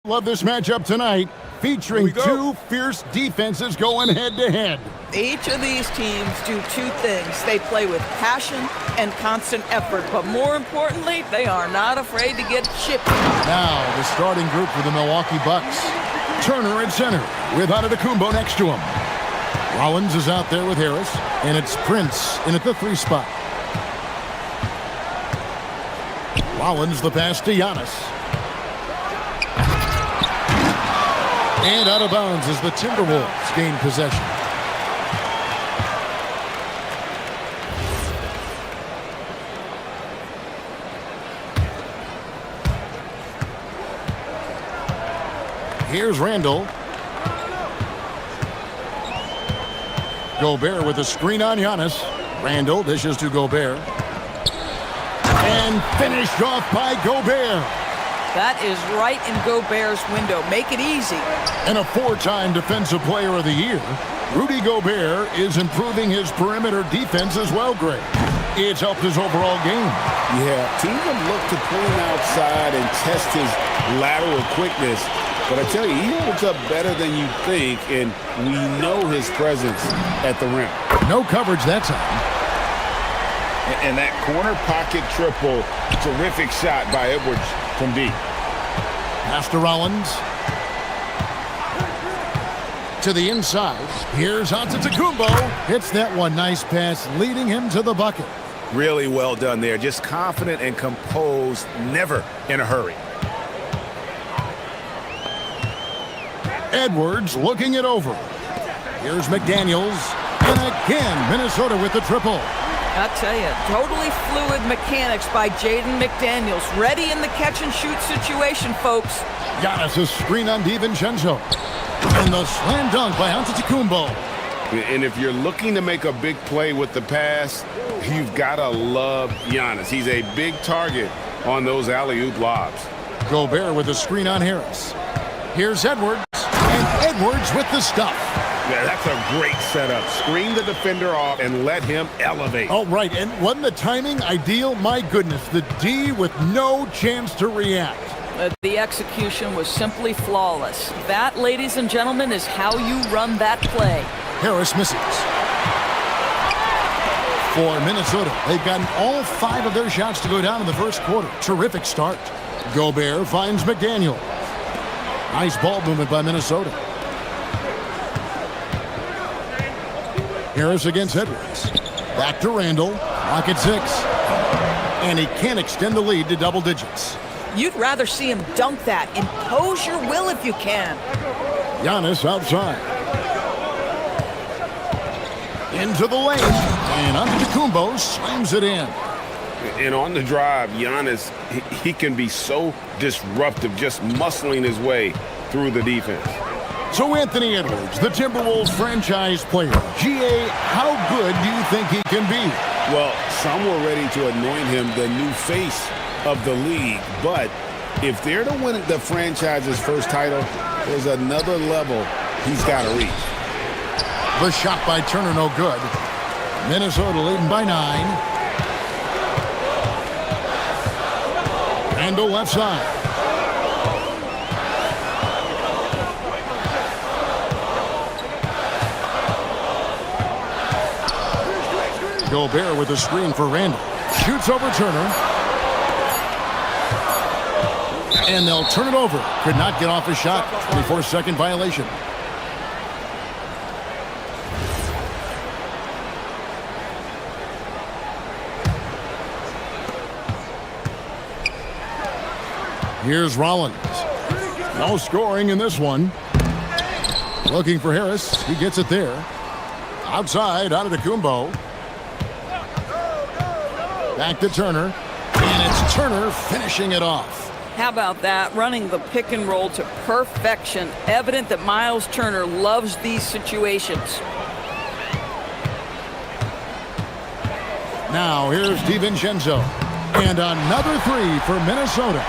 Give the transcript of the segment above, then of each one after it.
Love this matchup tonight, featuring two fierce defenses going head-to-head. Each of these teams do two things. They play with passion and constant effort, but more importantly, they are not afraid to get chippy. Now, the starting group for the Milwaukee Bucks. Turner at center, with Antetokounmpo next to him. Rollins is out there with Harris, and it's Prince in at the 3 spot. Rollins the pass to Giannis. And out of bounds as the Timberwolves gain possession. Here's Randall. Gobert with a screen on Giannis. Randall dishes to Gobert. And finished off by Gobert. That is right in Gobert's window. Make it easy. And a 4-time Defensive Player of the Year, Rudy Gobert is improving his perimeter defense as well, Greg. It's helped his overall game. Yeah, teams have looked to pull him outside and test his lateral quickness. But I tell you, he holds up better than you think, and we know his presence at the rim. No coverage that time. And that corner pocket triple, terrific shot by Edwards from deep. Pass to Rollins. To the inside. Here's Antetokounmpo. Hits that one. Nice pass, leading him to the bucket. Really well done there. Just confident and composed, never in a hurry. Edwards looking it over. Here's McDaniels. And again, Minnesota with the triple. I tell you, totally fluid mechanics by Jaden McDaniels. Ready in the catch-and-shoot situation, folks. Giannis' screen on DiVincenzo. And the slam dunk by Antetokounmpo. And if you're looking to make a big play with the pass, you've got to love Giannis. He's a big target on those alley-oop lobs. Gobert with a screen on Harris. Here's Edwards. And Edwards with the stuff. Yeah, that's a great setup. Screen the defender off and let him elevate. All right, and wasn't the timing ideal? My goodness, the D with no chance to react. The execution was simply flawless. That, ladies and gentlemen, is how you run that play. Harris misses. For Minnesota, they've gotten all 5 of their shots to go down in the first quarter. Terrific start. Gobert finds McDaniel. Nice ball movement by Minnesota. Harris against Edwards. Back to Randall. Clock at 6. And he can't extend the lead to double digits. You'd rather see him dunk that. Impose your will if you can. Giannis outside. Into the lane. And Antetokounmpo slams it in. And on the drive, Giannis, he can be so disruptive, just muscling his way through the defense. So Anthony Edwards, the Timberwolves franchise player. GA, how good do you think he can be? Well, some were ready to anoint him the new face of the league. But if they're to win the franchise's first title, there's another level he's got to reach. The shot by Turner, no good. Minnesota leading by 9. Randall left side. Gobert with a screen for Randall. Shoots over Turner. And they'll turn it over. Could not get off a shot. 24-second violation. Here's Rollins. No scoring in this one. Looking for Harris. He gets it there. Outside, Antetokounmpo. Back to Turner. And it's Turner finishing it off. How about that? Running the pick and roll to perfection. Evident that Miles Turner loves these situations. Now here's DiVincenzo. And another 3 for Minnesota.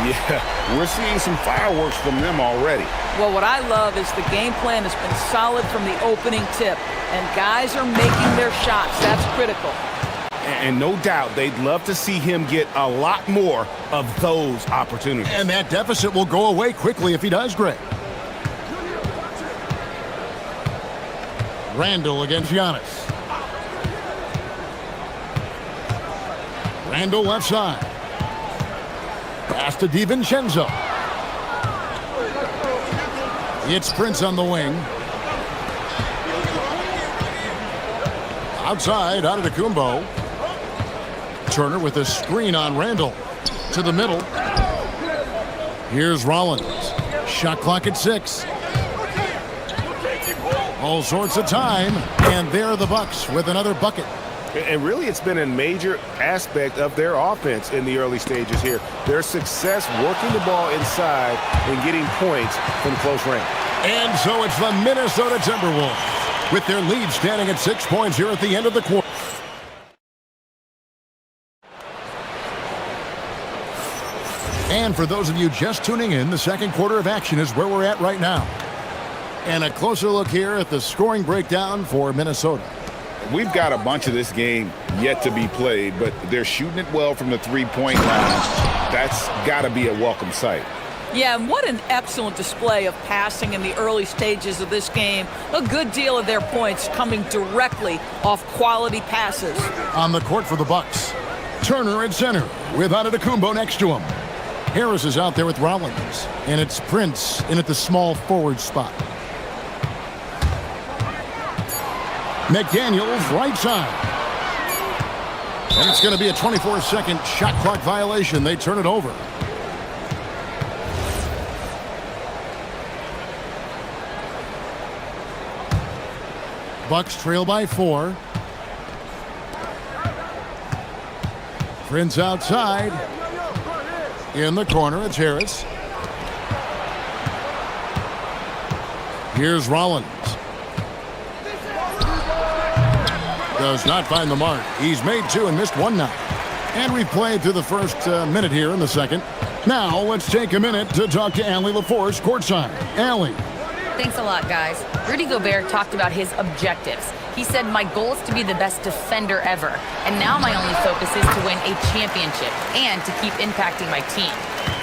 Yeah, we're seeing some fireworks from them already. Well, what I love is the game plan has been solid from the opening tip. And guys are making their shots. That's critical. And no doubt they'd love to see him get a lot more of those opportunities. And that deficit will go away quickly if he does great. Randall against Giannis. Randall left side. Pass to DiVincenzo. It's Prince on the wing. Outside, Antetokounmpo. Turner with a screen on Randall. To the middle. Here's Rollins. Shot clock at 6. All sorts of time. And there are the Bucks with another bucket. And really, it's been a major aspect of their offense in the early stages here. Their success working the ball inside and getting points from close range. And so it's the Minnesota Timberwolves with their lead standing at 6 points here at the end of the quarter. And for those of you just tuning in, the second quarter of action is where we're at right now. And a closer look here at the scoring breakdown for Minnesota. We've got a bunch of this game yet to be played, but they're shooting it well from the three-point line. That's got to be a welcome sight. Yeah, and what an excellent display of passing in the early stages of this game. A good deal of their points coming directly off quality passes. On the court for the Bucks, Turner at center with Antetokounmpo next to him. Harris is out there with Rollins, and it's Prince in at the small forward spot. McDaniels right side. And it's going to be a 24-second shot clock violation. They turn it over. Bucks trail by 4. Prince outside. In the corner, it's Harris. Here's Rollins. Does not find the mark. He's made 2 and missed 1 now. And we've played through the first minute here in the second. Now let's take a minute to talk to Allie LaForce courtside. Allie. Thanks a lot, guys. Rudy Gobert talked about his objectives. He said, my goal is to be the best defender ever. And now my only focus is to win a championship and to keep impacting my team.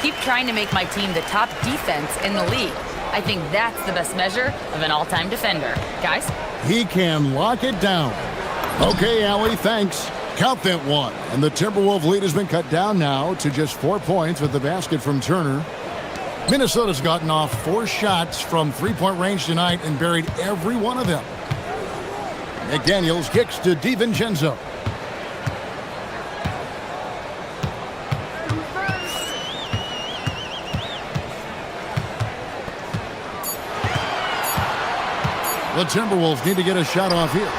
Keep trying to make my team the top defense in the league. I think that's the best measure of an all-time defender. Guys? He can lock it down. Okay, Allie, thanks. Count that one. And the Timberwolves lead has been cut down now to just 4 points with the basket from Turner. Minnesota's gotten off 4 shots from three-point range tonight and buried every one of them. McDaniels kicks to DiVincenzo. The Timberwolves need to get a shot off here.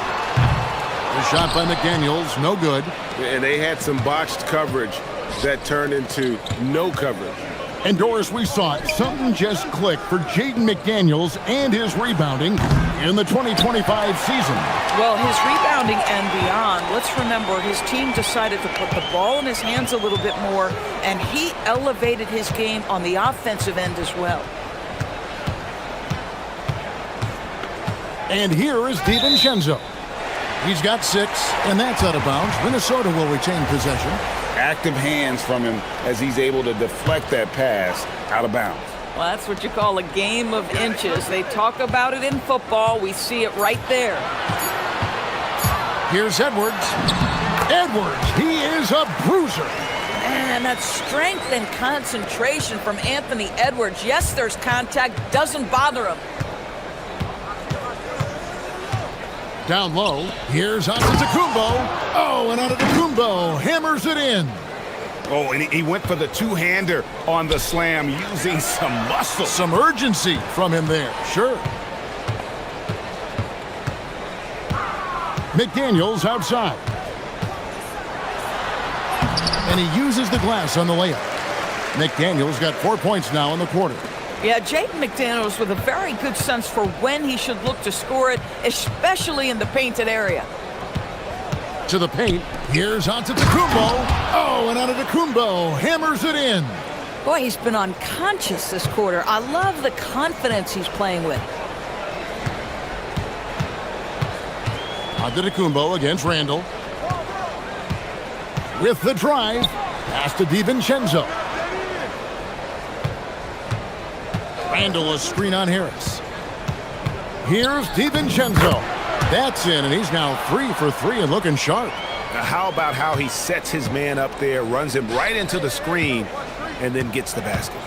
The shot by McDaniels, no good. And they had some botched coverage that turned into no coverage. And Doris, we saw it. Something just clicked for Jaden McDaniels and his rebounding in the 2025 season. Well, his rebounding and beyond, let's remember his team decided to put the ball in his hands a little bit more, and he elevated his game on the offensive end as well. And here is DiVincenzo. He's got 6, and that's out of bounds. Minnesota will retain possession. Active hands from him as he's able to deflect that pass out of bounds. Well, that's what you call a game of inches. They talk about it in football. We see it right there. Here's Edwards. Edwards, he is a bruiser. Man, that strength and concentration from Anthony Edwards. Yes, there's contact. Doesn't bother him. Down low, here's Antetokounmpo. Oh, and Antetokounmpo hammers it in. Oh, and he went for the two-hander on the slam, using some muscle. Some urgency from him there, sure. McDaniels outside. And he uses the glass on the layup. McDaniels got 4 points now in the quarter. Yeah, Jaden McDaniels with a very good sense for when he should look to score it, especially in the painted area. To the paint, here's Antetokounmpo. Oh, and Antetokounmpo hammers it in. Boy, he's been unconscious this quarter. I love the confidence he's playing with. Antetokounmpo against Randall. with the drive. Pass to DiVincenzo. Randall, a screen on Harris. Here's DiVincenzo. That's in, and he's now 3 for 3 and looking sharp. Now, how about how he sets his man up there, runs him right into the screen, and then gets the basket?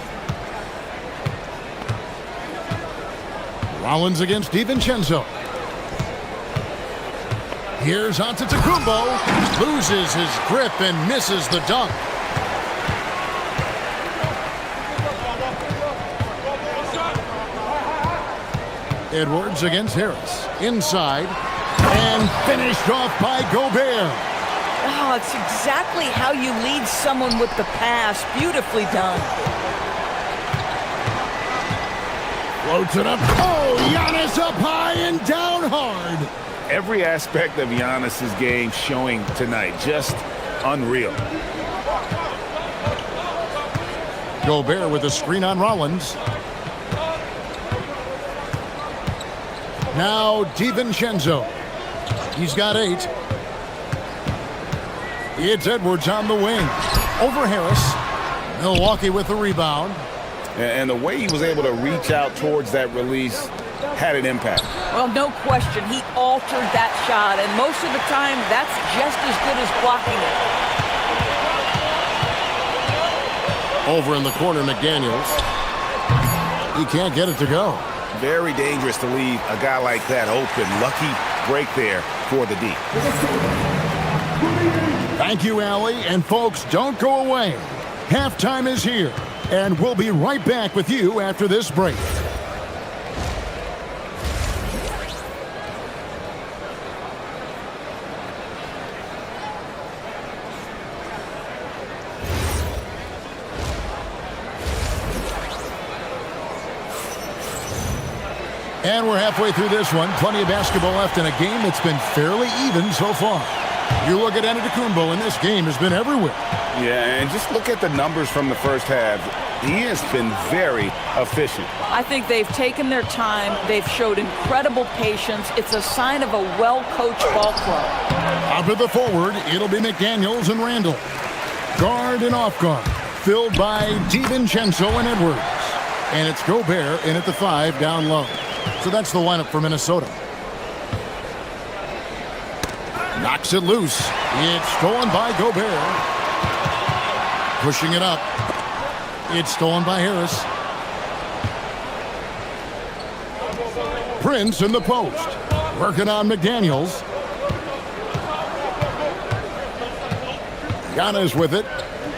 Rollins against DiVincenzo. Here's Antetokounmpo. Loses his grip and misses the dunk. Edwards against Harris. Inside. And finished off by Gobert. Oh, it's exactly how you lead someone with the pass. Beautifully done. Floats it up. Oh, Giannis up high and down hard. Every aspect of Giannis's game showing tonight. Just unreal. Gobert with a screen on Rollins. Now DiVincenzo. He's got 8. It's Edwards on the wing. Over Harris. Milwaukee with the rebound. And the way he was able to reach out towards that release had an impact. Well, no question. He altered that shot, and most of the time, that's just as good as blocking it. Over in the corner, McDaniels. He can't get it to go. Very dangerous to leave a guy like that open. Lucky break there for the D. Thank you, Allie. And folks, don't go away. Halftime is here, and we'll be right back with you after this break. And we're halfway through this one. Plenty of basketball left in a game that's been fairly even so far. You look at Antetokounmpo, and this game has been everywhere. Yeah, and just look at the numbers from the first half. He has been very efficient. I think they've taken their time. They've showed incredible patience. It's a sign of a well-coached ball club. Up at the forward, it'll be McDaniels and Randall. Guard and off guard, filled by DiVincenzo and Edwards. And it's Gobert in at the 5 down low. So that's the lineup for Minnesota. Knocks it loose. It's stolen by Gobert. Pushing it up. It's stolen by Harris. Prince in the post. Working on McDaniels. Giannis with it.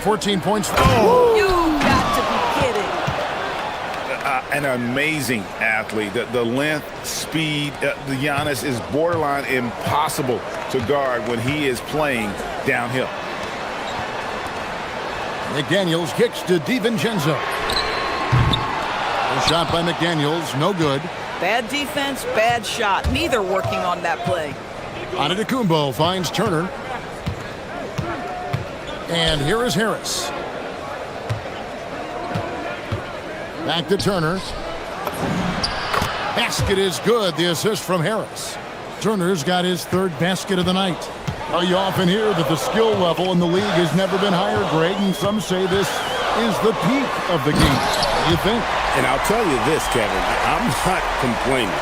14 points. Oh! You got to be kidding. An amazing athlete. The length, speed, the Giannis is borderline impossible to guard when he is playing downhill. McDaniels kicks to DiVincenzo. A shot by McDaniels, no good. Bad defense, bad shot. Neither working on that play. Antetokounmpo finds Turner. And here is Harris. Back to Turner. Basket is good. The assist from Harris. Turner's got his 3rd basket of the night. Well, you often hear that the skill level in the league has never been higher, Greg, and some say this is the peak of the game. What do you think? And I'll tell you this, Kevin, I'm not complaining.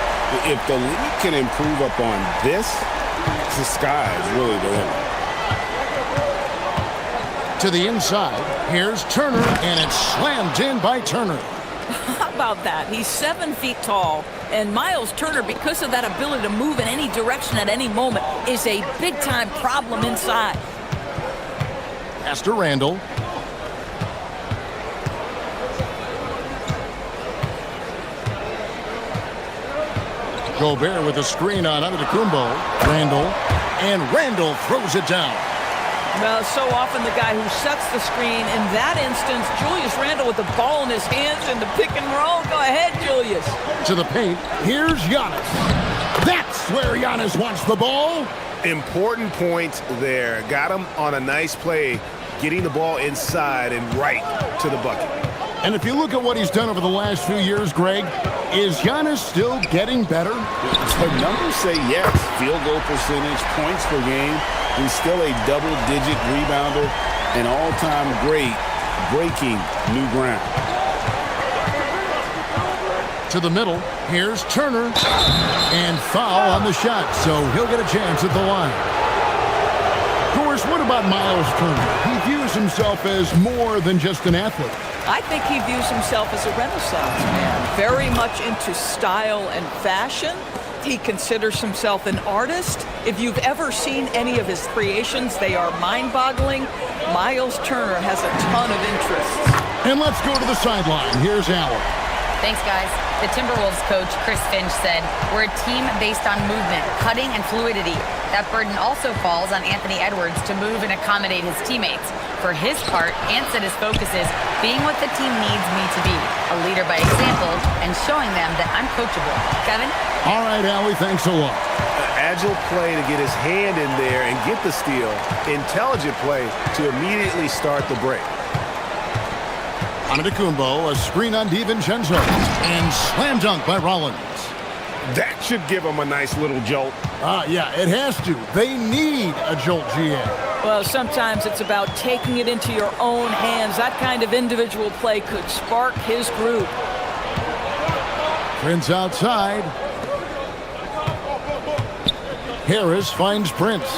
If the league can improve upon this, the sky is really the limit. To the inside, here's Turner, and it's slammed in by Turner. How about that? He's 7 feet tall, and Miles Turner, because of that ability to move in any direction at any moment, is a big-time problem inside. Pass to Randall. Gobert with a screen on Antetokounmpo. Randall throws it down. Well, so often the guy who sets the screen. In that instance, Julius Randle with the ball in his hands in the pick and roll. Go ahead, Julius. To the paint. Here's Giannis. That's where Giannis wants the ball. Important point there. Got him on a nice play, getting the ball inside and right to the bucket. And if you look at what he's done over the last few years, Greg, Is Giannis still getting better? The numbers say yes. Field goal percentage, points per game. He's still a double-digit rebounder, an all-time great, breaking new ground. To the middle. Here's Turner. And foul on the shot, so he'll get a chance at the line. Of course, what about Miles Turner? He views himself as more than just an athlete. I think he views himself as a Renaissance man, very much into style and fashion. He considers himself an artist. If you've ever seen any of his creations, they are mind-boggling. Miles Turner has a ton of interests. And let's go to the sideline. Here's Allen. Thanks, guys. The Timberwolves coach, Chris Finch, said, "We're a team based on movement, cutting, and fluidity. That burden also falls on Anthony Edwards to move and accommodate his teammates. For his part, Ant said his focus is being what the team needs me to be, a leader by example, and showing them that I'm coachable." Kevin? All right, Allie, thanks a lot. Agile play to get his hand in there and get the steal. Intelligent play to immediately start the break. Antetokounmpo, a screen on DiVincenzo, and slam dunk by Rollins. That should give him a nice little jolt. Yeah, it has to. They need a jolt, GA. Well, sometimes it's about taking it into your own hands. That kind of individual play could spark his group. Prince outside. Harris finds Prince.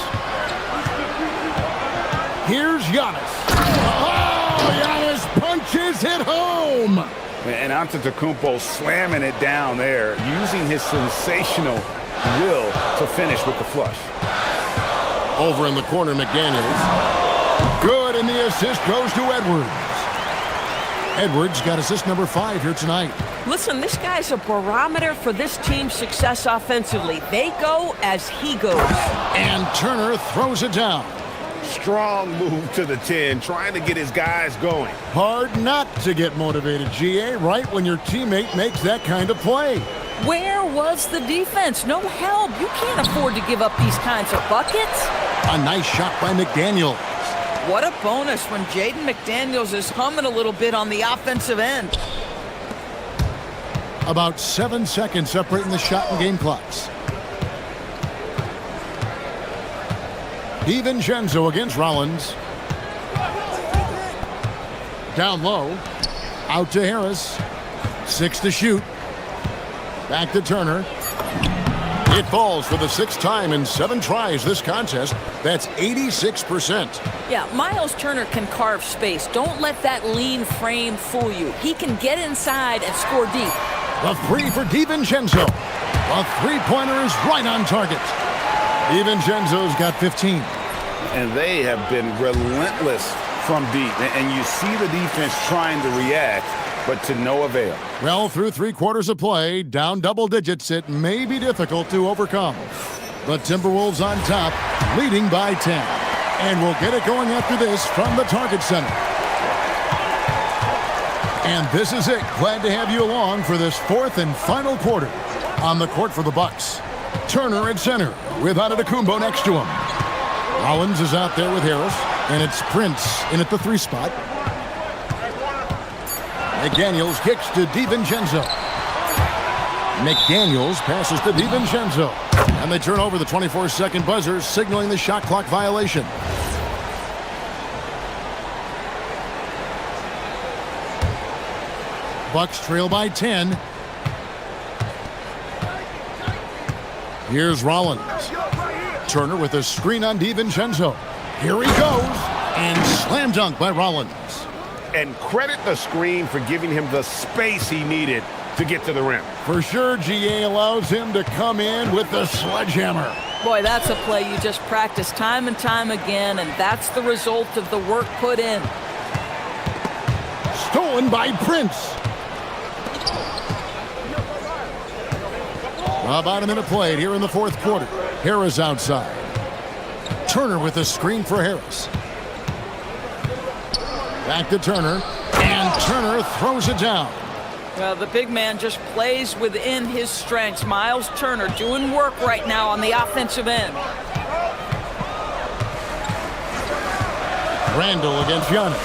Here's Giannis. Oh, Giannis punches it home. And Antetokounmpo slamming it down there, using his sensational will to finish with the flush. Over in the corner, McDaniels. Good, and the assist goes to Edwards. Edwards got assist number 5 here tonight. Listen, this guy's a barometer for this team's success offensively. They go as he goes. And Turner throws it down. Strong move to the 10, trying to get his guys going. Hard not to get motivated, GA, right when your teammate makes that kind of play. Where was the defense? No help. You can't afford to give up these kinds of buckets. A nice shot by McDaniels. What a bonus when Jaden McDaniels is humming a little bit on the offensive end. About 7 seconds separating the shot and game clocks. DiVincenzo against Rollins. Down low. Out to Harris. 6 to shoot. Back to Turner. It falls for the 6th time in 7 tries this contest. That's 86%. Yeah, Miles Turner can carve space. Don't let that lean frame fool you. He can get inside and score deep. The 3 for DiVincenzo. The three-pointer is right on target. DiVincenzo's got 15. And they have been relentless from deep. And you see the defense trying to react, but to no avail. Well, through 3 quarters of play, down double digits, it may be difficult to overcome. The Timberwolves on top, leading by 10. And we'll get it going after this from the Target Center. And this is it. Glad to have you along for this 4th and final quarter. On the court for the Bucks, Turner at center with Antetokounmpo next to him. Rollins is out there with Harris, and it's Prince in at the 3 spot. McDaniels kicks to DiVincenzo. McDaniels passes to DiVincenzo. And they turn over the 24-second buzzer, signaling the shot clock violation. Bucks trail by 10. Here's Rollins. Turner with a screen on DiVincenzo. Here he goes. And slam dunk by Rollins. And credit the screen for giving him the space he needed to get to the rim. For sure, GA allows him to come in with the sledgehammer. Boy, that's a play you just practice time and time again, and that's the result of the work put in. Stolen by Prince. About a minute played here in the 4th quarter. Harris outside. Turner with a screen for Harris. Back to Turner. And Turner throws it down. Well, the big man just plays within his strengths. Miles Turner doing work right now on the offensive end. Randall against Giannis.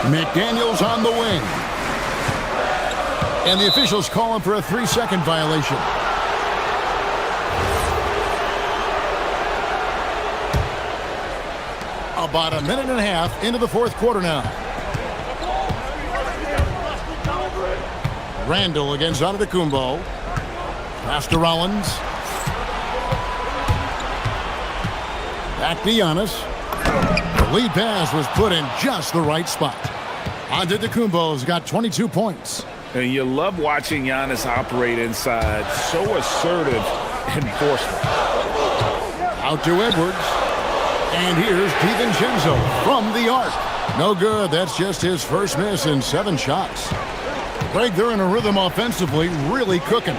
McDaniels on the wing. And the officials call him for a 3-second violation. About a minute and a half into the fourth quarter now. Randall against Antetokounmpo. Pass to Rollins. Back to Giannis. The lead pass was put in just the right spot. Antetokounmpo's got 22 points. And you love watching Giannis operate inside. So assertive and forceful. Out to Edwards. And here's DiVincenzo from the arc. No good. That's just his first miss in 7 shots. Greg, they're in a rhythm offensively, really cooking.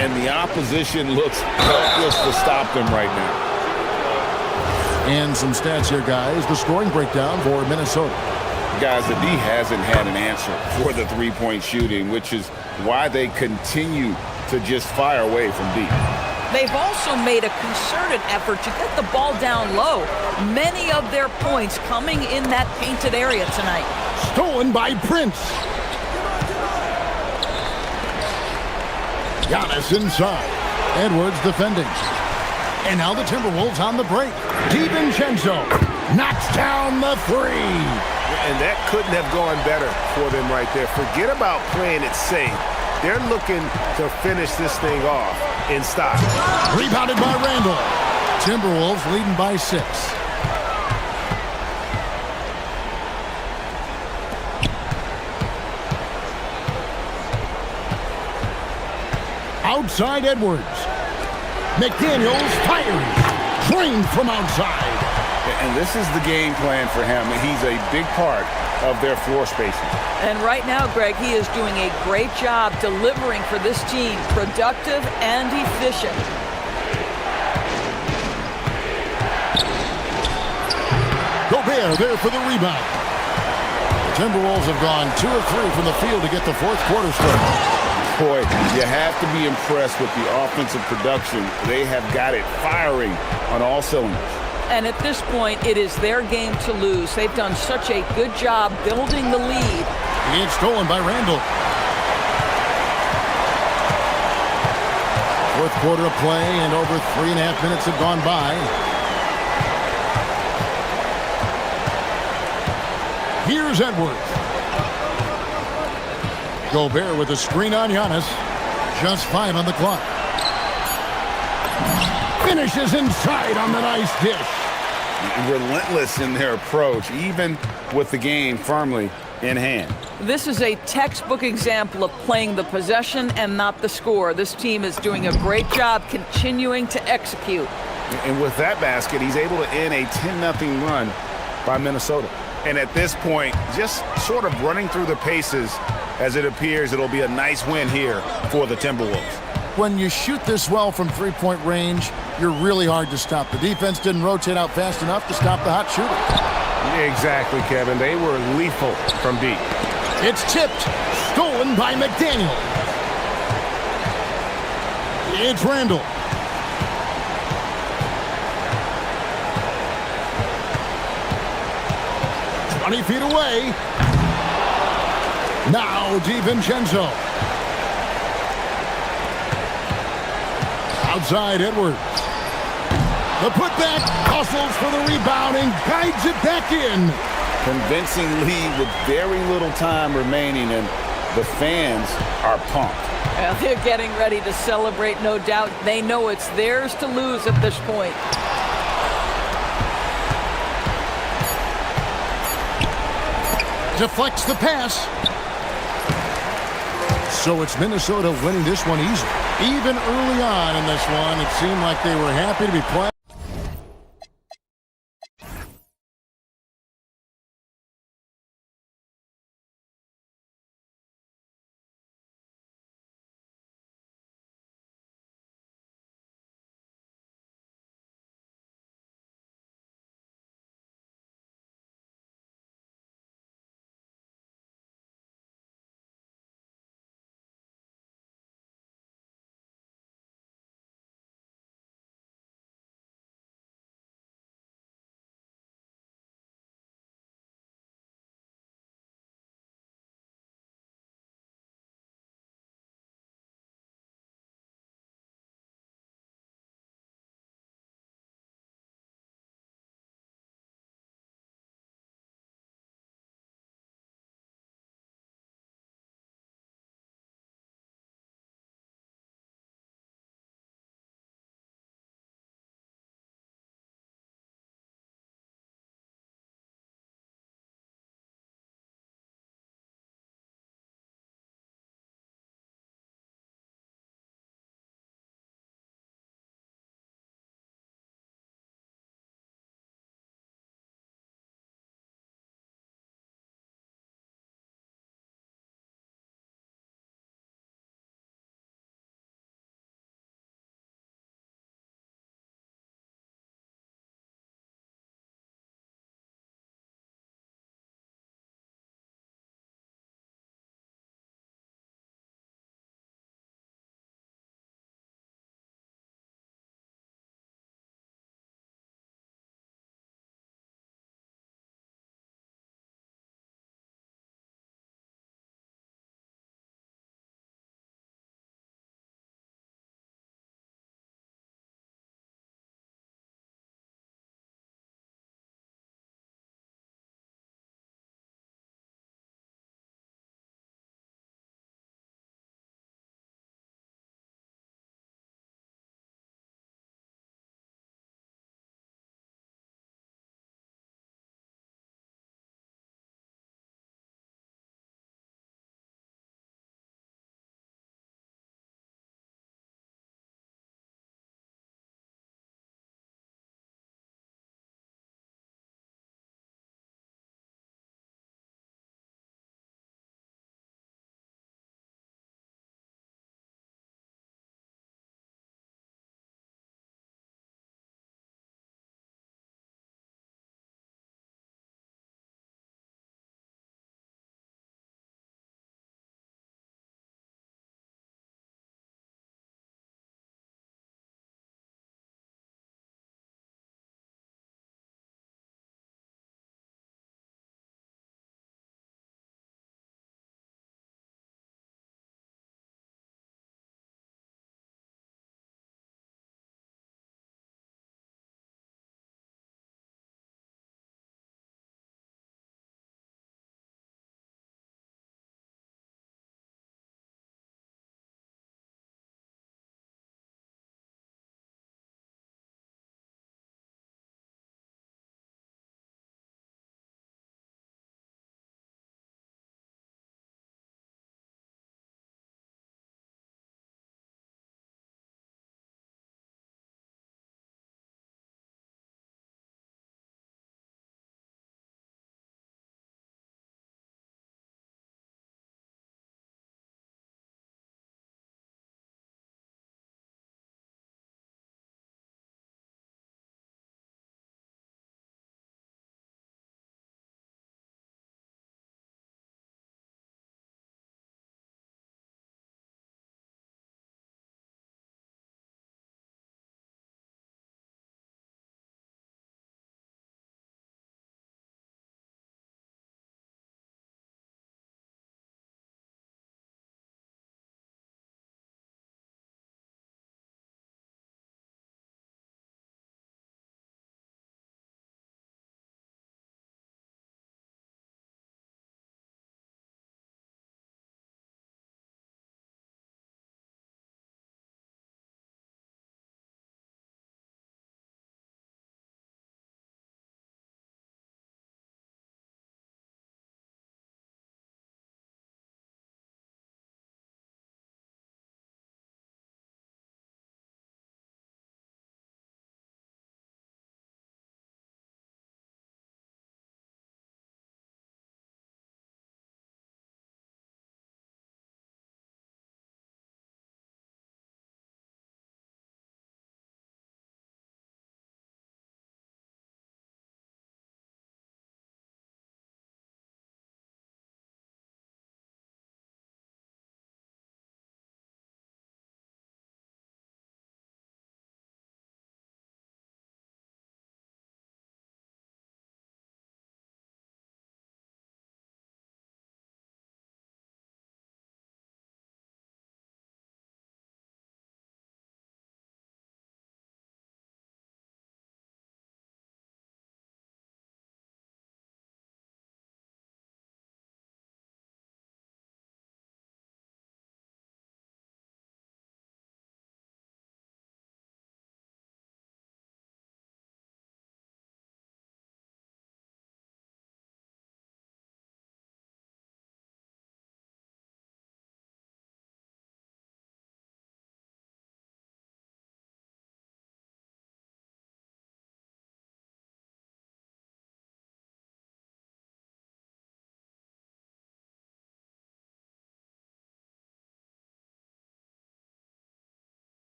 And the opposition looks helpless to stop them right now. And some stats here, guys. The scoring breakdown for Minnesota. Guys, the D hasn't had an answer for the three-point shooting, which is why they continue to just fire away from deep. They've also made a concerted effort to get the ball down low. Many of their points coming in that painted area tonight. Stolen by Prince. Giannis inside. Edwards defending. And now the Timberwolves on the break. DiVincenzo knocks down the three. And that couldn't have gone better for them right there. Forget about playing it safe. They're looking to finish this thing off in style. Rebounded by Randall. Timberwolves leading by 6. Outside Edwards. McDaniels fires. Drained from outside. And this is the game plan for him. He's a big part of their floor spacing. And right now, Greg, he is doing a great job delivering for this team, productive and efficient. Gobert there for the rebound. The Timberwolves have gone 2 of 3 from the field to get the fourth quarter started. Boy, you have to be impressed with the offensive production. They have got it firing on all cylinders. And at this point, it is their game to lose. They've done such a good job building the lead. It's stolen by Randall. Fourth quarter of play, and over 3.5 minutes have gone by. Here's Edwards. Gobert with a screen on Giannis. Just 5 on the clock. Finishes inside on the nice dish. Relentless in their approach, even with the game firmly in hand. This is a textbook example of playing the possession and not the score. This team is doing a great job continuing to execute. And with that basket, he's able to end a 10-0 run by Minnesota. And at this point, just sort of running through the paces, as it appears it'll be a nice win here for the Timberwolves. When you shoot this well from three-point range, you're really hard to stop. The defense didn't rotate out fast enough to stop the hot shooter. Exactly, Kevin. They were lethal from deep. It's tipped. Stolen by McDaniel. It's Randall. "20 feet away. Now DiVincenzo. Outside Edwards. The putback, hustles for the rebound and guides it back in. Convincing lead with very little time remaining, and the fans are pumped. Well, they're getting ready to celebrate, no doubt. They know it's theirs to lose at this point. Deflects the pass. So it's Minnesota winning this one easily. Even early on in this one, it seemed like they were happy to be playing.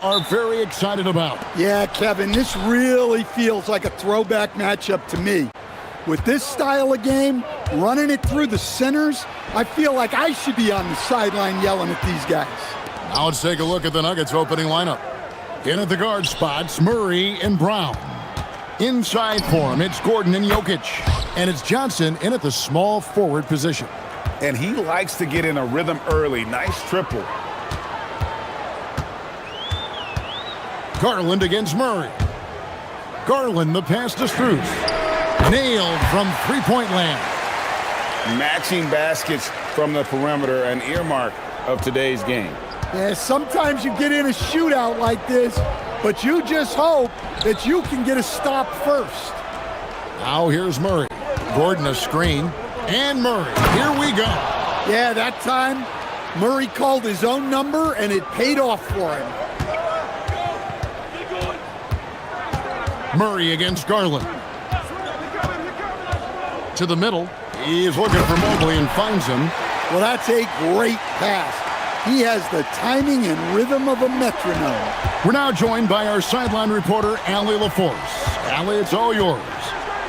are very excited about. Yeah, Kevin, this really feels like a throwback matchup to me. With this style of game, running it through the centers, I feel like I should be on the sideline yelling at these guys. Now let's take a look at the Nuggets opening lineup. In at the guard spots, Murray and Brown. Inside for him, it's Gordon and Jokic. And it's Johnson in at the small forward position. And he likes to get in a rhythm early. Nice triple. Garland against Murray. Garland, the pass to Strus. Nailed from three-point land. Matching baskets from the perimeter, an earmark of today's game. Yeah, sometimes you get in a shootout like this, but you just hope that you can get a stop first. Now here's Murray. Gordon a screen. And Murray. Here we go. Yeah, that time, Murray called his own number, and it paid off for him. Murray against Garland. To the middle. He is looking for Mobley and finds him. Well, that's a great pass. He has the timing and rhythm of a metronome. We're now joined by our sideline reporter, Allie LaForce. Allie, it's all yours.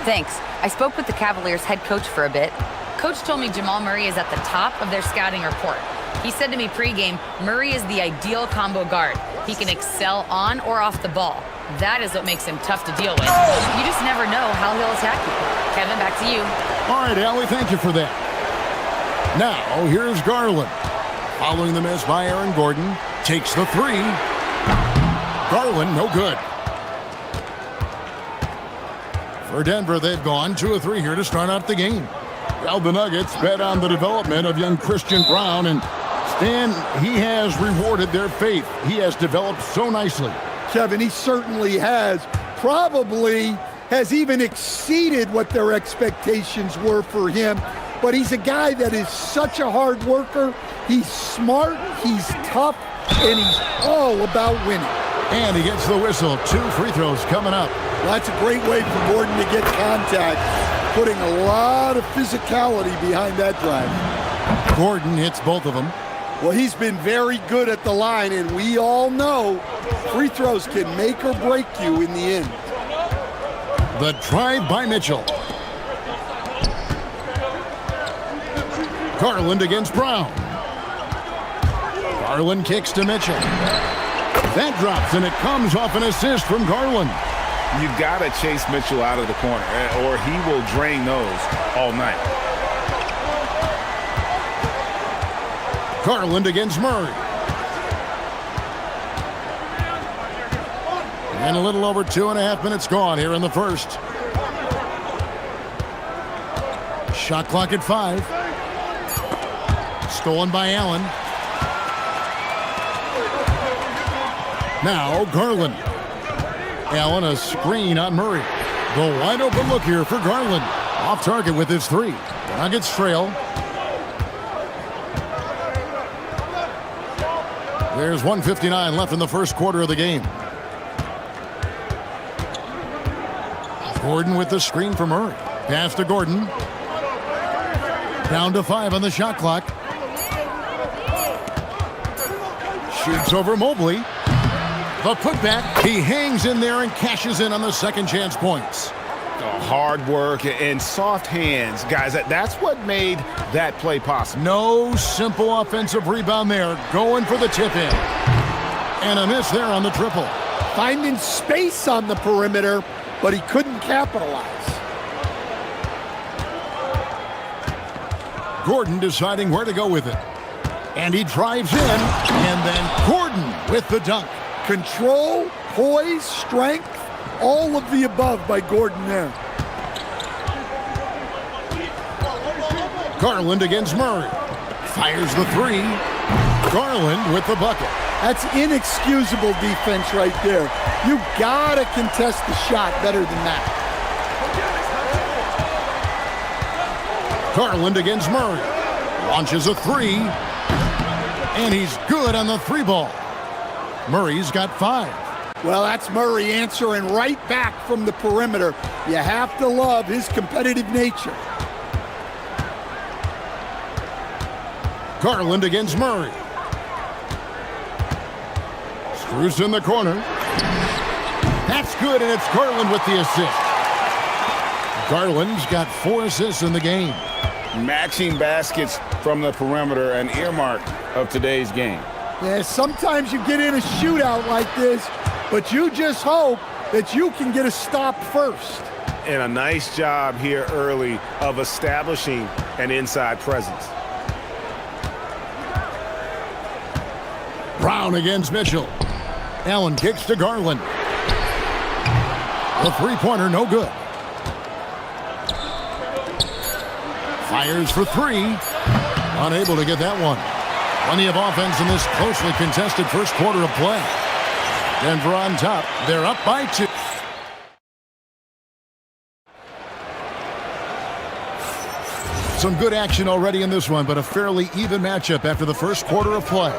Thanks. I spoke with the Cavaliers head coach for a bit. Coach told me Jamal Murray is at the top of their scouting report. He said to me pregame, Murray is the ideal combo guard. He can excel on or off the ball. That is what makes him tough to deal with. You just never know how he'll attack you. Kevin, back to you. All right, Allie, thank you for that. Now, here's Garland. Following the miss by Aaron Gordon. Takes the three. Garland, no good. For Denver, they've gone 2 of 3 here to start out the game. Well, the Nuggets bet on the development of young Christian Brown, and Stan, he has rewarded their faith. He has developed so nicely. Kevin, he certainly has. Probably has even exceeded what their expectations were for him. But he's a guy that is such a hard worker. He's smart, he's tough, and he's all about winning. And he gets the whistle. 2 free throws coming up. Well, that's a great way for Gordon to get contact, putting a lot of physicality behind that drive. Gordon hits both of them. Well, he's been very good at the line, and we all know free throws can make or break you in the end. The drive by Mitchell. Garland against Brown. Garland kicks to Mitchell. That drops, and it comes off an assist from Garland. You've got to chase Mitchell out of the corner, or he will drain those all night. Garland against Murray. And a little over 2.5 minutes gone here in the first. Shot clock at 5. Stolen by Allen. Now Garland. Allen a screen on Murray. The wide open look here for Garland. Off target with his 3. Nuggets trail. There's 1:59 left in the first quarter of the game. Gordon with the screen for Murray. Pass to Gordon. Down to 5 on the shot clock. Shoots over Mobley. The putback. He hangs in there and cashes in on the second chance points. Hard work and soft hands. Guys, that's what made that play possible. No simple offensive rebound there. Going for the tip in. And a miss there on the triple. Finding space on the perimeter, but he couldn't capitalize. Gordon deciding where to go with it. And he drives in. And then Gordon with the dunk. Control, poise, strength, all of the above by Gordon there. Garland against Murray. Fires the 3. Garland with the bucket. That's inexcusable defense right there. You gotta contest the shot better than that. Garland against Murray. Launches a 3. And he's good on the 3 ball. Murray's got 5. Well, that's Murray answering right back from the perimeter. You have to love his competitive nature. Garland against Murray. Bruce in the corner. That's good, and it's Garland with the assist. Garland's got 4 assists in the game. Matching baskets from the perimeter, an earmark of today's game. Yeah, sometimes you get in a shootout like this, but you just hope that you can get a stop first. And a nice job here early of establishing an inside presence. Brown against Mitchell. Allen kicks to Garland. The three-pointer, no good. Fires for 3. Unable to get that one. Plenty of offense in this closely contested first quarter of play. Denver on top. They're up by 2. Some good action already in this one, but a fairly even matchup after the first quarter of play.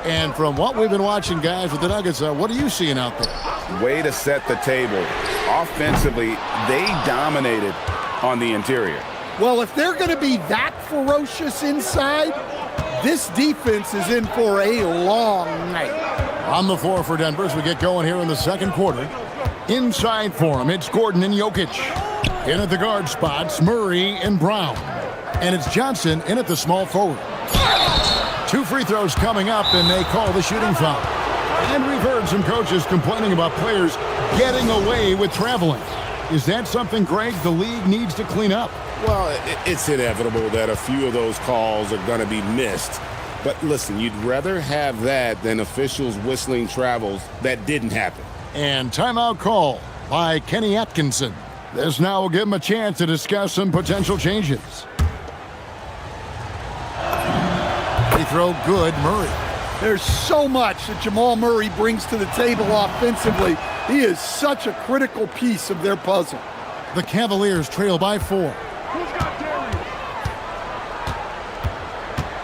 And from what we've been watching, guys, with the Nuggets, what are you seeing out there? Way to set the table. Offensively, they dominated on the interior. Well, if they're going to be that ferocious inside, this defense is in for a long night. On the floor for Denver as we get going here in the second quarter. Inside for him, it's Gordon and Jokic. In at the guard spots, Murray and Brown. And it's Johnson in at the small forward. 2 free throws coming up, and they call the shooting foul. And we've heard some coaches complaining about players getting away with traveling. Is that something, Greg, the league needs to clean up? Well, it's inevitable that a few of those calls are going to be missed. But listen, you'd rather have that than officials whistling travels that didn't happen. And timeout call by Kenny Atkinson. This now will give him a chance to discuss some potential changes. Free throw good, Murray. There's so much that Jamal Murray brings to the table offensively. He is such a critical piece of their puzzle. The Cavaliers trail by 4.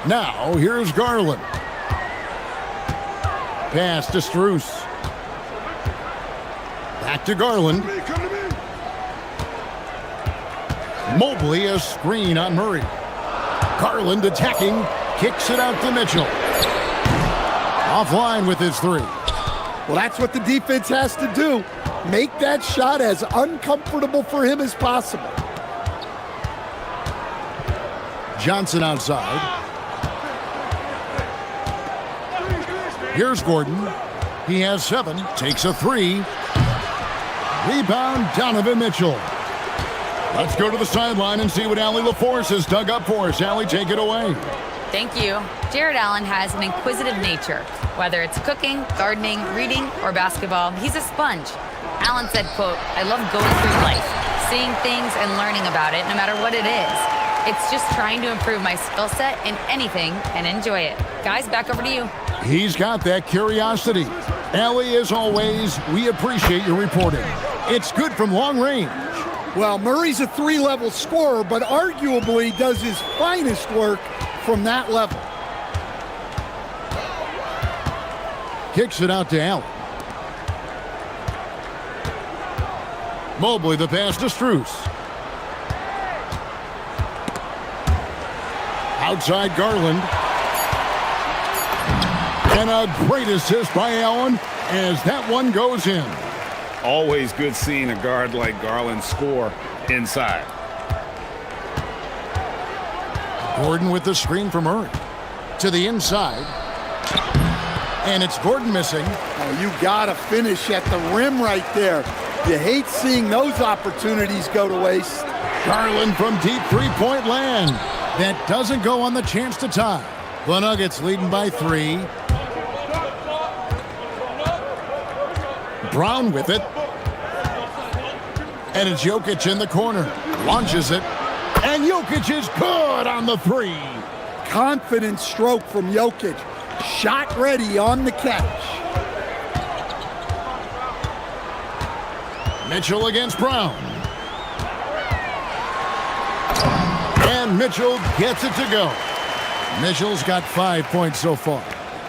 Now, here's Garland. Pass to Strus. Back to Garland. Mobley, a screen on Murray. Garland attacking, kicks it out to Mitchell. Offline with his 3. Well, that's what the defense has to do. Make that shot as uncomfortable for him as possible. Johnson outside. Here's Gordon. He has 7, takes a 3. Rebound, Donovan Mitchell. Let's go to the sideline and see what Allie LaForce has dug up for us. Allie, take it away. Thank you. Jared Allen has an inquisitive nature. Whether it's cooking, gardening, reading, or basketball, he's a sponge. Allen said, quote, "I love going through life, seeing things and learning about it no matter what it is. It's just trying to improve my skill set in anything and enjoy it." Guys, back over to you. He's got that curiosity. Allie, as always, we appreciate your reporting. It's good from long range. Well, Murray's a 3-level scorer, but arguably does his finest work from that level. Kicks it out to Allen. Mobley, the pass to Strus. Outside Garland. And a great assist by Allen as that one goes in. Always good seeing a guard like Garland score inside. Gordon with the screen for Murray. To the inside. And it's Gordon missing. Oh, you gotta finish at the rim right there. You hate seeing those opportunities go to waste. Garland from deep three-point land. That doesn't go on the chance to tie. The Nuggets leading by 3. Brown with it. And it's Jokic in the corner. Launches it. And Jokic is good on the 3. Confident stroke from Jokic. Shot ready on the catch. Mitchell against Brown. And Mitchell gets it to go. Mitchell's got 5 points so far.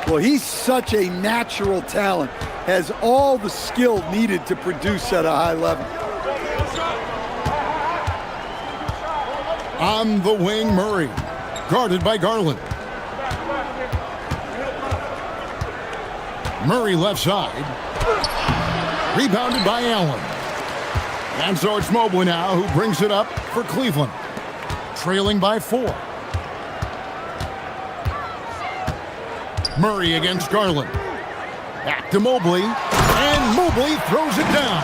Well, he's such a natural talent. Has all the skill needed to produce at a high level. On the wing, Murray. Guarded by Garland. Murray left side. Rebounded by Allen. And so it's Mobley now who brings it up for Cleveland. Trailing by 4. Murray against Garland. Back to Mobley. And Mobley throws it down.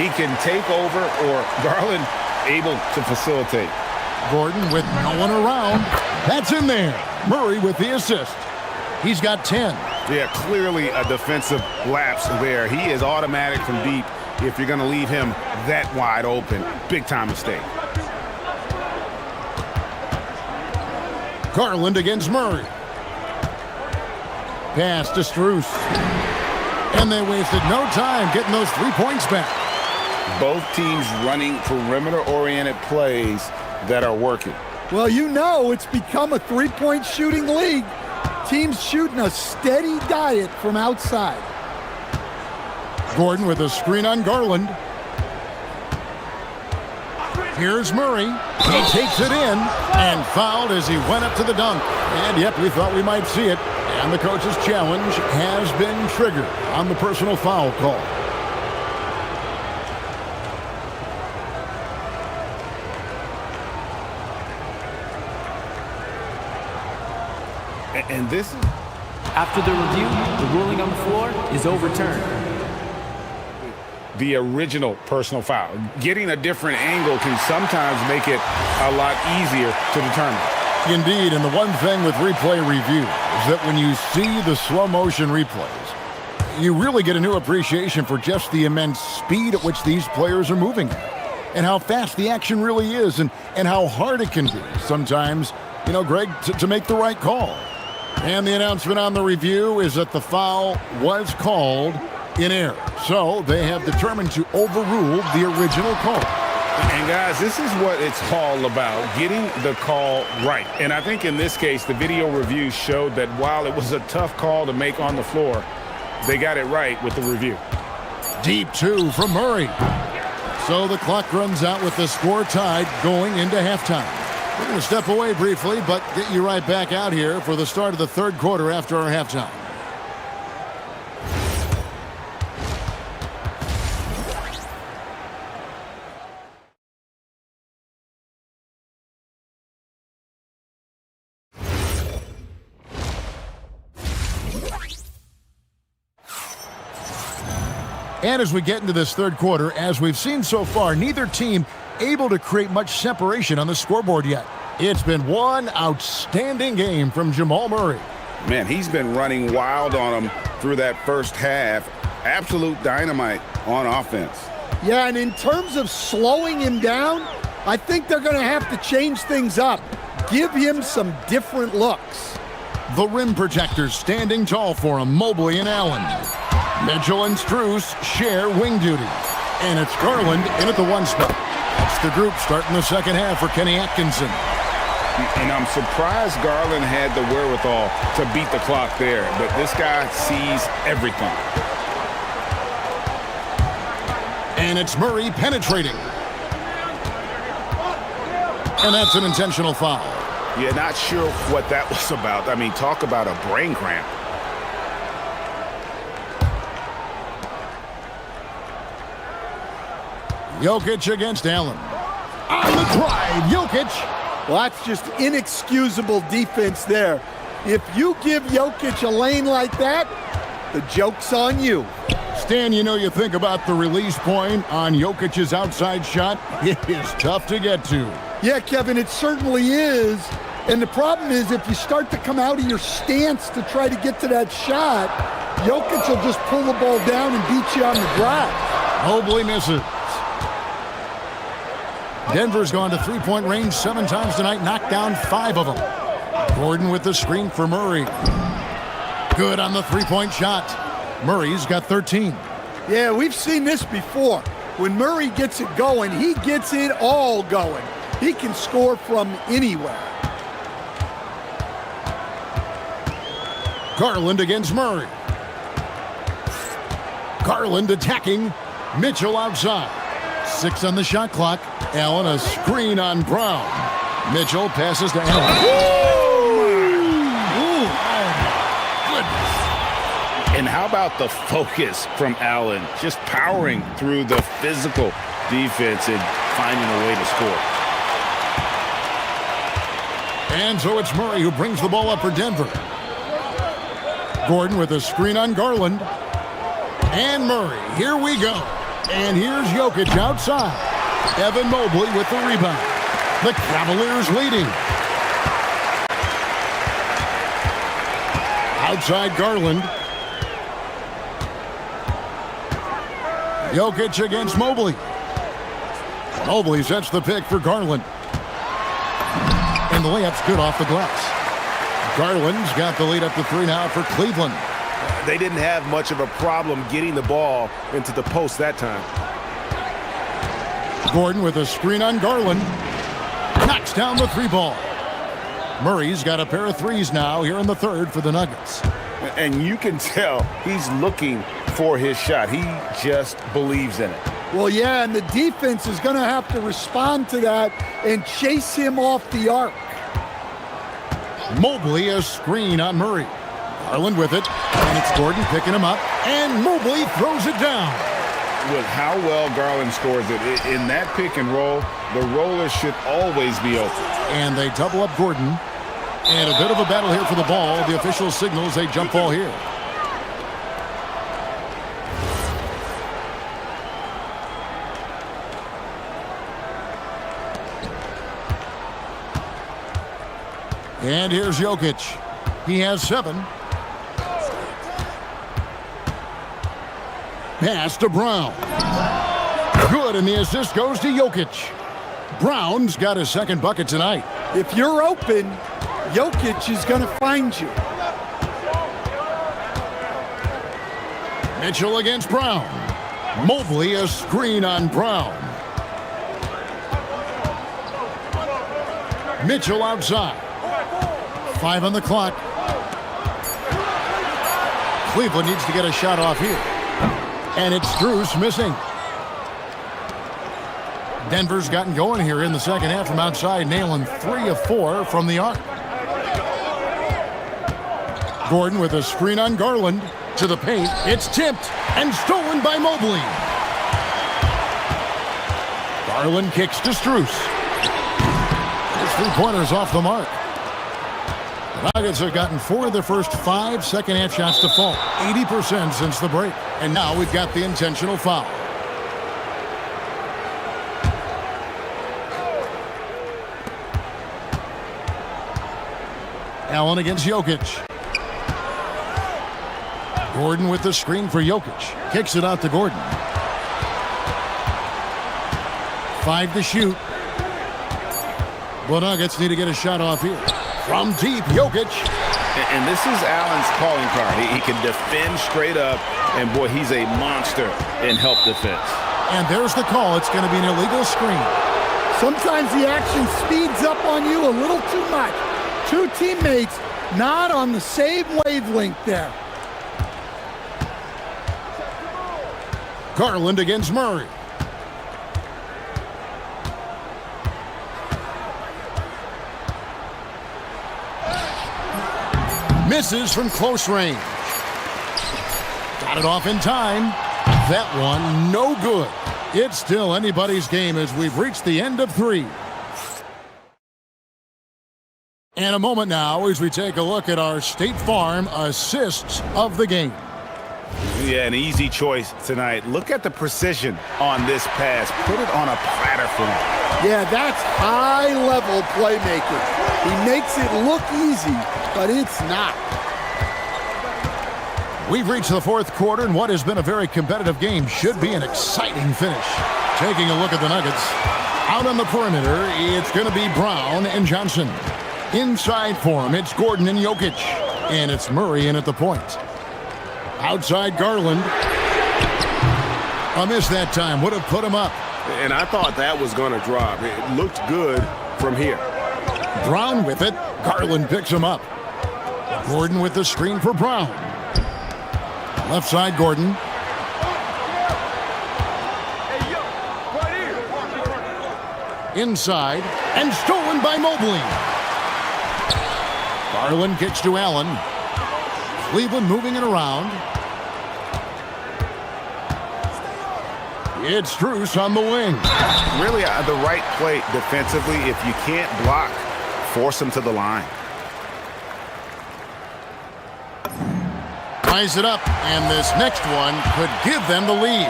He can take over, or Garland able to facilitate. Gordon with no one around. That's in there. Murray with the assist. He's got 10. Yeah, clearly a defensive lapse there. He is automatic from deep if you're going to leave him that wide open. Big time mistake. Garland against Murray. Pass to Strus. And they wasted no time getting those 3 points back. Both teams running perimeter-oriented plays that are working. Well, you know it's become a three-point shooting league. Teams shooting a steady diet from outside. Gordon with a screen on Garland. Here's Murray. He takes it in and fouled as he went up to the dunk. And yep, we thought we might see it. And the coach's challenge has been triggered on the personal foul call. And this is... After the review, the ruling on the floor is overturned. The original personal foul. Getting a different angle can sometimes make it a lot easier to determine. Indeed, and the one thing with replay review is that when you see the slow motion replays, you really get a new appreciation for just the immense speed at which these players are moving at, and how fast the action really is, and how hard it can be sometimes, you know, Greg, to make the right call. And the announcement on the review is that the foul was called in error. So they have determined to overrule the original call. And guys, this is what it's all about, getting the call right. And I think in this case, the video review showed that while it was a tough call to make on the floor, they got it right with the review. Deep 2 from Murray. So the clock runs out with the score tied going into halftime. We're going to step away briefly, but get you right back out here for the start of the third quarter after our halftime. And as we get into this third quarter, as we've seen so far, neither team able to create much separation on the scoreboard yet. It's been one outstanding game from Jamal Murray. Man, he's been running wild on him through that first half. Absolute dynamite on offense. Yeah, and in terms of slowing him down, I think they're going to have to change things up. Give him some different looks. The rim protectors standing tall for him, Mobley and Allen. Mitchell and Strus share wing duty. And it's Garland in at the 1 spot. That's the group starting the second half for Kenny Atkinson. And I'm surprised Garland had the wherewithal to beat the clock there, but this guy sees everything. And it's Murray penetrating. And that's an intentional foul. Yeah, not sure what that was about. I mean, talk about a brain cramp. Jokic against Allen. On the drive, Jokic. Well, that's just inexcusable defense there. If you give Jokic a lane like that, the joke's on you. Stan, you know, you think about the release point on Jokic's outside shot. It is tough to get to. Yeah, Kevin, it certainly is. And the problem is if you start to come out of your stance to try to get to that shot, Jokic will just pull the ball down and beat you on the drive. Mobley misses. Denver's gone to three-point range 7 times tonight, knocked down 5 of them. Gordon with the screen for Murray. Good on the three-point shot. Murray's got 13. Yeah, we've seen this before. When Murray gets it going, he gets it all going. He can score from anywhere. Garland against Murray. Garland attacking. Mitchell outside. 6 on the shot clock. Allen a screen on Brown. Mitchell passes to Allen. Oh, my goodness. And how about the focus from Allen, just powering through the physical defense and finding a way to score. And so it's Murray who brings the ball up for Denver. Gordon with a screen on Garland. And Murray, here we go. And here's Jokic outside. Evan Mobley with the rebound. The Cavaliers leading. Outside Garland. Jokic against Mobley. Mobley sets the pick for Garland. And the layup's good off the glass. Garland's got the lead up to 3 now for Cleveland. They didn't have much of a problem getting the ball into the post that time. Gordon with a screen on Garland. Knocks down the 3 ball. Murray's got a pair of threes now here in the third for the Nuggets. And you can tell he's looking for his shot. He just believes in it. Well, yeah, and the defense is going to have to respond to that and chase him off the arc. Mobley a screen on Murray. Garland with it, and it's Gordon picking him up, and Mobley throws it down. With how well Garland scores it, in that pick and roll, the roller should always be open. And they double up Gordon. And a bit of a battle here for the ball. The official signals a jump ball here. And here's Jokic. He has 7. Pass to Brown. Good, and the assist goes to Jokic. Brown's got his second bucket tonight. If you're open, Jokic is going to find you. Mitchell against Brown. Mobley a screen on Brown. Mitchell outside. 5 on the clock. Cleveland needs to get a shot off here. And it's Strus missing. Denver's gotten going here in the second half from outside, nailing 3 of 4 from the arc. Gordon with a screen on Garland. To the paint. It's tipped and stolen by Mobley. Garland kicks to Strus. His 3-pointers off the mark. The Nuggets have gotten 4 of their first 5 second-half shots to fall. 80% since the break. And now we've got the intentional foul. Allen against Jokic. Gordon with the screen for Jokic. Kicks it out to Gordon. 5 to shoot. The Nuggets need to get a shot off here. From deep, Jokic. And this is Allen's calling card. He can defend straight up, and boy, he's a monster in help defense. And there's the call. It's going to be an illegal screen. Sometimes the action speeds up on you a little too much. 2 teammates not on the same wavelength there. Garland against Murray. Misses from close range. Got it off in time. That one, no good. It's still anybody's game as we've reached the end of 3. And a moment now as we take a look at our State Farm assists of the game. Yeah, an easy choice tonight. Look at the precision on this pass. Put it on a platter for him. Yeah, that's high-level playmaking. He makes it look easy, but it's not. We've reached the 4th quarter, and what has been a very competitive game should be an exciting finish. Taking a look at the Nuggets. Out on the perimeter, it's going to be Brown and Johnson. Inside for him, it's Gordon and Jokic. And it's Murray in at the point. Outside Garland. A miss that time. Would have put him up. And I thought that was going to drop. It looked good from here. Brown with it. Garland picks him up. Gordon with the screen for Brown. Left side, Gordon. Inside. And stolen by Mobley. Garland kicks to Allen. Cleveland moving it around. It's Strus on the wing. Really the right play defensively. If you can't block, force him to the line. Ties it up, and this next one could give them the lead.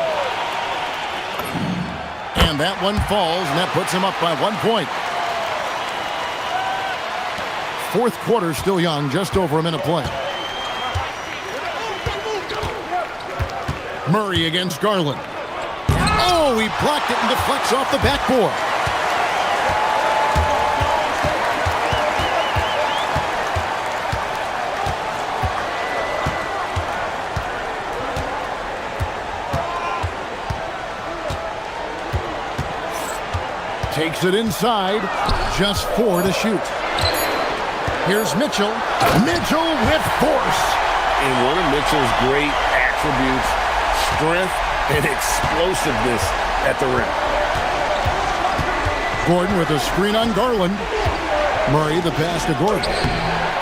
And that one falls, and that puts him up by 1 point. Fourth quarter still young, just over a minute play. Murray against Garland. Oh, he blocked it and deflects off the backboard. Takes it inside, just 4 to shoot. Here's Mitchell. Mitchell with force. And one of Mitchell's great attributes, strength and explosiveness at the rim. Gordon with a screen on Garland. Murray the pass to Gordon.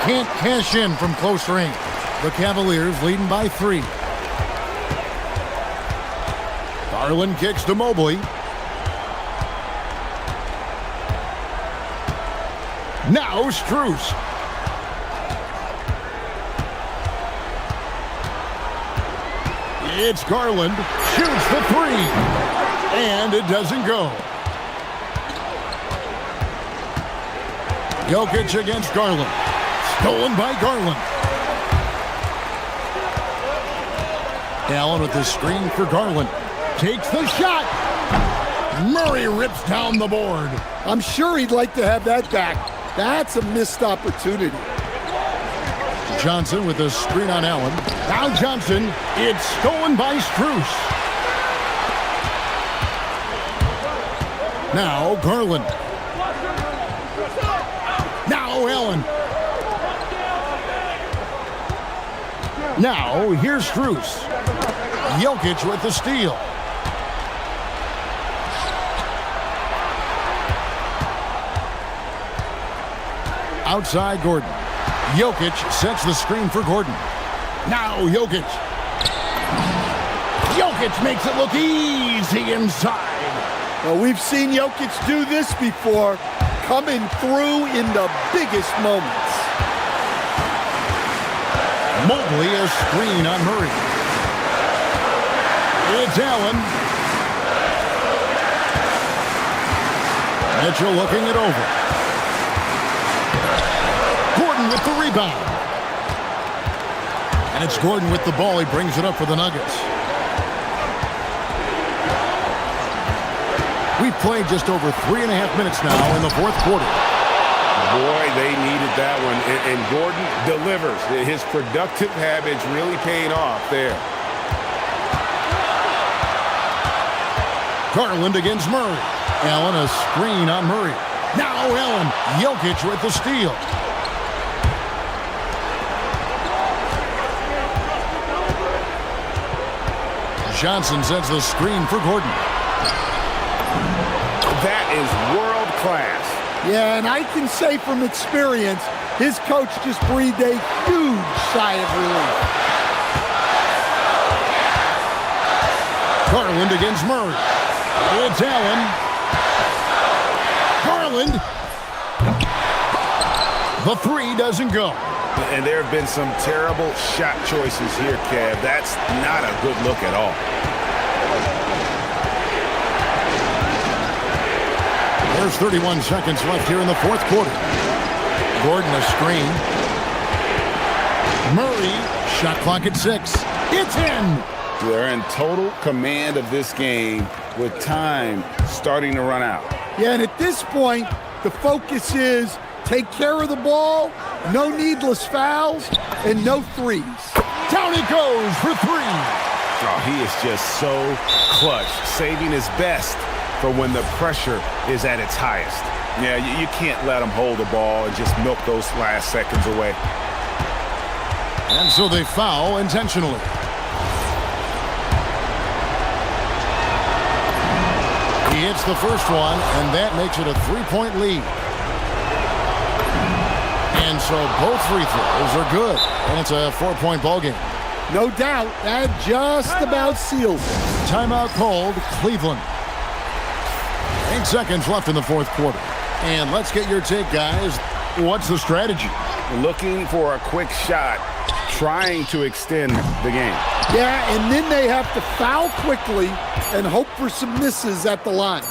Can't cash in from close range. The Cavaliers leading by 3. Garland kicks to Mobley. Now Strus. It's Garland. Shoots the 3. And it doesn't go. Jokic against Garland. Stolen by Garland. Allen with the screen for Garland. Takes the shot. Murray rips down the board. I'm sure he'd like to have that back. That's a missed opportunity. Johnson with a screen on Allen. Now Johnson. It's stolen by Strus. Now Garland. Now Allen. Now here's Strus. Jokic with the steal. Outside Gordon. Jokic sets the screen for Gordon. Now Jokic. Jokic makes it look easy inside. Well, we've seen Jokic do this before, coming through in the biggest moments. Mobley a screen on Murray. It's Allen. Mitchell looking it over. Gordon with the rebound. And it's Gordon with the ball. He brings it up for the Nuggets. We've played just over 3.5 minutes now in the fourth quarter. Boy, they needed that one. And Gordon delivers. His productive habits really paying off there. Garland against Murray. Allen a screen on Murray. Now Allen. Jokic with the steal. Johnson sets the screen for Gordon. That is world class. Yeah, and I can say from experience, his coach just breathed a huge sigh of relief. Garland against Murray. It's Allen. Garland. The 3 doesn't go. And there have been some terrible shot choices here, Kev. That's not a good look at all. There's 31 seconds left here in the fourth quarter. Gordon a screen. Murray, shot clock at 6. It's in! They're in total command of this game with time starting to run out. Yeah, and at this point, the focus is take care of the ball, no needless fouls, and no threes. Down he goes for 3. Oh, he is just so clutch, saving his best for when the pressure is at its highest. Yeah, you can't let him hold the ball and just milk those last seconds away. And so they foul intentionally. He hits the first one, and that makes it a 3-point lead. And so both free throws are good, and it's a 4-point ball game. No doubt, that just about seals it. Timeout called, Cleveland. 8 seconds left in the fourth quarter. And let's get your take, guys. What's the strategy? Looking for a quick shot, trying to extend the game. Yeah, and then they have to foul quickly and hope for some misses at the line.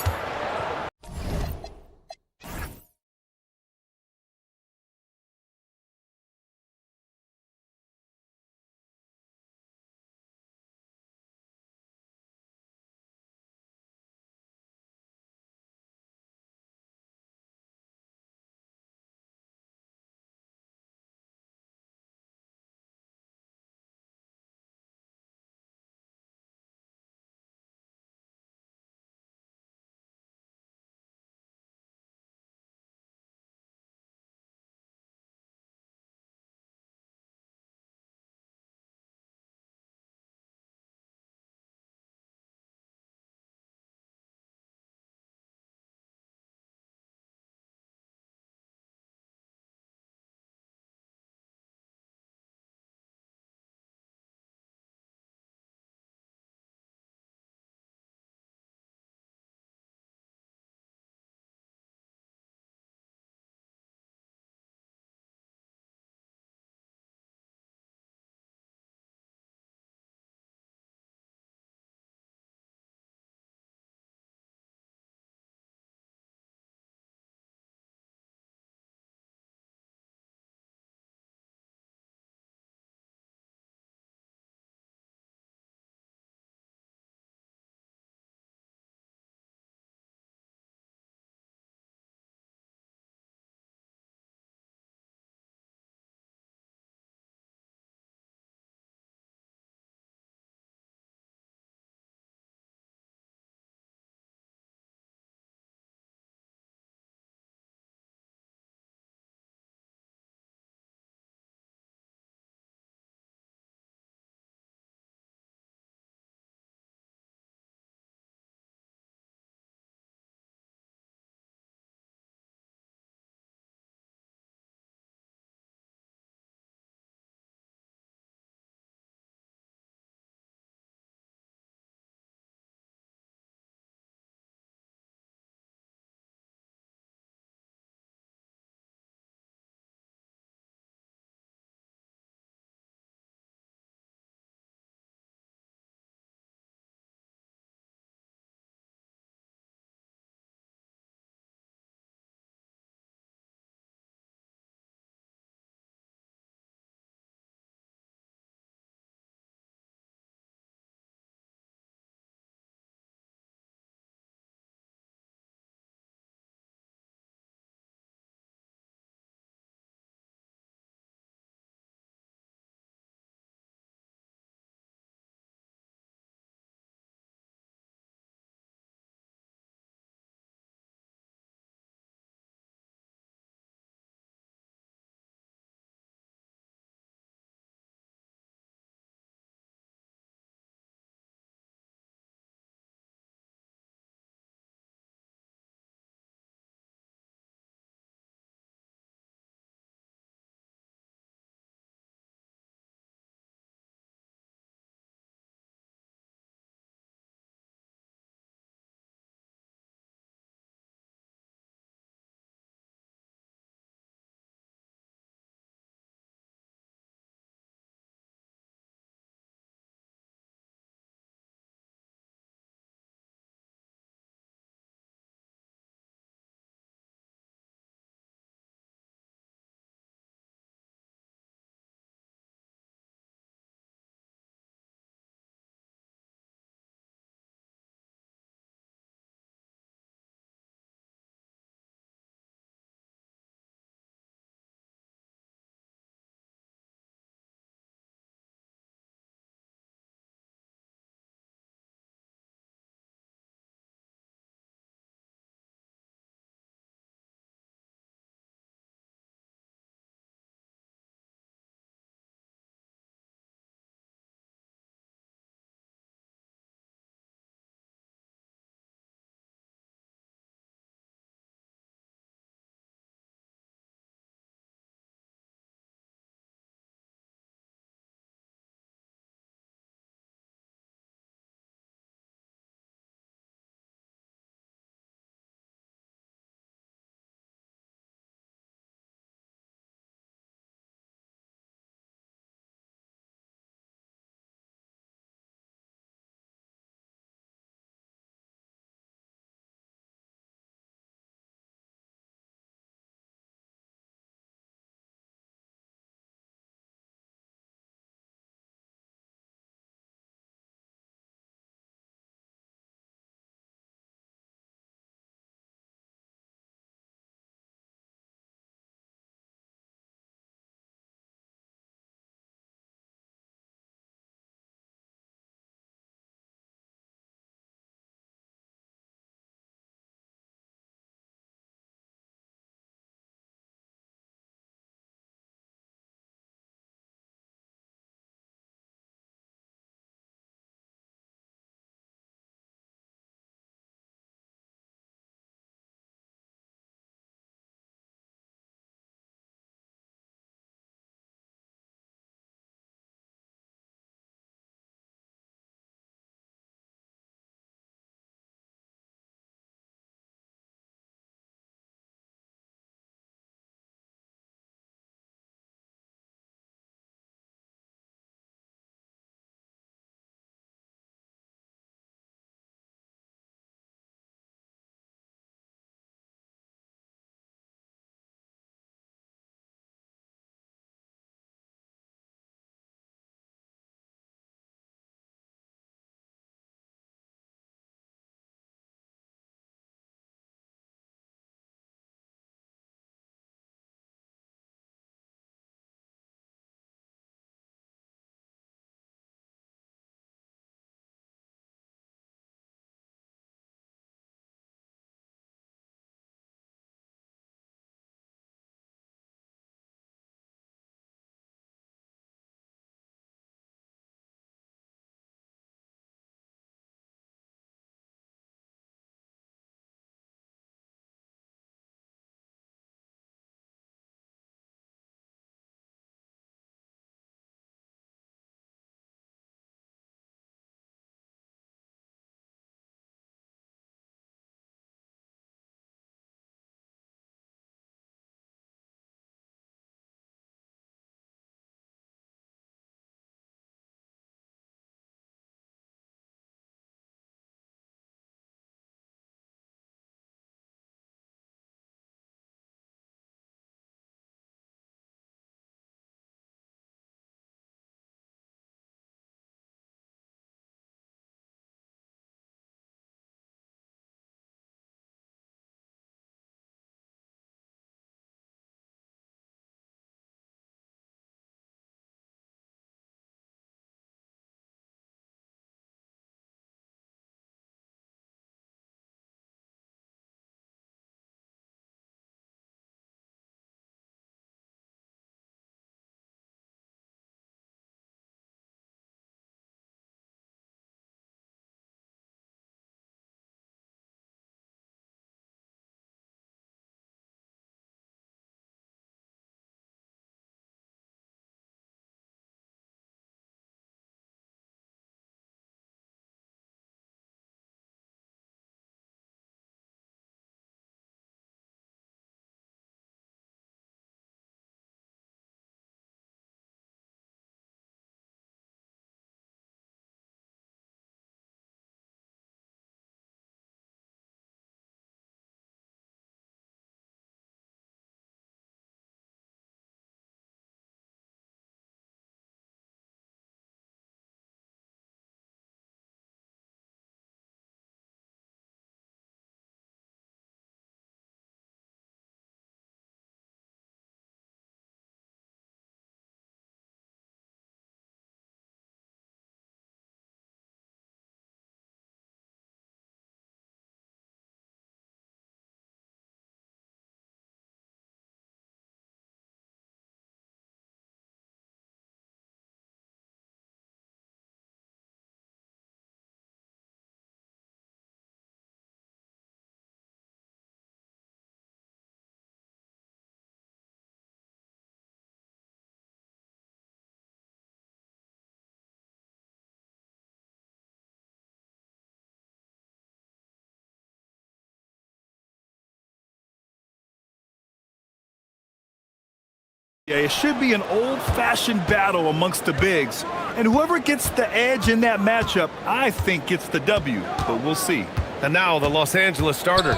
Yeah, it should be an old-fashioned battle amongst the bigs. And whoever gets the edge in that matchup, I think gets the W, but we'll see. And now the Los Angeles starters.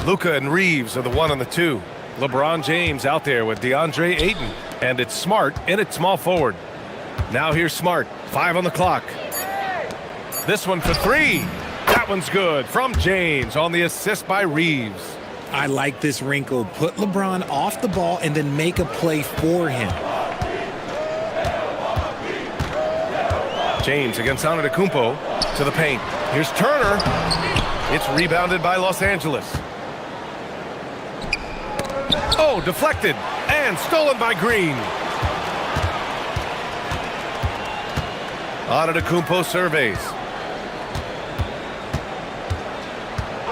Luka and Reeves are the 1 and the 2. LeBron James out there with DeAndre Ayton. And it's Smart in at small forward. Now here's Smart, 5 on the clock. This one for 3. That one's good from James on the assist by Reeves. I like this wrinkle. Put LeBron off the ball and then make a play for him. James against Antetokounmpo to the paint. Here's Turner. It's rebounded by Los Angeles. Oh, deflected and stolen by Green. Antetokounmpo surveys.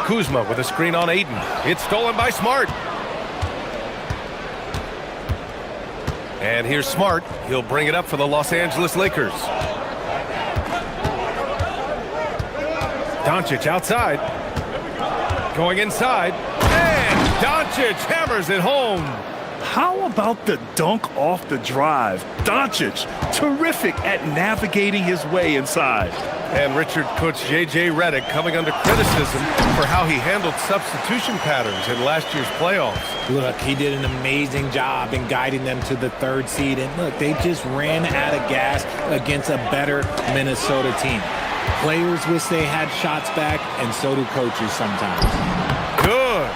Kuzma with a screen on Ayton. It's stolen by Smart. And here's Smart. He'll bring it up for the Los Angeles Lakers. Doncic outside. Going inside. And Doncic hammers it home. How about the dunk off the drive? Doncic, terrific at navigating his way inside. And Richard coach J.J. Redick coming under criticism for how he handled substitution patterns in last year's playoffs. Look, he did an amazing job in guiding them to the 3rd seed. And look, they just ran out of gas against a better Minnesota team. Players wish they had shots back, and so do coaches sometimes. Good.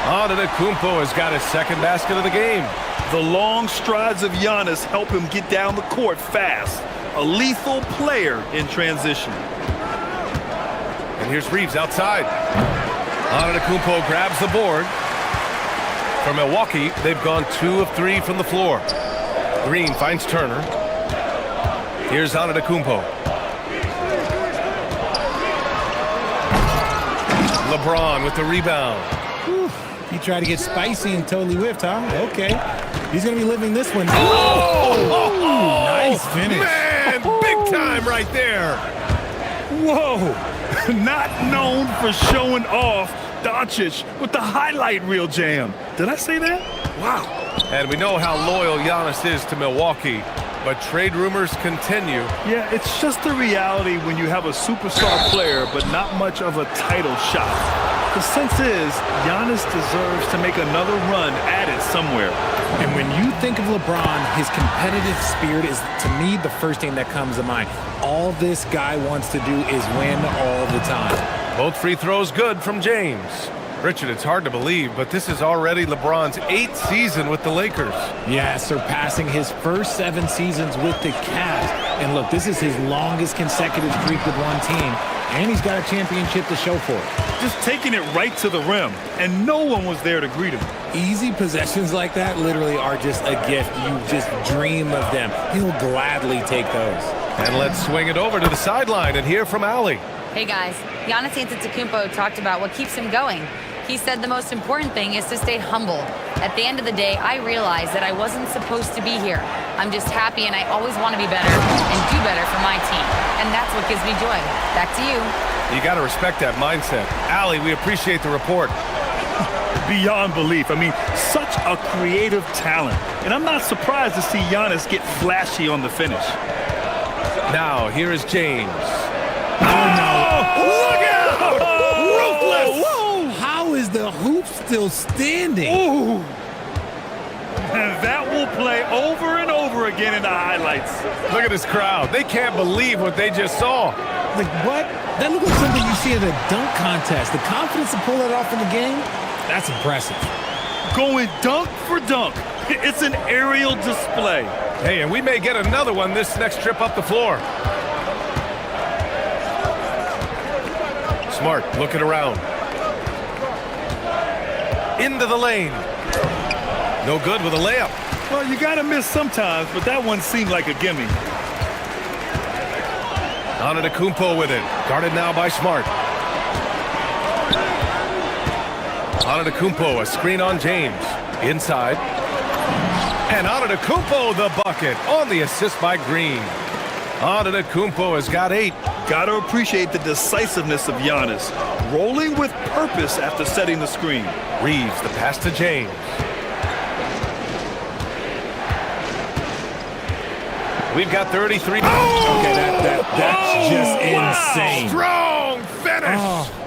Antetokounmpo has got his 2nd basket of the game. The long strides of Giannis help him get down the court fast. A lethal player in transition. And here's Reeves outside. Antetokounmpo grabs the board. For Milwaukee, they've gone 2 of 3 from the floor. Green finds Turner. Here's Antetokounmpo. LeBron with the rebound. Whew. He tried to get spicy and totally whiffed, huh? Okay. He's going to be living this one. Oh! Nice finish. Man, big time right there. Whoa. Not known for showing off. Doncic with the highlight reel jam. Did I say that? Wow. And we know how loyal Giannis is to Milwaukee, but trade rumors continue. Yeah, it's just the reality when you have a superstar player, but not much of a title shot. The sense is, Giannis deserves to make another run at it somewhere. And when you think of LeBron, his competitive spirit is, to me, the first thing that comes to mind. All this guy wants to do is win all the time. Both free throws good from James. Richard, it's hard to believe, but this is already LeBron's 8th season with the Lakers. Yeah, surpassing his first 7 seasons with the Cavs. And look, this is his longest consecutive streak with one team, and he's got a championship to show for it. Just taking it right to the rim, and no one was there to greet him. Easy possessions like that literally are just a gift. You just dream of them. He'll gladly take those. And let's swing it over to the sideline and hear from Allie. Hey guys, Giannis Antetokounmpo talked about what keeps him going. He said the most important thing is to stay humble. At the end of the day, I realized that I wasn't supposed to be here. I'm just happy and I always want to be better and do better for my team. And that's what gives me joy. Back to you. You got to respect that mindset. Allie, we appreciate the report. Beyond belief. I mean, such a creative talent. And I'm not surprised to see Giannis get flashy on the finish. Now, here is James. Oh, no. Look out! Ruthless! Whoa! How is the hoop still standing? Ooh! And that will play over and over again in the highlights. Look at this crowd. They can't believe what they just saw. Like, what? That looks like something you see at a dunk contest. The confidence to pull that off in the game, that's impressive. Going dunk for dunk. It's an aerial display. Hey, and we may get another one this next trip up the floor. Smart looking around. Into the lane. No good with a layup. Well, you got to miss sometimes, but that one seemed like a gimme. Antetokounmpo with it. Guarded now by Smart. Antetokounmpo, a screen on James. Inside. And Antetokounmpo the bucket on the assist by Green. Antetokounmpo has got 8. Got to appreciate the decisiveness of Giannis. Rolling with purpose after setting the screen. Reeves, the pass to James. We've got 33. Oh! Okay, that's just insane. Strong finish. Oh.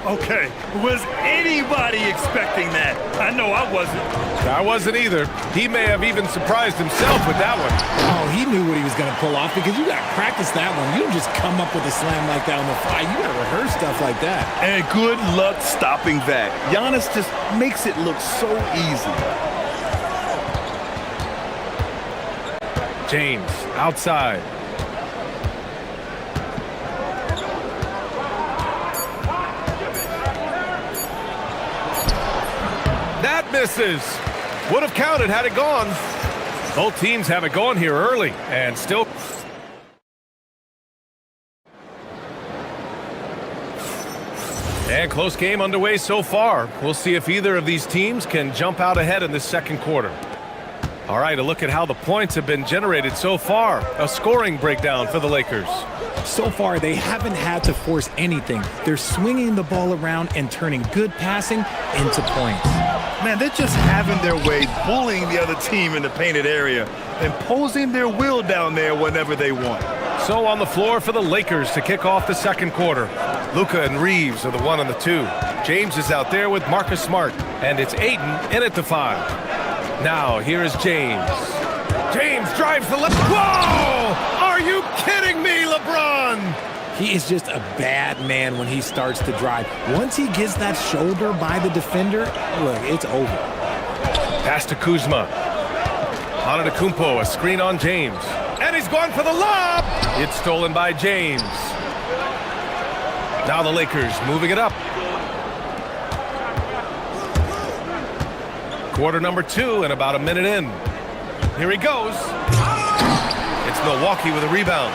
Okay, was anybody expecting that? I know I wasn't. I wasn't either. He may have even surprised himself with that one. Oh, he knew what he was going to pull off because you got to practice that one. You don't just come up with a slam like that on the fly. You got to rehearse stuff like that. And good luck stopping that. Giannis just makes it look so easy. James, outside. That misses. Would have counted had it gone. Both teams have it going here early and still. And close game underway so far. We'll see if either of these teams can jump out ahead in this second quarter. All right, a look at how the points have been generated so far. A scoring breakdown for the Lakers. So far, they haven't had to force anything. They're swinging the ball around and turning good passing into points. Man, they're just having their way, bullying the other team in the painted area, imposing their will down there whenever they want. So on the floor for the Lakers to kick off the second quarter. Luka and Reeves are the 1 and the 2. James is out there with Marcus Smart. And it's Ayton in at the 5. Now, here is James. James drives the left. Whoa! Are you kidding me, LeBron? He is just a bad man when he starts to drive. Once he gets that shoulder by the defender, look, it's over. Pass to Kuzma. Antetokounmpo, a screen on James. And he's going for the lob. It's stolen by James. Now the Lakers moving it up. Quarter number 2 and about a minute in. Here he goes. It's Milwaukee with a rebound.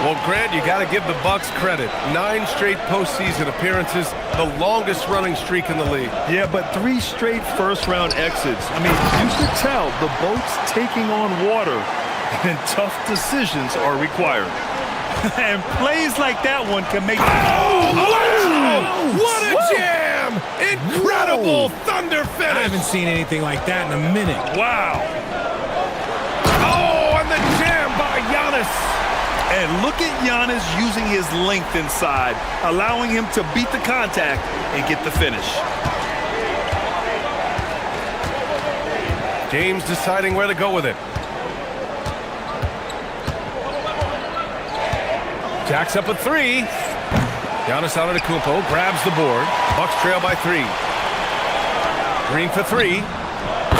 Well, Grant, you got to give the Bucks credit. 9 straight postseason appearances, the longest running streak in the league. Yeah, but 3 straight first-round exits. I mean, you could tell the boat's taking on water, and tough decisions are required. And plays like that one can make... What a jam! Incredible thunder finish! I haven't seen anything like that in a minute. Wow! Oh, and the jam by Giannis! And look at Giannis using his length inside, allowing him to beat the contact and get the finish. James deciding where to go with it. Jacks up a 3. Giannis Antetokounmpo grabs the board. Bucks trail by 3. Green for 3.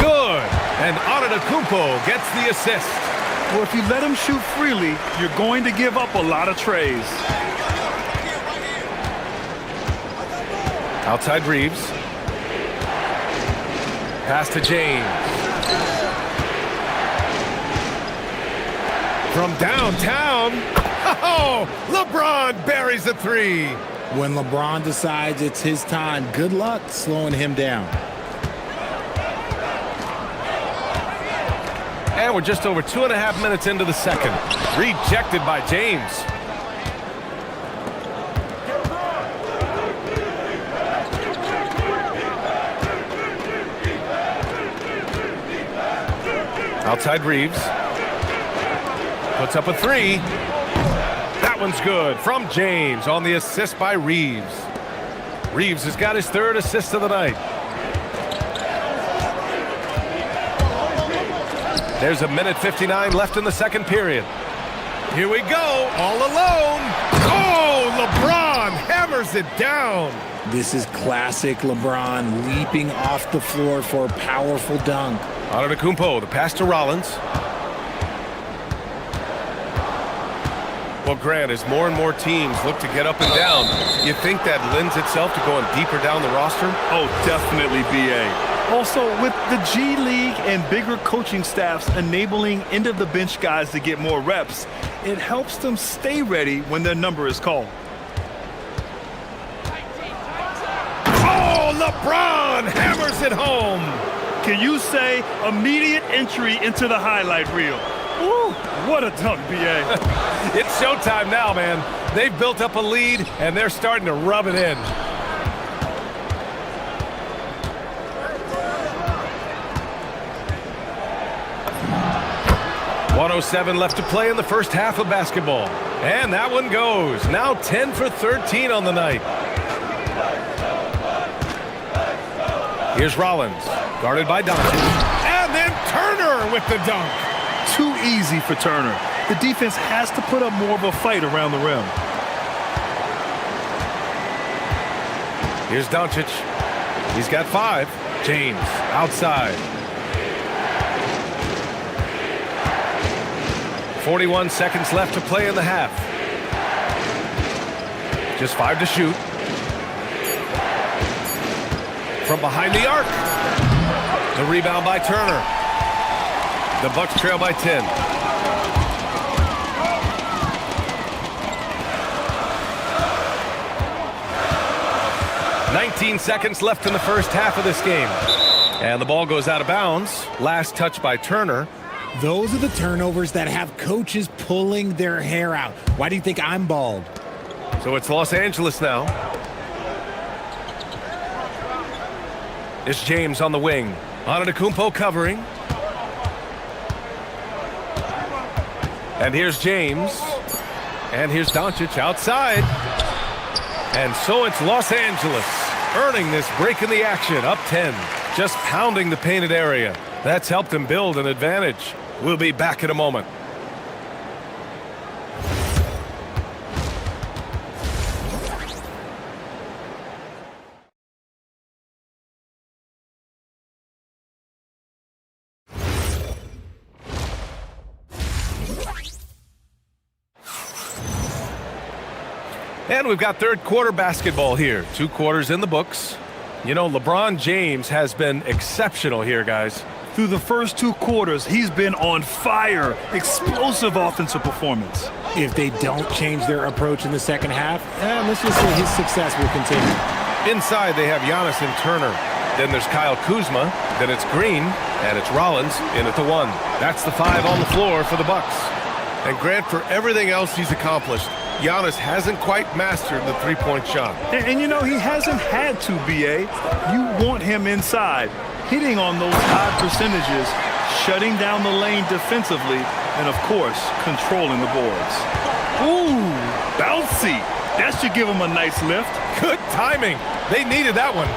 Good! And Antetokounmpo gets the assist. Well, if you let him shoot freely, you're going to give up a lot of trays. Outside Reeves. Pass to James. From downtown. Oh, LeBron buries a 3. When LeBron decides it's his time, good luck slowing him down. And we're just over 2.5 minutes into the second. Rejected by James. Outside Reeves. Puts up a 3. That one's good from James on the assist by Reeves. Reeves has got his 3rd assist of the night. There's 1:59 left in the second period. Here we go, all alone. Oh, LeBron hammers it down. This is classic LeBron leaping off the floor for a powerful dunk. Antetokounmpo, the pass to Rollins. Well, Grant, as more and more teams look to get up and down, you think that lends itself to going deeper down the roster? Oh, definitely, B.A. Also, with the G League and bigger coaching staffs enabling end-of-the-bench guys to get more reps, it helps them stay ready when their number is called. Oh, LeBron hammers it home. Can you say immediate entry into the highlight reel? Woo, what a dunk, B.A. It's showtime now, man. They've built up a lead, and they're starting to rub it in. 1:07 left to play in the first half of basketball. And that one goes. Now 10 for 13 on the night. Here's Rollins, guarded by Doncic. And then Turner with the dunk. Too easy for Turner. The defense has to put up more of a fight around the rim. Here's Doncic. He's got 5. James outside. 41 seconds left to play in the half. Just 5 to shoot. From behind the arc. The rebound by Turner. The Bucks trail by 10. "19 seconds left in the first half of this game. And the ball goes out of bounds. Last touch by Turner. Those are the turnovers that have coaches pulling their hair out. Why do you think I'm bald? So it's Los Angeles now. It's James on the wing. Antetokounmpo covering. And here's James. And here's Doncic outside. And so it's Los Angeles earning this break in the action, up 10. Just pounding the painted area. That's helped him build an advantage. We'll be back in a moment. And we've got third quarter basketball here. 2 quarters in the books. You know, LeBron James has been exceptional here, guys. Through the first 2 quarters, he's been on fire. Explosive offensive performance. If they don't change their approach in the second half, let's just say his success will continue. Inside, they have Giannis and Turner. Then there's Kyle Kuzma. Then it's Green. And it's Rollins in at the 1. That's the 5 on the floor for the Bucks. And Grant, for everything else he's accomplished, Giannis hasn't quite mastered the three-point shot. And you know, he hasn't had to, B.A. You want him inside, hitting on those high percentages, shutting down the lane defensively, and, of course, controlling the boards. Ooh, bouncy. That should give him a nice lift. Good timing. They needed that one.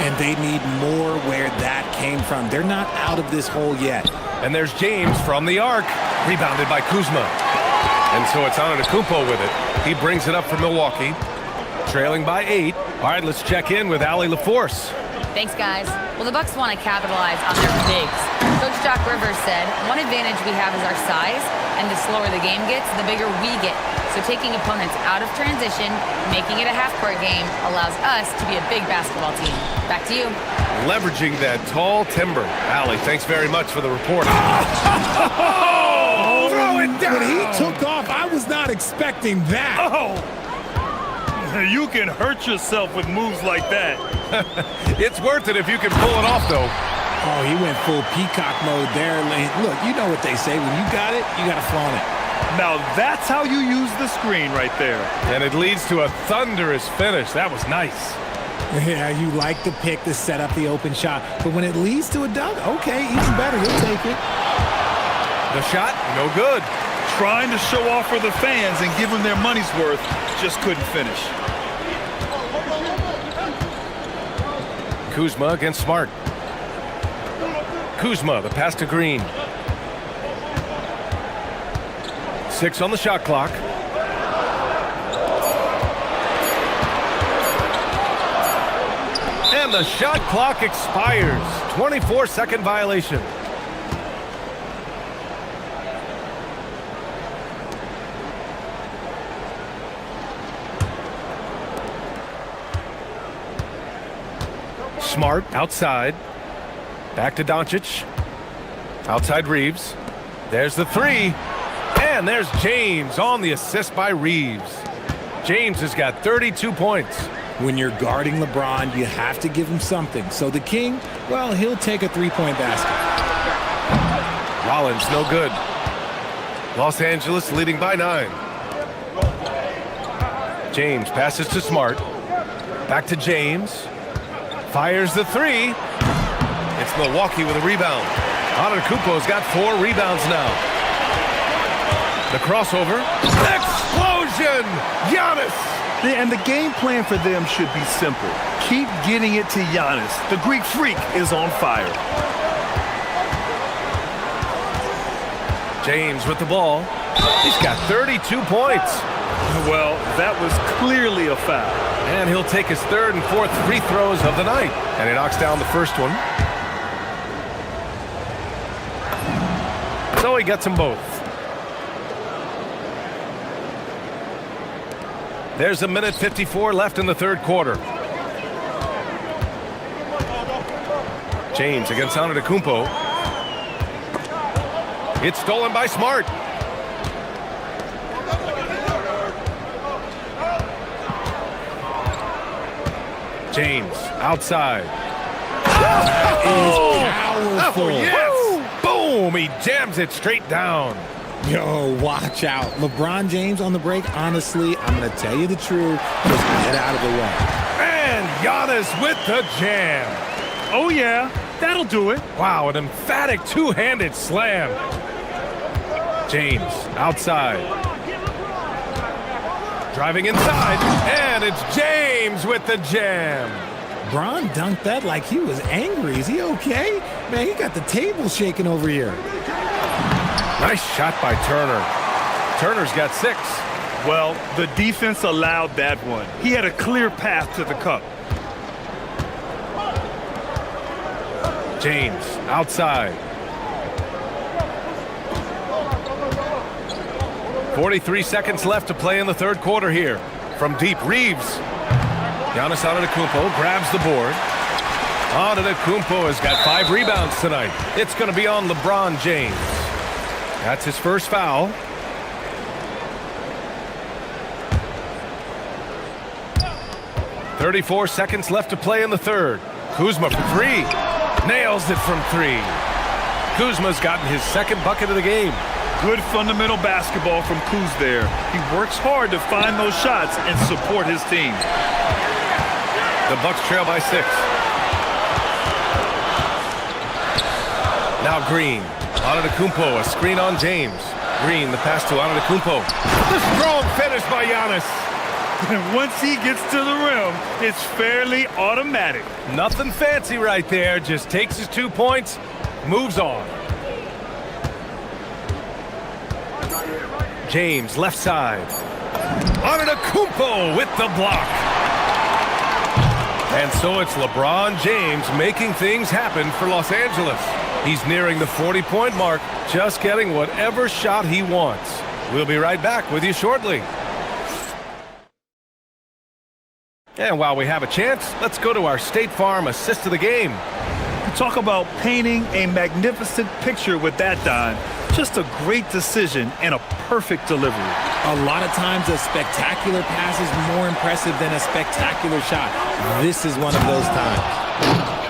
And they need more where that came from. They're not out of this hole yet. And there's James from the arc, rebounded by Kuzma. And so it's Antetokounmpo with it. He brings it up for Milwaukee, trailing by 8. All right, let's check in with Allie LaForce. Thanks, guys. Well, the Bucks want to capitalize on their bigs. Coach Doc Rivers said, one advantage we have is our size, and the slower the game gets, the bigger we get. So taking opponents out of transition, making it a half-court game, allows us to be a big basketball team. Back to you. Leveraging that tall timber. Allie, thanks very much for the report. Oh, throw it down. When he took off, I was not expecting that. Oh! You can hurt yourself with moves like that. It's worth it if you can pull it off, though. Oh, he went full peacock mode there. Look, you know what they say. When you got it, you got to flaunt it. Now that's how you use the screen right there. And it leads to a thunderous finish. That was nice. Yeah, you like the pick to set up the open shot. But when it leads to a dunk, okay, even better. He'll take it. The shot, no good. Trying to show off for the fans and give them their money's worth, just couldn't finish. Kuzma against Smart. Kuzma, the pass to Green. 6 on the shot clock. And the shot clock expires. 24-second violation. Smart outside. Back to Doncic. Outside Reeves. There's the 3. And there's James on the assist by Reeves. James has got 32 points. When you're guarding LeBron, you have to give him something. So the King, well, he'll take a 3-point basket. Rollins, no good. Los Angeles leading by 9. James passes to Smart. Back to James. Fires the 3. It's Milwaukee with a rebound. Antetokounmpo's got 4 rebounds now. The crossover. Explosion! Giannis! And the game plan for them should be simple. Keep getting it to Giannis. The Greek freak is on fire. James with the ball. He's got 32 points. Well, that was clearly a foul. And he'll take his third and fourth free throws of the night. And he knocks down the first one. So he gets them both. There's a minute 54 left in the third quarter. James against Antetokounmpo. It's stolen by Smart. James outside. That is powerful. Oh, yes. Boom! He jams it straight down. Yo, watch out. LeBron James on the break, honestly, I'm going to tell you the truth. Just get out of the way. And Giannis with the jam. Oh, yeah. That'll do it. Wow, an emphatic two-handed slam. James outside. Driving inside. And it's James with the jam. Bron dunked that like he was angry. Is he okay? Man, he got the table shaking over here. Nice shot by Turner. Turner's got 6. Well, the defense allowed that one. He had a clear path to the cup. James outside. 43 seconds left to play in the third quarter here. From deep, Reeves. Giannis Antetokounmpo grabs the board. Antetokounmpo has got 5 rebounds tonight. It's going to be on LeBron James. That's his first foul. .34 seconds left to play in the third. Kuzma for 3. Nails it from 3. Kuzma's gotten his second bucket of the game. Good fundamental basketball from Kuz there. He works hard to find those shots and support his team. The Bucks trail by 6. Now Green. Antetokounmpo, a screen on James. Green, the pass to Antetokounmpo. The strong finish by Giannis. And once he gets to the rim, it's fairly automatic. Nothing fancy right there. Just takes his 2 points, moves on. James, left side. Antetokounmpo with the block. And so it's LeBron James making things happen for Los Angeles. He's nearing the 40-point mark, just getting whatever shot he wants. We'll be right back with you shortly. And while we have a chance, let's go to our State Farm assist of the game. Talk about painting a magnificent picture with that dime. Just a great decision and a perfect delivery. A lot of times a spectacular pass is more impressive than a spectacular shot. This is one of those times.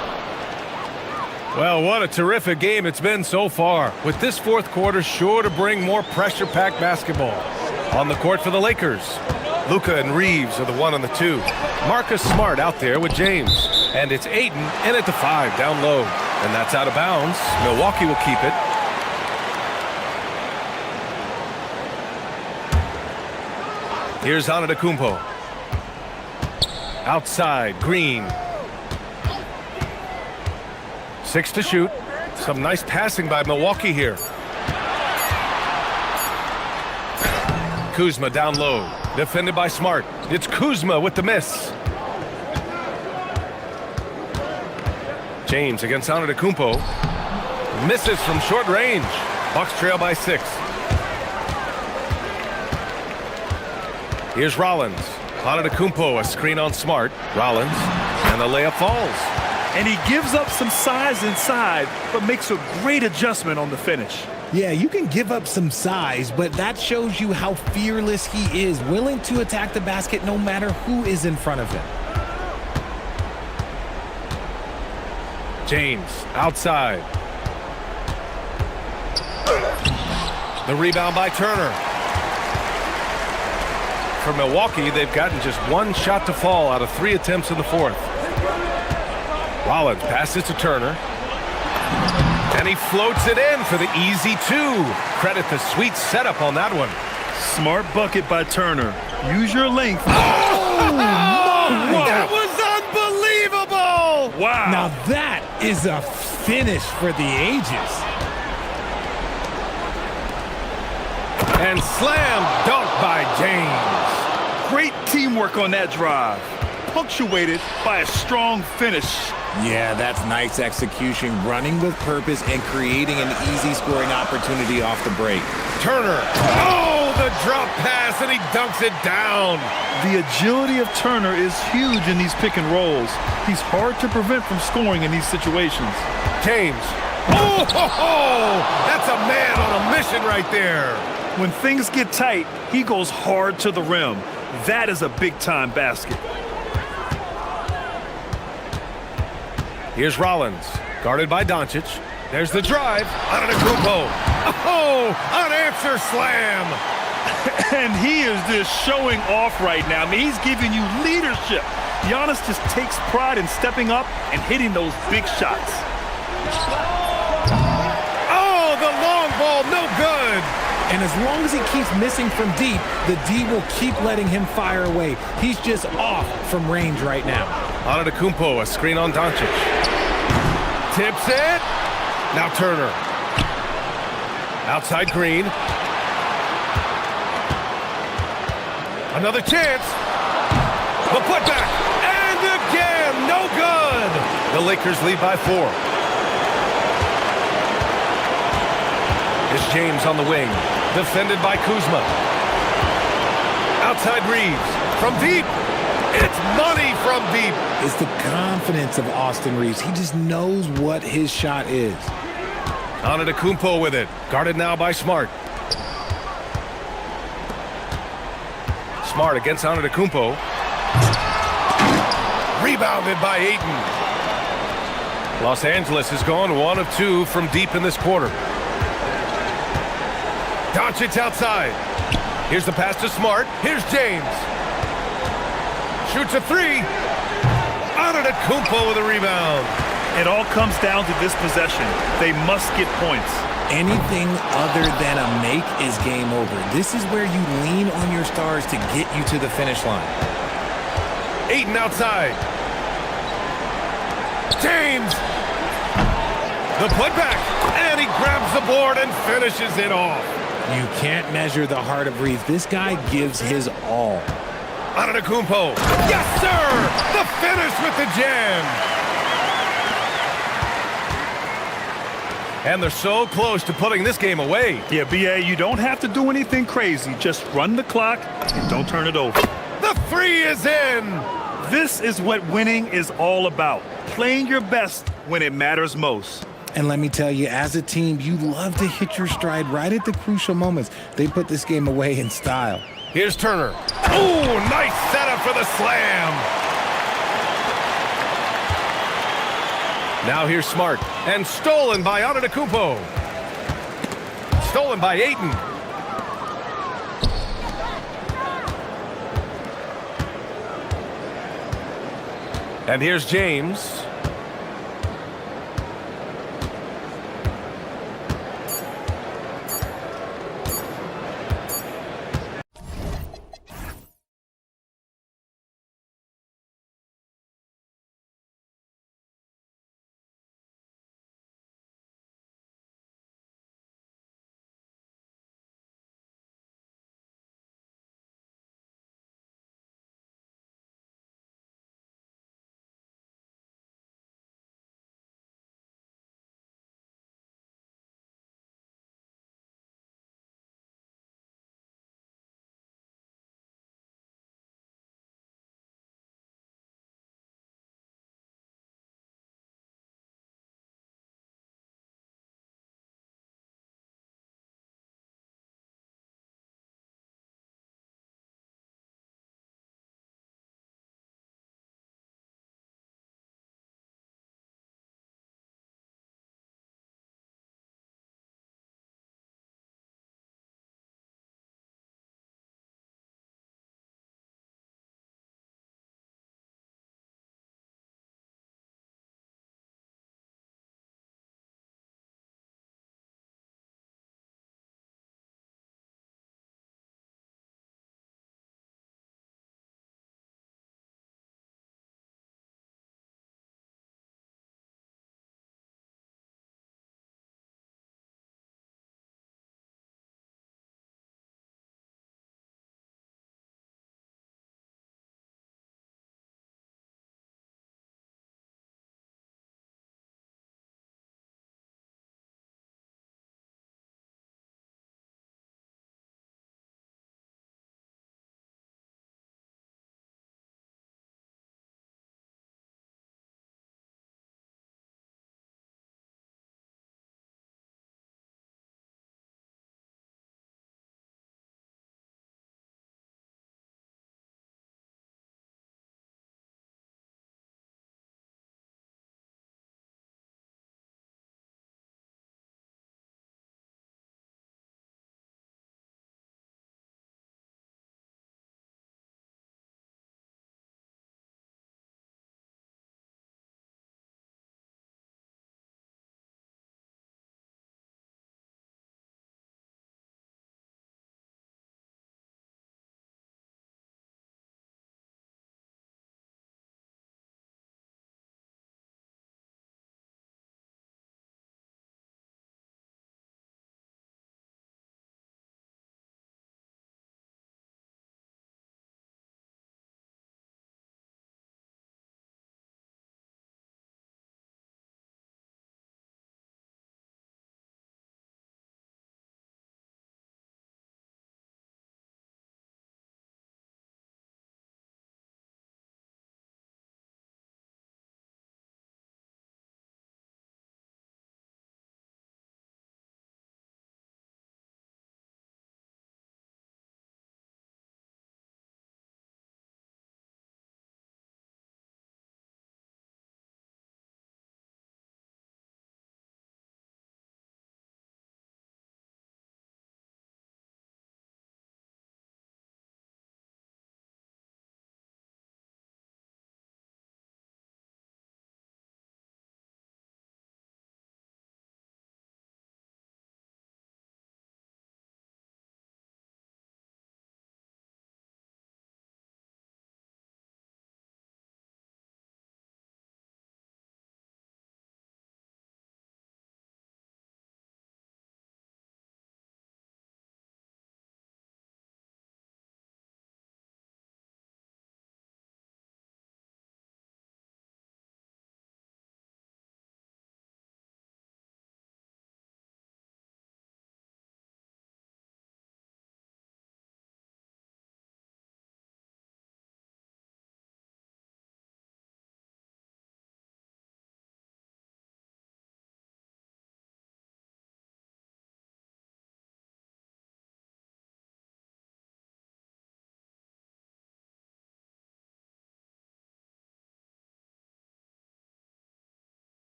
Well, what a terrific game it's been so far, with this fourth quarter sure to bring more pressure-packed basketball. On the court for the Lakers, Luka and Reeves are the 1 and the 2. Marcus Smart out there with James. And it's Ayton in at the 5 down low. And that's out of bounds. Milwaukee will keep it. Here's Antetokounmpo. Outside, Green. 6 to shoot. Some nice passing by Milwaukee here. Kuzma down low. Defended by Smart. It's Kuzma with the miss. James against Antetokounmpo. Misses from short range. Bucks trail by 6. Here's Rollins. Antetokounmpo, a screen on Smart. Rollins. And the layup falls. And he gives up some size inside, but makes a great adjustment on the finish. Yeah, you can give up some size, but that shows you how fearless he is, willing to attack the basket no matter who is in front of him. James, outside. The rebound by Turner. For Milwaukee, they've gotten just 1 shot to fall out of 3 attempts in the fourth. Rollins passes to Turner. And And he floats it in for the easy two. Credit the sweet setup on that one. Smart bucket by Turner. Use your length. That was unbelievable! Wow. Now that is a finish for the ages. And slam dunk by James. Great teamwork on that drive. Punctuated by a strong finish. Yeah, that's nice execution, running with purpose and creating an easy scoring opportunity off the break. Turner. Oh, the drop pass, and he dunks it down. The agility of Turner is huge in these pick and rolls. He's hard to prevent from scoring in these situations. James. Oh, ho, ho. That's a man on a mission right there. When things get tight, he goes hard to the rim. That is a big-time basket. Here's Rollins, guarded by Doncic. There's the drive. Antetokounmpo. Oh, unanswered slam. And he is just showing off right now. I mean, he's giving you leadership. Giannis just takes pride in stepping up and hitting those big shots. Oh, the long ball, no good. And as long as he keeps missing from deep, the D will keep letting him fire away. He's just off from range right now. Antetokounmpo, a screen on Doncic. Tips it. Now Turner. Outside Green. Another chance. The putback. And again, no good. The Lakers lead by 4. Here's James on the wing. Defended by Kuzma. Outside Reeves. From deep. It's money from deep. It's the confidence of Austin Reeves. He just knows what his shot is. Antetokounmpo with it. Guarded now by Smart. Smart against Antetokounmpo. Rebounded by Ayton. Los Angeles has gone 1 of 2 from deep in this quarter. Doncic outside. Here's the pass to Smart. Here's James. Shoots a 3. Antetokounmpo with a rebound. It all comes down to this possession. They must get points. Anything other than a make is game over. This is where you lean on your stars to get you to the finish line. Ayton outside. James. The putback. And he grabs the board and finishes it off. You can't measure the heart of Reeves. This guy gives his all. Antetokounmpo. Yes, sir! The finish with the jam. And they're so close to putting this game away. Yeah, B.A., you don't have to do anything crazy. Just run the clock and don't turn it over. The 3 is in. This is what winning is all about. Playing your best when it matters most. And let me tell you, as a team, you love to hit your stride right at the crucial moments. They put this game away in style. Here's Turner. Oh, nice setup for the slam. Now here's Smart. And stolen by Antetokounmpo. Stolen by Ayton. And here's James.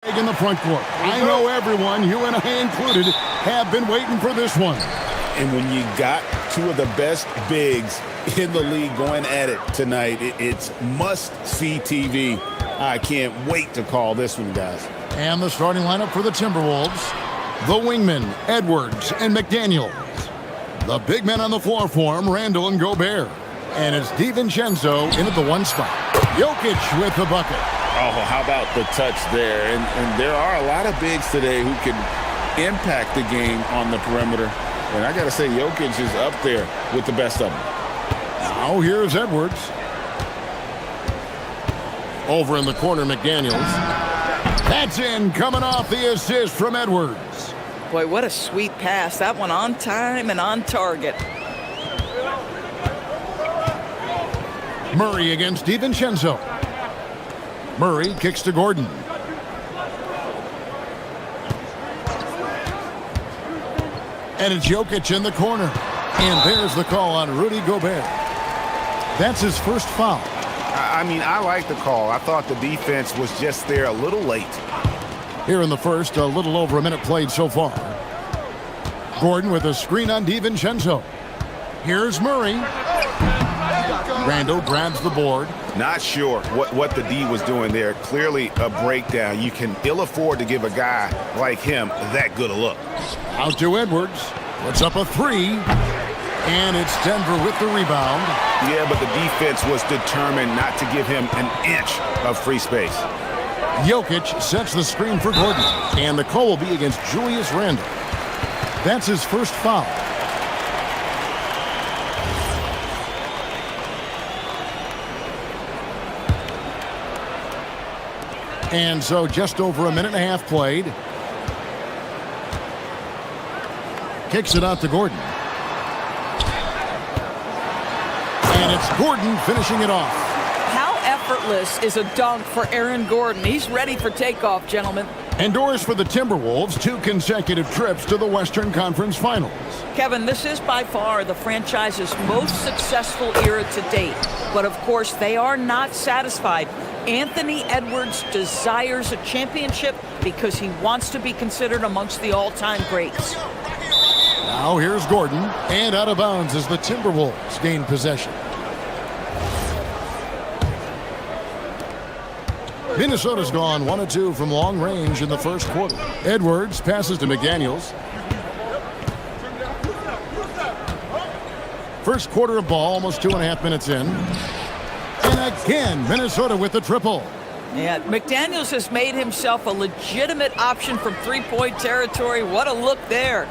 In the front court. I know everyone, you and I included, have been waiting for this one. And when you got two of the best bigs in the league going at it tonight, it's must-see TV. I can't wait to call this one, guys. And the starting lineup for the Timberwolves. The wingmen, Edwards and McDaniels. The big men on the floor for him, Randall and Gobert. And it's DiVincenzo in at the one spot. Jokic with the bucket. Oh, how about the touch there? And there are a lot of bigs today who can impact the game on the perimeter. And I got to say, Jokic is up there with the best of them. Now here's Edwards. Over in the corner, McDaniels. That's in, coming off the assist from Edwards. Boy, what a sweet pass. That one on time and on target. Murray against DiVincenzo. Murray kicks to Gordon. And it's Jokic in the corner. And there's the call on Rudy Gobert. That's his first foul. I mean, I like the call. I thought the defense was just there a little late. Here in the first, a little over a minute played so far. Gordon with a screen on DiVincenzo. Here's Murray. Randall grabs the board. Not sure what the D was doing there. Clearly a breakdown. You can ill afford to give a guy like him that good a look. Out to Edwards. Puts up a three. And it's Denver with the rebound. Yeah, but the defense was determined not to give him an inch of free space. Jokic sets the screen for Gordon. And the call will be against Julius Randle. That's his first foul. And so just over a minute and a half played. Kicks it out to Gordon. And it's Gordon finishing it off. How effortless is a dunk for Aaron Gordon? He's ready for takeoff, gentlemen. Endorsed for the Timberwolves, 2 consecutive trips to the Western Conference Finals. Kevin, this is by far the franchise's most successful era to date. But of course, they are not satisfied. Anthony Edwards desires a championship because he wants to be considered amongst the all-time greats. Now here's Gordon, and out of bounds as the Timberwolves gain possession. Minnesota's gone 1 of 2 from long range in the first quarter. Edwards passes to McDaniels. First quarter of ball, almost 2.5 minutes in. And again, Minnesota with the triple. Yeah, McDaniels has made himself a legitimate option from three-point territory. What a look there.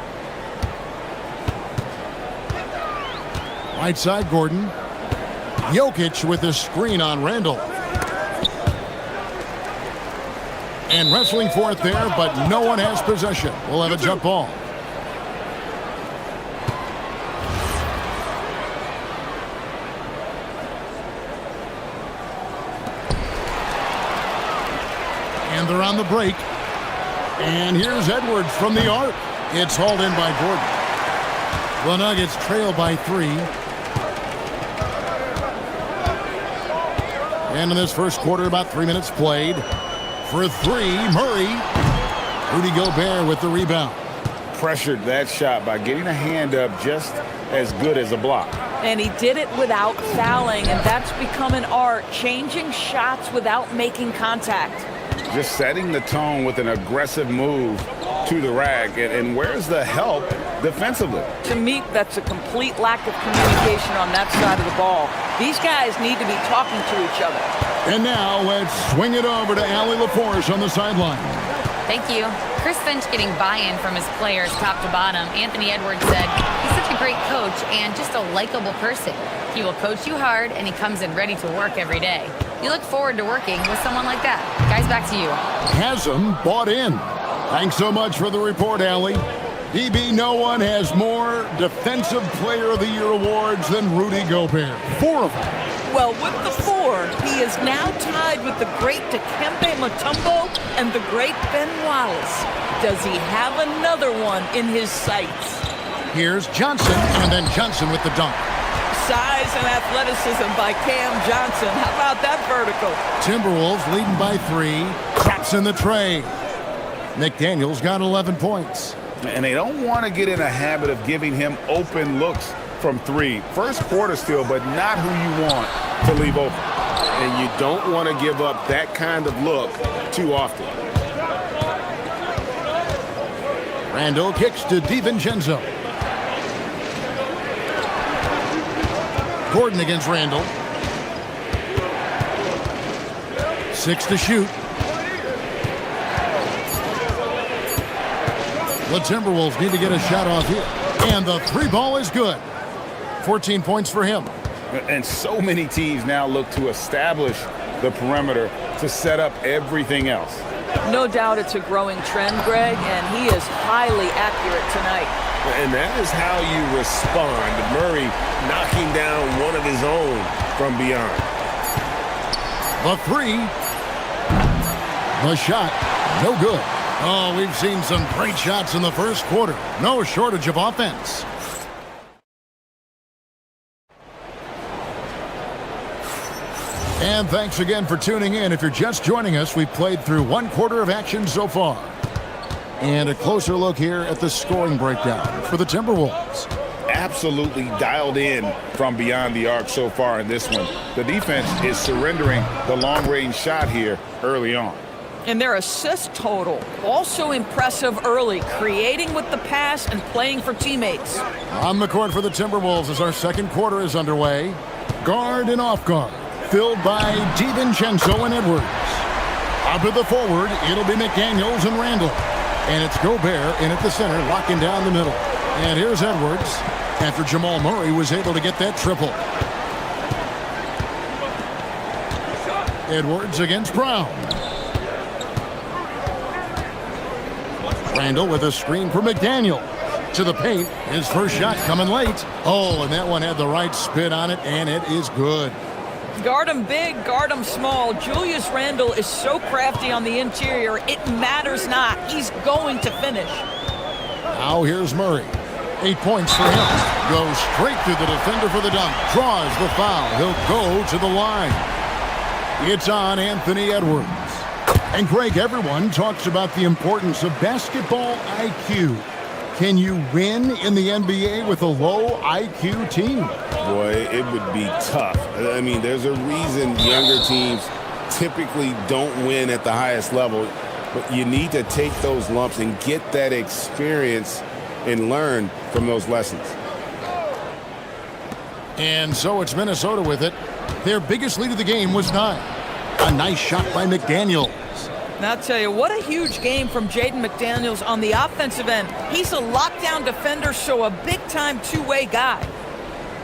Right side, Gordon. Jokic with a screen on Randall. And wrestling for it there, but no one has possession. We'll have a jump ball. And they're on the break. And here's Edwards from the arc. It's hauled in by Gordon. The Nuggets trail by 3. And in this first quarter, about 3 minutes played. For 3, Murray. Rudy Gobert with the rebound. Pressured that shot by getting a hand up just as good as a block. And he did it without fouling, and that's become an art, changing shots without making contact. Just setting the tone with an aggressive move to the rack. And where's the help defensively? To me, that's a complete lack of communication on that side of the ball. These guys need to be talking to each other. And now let's swing it over to Allie LaForce on the sideline. Thank you. Chris Finch getting buy-in from his players top to bottom. Anthony Edwards said, he's such a great coach and just a likable person. He will coach you hard, and he comes in ready to work every day. You look forward to working with someone like that. Guys, back to you. Hasn't bought in. Thanks so much for the report, Allie. DB, no one has more Defensive Player of the Year awards than Rudy Gobert. 4 of them. Well, with the 4, he is now tied with the great Dikembe Mutombo and the great Ben Wallace. Does he have another one in his sights? Here's Johnson, and then Johnson with the dunk. Size and athleticism by Cam Johnson. How about that vertical? Timberwolves leading by 3. Traps in the tray. McDaniel's got 11 points. And they don't want to get in a habit of giving him open looks from three. First quarter still, but not who you want to leave open. And you don't want to give up that kind of look too often. Randall kicks to DiVincenzo. Gordon against Randall. 6 to shoot. The Timberwolves need to get a shot off here. And the three ball is good. 14 points for him. And so many teams now look to establish the perimeter to set up everything else. No doubt it's a growing trend, Greg, and he is highly accurate tonight. And that is how you respond. Murray knocking down one of his own from beyond. The three. The shot. No good. Oh, we've seen some great shots in the first quarter. No shortage of offense. And thanks again for tuning in. If you're just joining us, we've played through one quarter of action so far. And a closer look here at the scoring breakdown for the Timberwolves. Absolutely dialed in from beyond the arc so far in this one. The defense is surrendering the long-range shot here early on. And their assist total, also impressive early, creating with the pass and playing for teammates. On the court for the Timberwolves as our second quarter is underway. Guard and off guard, filled by DiVincenzo and Edwards. Up at the forward, it'll be McDaniels and Randall. And it's Gobert in at the center, locking down the middle. And here's Edwards, after Jamal Murray was able to get that triple. Edwards against Brown. Randall with a screen for McDaniel. To the paint, his first shot coming late. Oh, and that one had the right spin on it, and it is good. Guard him big, guard him small. Julius Randle is so crafty on the interior, it matters not. He's going to finish. Now here's Murray. 8 points for him. Goes straight through the defender for the dunk. Draws the foul. He'll go to the line. It's on Anthony Edwards. And Greg, everyone talks about the importance of basketball IQ. Can you win in the NBA with a low IQ team? Boy, it would be tough. I mean, there's a reason younger teams typically don't win at the highest level, but you need to take those lumps and get that experience and learn from those lessons. And so it's Minnesota with it. Their biggest lead of the game was 9. A nice shot by McDaniel. And I'll tell you, what a huge game from Jaden McDaniels on the offensive end. He's a lockdown defender, so a big-time two-way guy.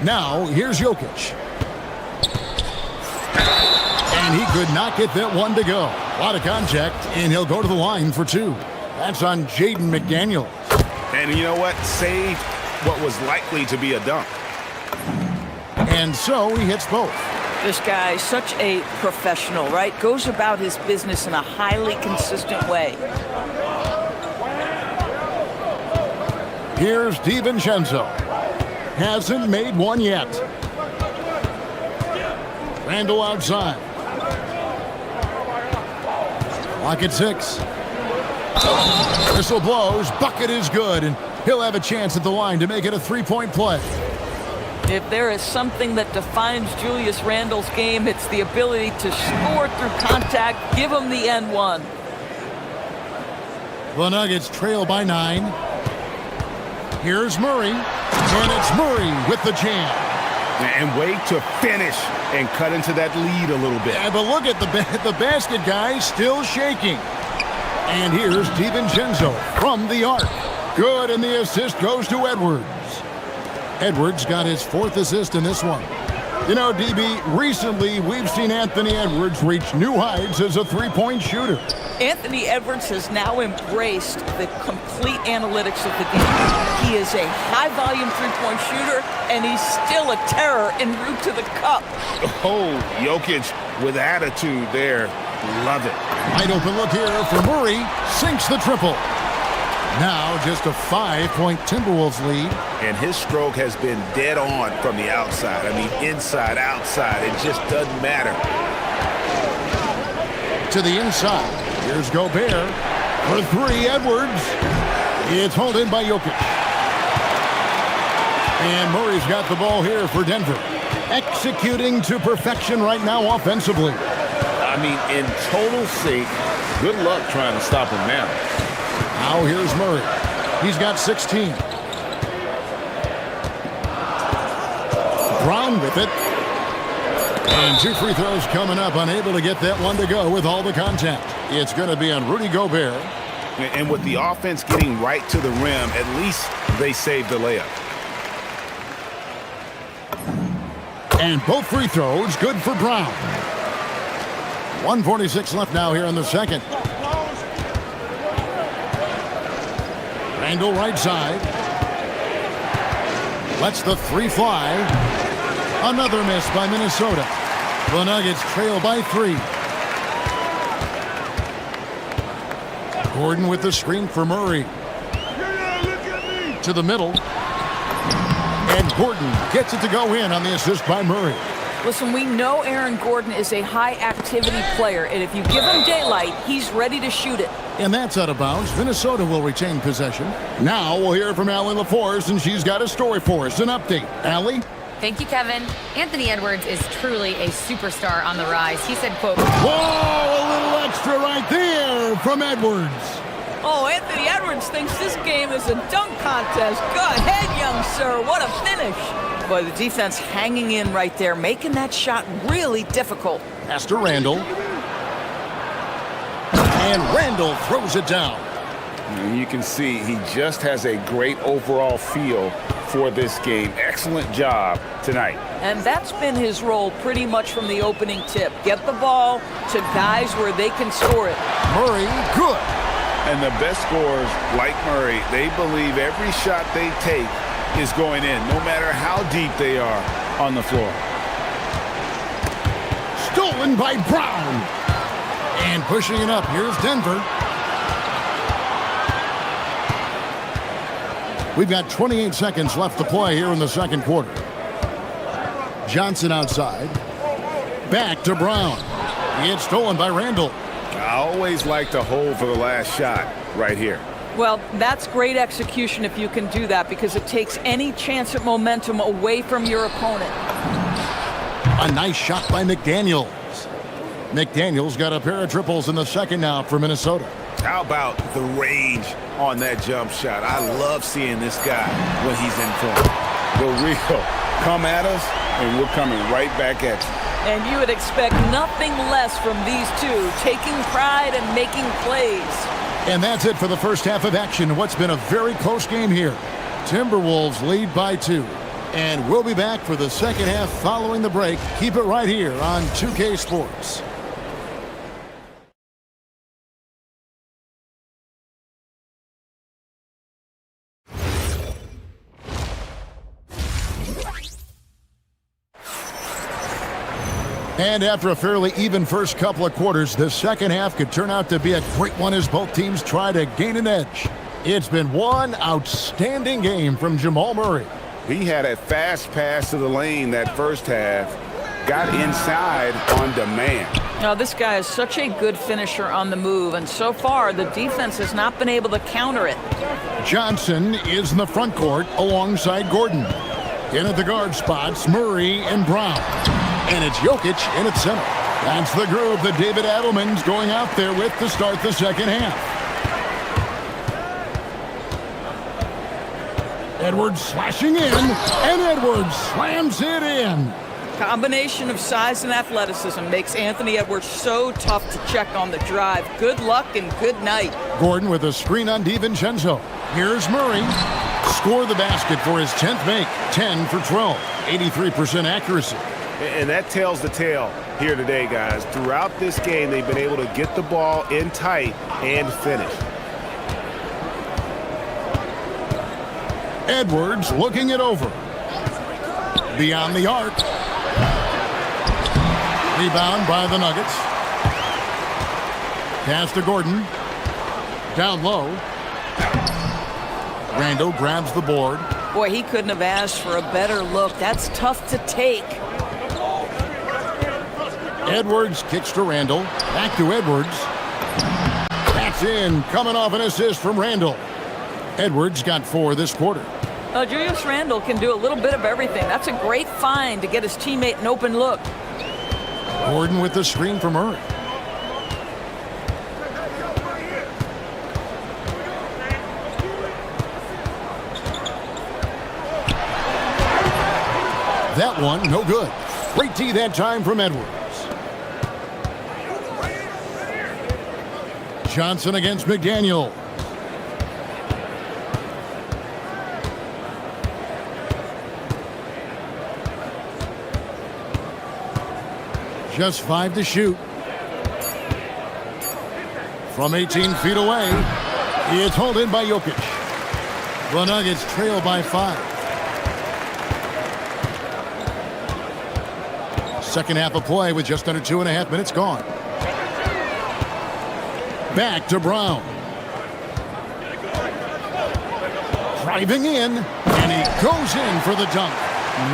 Now, here's Jokic. And he could not get that one to go. A lot of contact, and he'll go to the line for 2. That's on Jaden McDaniels. And you know what? Saved what was likely to be a dunk. And so he hits both. This guy is such a professional, right? Goes about his business in a highly consistent way. Here's DiVincenzo. Hasn't made one yet. Randall outside. Clock at 6. Whistle blows. Bucket is good, and he'll have a chance at the line to make it a 3-point play. If there is something that defines Julius Randle's game, it's the ability to score through contact, give him the N1. The Nuggets trail by 9. Here's Murray, and it's Murray with the jam. And wait to finish and cut into that lead a little bit. Yeah, but look at the basket guy still shaking. And here's DiVincenzo from the arc. Good, and the assist goes to Edwards. Edwards got his 4th assist in this one. You know, DB, recently we've seen Anthony Edwards reach new heights as a 3-point shooter. Anthony Edwards has now embraced the complete analytics of the game. He is a high-volume 3-point shooter, and he's still a terror en route to the cup. Oh, Jokic with attitude there. Love it. Wide open look here for Murray. Sinks the triple. Now just a 5-point Timberwolves lead. And his stroke has been dead on from the outside. I mean, inside, outside, it just doesn't matter. To the inside. Here's Gobert. For three, Edwards. It's hauled in by Jokic. And Murray's got the ball here for Denver. Executing to perfection right now offensively. I mean, in total sync. Good luck trying to stop him now. Now here's Murray. He's got 16. Brown with it. And two free throws coming up. Unable to get that one to go with all the contact. It's going to be on Rudy Gobert. And with the offense getting right to the rim, at least they saved the layup. And both free throws good for Brown. 1:46 left now here in the second. Randall right side. Lets the three fly. Another miss by Minnesota. The Nuggets trail by 3. Gordon with the screen for Murray. To the middle. And Gordon gets it to go in on the assist by Murray. Listen, we know Aaron Gordon is a high-activity player, and if you give him daylight, he's ready to shoot it. And that's out of bounds. Minnesota will retain possession. Now we'll hear from Allie LaForce, and she's got a story for us. An update. Allie? Thank you, Kevin. Anthony Edwards is truly a superstar on the rise. He said, quote, Whoa, a little extra right there from Edwards. Oh, Anthony Edwards thinks this game is a dunk contest. Go ahead, young sir. What a finish. Boy, the defense hanging in right there, making that shot really difficult. Pass to Randall. And Randall throws it down. And you can see he just has a great overall feel for this game. Excellent job tonight. And that's been his role pretty much from the opening tip. Get the ball to guys where they can score it. Murray, good. And the best scorers, like Murray, they believe every shot they take is going in, no matter how deep they are on the floor. Stolen by Brown. And pushing it up, here's Denver. We've got 28 seconds left to play here in the second quarter. Johnson outside. Back to Brown. It's stolen by Randall. I always like to hold for the last shot right here. Well, that's great execution if you can do that, because it takes any chance at momentum away from your opponent. A nice shot by McDaniels. McDaniels got a pair of triples in the second now for Minnesota. How about the range on that jump shot? I love seeing this guy when he's in form. The real come at us, and we're coming right back at you. And you would expect nothing less from these two, taking pride and making plays. And that's it for the first half of action. What's been a very close game here. Timberwolves lead by 2. And we'll be back for the second half following the break. Keep it right here on 2K Sports. And after a fairly even first couple of quarters, the second half could turn out to be a great one as both teams try to gain an edge. It's been one outstanding game from Jamal Murray. He had a fast pass to the lane that first half, got inside on demand. Now, this guy is such a good finisher on the move, and so far the defense has not been able to counter it. Johnson is in the front court alongside Gordon. In at the guard spots, Murray and Brown. And it's Jokic in at center. That's the groove that David Adelman's going out there with to start the second half. Edwards slashing in, and Edwards slams it in. Combination of size and athleticism makes Anthony Edwards so tough to check on the drive. Good luck and good night. Gordon with a screen on DiVincenzo. Here's Murray. Score the basket for his 10th make. 10 for 12. 83% accuracy. And that tells the tale here today, guys. Throughout this game, they've been able to get the ball in tight and finish. Edwards looking it over. Beyond the arc. Rebound by the Nuggets. Pass to Gordon. Down low. Randall grabs the board. Boy, he couldn't have asked for a better look. That's tough to take. Edwards kicks to Randall. Back to Edwards. That's It's in, coming off an assist from Randall. Edwards got 4 this quarter. Julius Randle can do a little bit of everything. That's a great find to get his teammate an open look. Gordon with the screen for Murray. That one, no good. Great tee that time from Edwards. Johnson against McDaniel. Just 5 to shoot. From 18 feet away, it's hauled in by Jokic. The Nuggets trail by 5. Second half of play with just under 2.5 minutes gone. Back to Brown. Driving in, and he goes in for the dunk.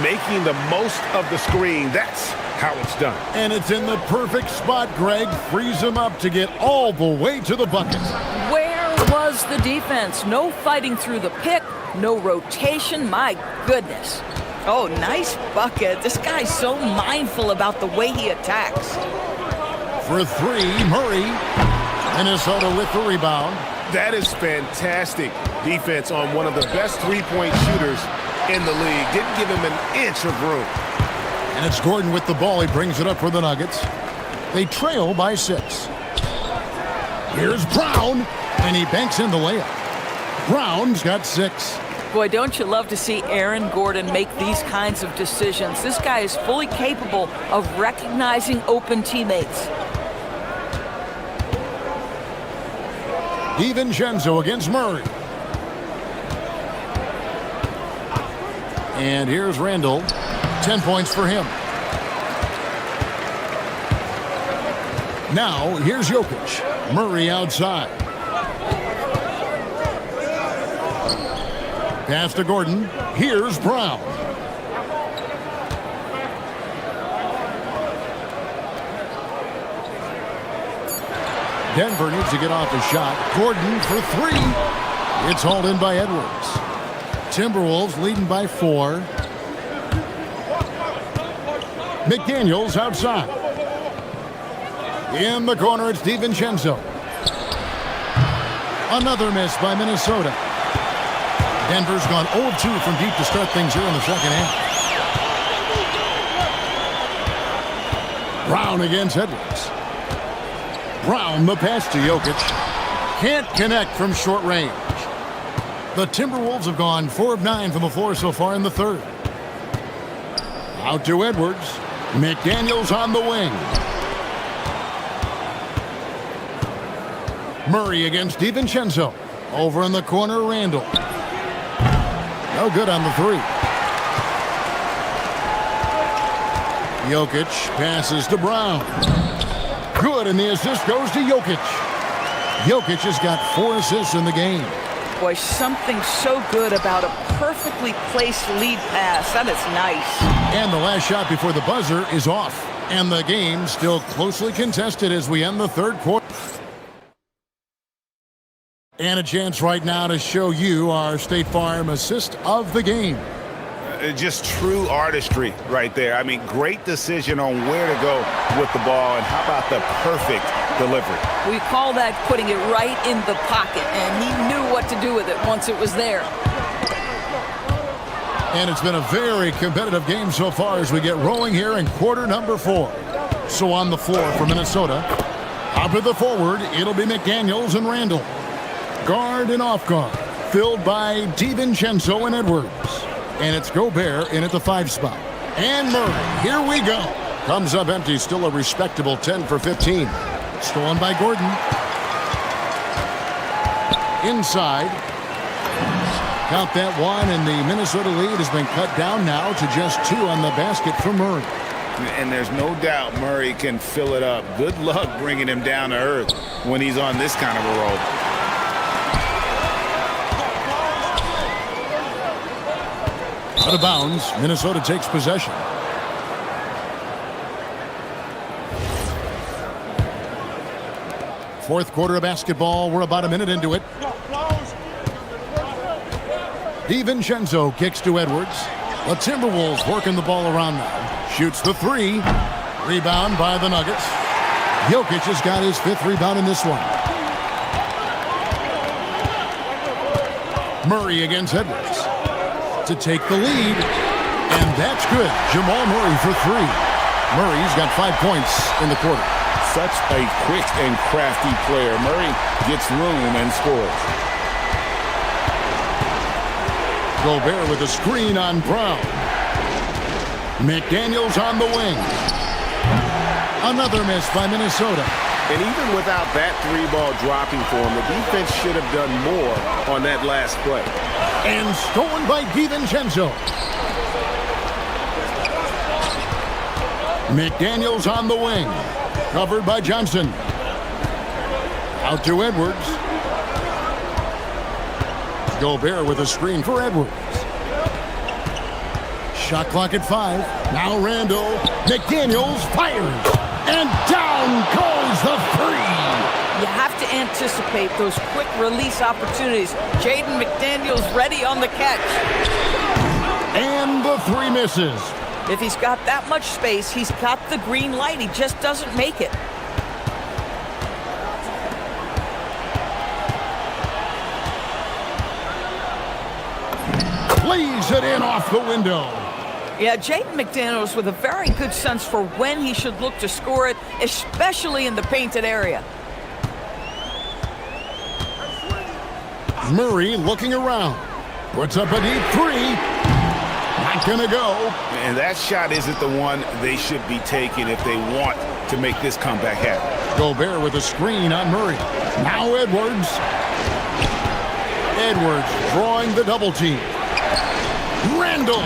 Making the most of the screen. That's how it's done. And it's in the perfect spot, Greg. Frees him up to get all the way to the bucket. Where was the defense? No fighting through the pick, no rotation. My goodness. Oh, nice bucket. This guy's so mindful about the way he attacks. For 3, Murray. Minnesota with the rebound. That is fantastic defense on one of the best three-point shooters in the league. Didn't give him an inch of room. And it's Gordon with the ball. He brings it up for the Nuggets. They trail by 6. Here's Brown, and he banks in the layup. Brown's got 6. Boy, don't you love to see Aaron Gordon make these kinds of decisions. This guy is fully capable of recognizing open teammates. DiVincenzo against Murray. And here's Randall. 10 points for him. Now, here's Jokic. Murray outside. Pass to Gordon. Here's Brown. Denver needs to get off a shot. Gordon for 3. It's hauled in by Edwards. Timberwolves leading by 4. McDaniels outside. In the corner, it's DiVincenzo. Another miss by Minnesota. Denver's gone 0-2 from deep to start things here in the second half. Brown against Edwards. Brown, the pass to Jokic. Can't connect from short range. The Timberwolves have gone 4 of 9 from the floor so far in the third. Out to Edwards. McDaniels on the wing. Murray against DiVincenzo. Over in the corner, Randall. No good on the 3. Jokic passes to Brown. Good, and the assist goes to Jokic. Jokic has got 4 assists in the game. Boy, something so good about a perfectly placed lead pass. That is nice. And the last shot before the buzzer is off. And the game still closely contested as we end the third quarter. And a chance right now to show you our State Farm assist of the game. Just true artistry right there. I mean, great decision on where to go with the ball, and how about the perfect delivery? We call that putting it right in the pocket, and he knew what to do with it once it was there. And it's been a very competitive game so far as we get rolling here in quarter number 4. So on the floor for Minnesota, up at the forward, it'll be McDaniels and Randall. Guard and off guard, filled by DiVincenzo and Edwards. And it's Gobert in at the 5 spot. And Murray, here we go. Comes up empty, still a respectable 10 for 15. Stolen by Gordon. Inside. Count that 1, and the Minnesota lead has been cut down now to just 2 on the basket for Murray. And there's no doubt Murray can fill it up. Good luck bringing him down to earth when he's on this kind of a roll. Out of bounds, Minnesota takes possession. Fourth quarter of basketball. We're about a minute into it. DiVincenzo kicks to Edwards. The Timberwolves working the ball around now. Shoots the three. Rebound by the Nuggets. Jokic has got his 5th rebound in this one. Murray against Edwards to take the lead. And that's good. Jamal Murray for 3. Murray's got 5 points in the quarter. Such a quick and crafty player. Murray gets room and scores. Gobert with a screen on Brown. McDaniels on the wing. Another miss by Minnesota. And even without that 3-ball dropping for him, the defense should have done more on that last play. And stolen by DiVincenzo. McDaniels on the wing. Covered by Johnson. Out to Edwards. Gobert with a screen for Edwards. Shot clock at 5. Now Randall. McDaniels fires. And down goes the 3. You have to anticipate those quick release opportunities. Jaden McDaniels ready on the catch. And the 3 misses. If he's got that much space, he's got the green light. He just doesn't make it. Lays it in off the window. Yeah, Jaden McDaniels with a very good sense for when he should look to score it, especially in the painted area. Murray looking around. Puts up a deep 3. Not gonna go. And that shot isn't the one they should be taking if they want to make this comeback happen. Gobert with a screen on Murray. Now Edwards. Edwards drawing the double team. Randall.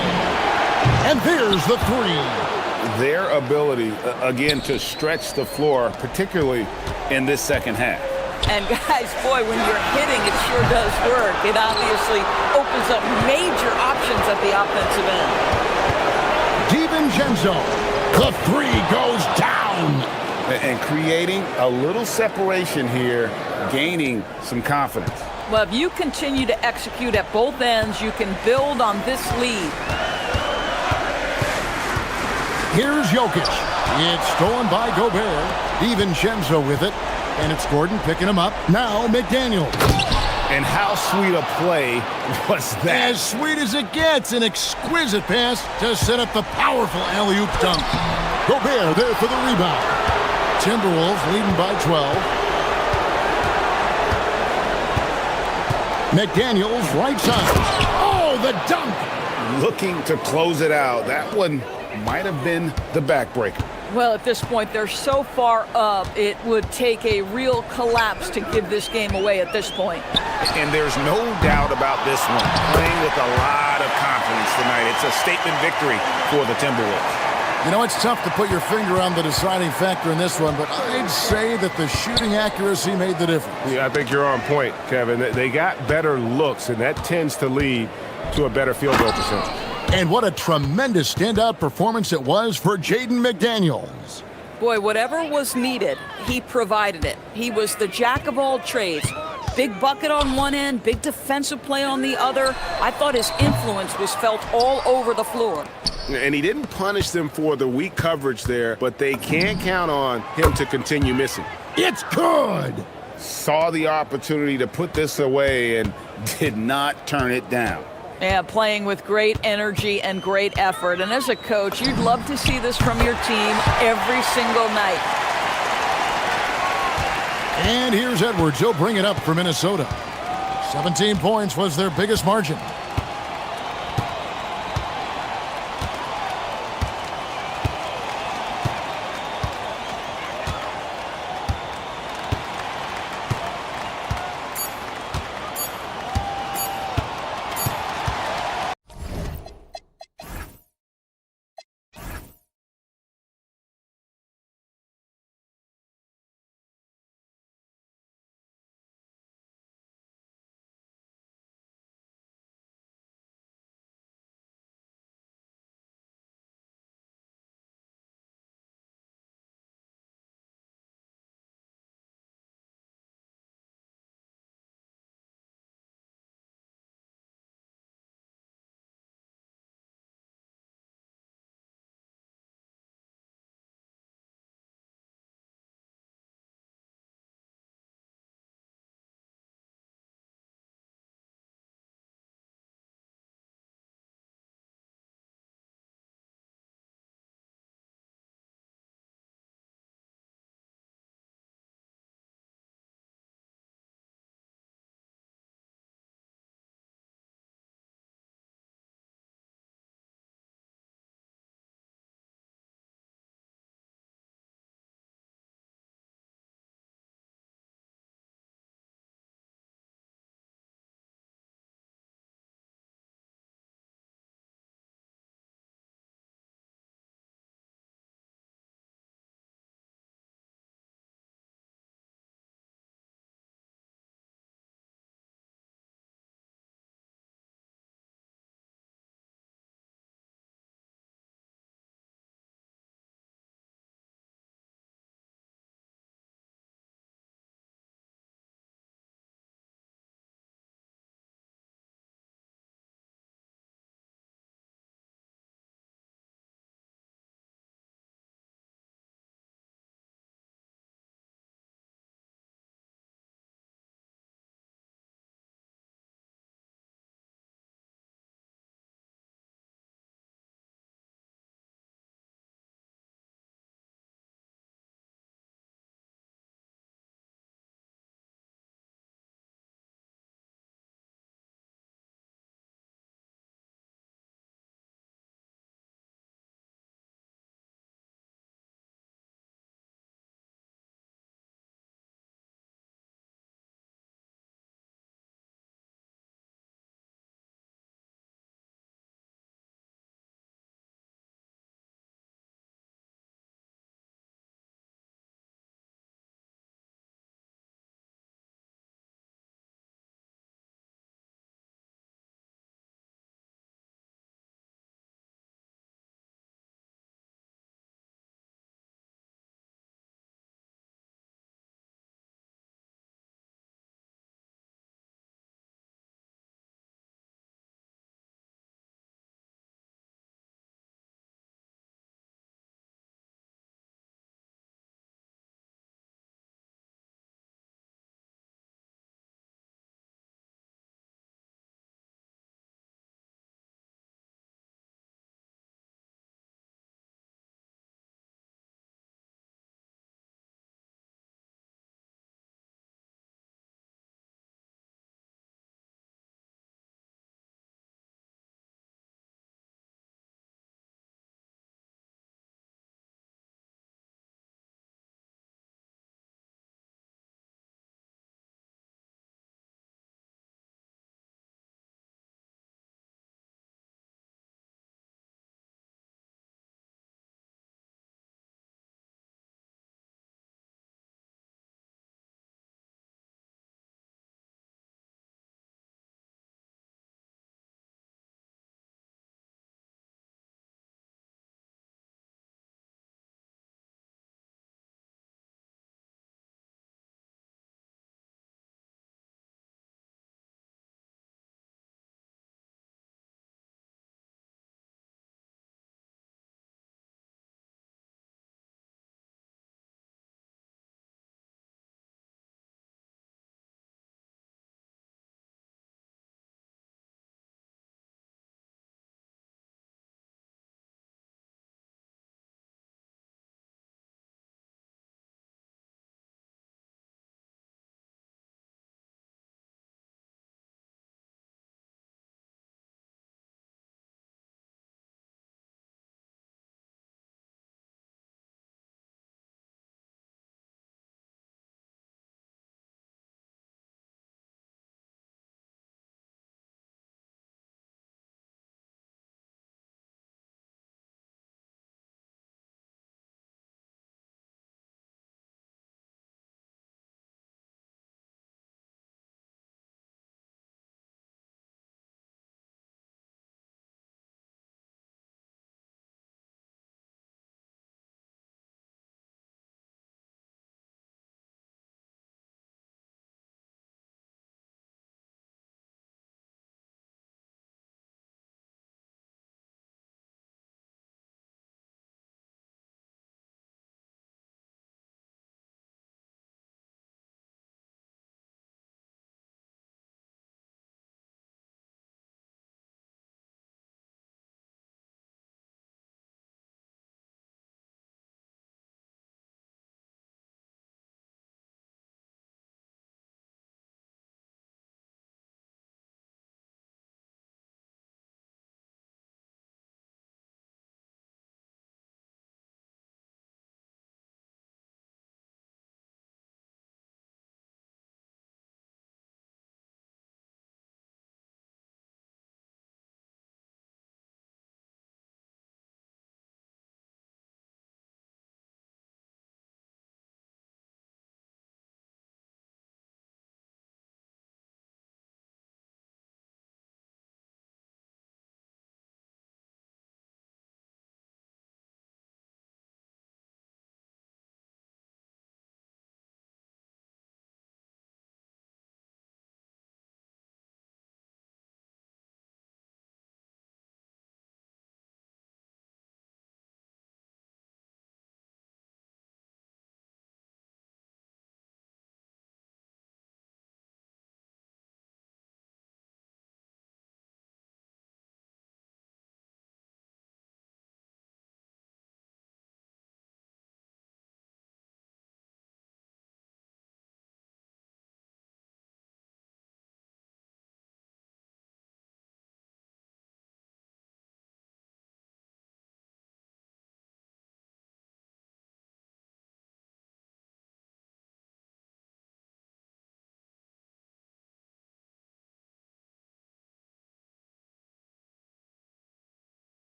And there's the 3. Their ability, again, to stretch the floor, particularly in this second half. And guys, boy, when you're hitting, it sure does work. It obviously opens up major options at the offensive end. DiVincenzo. The 3 goes down. And creating a little separation here, gaining some confidence. Well, if you continue to execute at both ends, you can build on this lead. Here's Jokic. It's stolen by Gobert. DiVincenzo with it. And it's Gordon picking him up. Now McDaniel. And how sweet a play was that? As sweet as it gets. An exquisite pass to set up the powerful alley-oop dunk. Gobert there for the rebound. Timberwolves leading by 12. McDaniels right side. Oh, the dunk. Looking to close it out. That one might have been the backbreaker. Well, at this point, they're so far up, it would take a real collapse to give this game away at this point. And there's no doubt about this one. Playing with a lot of confidence tonight. It's a statement victory for the Timberwolves. You know, it's tough to put your finger on the deciding factor in this one, but I'd say that the shooting accuracy made the difference. Yeah, I think you're on point, Kevin. They got better looks, and that tends to lead to a better field goal percentage. And what a tremendous standout performance it was for Jaden McDaniels. Boy, whatever was needed, he provided it. He was the jack of all trades. Big bucket on one end, big defensive play on the other. I thought his influence was felt all over the floor. And he didn't punish them for the weak coverage there, but they can't count on him to continue missing. It's good. Saw the opportunity to put this away and did not turn it down. Yeah, playing with great energy and great effort. And as a coach, you'd love to see this from your team every single night. And here's Edwards. He'll bring it up for Minnesota. 17 points was their biggest margin.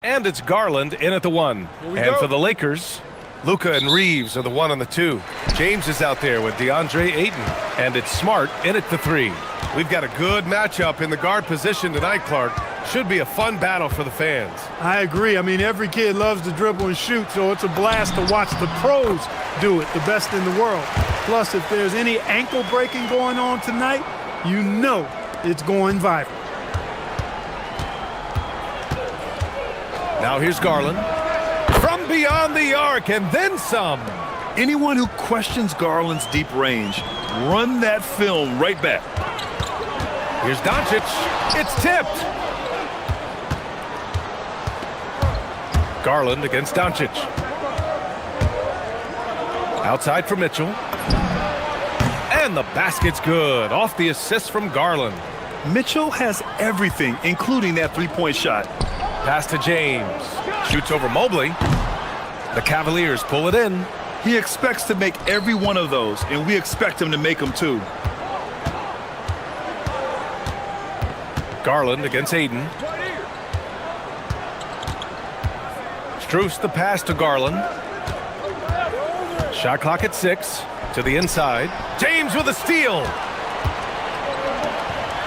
And it's Garland in at the 1. And for the Lakers, Luka and Reeves are the 1 and the 2. James is out there with DeAndre Ayton. And it's Smart in at the 3. We've got a good matchup in the guard position tonight, Clark. Should be a fun battle for the fans. I agree. I mean, every kid loves to dribble and shoot, so it's a blast to watch the pros do it, the best in the world. Plus, if there's any ankle breaking going on tonight, you know it's going viral. Now here's Garland. From beyond the arc and then some. Anyone who questions Garland's deep range, run that film right back. Here's Doncic. It's tipped. Garland against Doncic. Outside for Mitchell. And the basket's good. Off the assist from Garland. Mitchell has everything, including that three-point shot. Pass to James. Shoots over Mobley. The Cavaliers pull it in. He expects to make every one of those, and we expect him to make them too. Garland against Ayton. Strus the pass to Garland. Shot clock at 6. To the inside. James with a steal.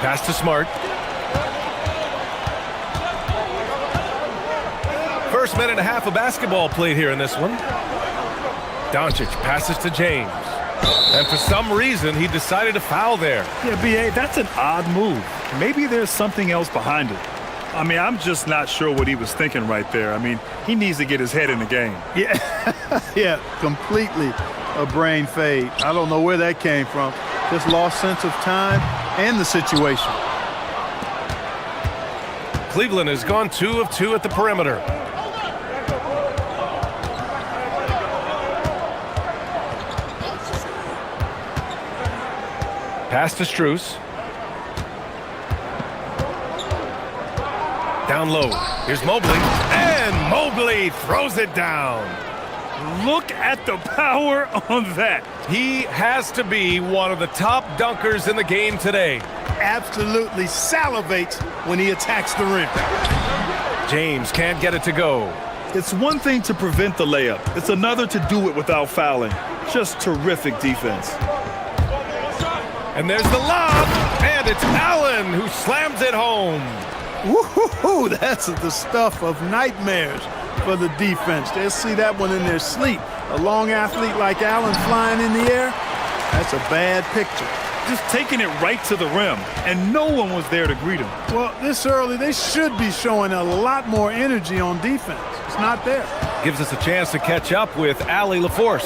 Pass to Smart. First minute and a half of basketball played here in this one. Doncic passes to James. And for some reason, he decided to foul there. Yeah, B.A., that's an odd move. Maybe there's something else behind it. I mean, I'm just not sure what he was thinking right there. I mean, he needs to get his head in the game. Yeah, completely a brain fade. I don't know where that came from. Just lost sense of time and the situation. Cleveland has gone 2 of 2 at the perimeter. Pass to Strus. Down low. Here's Mobley. And Mobley throws it down. Look at the power on that. He has to be one of the top dunkers in the game today. Absolutely salivates when he attacks the rim. James can't get it to go. It's one thing to prevent the layup. It's another to do it without fouling. Just terrific defense. And there's the lob. And it's Allen who slams it home. Woo-hoo-hoo, that's the stuff of nightmares for the defense. They'll see that one in their sleep. A long athlete like Allen flying in the air, that's a bad picture. Just taking it right to the rim, and no one was there to greet him. Well, this early, they should be showing a lot more energy on defense. It's not there. Gives us a chance to catch up with Allie LaForce.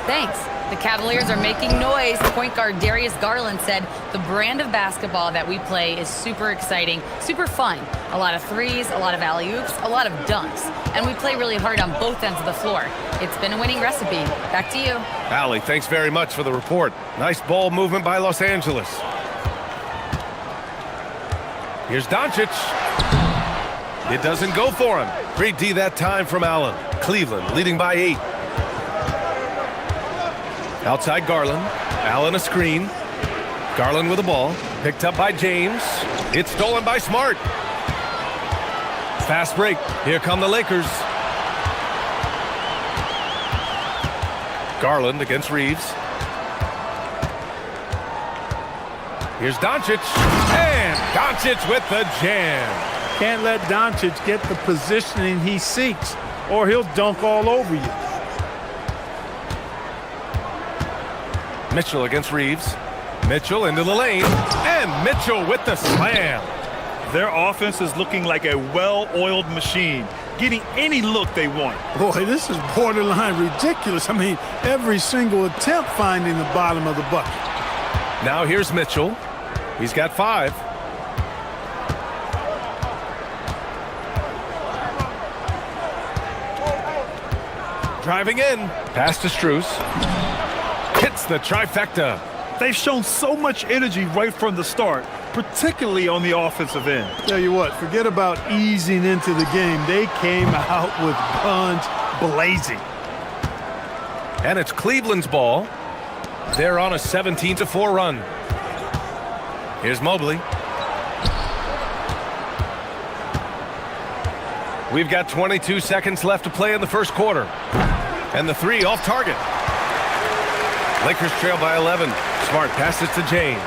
Thanks. The Cavaliers are making noise. Point guard Darius Garland said the brand of basketball that we play is super exciting, super fun. A lot of threes, a lot of alley-oops, a lot of dunks. And we play really hard on both ends of the floor. It's been a winning recipe. Back to you. Allie, thanks very much for the report. Nice ball movement by Los Angeles. Here's Doncic. It doesn't go for him. Great D that time from Allen. Cleveland leading by 8. Outside Garland. Allen a screen. Garland with the ball. Picked up by James. It's stolen by Smart. Fast break. Here come the Lakers. Garland against Reeves. Here's Doncic. And Doncic with the jam. Can't let Doncic get the positioning he seeks, or he'll dunk all over you. Mitchell against Reeves. Mitchell into the lane. And Mitchell with the slam. Their offense is looking like a well-oiled machine, getting any look they want. Boy, this is borderline ridiculous. I mean, every single attempt finding the bottom of the bucket. Now here's Mitchell. He's got 5. Driving in. Pass to Strus. Hits the trifecta. They've shown so much energy right from the start, particularly on the offensive end. Tell you what, forget about easing into the game. They came out with guns blazing. And it's Cleveland's ball. They're on a 17-4 run. Here's Mobley. We've got 22 seconds left to play in the first quarter. And the three off target. Lakers trail by 11. Smart passes to James.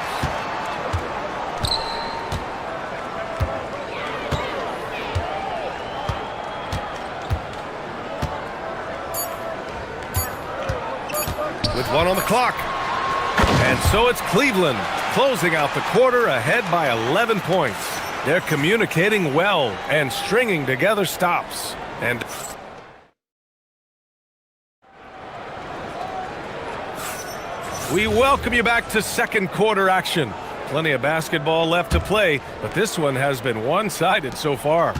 With one on the clock. And so it's Cleveland closing out the quarter ahead by 11 points. They're communicating well and stringing together stops. And we welcome you back to second quarter action. Plenty of basketball left to play, but this one has been one-sided so far.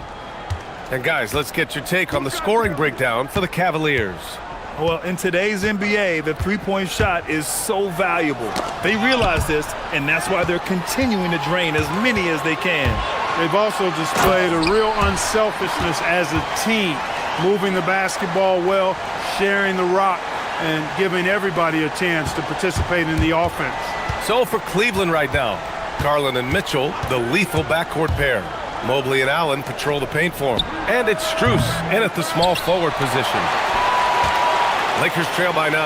And guys, let's get your take on the scoring breakdown for the Cavaliers. Well, in today's NBA, the three-point shot is so valuable. They realize this, and that's why they're continuing to drain as many as they can. They've also displayed a real unselfishness as a team, moving the basketball well, sharing the rock, and giving everybody a chance to participate in the offense. So for Cleveland right now, Garland and Mitchell, the lethal backcourt pair. Mobley and Allen patrol the paint for him. And it's Strus in at the small forward position. Lakers trail by 9.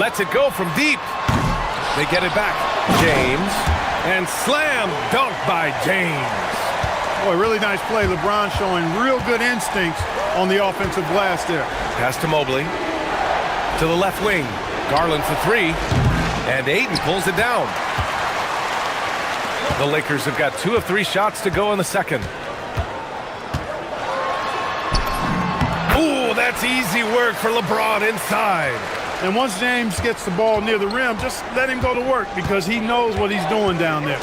Lets it go from deep. They get it back. James. And slam dunk by James. Boy, really nice play. LeBron showing real good instincts on the offensive glass there. Pass to Mobley. To the left wing. Garland for three. And Ayton pulls it down. The Lakers have got 2 of 3 shots to go in the second. Ooh, that's easy work for LeBron inside. And once James gets the ball near the rim, just let him go to work because he knows what he's doing down there.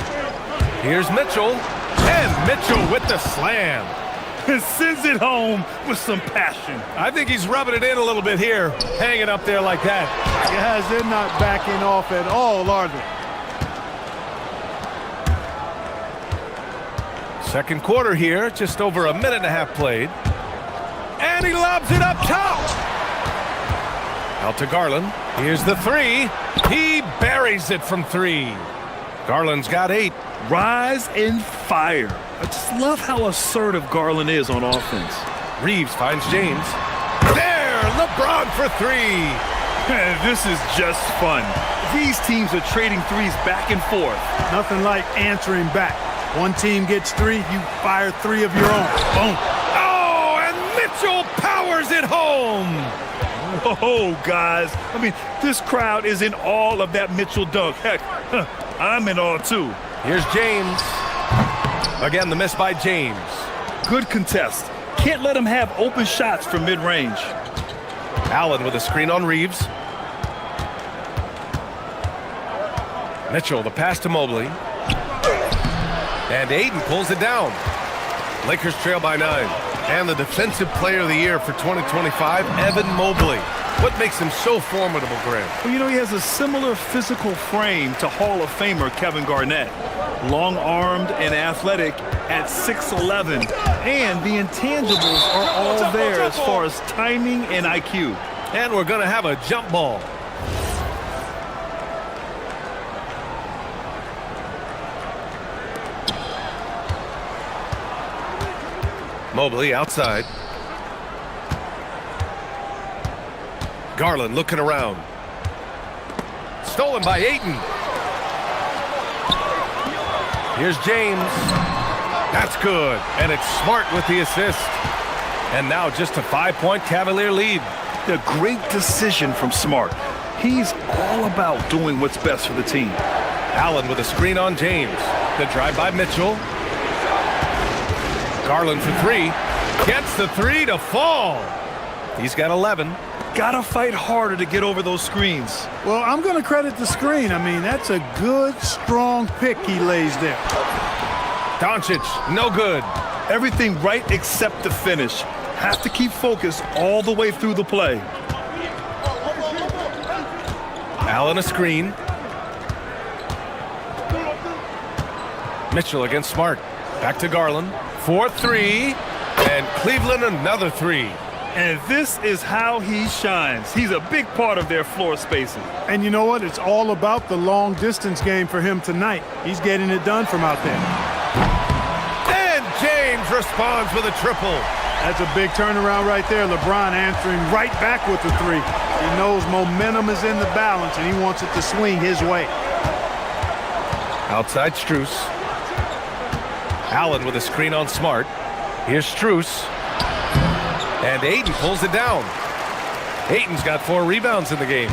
Here's Mitchell. And Mitchell with the slam. Sends it home with some passion. I think he's rubbing it in a little bit here, hanging up there like that. Guys, they're not backing off at all, are they? Second quarter here, just over a minute and a half played. And he lobs it up top. Out to Garland. Here's the three. He buries it from 3. Garland's got 8. Rise and fire. I just love how assertive Garland is on offense. Reeves finds James. There, LeBron for 3. This is just fun. These teams are trading threes back and forth. Nothing like answering back. One team gets 3, you fire 3 of your own. Boom. Oh, and Mitchell powers it home. Whoa, guys. I mean, this crowd is in awe of that Mitchell dunk. Heck, I'm in awe too. Here's James. Again, the miss by James. Good contest. Can't let him have open shots from mid-range. Allen with a screen on Reeves. Mitchell, the pass to Mobley. And Ayton pulls it down. Lakers trail by 9. And the defensive player of the year for 2025, Evan Mobley. What makes him so formidable, Grant? Well, you know, he has a similar physical frame to Hall of Famer Kevin Garnett. Long-armed and athletic at 6'11". And the intangibles are all there as far as timing and IQ. And we're going to have a jump ball. Mobley outside. Garland looking around. Stolen by Ayton. Here's James. That's good. And it's Smart with the assist. And now just a 5-point Cavalier lead. A great decision from Smart. He's all about doing what's best for the team. Allen with a screen on James. The drive by Mitchell. Garland for 3. Gets the 3 to fall. He's got 11. Gotta fight harder to get over those screens. Well, I'm going to credit the screen. I mean, that's a good, strong pick he lays there. Doncic, no good. Everything right except the finish. Have to keep focused all the way through the play. Allen a screen. Mitchell against Smart. Back to Garland. 4-3. And Cleveland another 3. And this is how he shines. He's a big part of their floor spacing. And you know what? It's all about the long distance game for him tonight. He's getting it done from out there. And James responds with a triple. That's a big turnaround right there. LeBron answering right back with the three. He knows momentum is in the balance, and he wants it to swing his way. Outside Strus. Allen with a screen on Smart. Here's Strus. And Ayton pulls it down. Ayton's got 4 rebounds in the game.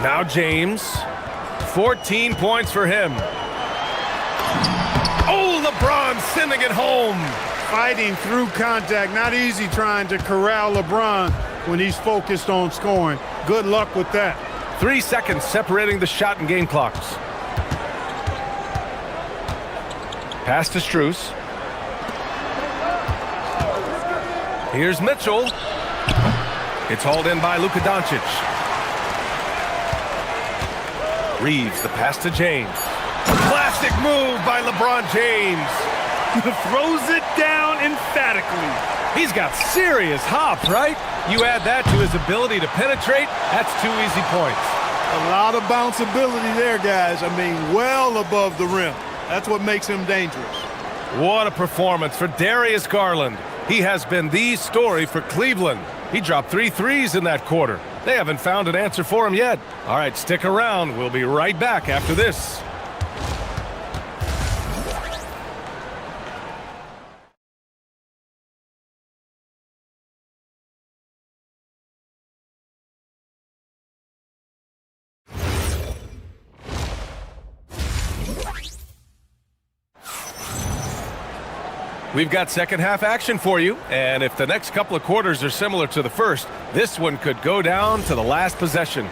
Now James. 14 points for him. Oh, LeBron sending it home. Fighting through contact. Not easy trying to corral LeBron when he's focused on scoring. Good luck with that. 3 seconds separating the shot and game clocks. Pass to Strus. Here's Mitchell. It's hauled in by Luka Doncic. Reeves, the pass to James. Classic move by LeBron James. Throws it down emphatically. He's got serious hop, right? You add that to his ability to penetrate, that's 2 easy points. A lot of bounceability there, guys. I mean, well above the rim. That's what makes him dangerous. What a performance for Darius Garland. He has been the story for Cleveland. He dropped 3 threes in that quarter. They haven't found an answer for him yet. All right, stick around. We'll be right back after this. We've got second half action for you, and if the next couple of quarters are similar to the first, this one could go down to the last possession.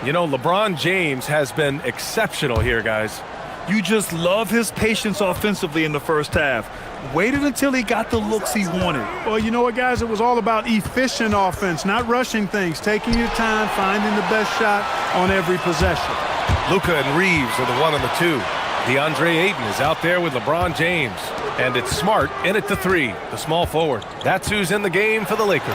You know, LeBron James has been exceptional here, guys. You just love his patience offensively in the first half. Waited until he got the looks he wanted. Well, you know what, guys? It was all about efficient offense, not rushing things, taking your time, finding the best shot on every possession. Luka and Reeves are the 1 and the 2. DeAndre Ayton is out there with LeBron James. And it's Smart in at the 3, the small forward. That's who's in the game for the Lakers.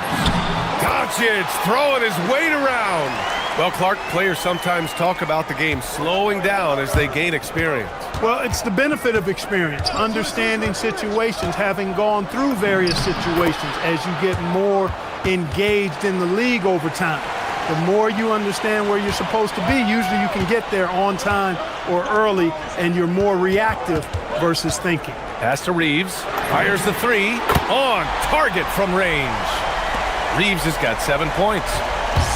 Doncic throwing his weight around. Well, Clark, players sometimes talk about the game slowing down as they gain experience. Well, it's the benefit of experience, understanding situations, having gone through various situations as you get more engaged in the league over time. The more you understand where you're supposed to be, usually you can get there on time or early, and you're more reactive versus thinking. Pass to Reeves. Fires the 3. On target from range. Reeves has got 7 points.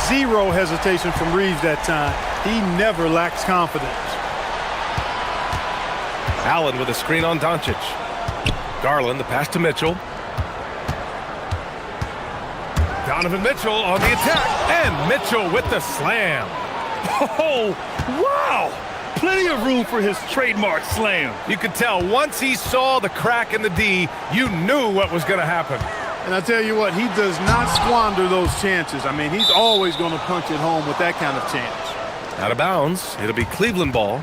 Zero hesitation from Reeves that time. He never lacks confidence. Allen with a screen on Doncic. Garland, the pass to Mitchell. Donovan Mitchell on the attack. And Mitchell with the slam. Oh, wow! Plenty of room for his trademark slam. You could tell once he saw the crack in the D, you knew what was going to happen. And I tell you what, he does not squander those chances. I mean, he's always going to punch it home with that kind of chance. Out of bounds. It'll be Cleveland ball.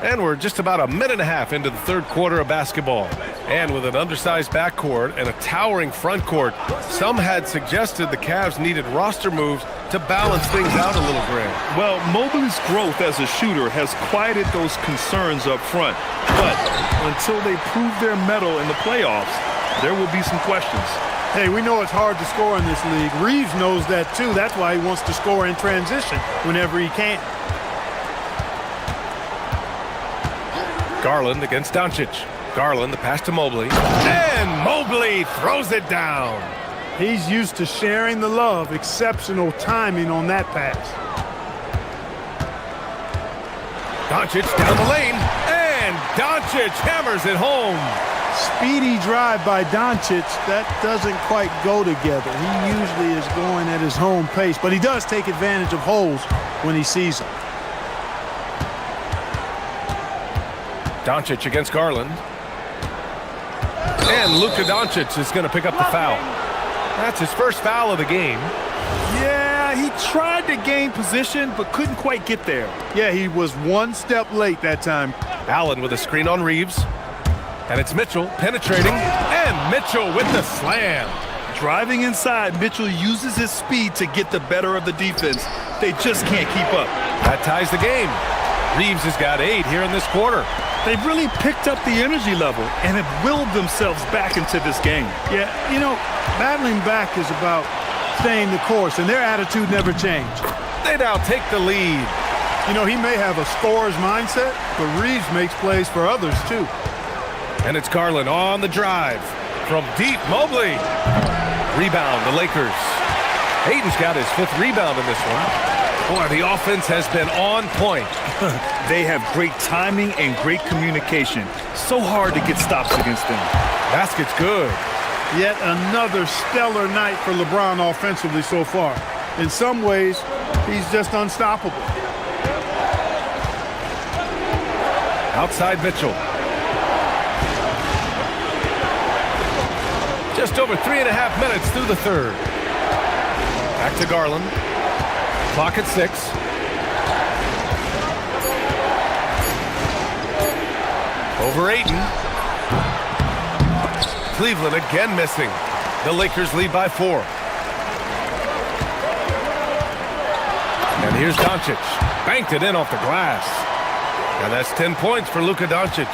And we're just about a minute and a half into the third quarter of basketball. And with an undersized backcourt and a towering front court, some had suggested the Cavs needed roster moves to balance things out a little, Grant. Well, Mobley's growth as a shooter has quieted those concerns up front. But until they prove their mettle in the playoffs, there will be some questions. Hey, we know it's hard to score in this league. Reeves knows that too. That's why he wants to score in transition whenever he can. Garland against Doncic. Garland, the pass to Mobley. And Mobley throws it down. He's used to sharing the love. Exceptional timing on that pass. Doncic down the lane. And Doncic hammers it home. Speedy drive by Doncic. That doesn't quite go together. He usually is going at his home pace, but he does take advantage of holes when he sees them. Doncic against Garland. And Luka Doncic is going to pick up the foul. That's his first foul of the game. Yeah, he tried to gain position, but couldn't quite get there. Yeah, he was one step late that time. Allen with a screen on Reeves. And it's Mitchell penetrating. And Mitchell with the slam. Driving inside, Mitchell uses his speed to get the better of the defense. They just can't keep up. That ties the game. Reeves has got 8 here in this quarter. They've really picked up the energy level and have willed themselves back into this game. Yeah, you know, battling back is about staying the course, and their attitude never changed. They now take the lead. You know, he may have a scorer's mindset, but Reeves makes plays for others, too. And it's Garland on the drive. From deep, Mobley. Rebound, the Lakers. Hayden's got his 5th rebound in this one. Boy, the offense has been on point. They have great timing and great communication. So hard to get stops against them. Basket's good. Yet another stellar night for LeBron offensively so far. In some ways, he's just unstoppable. Outside Mitchell. Just over 3.5 minutes through the third. Back to Garland. Clock at 6. Over Ayton. Cleveland again missing. The Lakers lead by 4. And here's Doncic. Banked it in off the glass. And that's 10 points for Luka Doncic.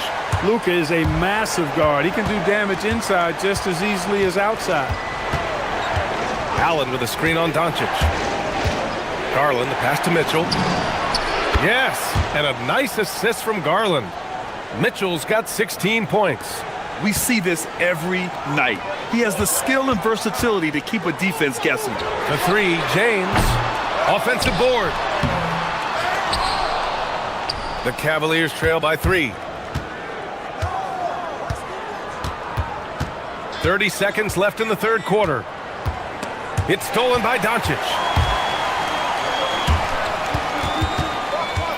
Luka is a massive guard. He can do damage inside just as easily as outside. Allen with a screen on Doncic. Garland, the pass to Mitchell. Yes, and a nice assist from Garland. Mitchell's got 16 points. We see this every night. He has the skill and versatility to keep a defense guessing. The 3, James. Offensive board. The Cavaliers trail by 3. 30 seconds left in the third quarter. It's stolen by Doncic.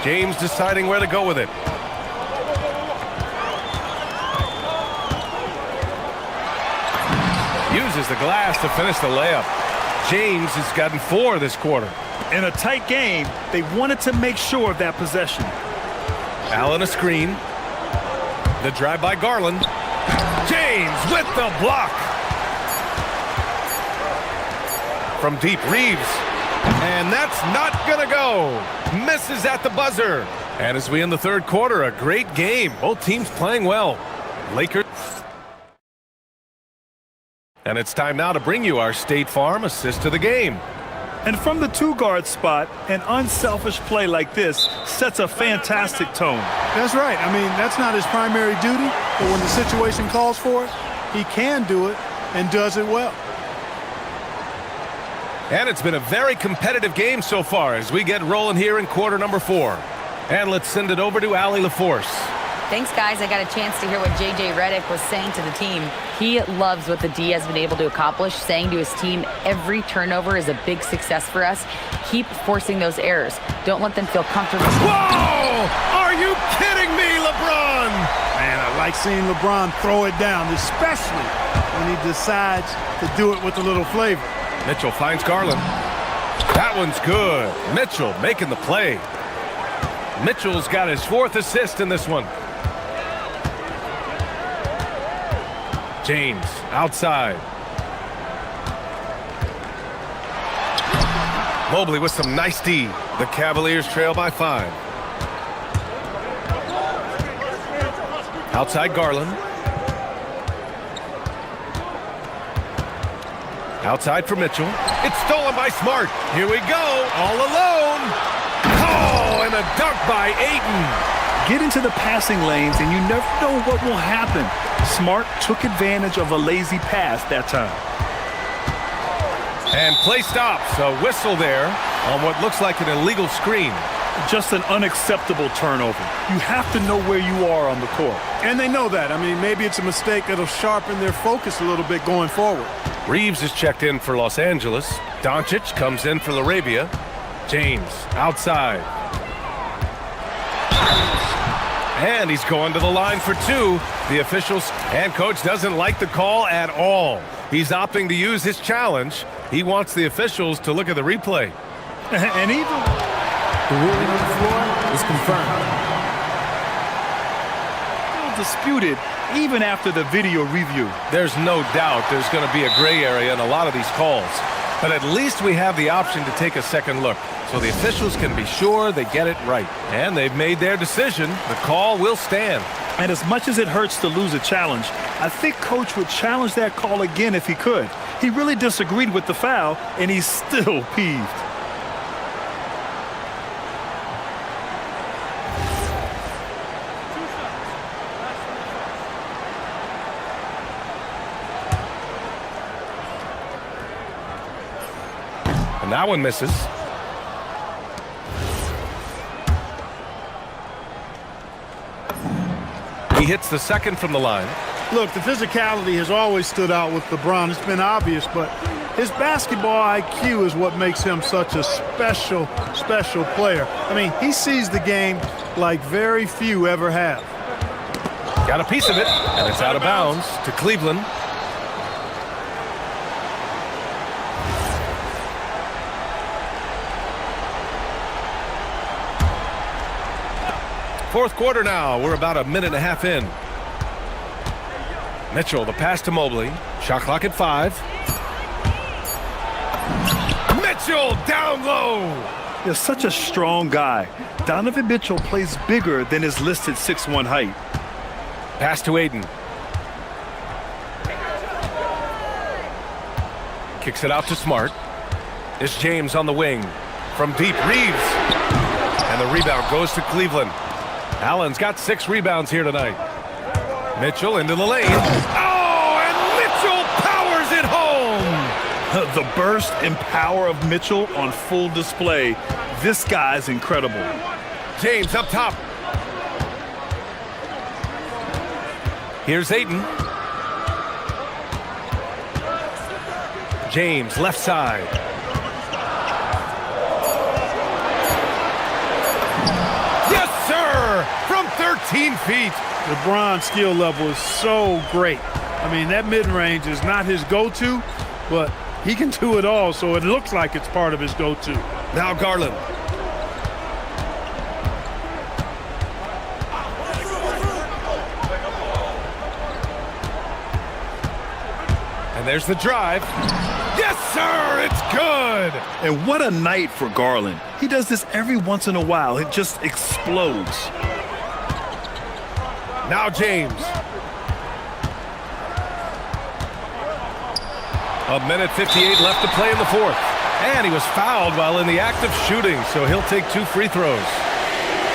James deciding where to go with it. Uses the glass to finish the layup. James has gotten 4 this quarter. In a tight game, they wanted to make sure of that possession. Allen a screen. The drive by Garland. James with the block. From deep, Reeves. And that's not gonna go. Misses at the buzzer. And as we end the third quarter, a great game. Both teams playing well. Lakers. And it's time now to bring you our State Farm assist to the game. And from the 2-guard spot, an unselfish play like this sets a fantastic tone. That's right. I mean, that's not his primary duty, but when the situation calls for it, he can do it and does it well. And it's been a very competitive game so far as we get rolling here in quarter number 4. And let's send it over to Allie LaForce. Thanks, guys. I got a chance to hear what J.J. Redick was saying to the team. He loves what the D has been able to accomplish, saying to his team, every turnover is a big success for us. Keep forcing those errors. Don't let them feel comfortable. Whoa! Are you kidding me, LeBron? Man, I like seeing LeBron throw it down, especially when he decides to do it with a little flavor. Mitchell finds Garland. That one's good. Mitchell making the play. Mitchell's got his 4th assist in this one. James outside. Mobley with some nice D. The Cavaliers trail by 5. Outside Garland. Outside for Mitchell. It's stolen by Smart. Here we go. All alone. Oh, and a dunk by Ayton. Get into the passing lanes and you never know what will happen. Smart took advantage of a lazy pass that time. And play stops. A whistle there on what looks like an illegal screen. Just an unacceptable turnover. You have to know where you are on the court. And they know that. I mean, maybe it's a mistake that'll sharpen their focus a little bit going forward. Reeves is checked in for Los Angeles. Doncic comes in for Laravia. James outside. And he's going to the line for 2. The officials and coach doesn't like the call at all. He's opting to use his challenge. He wants the officials to look at the replay. And even the ruling on the floor is confirmed. disputed, even after the video review. There's no doubt there's going to be a gray area in a lot of these calls. But at least we have the option to take a second look, so the officials can be sure they get it right. And they've made their decision. The call will stand. And as much as it hurts to lose a challenge, I think Coach would challenge that call again if he could. He really disagreed with the foul, and he's still peeved. And that one misses. He hits the second from the line. Look, the physicality has always stood out with LeBron. It's been obvious, but his basketball IQ is what makes him such a special, special player. I mean, he sees the game like very few ever have. Got a piece of it, and it's out of bounds to Cleveland. Fourth quarter now. We're about a minute and a half in. Mitchell, the pass to Mobley. Shot clock at 5. Mitchell down low. He's such a strong guy. Donovan Mitchell plays bigger than his listed 6'1" height. Pass to Aiden. Kicks it out to Smart. It's James on the wing. From deep, Reeves. And the rebound goes to Cleveland. Allen's got 6 rebounds here tonight. Mitchell into the lane. Oh, and Mitchell powers it home. The burst and power of Mitchell on full display. This guy's incredible. James up top. Here's Aiden. James left side. Yes, sir! From 13 feet. LeBron's skill level is so great. I mean, that mid-range is not his go-to, but he can do it all, so it looks like it's part of his go-to. Now Garland. And there's the drive. Yes, sir! It's good! And what a night for Garland. He does this every once in a while. It just explodes. Now James. A minute 58 left to play in the fourth. And he was fouled while in the act of shooting, so he'll take 2 free throws.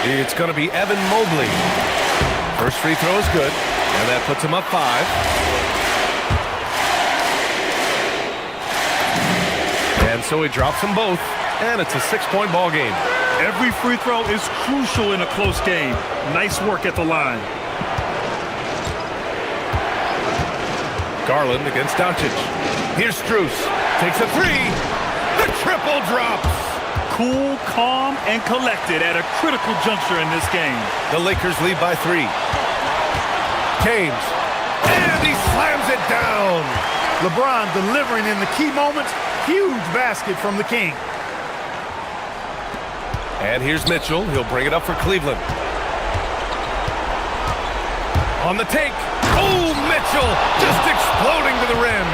It's going to be Evan Mobley. First free throw is good, and that puts him up 5. And so he drops them both, and it's a 6-point ball game. Every free throw is crucial in a close game. Nice work at the line. Garland against Doncic. Here's Strus. Takes a 3. The triple drops. Cool, calm, and collected at a critical juncture in this game. The Lakers lead by 3. James. And he slams it down. LeBron delivering in the key moments. Huge basket from the King. And here's Mitchell. He'll bring it up for Cleveland. On the take. Oh, Mitchell just exploding to the rim.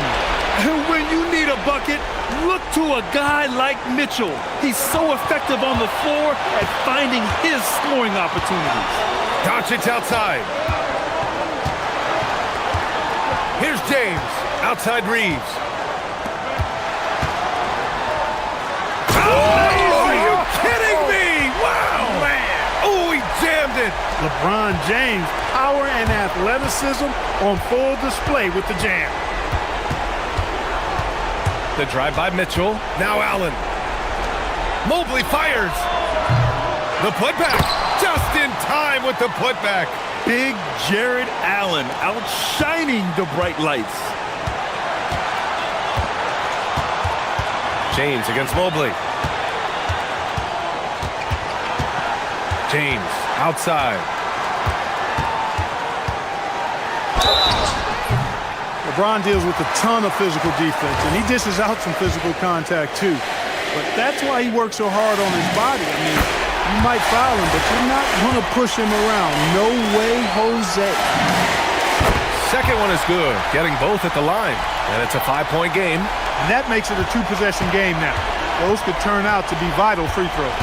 And when you need a bucket, look to a guy like Mitchell. He's so effective on the floor at finding his scoring opportunities. Doncic outside. Here's James. Outside Reeves. Oh, are you kidding me? Wow, man. Oh, he jammed it. LeBron James, power and athleticism on full display with the jam. The drive by Mitchell. Now Allen. Mobley fires. The putback. Just in time with the putback. Big Jared Allen outshining the bright lights. James against Mobley. James outside. LeBron deals with a ton of physical defense, and he dishes out some physical contact too. But that's why he works so hard on his body. I mean, you might foul him, but you're not going to push him around. No way, Jose. Second one is good, getting both at the line. And it's a 5-point game. And that makes it a 2-possession game now. Those could turn out to be vital free throws.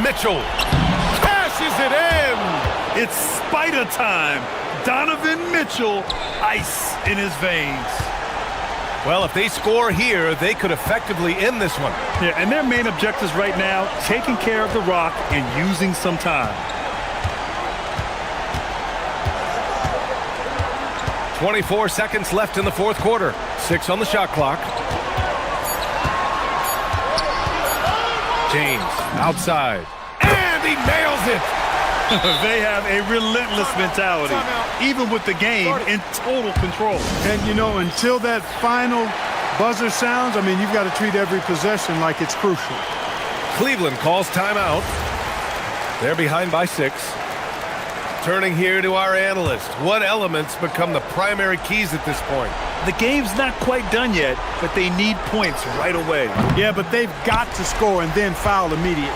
Mitchell cashes it in. It's spider time. Donovan Mitchell, ice in his veins. Well, if they score here, they could effectively end this one. Yeah, and their main objectives right now, taking care of the rock and using some time. 24 seconds left in the fourth quarter. 6 on the shot clock. James outside. And he nails it. They have a relentless mentality, even with the game in total control. And, you know, until that final buzzer sounds, I mean, you've got to treat every possession like it's crucial. Cleveland calls timeout. They're behind by 6. Turning here to our analyst. What elements become the primary keys at this point? The game's not quite done yet, but they need points right away. Yeah, but they've got to score and then foul immediately.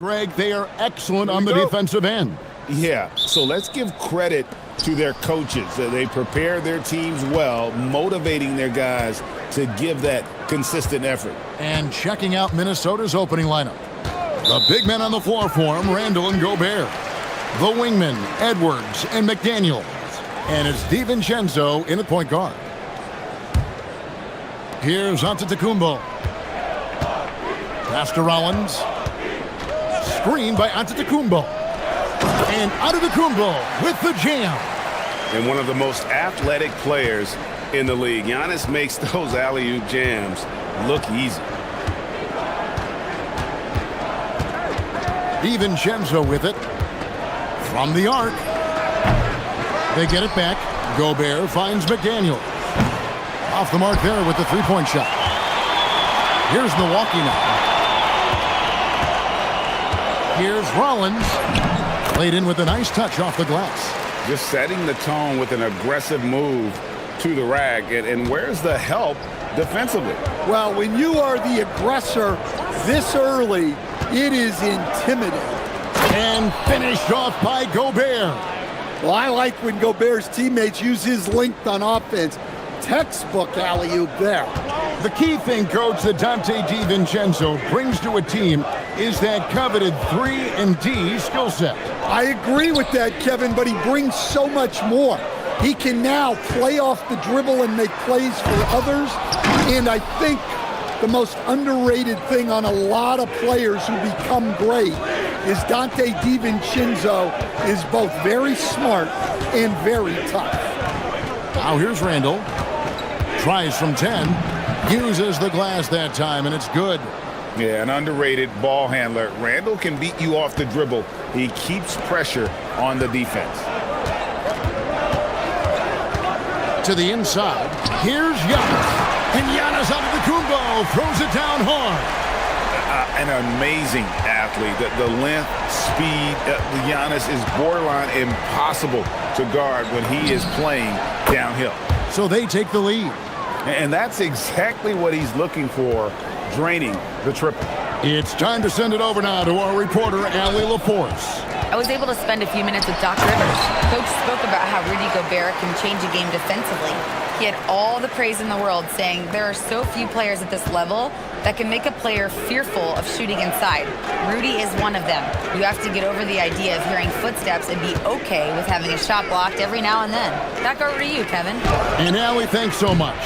Greg, they are excellent on the defensive end. Yeah, so let's give credit to their coaches. They prepare their teams well, motivating their guys to give that consistent effort. And checking out Minnesota's opening lineup. The big men on the floor for him, Randall and Gobert. The wingmen, Edwards and McDaniel. And it's DiVincenzo in at point guard. Here's Antetokounmpo. Pass to Rollins. Screen by Antetokounmpo. And Antetokounmpo with the jam. And one of the most athletic players in the league. Giannis makes those alley-oop jams look easy. DiVincenzo with it. From the arc. They get it back. Gobert finds McDaniel. Off the mark there with the three-point shot. Here's Milwaukee now. Here's Rollins. Played in with a nice touch off the glass. Just setting the tone with an aggressive move to the rack. And where's the help defensively? Well, when you are the aggressor this early, it is intimidating. And finished off by Gobert. Well, I like when Gobert's teammates use his length on offense. Textbook alley-oop there. The key thing, Coach, that Dante DiVincenzo brings to a team is that coveted 3-and-D skill set. I agree with that, Kevin, but he brings so much more. He can now play off the dribble and make plays for others. And I think the most underrated thing on a lot of players who become great is Dante DiVincenzo is both very smart and very tough. Now here's Randall. Tries from 10. Uses the glass that time, and it's good. Yeah, an underrated ball handler. Randall can beat you off the dribble. He keeps pressure on the defense. To the inside. Here's Giannis. And Giannis Antetokounmpo throws it down hard. An amazing athlete. The length, speed. Giannis is borderline impossible to guard when he is playing downhill. So they take the lead. And that's exactly what he's looking for, draining the triple. It's time to send it over now to our reporter, Allie LaForce. I was able to spend a few minutes with Doc Rivers. Coach spoke about how Rudy Gobert can change a game defensively. He had all the praise in the world, saying there are so few players at this level that can make a player fearful of shooting inside. Rudy is one of them. You have to get over the idea of hearing footsteps and be okay with having a shot blocked every now and then. Back over to you, Kevin. And Allie, thanks so much.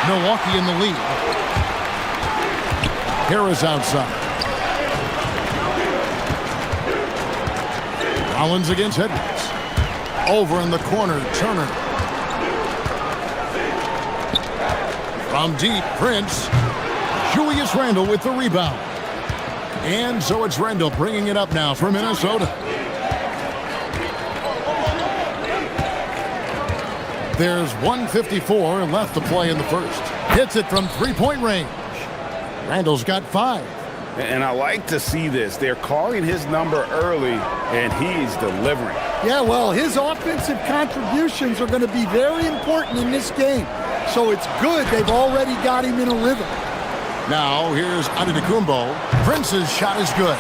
Milwaukee in the lead. Harris outside. Rollins against Edwards. Over in the corner, Turner. From deep, Prince. Julius Randle with the rebound. And so it's Randle bringing it up now for Minnesota. There's 1:54 left to play in the first. Hits it from three-point range. Randall's got 5. And I like to see this. They're calling his number early, and he's delivering. Yeah, well, his offensive contributions are going to be very important in this game. So it's good they've already got him in a rhythm. Now, here's Antetokounmpo. Prince's shot is good.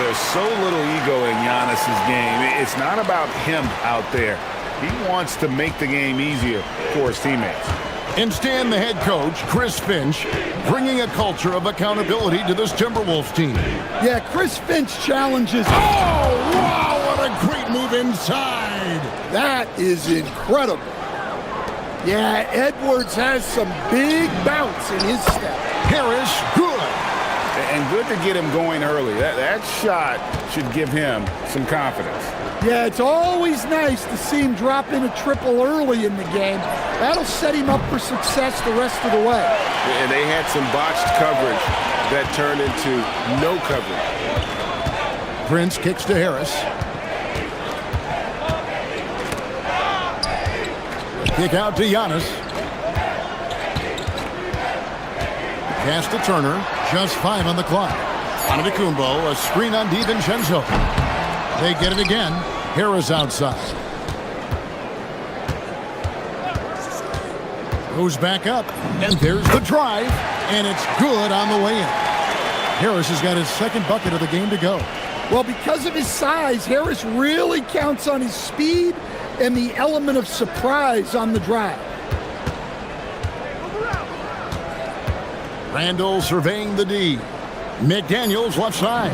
There's so little ego in Giannis's game. It's not about him out there. He wants to make the game easier for his teammates. And Stan, the head coach, Chris Finch, bringing a culture of accountability to this Timberwolves team. Yeah, Chris Finch challenges. Oh, wow, what a great move inside. That is incredible. Yeah, Edwards has some big bounce in his step. Harris, good. And good to get him going early. That shot should give him some confidence. Yeah, it's always nice to see him drop in a triple early in the game. That'll set him up for success the rest of the way. And they had some botched coverage that turned into no coverage. Prince kicks to Harris. Kick out to Giannis. Pass to Turner. Just 5 on the clock. Antetokounmpo, a screen on DiVincenzo. They get it again. Harris outside. Goes back up. And there's the drive. And it's good on the way in. Harris has got his second bucket of the game to go. Well, because of his size, Harris really counts on his speed and the element of surprise on the drive. Randall surveying the D. McDaniels left side.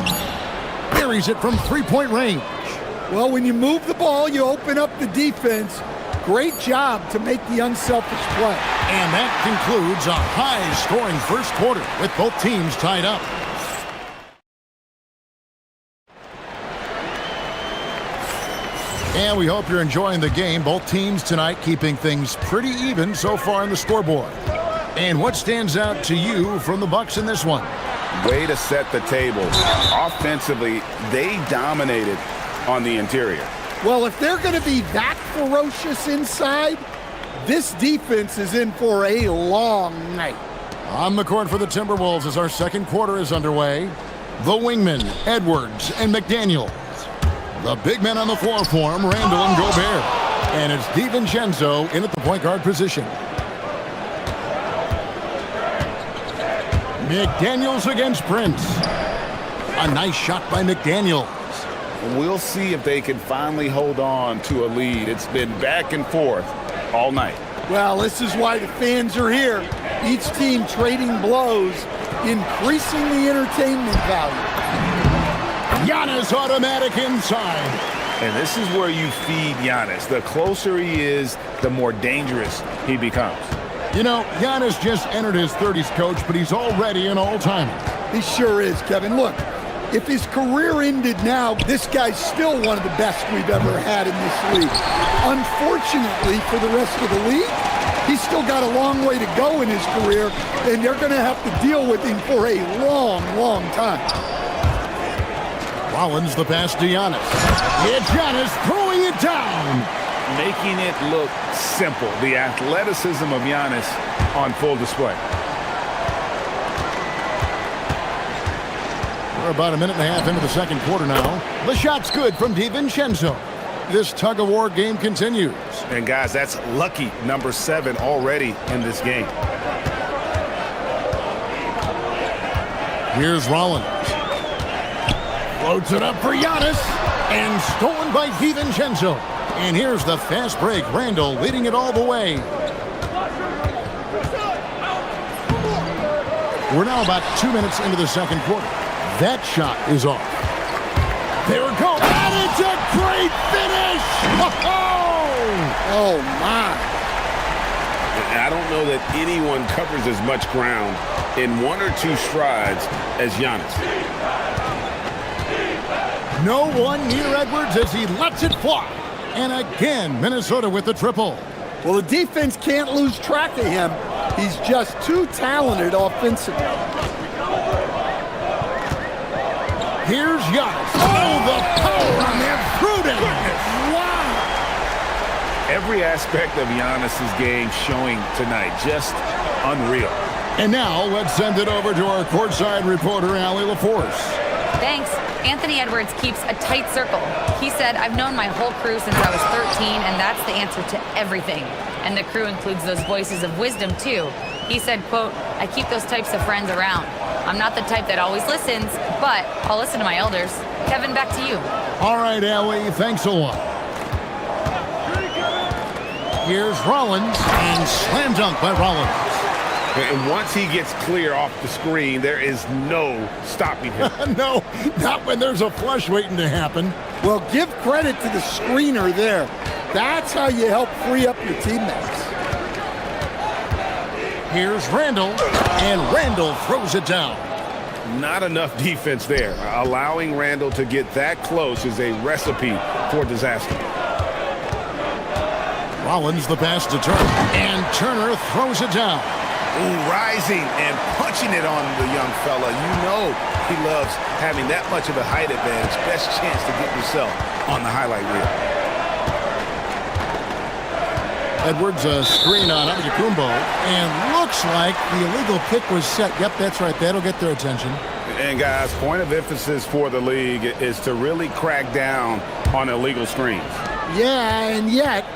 Buries it from three-point range. Well, when you move the ball, you open up the defense. Great job to make the unselfish play. And that concludes a high-scoring first quarter with both teams tied up. And we hope you're enjoying the game. Both teams tonight keeping things pretty even so far on the scoreboard. And what stands out to you from the Bucks in this one? Way to set the table. Offensively, they dominated on the interior. Well, if they're going to be that ferocious inside, this defense is in for a long night. On the court for the Timberwolves as our second quarter is underway. The wingmen, Edwards and McDaniels. The big men on the floor for him, Randall and Gobert. And it's DiVincenzo in at the point guard position. McDaniels against Prince. A nice shot by McDaniels. We'll see if they can finally hold on to a lead. It's been back and forth all night. Well, this is why the fans are here. Each team trading blows, increasing the entertainment value. Giannis automatic inside. And this is where you feed Giannis. The closer he is, the more dangerous he becomes. You know, Giannis just entered his 30s, coach, but he's already an all-timer. He sure is, Kevin. Look, if his career ended now, this guy's still one of the best we've ever had in this league. Unfortunately for the rest of the league, he's still got a long way to go in his career, and they're going to have to deal with him for a long, long time. Rollins the pass to Giannis. It's Giannis throwing it down. Making it look simple. The athleticism of Giannis on full display. We're about a minute and a half into the second quarter now. The shot's good from DiVincenzo. This tug-of-war game continues. And guys, that's lucky number 7 already in this game. Here's Rollins. Floats it up for Giannis. And stolen by DiVincenzo. And here's the fast break. Randall leading it all the way. We're now about 2 minutes into the second quarter. That shot is off. There it goes. And it's a great finish. Oh, my. I don't know that anyone covers as much ground in 1 or 2 strides as Giannis. No one near Edwards as he lets it fly. And again, Minnesota with the triple. Well, the defense can't lose track of him. He's just too talented offensively. Here's Giannis. Oh, the power on that prudent. Wow. Every aspect of Giannis's game showing tonight. Just unreal. And now let's send it over to our courtside reporter, Allie LaForce. Thanks. Anthony Edwards keeps a tight circle. He said, I've known my whole crew since I was 13, and that's the answer to everything. And the crew includes those voices of wisdom, too. He said, quote, I keep those types of friends around. I'm not the type that always listens, but I'll listen to my elders. Kevin, back to you. All right, Allie, thanks a lot. Here's Rollins, and slam dunk by Rollins. And once he gets clear off the screen, there is no stopping him. No, not when there's a flush waiting to happen. Well, give credit to the screener there. That's how you help free up your teammates. Here's Randall, and Randall throws it down. Not enough defense there. Allowing Randall to get that close is a recipe for disaster. Rollins the pass to Turner, and Turner throws it down. Ooh, rising and punching it on the young fella. You know he loves having that much of a height advantage. Best chance to get yourself on the highlight reel. Edwards a screen on Antetokounmpo, and looks like the illegal kick was set. Yep, that's right. That'll get their attention. And guys, point of emphasis for the league is to really crack down on illegal screens. Yeah, and yet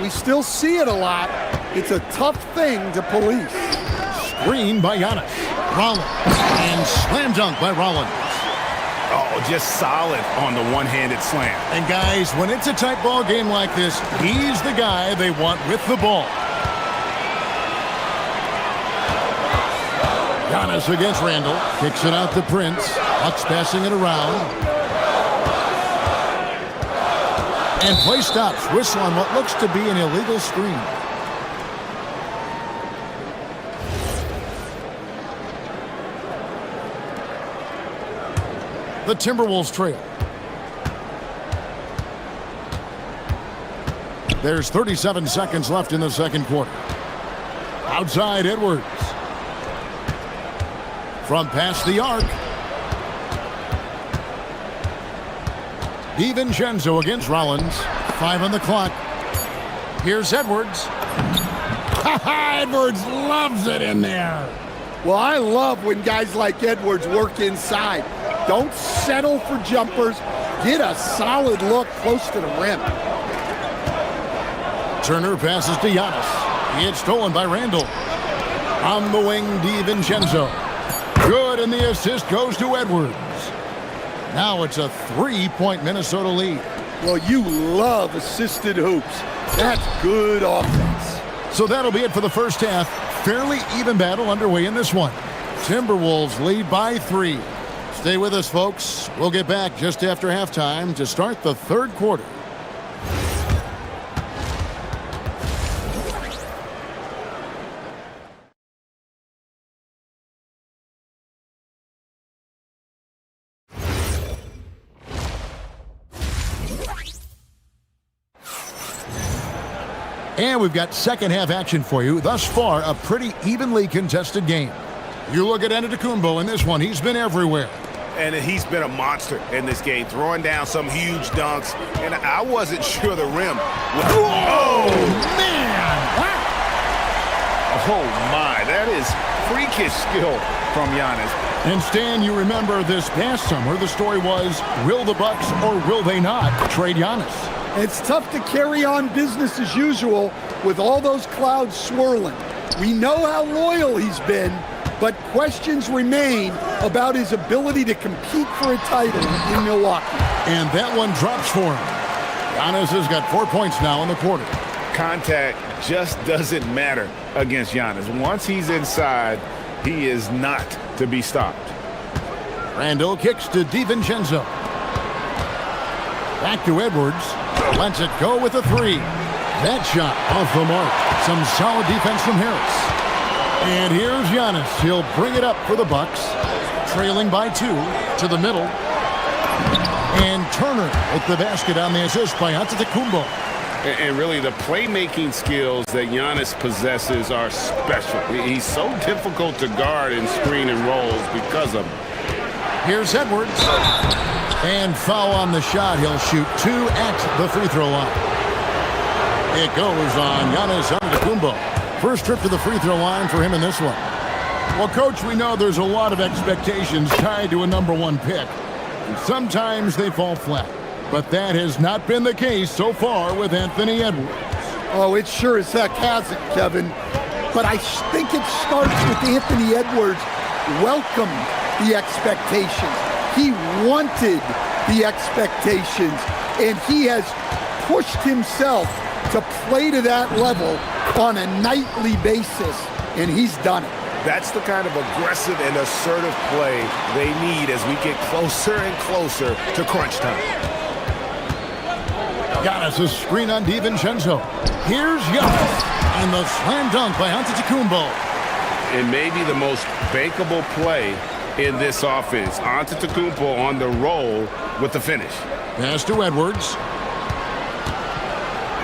we still see it a lot. It's a tough thing to police. Screen by Giannis. Rollins. And slam dunk by Rollins. Oh, just solid on the one-handed slam. And guys, when it's a tight ball game like this, he's the guy they want with the ball. Giannis against Randall. Kicks it out to Prince. Bucks passing it around. And play stops. Whistle on what looks to be an illegal screen. The Timberwolves trail. There's 37 seconds left in the second quarter. Outside Edwards. From past the arc. DiVincenzo against Rollins. 5 on the clock. Here's Edwards. Edwards loves it in there. Well, I love when guys like Edwards work inside. Don't settle for jumpers. Get a solid look close to the rim. Turner passes to Giannis. It's stolen by Randall. On the wing, DiVincenzo. Good, and the assist goes to Edwards. Now it's a 3-point Minnesota lead. Well, you love assisted hoops. That's good offense. So that'll be it for the first half. Fairly even battle underway in this one. Timberwolves lead by 3. Stay with us, folks. We'll get back just after halftime to start the third quarter. And we've got second half action for you. Thus far, a pretty evenly contested game. You look at Antetokounmpo in this one. He's been everywhere. And he's been a monster in this game, throwing down some huge dunks. And I wasn't sure the rim. Oh, man! Wow. Oh, my. That is freakish skill from Giannis. And Stan, you remember this past summer, the story was, will the Bucks or will they not trade Giannis? It's tough to carry on business as usual with all those clouds swirling. We know how loyal he's been, but questions remain about his ability to compete for a title in Milwaukee. And that one drops for him. Giannis has got 4 points now in the quarter. Contact just doesn't matter against Giannis. Once he's inside, he is not to be stopped. Randall kicks to DiVincenzo. Back to Edwards. Lets it go with a 3. That shot off the mark. Some solid defense from Harris. And here's Giannis. He'll bring it up for the Bucks. Trailing by 2 to the middle. And Turner with the basket on the assist by Antetokounmpo. And really, the playmaking skills that Giannis possesses are special. He's so difficult to guard in screen and rolls because of him. Here's Edwards. And foul on the shot. He'll shoot 2 at the free throw line. It goes on Giannis Antetokounmpo. First trip to the free throw line for him in this one. Well, Coach, we know there's a lot of expectations tied to a #1 pick. And sometimes they fall flat. But that has not been the case so far with Anthony Edwards. Oh, it sure as heck hasn't, Kevin. But I think it starts with Anthony Edwards welcomed the expectations. He wanted the expectations, and he has pushed himself to play to that level on a nightly basis, and he's done it. That's the kind of aggressive and assertive play they need as we get closer and closer to crunch time. Giannis a screen on DiVincenzo. Here's Giannis, and the slam dunk by Antetokounmpo. And maybe the most bankable play in this offense. Antetokounmpo on the roll with the finish. Pass to Edwards.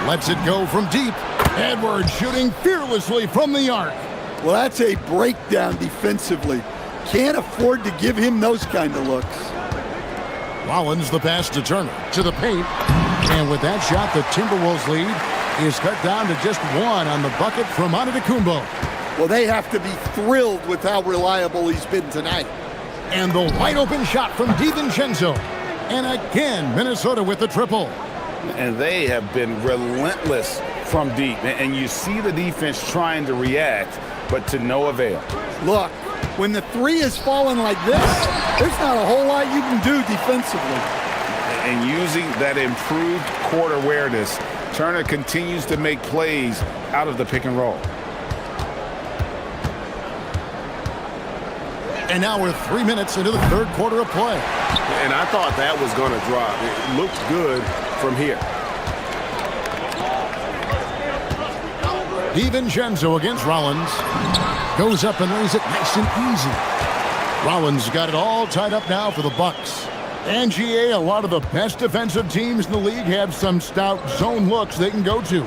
Lets it go from deep. Edwards shooting fearlessly from the arc. Well, that's a breakdown defensively. Can't afford to give him those kind of looks. Rollins the pass to Turner to the paint. And with that shot, the Timberwolves lead is cut down to just 1 on the bucket from Antetokounmpo. Well, they have to be thrilled with how reliable he's been tonight. And the wide open shot from DiVincenzo. And again, Minnesota with the triple. And they have been relentless from deep. And you see the defense trying to react. but to no avail. Look, when the three is falling like this, there's not a whole lot you can do defensively. And using that improved court awareness, Turner continues to make plays out of the pick and roll. And now we're 3 minutes into the third quarter of play. And I thought that was going to drop. It looked good from here. DiVincenzo against Rollins. Goes up and lays it nice and easy. Rollins got it all tied up now for the Bucks. And GA, a lot of the best defensive teams in the league have some stout zone looks they can go to.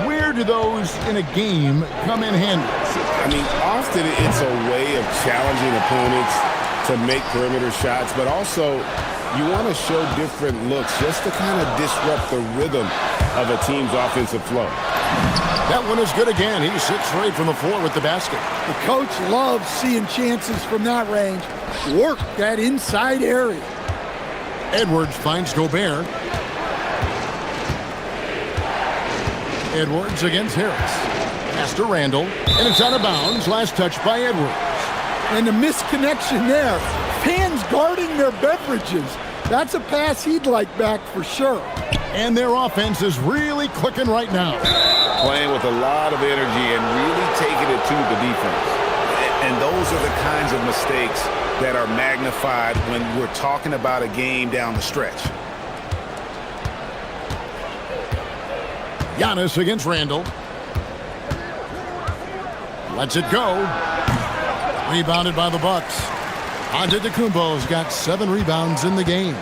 Where do those in a game come in handy? I mean, often it's a way of challenging opponents to make perimeter shots, but also you want to show different looks just to kind of disrupt the rhythm of a team's offensive flow. That one is good again. He sits straight from the floor with the basket. The coach loves seeing chances from that range. Work that inside area. Edwards finds Gobert. Edwards against Harris. Pass to Randall, and it's out of bounds. Last touch by Edwards. And the misconnection there. Fans guarding their beverages. That's a pass he'd like back for sure. And their offense is really clicking right now. Playing with a lot of energy and really taking it to the defense. And those are the kinds of mistakes that are magnified when we're talking about a game down the stretch. Giannis against Randall. Lets it go. Rebounded by the Bucks. Antetokounmpo's got 7 rebounds in the game.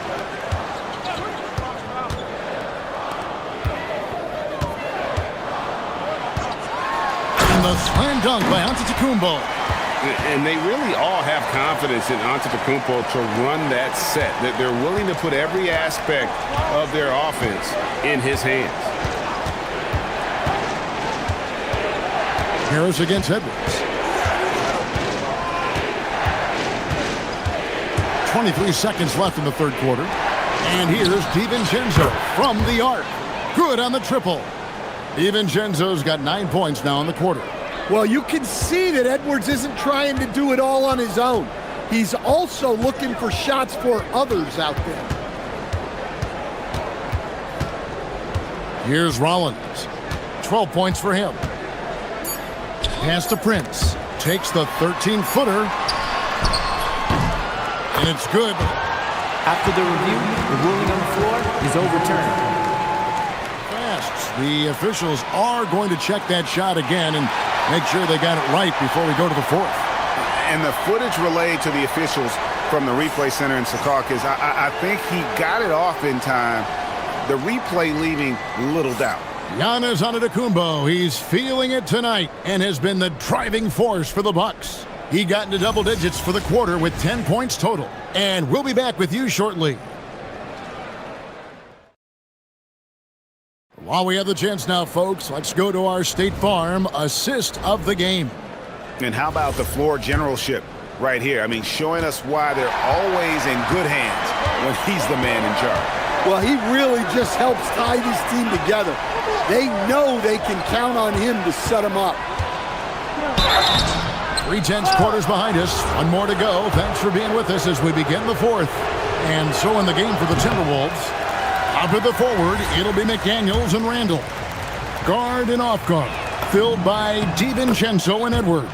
And the slam dunk by Antetokounmpo. And they really all have confidence in Antetokounmpo to run that set. That they're willing to put every aspect of their offense in his hands. Harris against Edwards. 23 seconds left in the third quarter. And here's DiVincenzo from the arc. Good on the triple. DiVincenzo's got 9 points now in the quarter. Well, you can see that Edwards isn't trying to do it all on his own. He's also looking for shots for others out there. Here's Rollins. 12 points for him. Pass to Prince. Takes the 13-footer. And it's good. After the review, the ruling on the floor is overturned. Fast. The officials are going to check that shot again and make sure they got it right before we go to the fourth. And the footage relayed to the officials from the replay center in Secaucus, I think he got it off in time. The replay leaving little doubt. Giannis Antetokounmpo, he's feeling it tonight and has been the driving force for the Bucks. He got into double digits for the quarter with 10 points total. And we'll be back with you shortly. While we have the chance now, folks, let's go to our State Farm assist of the game. And how about the floor generalship right here? I mean, showing us why they're always in good hands when he's the man in charge. Well, he really just helps tie this team together. They know they can count on him to set them up. 3/10 quarters behind us. One more to go. Thanks for being with us as we begin the fourth. And so in the game for the Timberwolves, up at the forward, it'll be McDaniels and Randall. Guard and off guard, filled by DiVincenzo and Edwards.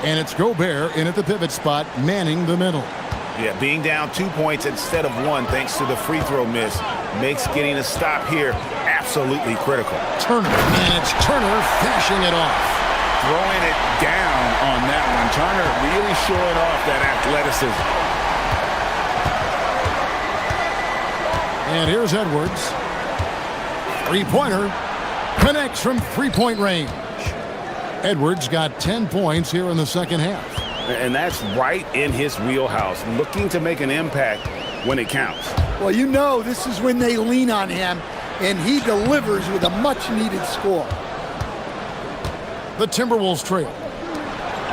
And it's Gobert in at the pivot spot, manning the middle. Yeah, being down 2 points instead of 1 thanks to the free throw miss makes getting a stop here absolutely critical. Turner, and it's Turner finishing it off. Throwing it down on that one. Turner really showing off that athleticism. And here's Edwards. Three-pointer. Connects from three-point range. Edwards got 10 points here in the second half. And that's right in his wheelhouse, looking to make an impact when it counts. Well, you know this is when they lean on him, and he delivers with a much-needed score. The Timberwolves trail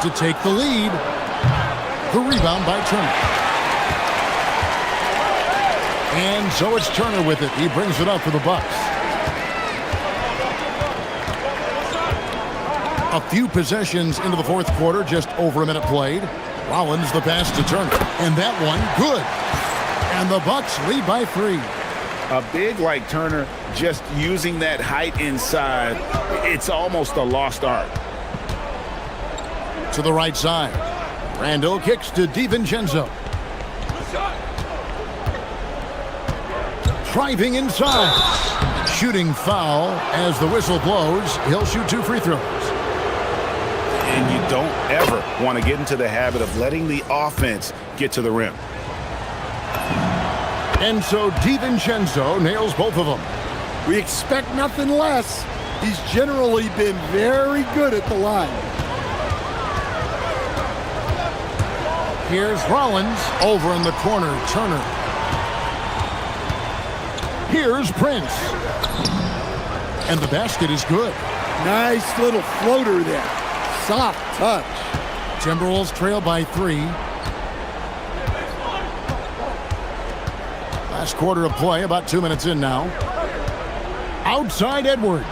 to take the lead. The rebound by Turner. And so it's Turner with it. He brings it up for the Bucks. A few possessions into the fourth quarter, just over a minute played. Rollins the pass to Turner, and that one good. And the Bucks lead by 3. A big like Turner, just using that height inside, it's almost a lost art. To the right side. Randall kicks to DiVincenzo. Driving inside. Shooting foul as the whistle blows. He'll shoot 2 free throws. And you don't ever want to get into the habit of letting the offense get to the rim. And so DiVincenzo nails both of them. We expect nothing less. He's generally been very good at the line. Here's Rollins over in the corner. Turner. Here's Prince. And the basket is good. Nice little floater there. Soft touch. Timberwolves trail by 3. Last quarter of play, about 2 minutes in now. Outside Edwards.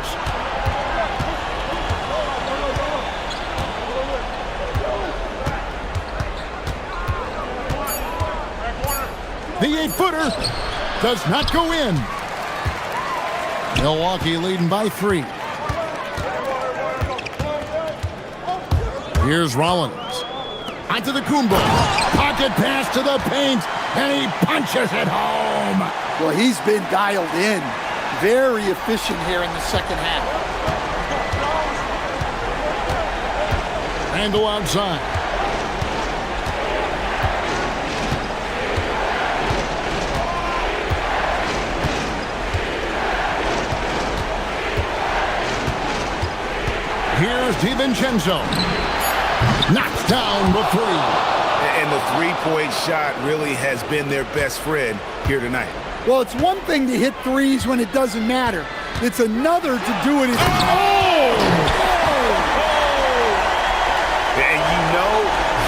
The 8-footer does not go in. Milwaukee leading by 3. Here's Rollins. Onto the Kumbo. Pocket pass to the paint, and he punches it home. Well, he's been dialed in. Very efficient here in the second half. Randall outside. Here's DiVincenzo. Knocks down the 3. And the three-point shot really has been their best friend here tonight. Well, it's one thing to hit threes when it doesn't matter. It's another to do it. And you know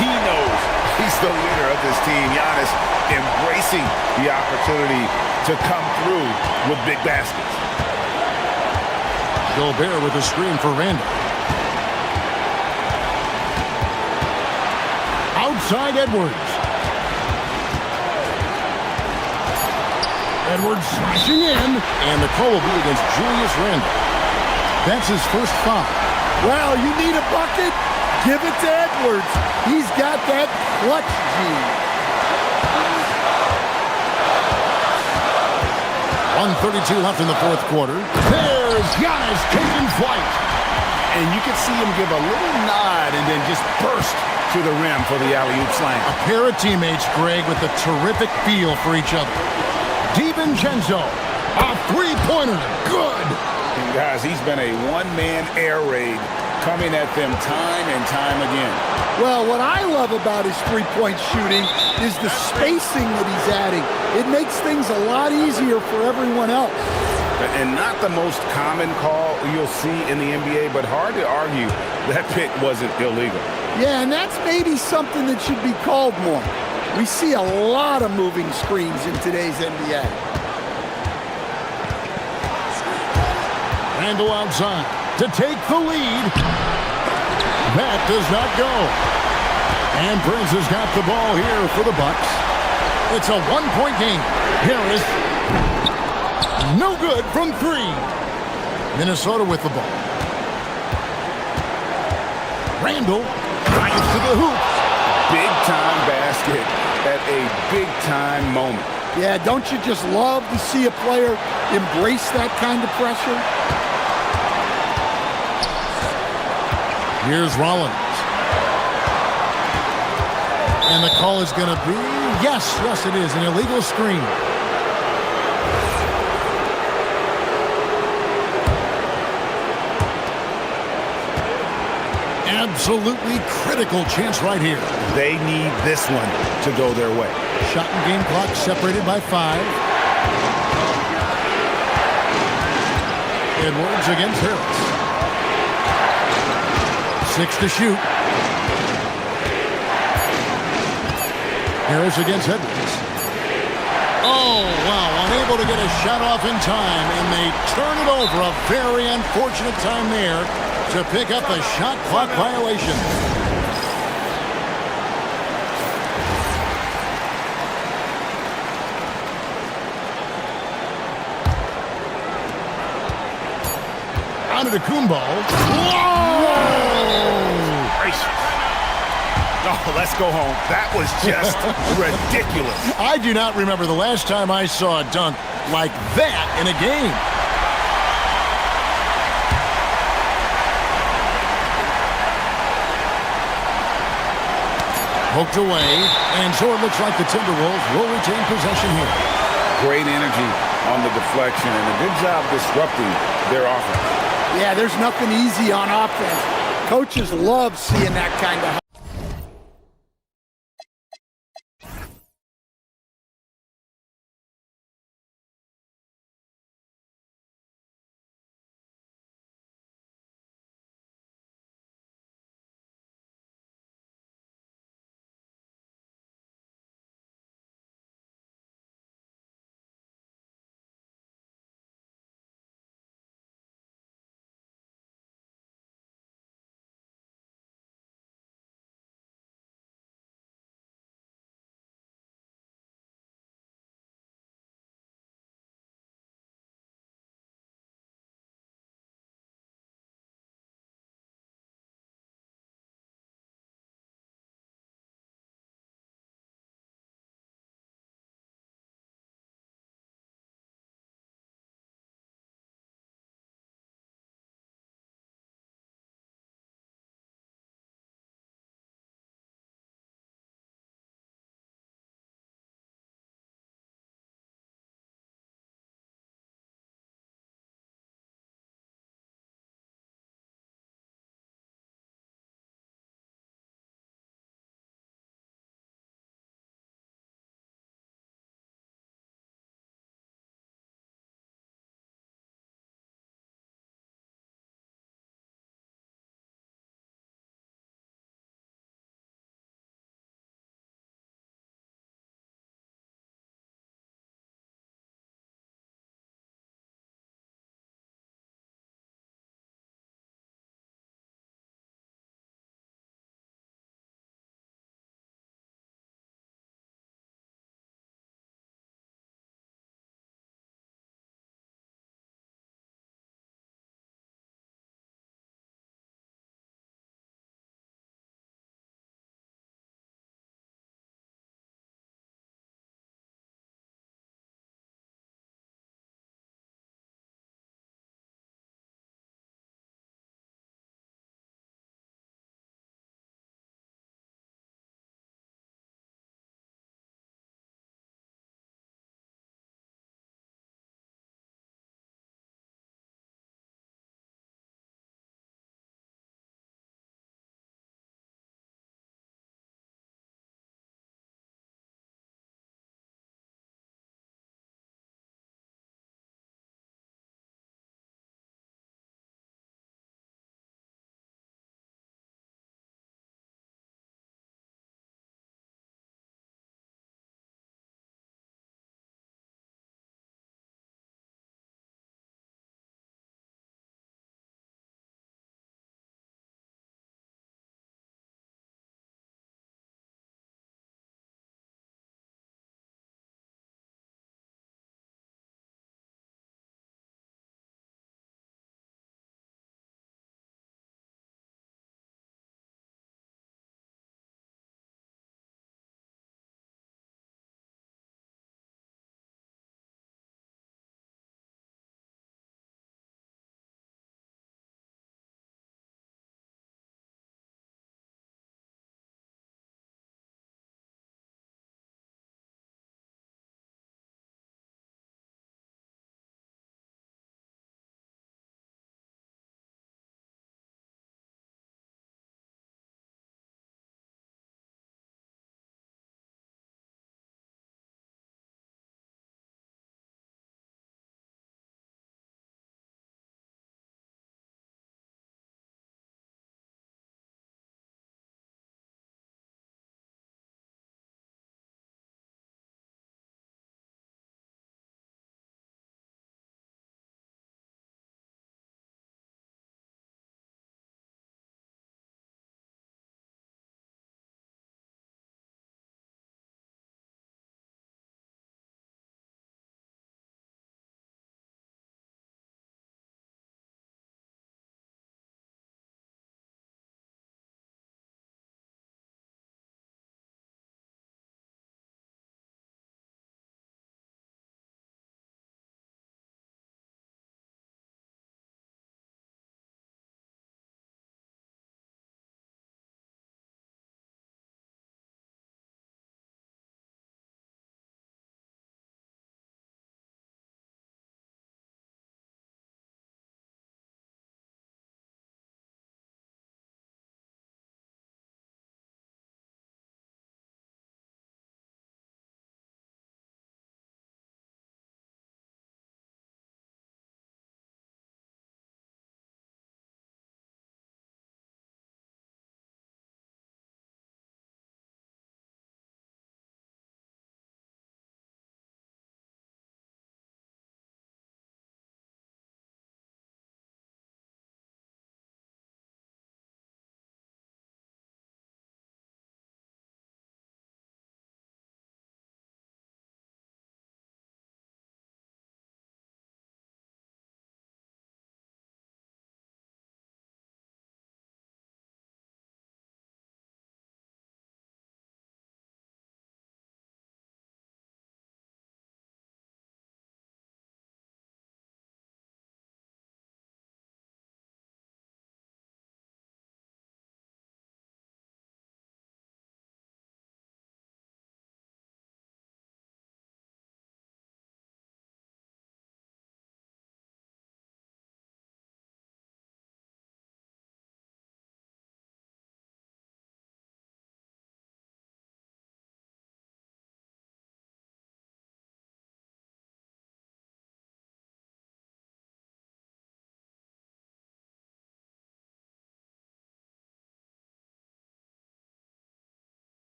he knows he's the leader of this team. Giannis embracing the opportunity to come through with big baskets. Gobert with a screen for Randall. Outside Edwards. Edwards slashing in, and the call will be against Julius Randle. That's his first foul. Well, you need a bucket? Give it to Edwards. He's got that clutch gene. 1:32 left in the fourth quarter. There's Giannis taking flight. And you can see him give a little nod and then just burst to the rim for the alley-oop slam. A pair of teammates, Greg, with a terrific feel for each other. DiVincenzo, a three-pointer, good. And guys, he's been a one-man air raid coming at them time and time again. Well, what I love about his three-point shooting is the spacing that he's adding. It makes things a lot easier for everyone else. And not the most common call you'll see in the NBA, but hard to argue that pick wasn't illegal. Yeah, and that's maybe something that should be called more. We see a lot of moving screens in today's NBA. Randall outside to take the lead. That does not go. And Prince has got the ball here for the Bucks. It's a one-point game. Harris, no good from 3. Minnesota with the ball. Randall drives to the hoop. Big-time basket at a big-time moment. Yeah, don't you just love to see a player embrace that kind of pressure? Here's Rollins. And the call is going to be, yes, it is, an illegal screen. Absolutely critical chance right here. They need this one to go their way. Shot and game clock separated by 5. Edwards against Harris. 6 to shoot. Harris against Edwards. Oh, wow, unable to get a shot off in time, and they turn it over. A very unfortunate time there. to pick up a shot clock violation. On to Kumbo. Whoa! Gracious. Oh, let's go home. That was just ridiculous. I do not remember the last time I saw a dunk like that in a game. Poked away, and so it looks like the Timberwolves will retain possession here. Great energy on the deflection and a good job disrupting their offense. Yeah, there's nothing easy on offense. Coaches love seeing that kind of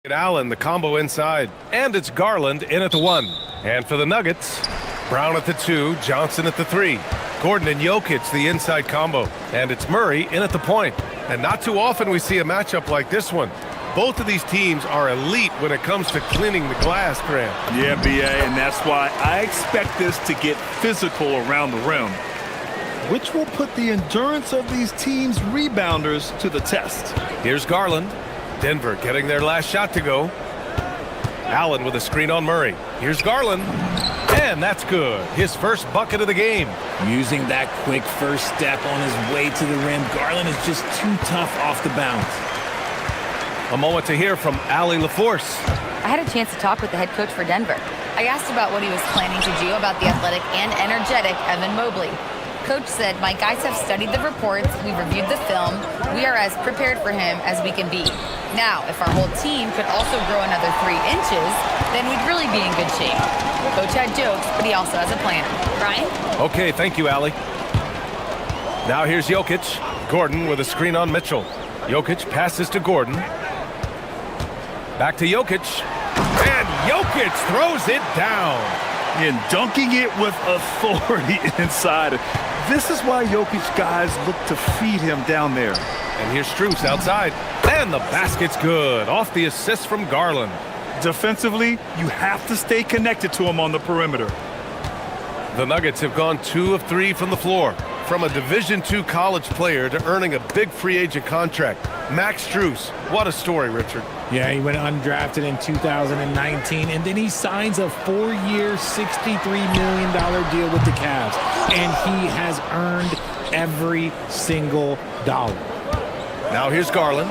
Allen, the combo inside. And it's Garland in at the 1. And for the Nuggets, Brown at the 2, Johnson at the 3. Gordon and Jokic, the inside combo. And it's Murray in at the point. And not too often we see a matchup like this one. Both of these teams are elite when it comes to cleaning the glass, Grant. Yeah, B.A., and that's why I expect this to get physical around the rim, which will put the endurance of these teams' rebounders to the test. Here's Garland. Denver getting their last shot to go. Allen with a screen on Murray. Here's Garland. And that's good. His first bucket of the game. Using that quick first step on his way to the rim, Garland is just too tough off the bounce. A moment to hear from Allie LaForce. I had a chance to talk with the head coach for Denver. I asked about what he was planning to do about the athletic and energetic Evan Mobley. Coach said, my guys have studied the reports, we've reviewed the film, we are as prepared for him as we can be. Now, if our whole team could also grow another 3 inches, then we'd really be in good shape. Coach had jokes, but he also has a plan. Brian? Okay, thank you, Allie. Now here's Jokic. Gordon with a screen on Mitchell. Jokic passes to Gordon. Back to Jokic. And Jokic throws it down. And dunking it with authority inside. This is why Jokic guys look to feed him down there. And here's Strus outside. And the basket's good. Off the assist from Garland. Defensively, you have to stay connected to him on the perimeter. The Nuggets have gone 2 of 3 from the floor. From a Division II college player to earning a big free agent contract. Max Strus. What a story, Richard. Yeah, he went undrafted in 2019, and then he signs a 4-year, $63 million deal with the Cavs. And he has earned every single dollar. Now here's Garland.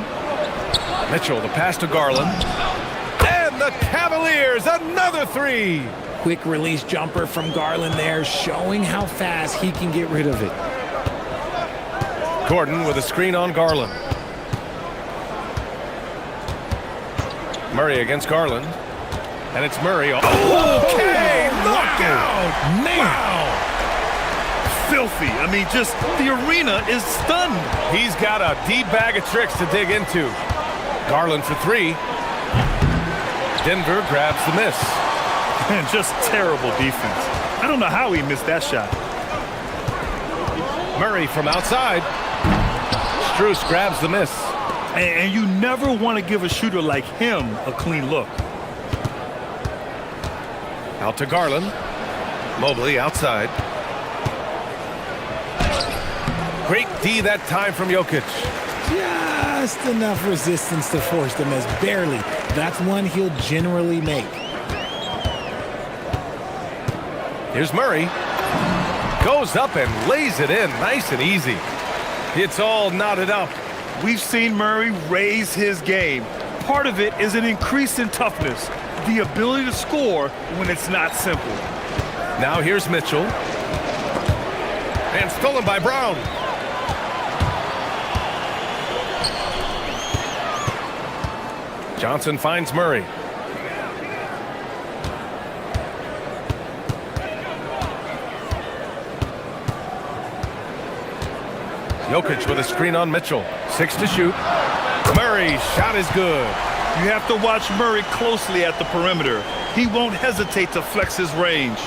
Mitchell, the pass to Garland. And the Cavaliers, another 3. Quick release jumper from Garland there, showing how fast he can get rid of it. Gordon with a screen on Garland. Murray against Garland. And it's Murray. Okay, knockout! Man! Wow! Filthy. I mean, just the arena is stunned. He's got a deep bag of tricks to dig into. Garland for 3. Denver grabs the miss. And just terrible defense. I don't know how he missed that shot. Murray from outside. Strus grabs the miss. And you never want to give a shooter like him a clean look. Out to Garland. Mobley outside. Great D that time from Jokic. Just enough resistance to force the miss. Barely. That's one he'll generally make. Here's Murray. Goes up and lays it in nice and easy. It's all knotted up. We've seen Murray raise his game. Part of it is an increase in toughness, the ability to score when it's not simple. Now here's Mitchell. And stolen by Brown. Johnson finds Murray. Jokic with a screen on Mitchell. 6 to shoot. Murray's shot is good. You have to watch Murray closely at the perimeter. He won't hesitate to flex his range.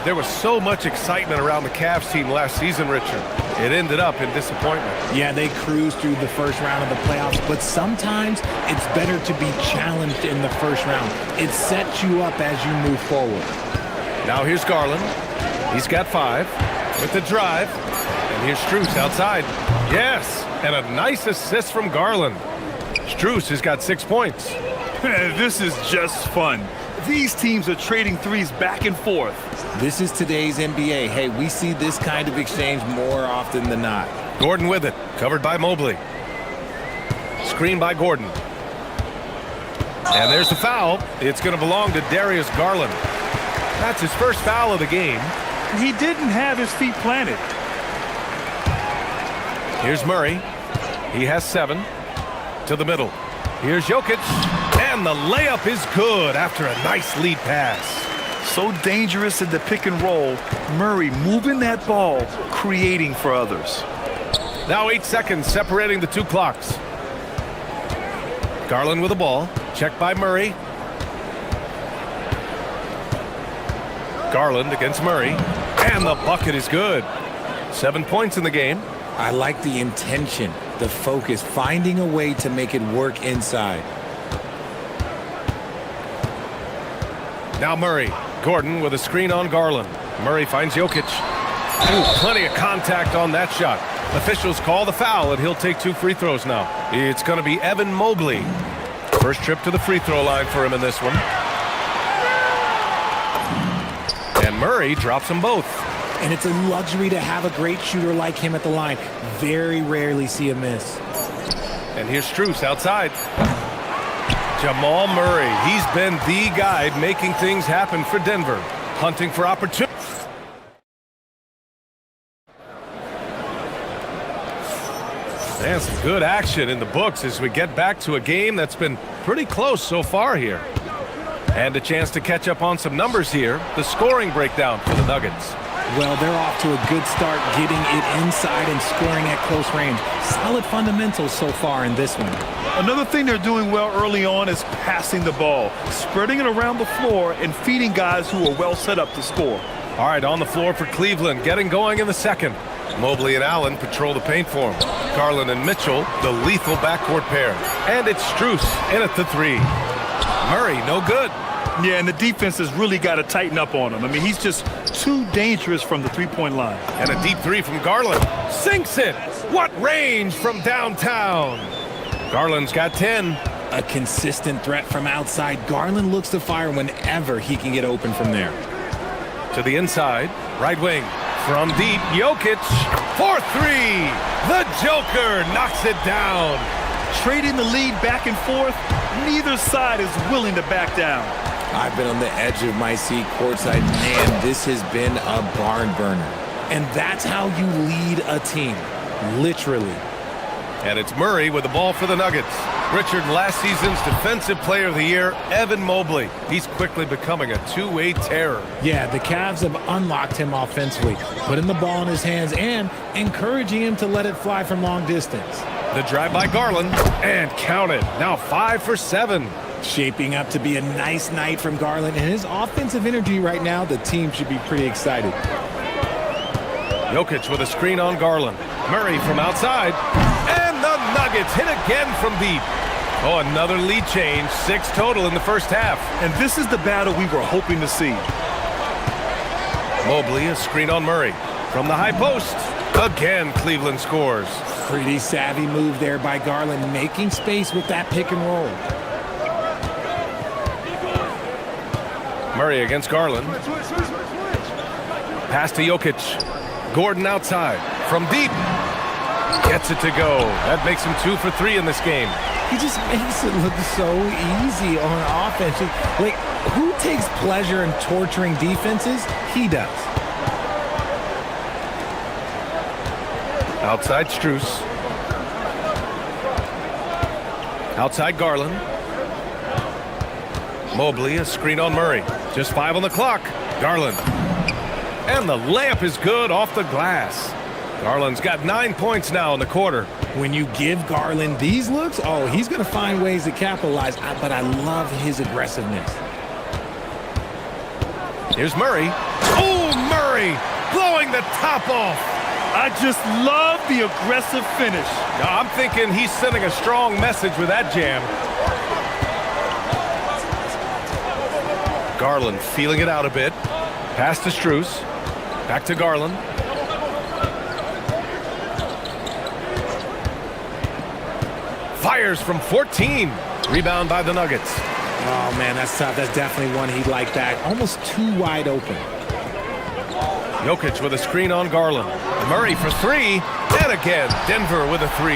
There was so much excitement around the Cavs team last season, Richard. It ended up in disappointment. Yeah, they cruised through the first round of the playoffs, but sometimes it's better to be challenged in the first round. It sets you up as you move forward. Now here's Garland. He's got 5 with the drive. And here's Strus outside. Yes, and a nice assist from Garland. Strus has got 6 points. This is just fun. These teams are trading threes back and forth. This is today's NBA. Hey, we see this kind of exchange more often than not. Gordon with it, covered by Mobley. Screen by Gordon. And there's the foul. It's going to belong to Darius Garland. That's his first foul of the game. He didn't have his feet planted. Here's Murray. He has 7 to the middle. Here's Jokic. And the layup is good after a nice lead pass. So dangerous in the pick and roll. Murray moving that ball, creating for others. Now 8 seconds separating the 2 clocks. Garland with the ball. Checked by Murray. Garland against Murray. And the bucket is good. 7 points in the game. I like the intention, the focus, finding a way to make it work inside. Now Murray. Gordon with a screen on Garland. Murray finds Jokic. Ooh, plenty of contact on that shot. Officials call the foul, and he'll take 2 free throws now. It's going to be Evan Mobley. First trip to the free throw line for him in this one. And Murray drops them both. And it's a luxury to have a great shooter like him at the line. Very rarely see a miss. And here's Strus outside. Jamal Murray, he's been the guy making things happen for Denver. Hunting for opportunity. And some good action in the books as we get back to a game that's been pretty close so far here. And a chance to catch up on some numbers here. The scoring breakdown for the Nuggets. Well, they're off to a good start getting it inside and scoring at close range. Solid fundamentals so far in this one. Another thing they're doing well early on is passing the ball, spreading it around the floor and feeding guys who are well set up to score. All right, on the floor for Cleveland, getting going in the second. Mobley and Allen patrol the paint for him. Garland and Mitchell, the lethal backcourt pair. And it's Strus in at the 3. Murray, no good. Yeah, and the defense has really got to tighten up on him. I mean, he's just too dangerous from the three-point line. And a deep 3 from Garland. Sinks it. What range from downtown. Garland's got 10. A consistent threat from outside. Garland looks to fire whenever he can get open from there. To the inside, right wing. From deep, Jokic for 3. The Joker knocks it down. Trading the lead back and forth, neither side is willing to back down. I've been on the edge of my seat courtside. Man, this has been a barn burner. And that's how you lead a team, literally. And it's Murray with the ball for the Nuggets. Richard, last season's Defensive Player of the Year, Evan Mobley. He's quickly becoming a two-way terror. Yeah, the Cavs have unlocked him offensively, putting the ball in his hands and encouraging him to let it fly from long distance. The drive by Garland, and count it. Now 5 for 7. Shaping up to be a nice night from Garland, and his offensive energy right now, the team should be pretty excited. Jokic with a screen on Garland. Murray from outside, and the Nuggets hit again from deep. Oh, another lead change, 6 total in the first half. And this is the battle we were hoping to see. Mobley, a screen on Murray. From the high post, again Cleveland scores. Pretty savvy move there by Garland, making space with that pick and roll. Murray against Garland. Pass to Jokic. Gordon outside. From deep. Gets it to go. That makes him 2 for 3 in this game. He just makes it look so easy on offense. Like, who takes pleasure in torturing defenses? He does. Outside Strus. Outside Garland. Mobley, a screen on Murray. Just 5 on the clock. Garland. And the layup is good off the glass. Garland's got 9 points now in the quarter. When you give Garland these looks, oh, he's going to find ways to capitalize, but I love his aggressiveness. Here's Murray. Oh, Murray blowing the top off. I just love the aggressive finish. Now, I'm thinking he's sending a strong message with that jam. Garland feeling it out a bit. Pass to Strus. Back to Garland. Fires from 14. Rebound by the Nuggets. Oh, man, that's tough. That's definitely one he'd like back. Almost too wide open. Jokic with a screen on Garland. Murray for 3. And again, Denver with a 3.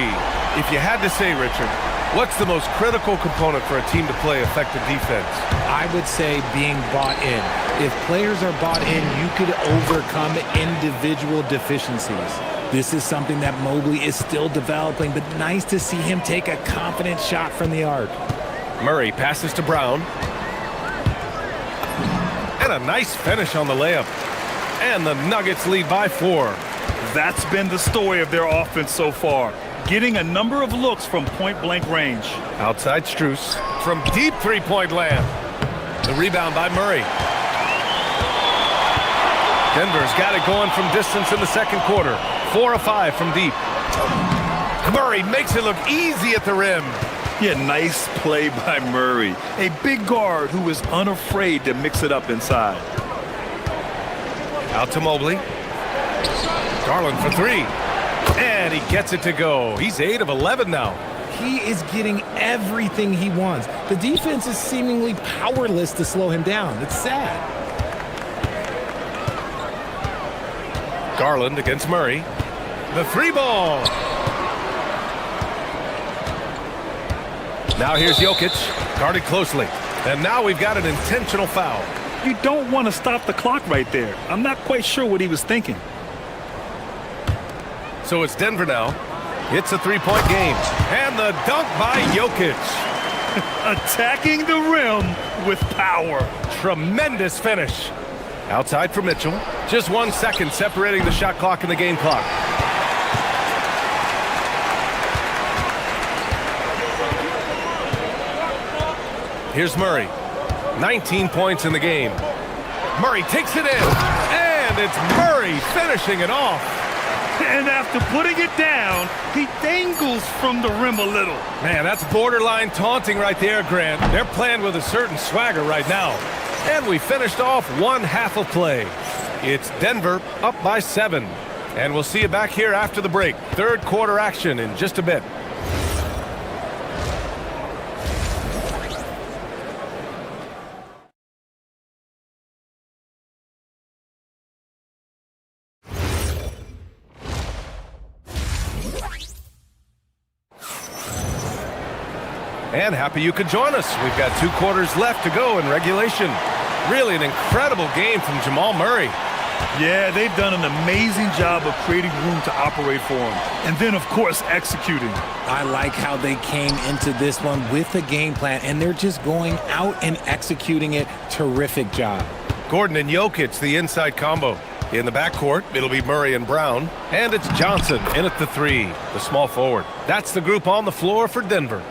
If you had to say, Richard, what's the most critical component for a team to play effective defense? I would say being bought in. If players are bought in, you could overcome individual deficiencies. This is something that Mobley is still developing, but nice to see him take a confident shot from the arc. Murray passes to Brown. And a nice finish on the layup. And the Nuggets lead by 4. That's been the story of their offense so far. getting a number of looks from point-blank range. Outside Strus from deep three-point land. The rebound by Murray. Denver's got it going from distance in the second quarter. 4 of 5 from deep. Murray makes it look easy at the rim. Yeah, nice play by Murray. A big guard who is unafraid to mix it up inside. Out to Mobley. Garland for 3. And he gets it to go. He's 8 of 11 now. He is getting everything he wants. The defense is seemingly powerless to slow him down. It's sad. Garland against Murray. The 3 ball. Now here's Jokic, guarded closely. And now we've got an intentional foul. You don't want to stop the clock right there. I'm not quite sure what he was thinking. So it's Denver now. It's a 3-point game. And the dunk by Jokic. Attacking the rim with power. Tremendous finish. Outside for Mitchell. Just 1 second separating the shot clock and the game clock. Here's Murray. 19 points in the game. Murray takes it in. And it's Murray finishing it off. And after putting it down, he dangles from the rim a little. Man, that's borderline taunting right there, Grant. They're playing with a certain swagger right now. And we finished off 1 half of play. It's Denver up by 7. And we'll see you back here after the break. Third quarter action in just a bit. And happy you could join us. We've got 2 quarters left to go in regulation. Really an incredible game from Jamal Murray. Yeah, they've done an amazing job of creating room to operate for him. And then, of course, executing. I like how they came into this one with a game plan, and they're just going out and executing it. Terrific job. Gordon and Jokic, the inside combo. In the backcourt, it'll be Murray and Brown. And it's Johnson in at the 3, the small forward. That's the group on the floor for Denver.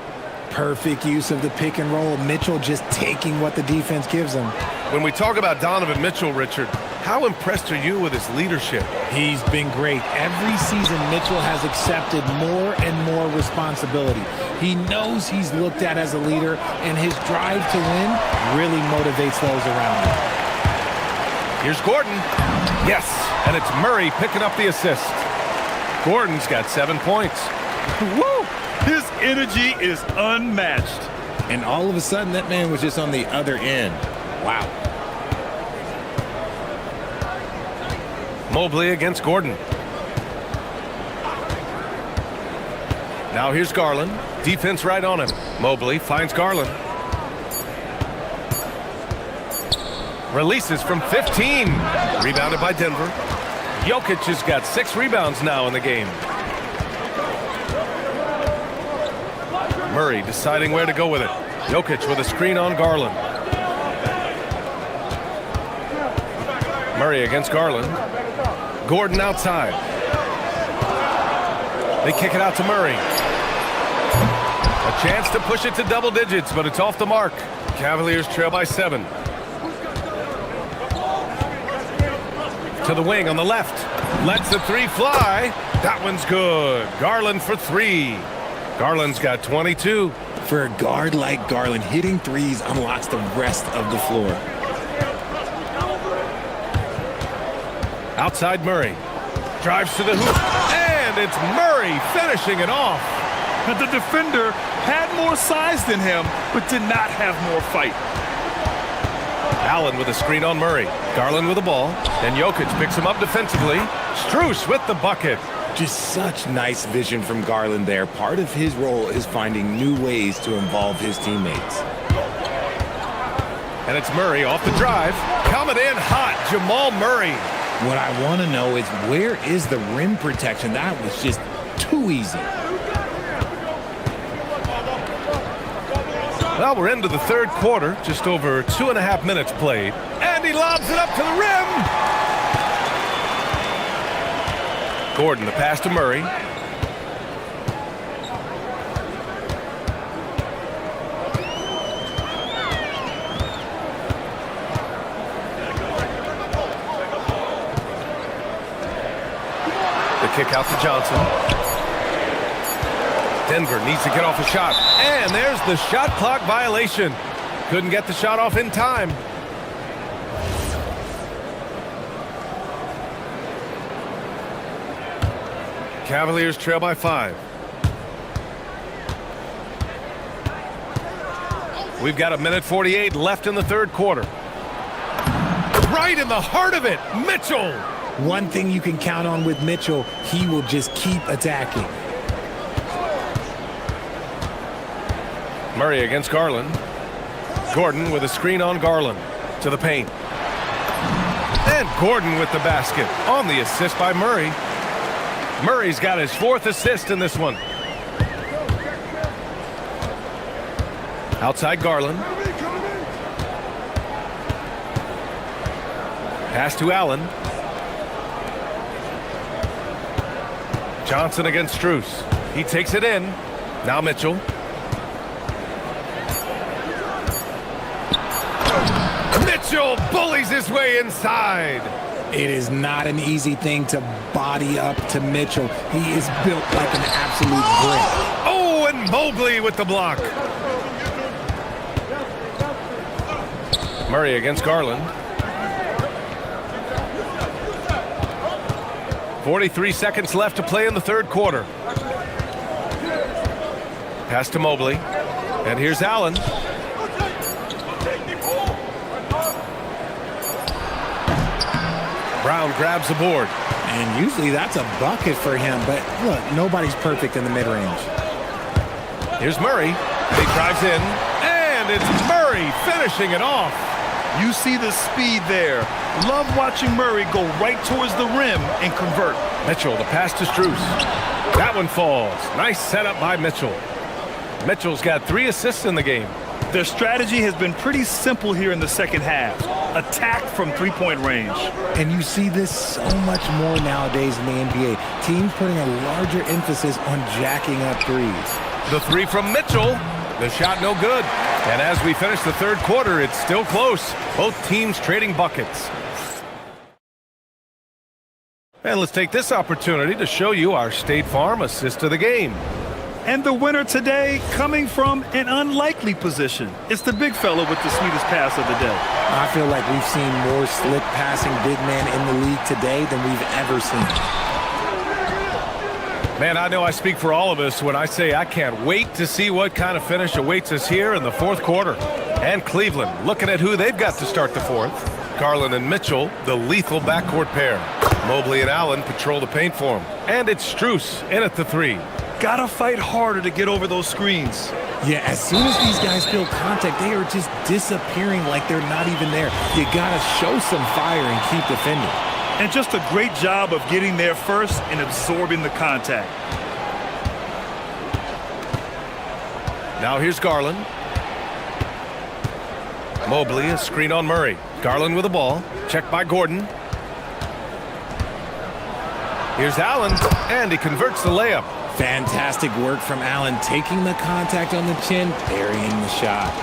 Perfect use of the pick and roll. Mitchell just taking what the defense gives him. When we talk about Donovan Mitchell, Richard, how impressed are you with his leadership? He's been great. Every season, Mitchell has accepted more and more responsibility. He knows he's looked at as a leader, and his drive to win really motivates those around him. Here's Gordon. Yes, and it's Murray picking up the assist. Gordon's got 7 points. Woo! His energy is unmatched. And all of a sudden, that man was just on the other end. Wow. Mobley against Gordon. Now here's Garland. Defense right on him. Mobley finds Garland. Releases from 15. Rebounded by Denver. Jokic has got 6 rebounds now in the game. Murray deciding where to go with it. Jokic with a screen on Garland. Murray against Garland. Gordon outside. They kick it out to Murray. A chance to push it to double digits, but it's off the mark. Cavaliers trail by 7. To the wing on the left. Lets the 3 fly. That one's good. Garland for 3. Garland's got 22. For a guard like Garland, hitting threes unlocks the rest of the floor. Outside Murray. Drives to the hoop. And it's Murray finishing it off. The defender had more size than him, but did not have more fight. Allen with a screen on Murray. Garland with the ball. And Jokic picks him up defensively. Strus with the bucket. Just such nice vision from Garland there. Part of his role is finding new ways to involve his teammates. And it's Murray off the drive. Coming in hot, Jamal Murray. What I want to know is, where is the rim protection? That was just too easy. Well, we're into the third quarter. Just over 2.5 minutes played. And he lobs it up to the rim. Gordon, the pass to Murray. kick out to Johnson. Denver needs to get off a shot. And there's the shot clock violation. Couldn't get the shot off in time. Cavaliers trail by 5. We've got 1:48 left in the third quarter. Right in the heart of it, Mitchell. One thing you can count on with Mitchell, he will just keep attacking. Murray against Garland. Gordon with a screen on Garland to the paint. And Gordon with the basket on the assist by Murray. Murray's got his 4th assist in this one. Outside Garland. Pass to Allen. Johnson against Strus. He takes it in. Now Mitchell. Mitchell bullies his way inside. It is not an easy thing to body up to Mitchell. He is built like an absolute brick. Oh, and Mobley with the block. Murray against Garland. 43 seconds left to play in the third quarter. Pass to Mobley. And here's Allen. Brown grabs the board. And usually that's a bucket for him, but look, nobody's perfect in the mid-range. Here's Murray. He drives in, and it's Murray finishing it off. You see the speed there. Love watching Murray go right towards the rim and convert. Mitchell, the pass to Strus. That one falls. Nice setup by Mitchell. Mitchell's got 3 assists in the game. Their strategy has been pretty simple here in the second half. Attack from three-point range. And you see this so much more nowadays in the NBA. Teams putting a larger emphasis on jacking up threes. The 3 from Mitchell. The shot no good. And as we finish the third quarter, it's still close. Both teams trading buckets. And let's take this opportunity to show you our State Farm assist of the game. And the winner today coming from an unlikely position. It's the big fella with the sweetest pass of the day. I feel like we've seen more slick passing big men in the league today than we've ever seen. Man, I know I speak for all of us when I say I can't wait to see what kind of finish awaits us here in the fourth quarter. And Cleveland, looking at who they've got to start the fourth. Garland and Mitchell, the lethal backcourt pair. Mobley and Allen patrol the paint for him. And it's Strus in at the 3. Gotta fight harder to get over those screens. Yeah, as soon as these guys feel contact, they are just disappearing like they're not even there. You gotta show some fire and keep defending. And just a great job of getting there first and absorbing the contact. Now here's Garland. Mobley, a screen on Murray. Garland with the ball. Checked by Gordon. Here's Allen, and he converts the layup. Fantastic work from Allen, taking the contact on the chin, burying the shot.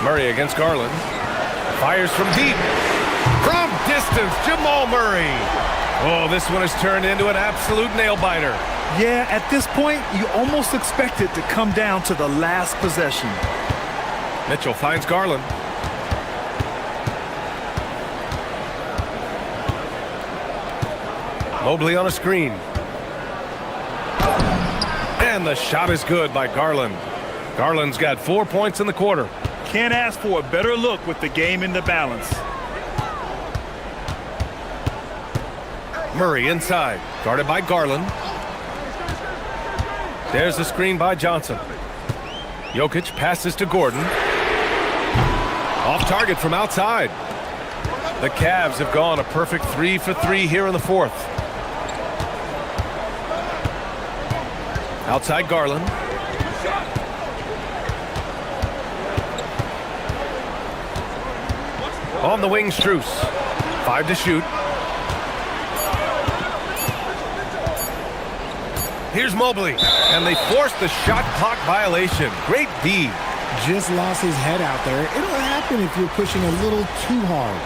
Murray against Garland. Fires from deep. From distance, Jamal Murray. Oh, this one has turned into an absolute nail-biter. Yeah, at this point, you almost expect it to come down to the last possession. Mitchell finds Garland. Mobley on a screen. And the shot is good by Garland. Garland's got 4 points in the quarter. Can't ask for a better look with the game in the balance. Murray inside, guarded by Garland. There's the screen by Johnson. Jokic passes to Gordon. Off target from outside. The Cavs have gone a perfect 3 for 3 here in the fourth. Outside Garland. On the wing, Strus. 5 to shoot. Here's Mobley, and they forced the shot clock violation. Great D. Just lost his head out there. It'll happen if you're pushing a little too hard.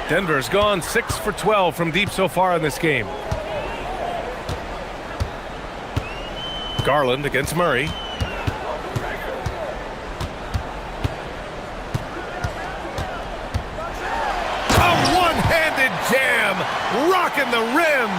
Denver's gone 6 for 12 from deep so far in this game. Garland against Murray. A one-handed jam, rocking the rim.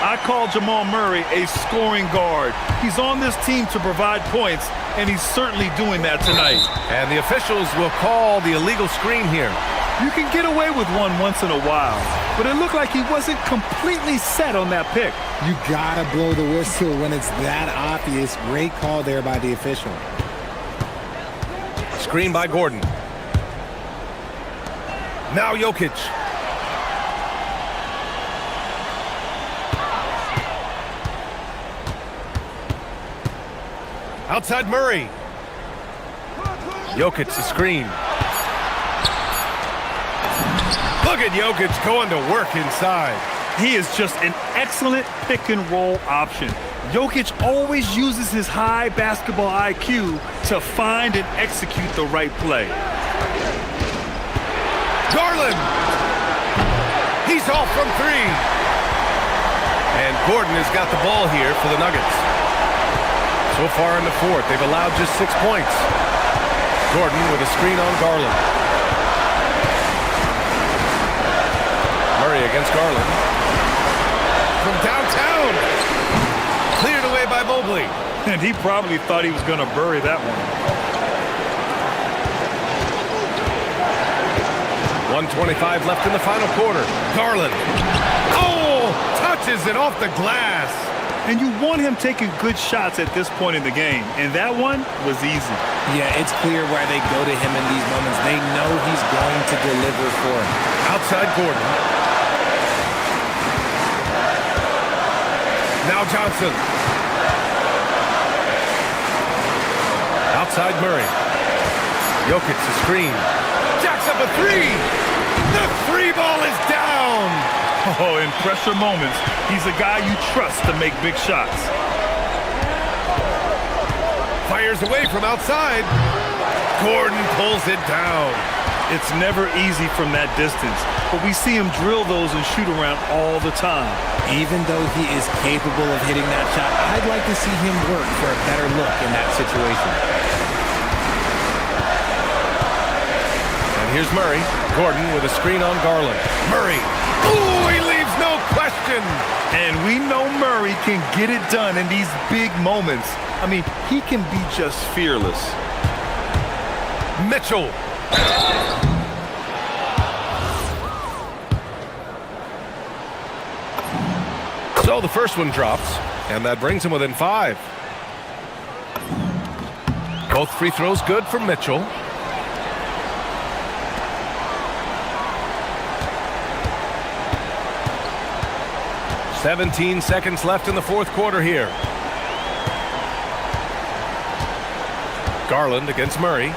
I call Jamal Murray a scoring guard. He's on this team to provide points, and he's certainly doing that tonight. And the officials will call the illegal screen here. You can get away with one once in a while, but it looked like he wasn't completely set on that pick. You gotta blow the whistle when it's that obvious. Great call there by the official. Screen by Gordon. Now Jokic. Outside Murray. Jokic the screen. Look at Jokic going to work inside. He is just an excellent pick-and-roll option. Jokic always uses his high basketball IQ to find and execute the right play. Garland! He's off from three. And Gordon has got the ball here for the Nuggets. So far in the fourth, they've allowed just 6 points. Gordon with a screen on Garland. Murray against Garland. From downtown. Cleared away by Mobley. And he probably thought he was going to bury that one. 1:25 left in the final quarter. Garland. Oh! Touches it off the glass. And you want him taking good shots at this point in the game. And that one was easy. Yeah, it's clear where they go to him in these moments. They know he's going to deliver for him. Outside Gordon. Now Johnson. Outside Murray. Jokic the screen. Jacks up a three. The three ball is down. Oh, in pressure moments, he's a guy you trust to make big shots. Fires away from outside. Gordon pulls it down. It's never easy from that distance, but we see him drill those and shoot around all the time. Even though he is capable of hitting that shot, I'd like to see him work for a better look in that situation. And here's Murray. Gordon with a screen on Garland. Murray. Ooh, he leaves no question. And we know Murray can get it done in these big moments. I mean, he can be just fearless. Mitchell. So the first one drops, and that brings him within 5. Both free throws good for Mitchell. "17 seconds left in the fourth quarter here. Garland against Murray.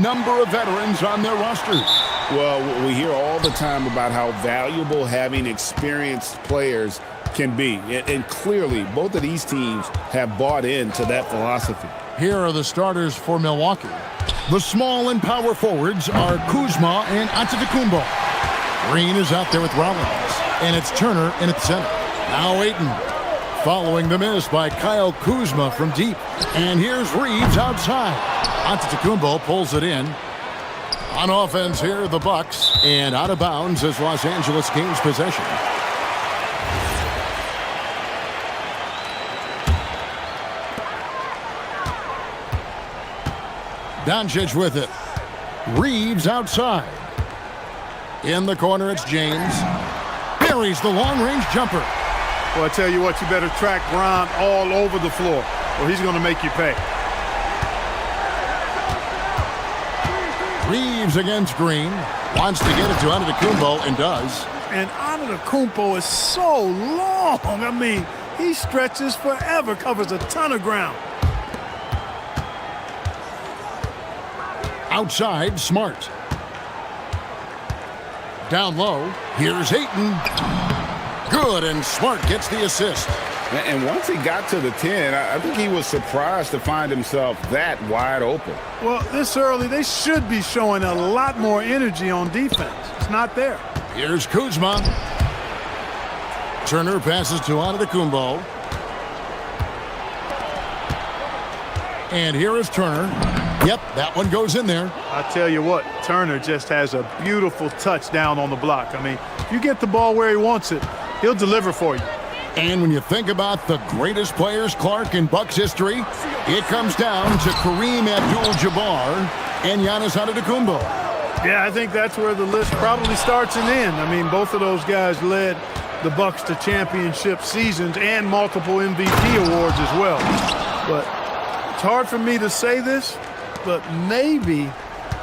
number of veterans on their rosters. Well, we hear all the time about how valuable having experienced players can be. And clearly, both of these teams have bought into that philosophy. Here are the starters for Milwaukee. The small and power forwards are Kuzma and Antetokounmpo. Green is out there with Rollins, and it's Turner in at center. Now Ayton, following the miss by Kyle Kuzma from deep. And here's Reeves outside. Antetokounmpo pulls it in. On offense here, the Bucks, and out of bounds as Los Angeles gains possession. Doncic with it. Reeves outside. In the corner, it's James. Buries the long-range jumper. Well, I tell you what, you better track Bron all over the floor, or he's going to make you pay. Reeves against Green. Wants to get it to Antetokounmpo, and does. And Antetokounmpo is so long. I mean, he stretches forever, covers a ton of ground. Outside, Smart. Down low, here's Ayton. Good, and Smart gets the assist. And once he got to the 10, I think he was surprised to find himself that wide open. Well, this early, they should be showing a lot more energy on defense. It's not there. Here's Kuzma. Turner passes to Antetokounmpo. And here is Turner. Yep, that one goes in there. I tell you what, Turner just has a beautiful touchdown on the block. I mean, if you get the ball where he wants it, he'll deliver for you. And when you think about the greatest players, Clark, in Bucks history, it comes down to Kareem Abdul-Jabbar and Giannis Antetokounmpo. Yeah, I think that's where the list probably starts and ends. I mean, both of those guys led the Bucks to championship seasons and multiple MVP awards as well. But it's hard for me to say this, but maybe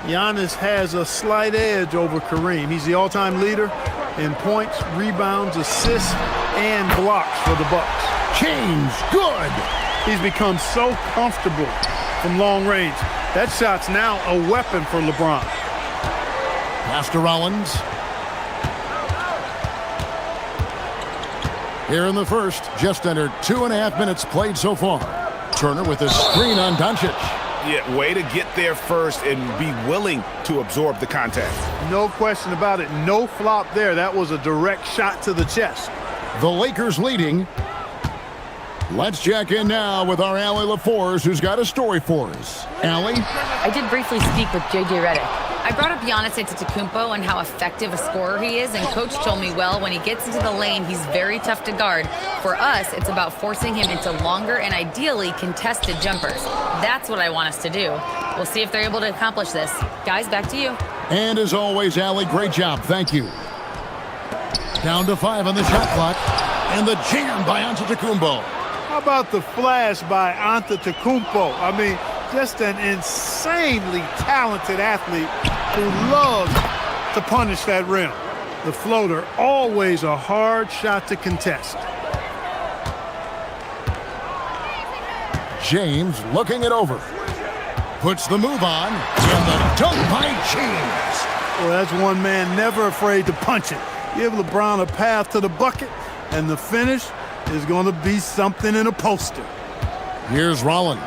Giannis has a slight edge over Kareem. He's the all-time leader in points, rebounds, assists, and blocks for the Bucks. James, good. He's become so comfortable from long range. That shot's now a weapon for LeBron. Pass to Rollins. Here in the first, just under 2.5 minutes played so far. Turner with a screen on Doncic. Yeah, way to get there first and be willing to absorb the contact. No question about it. No flop there. That was a direct shot to the chest. The Lakers leading. Let's check in now with our Allie LaForce, who's got a story for us. Allie? I did briefly speak with JJ Redick. I brought up Giannis Antetokounmpo and how effective a scorer he is, and Coach told me, well, when he gets into the lane, he's very tough to guard. For us, it's about forcing him into longer and ideally contested jumpers. That's what I want us to do. We'll see if they're able to accomplish this. Guys, back to you. And as always, Allie, great job. Thank you. Down to 5 on the shot clock. And the jam by Antetokounmpo. How about the flash by Antetokounmpo? I mean, just an insanely talented athlete who loves to punish that rim. The floater, always a hard shot to contest. James looking it over. Puts the move on. And the dunk by James. Well, that's one man never afraid to punch it. Give LeBron a path to the bucket, and the finish is going to be something in a poster. Here's Rollins.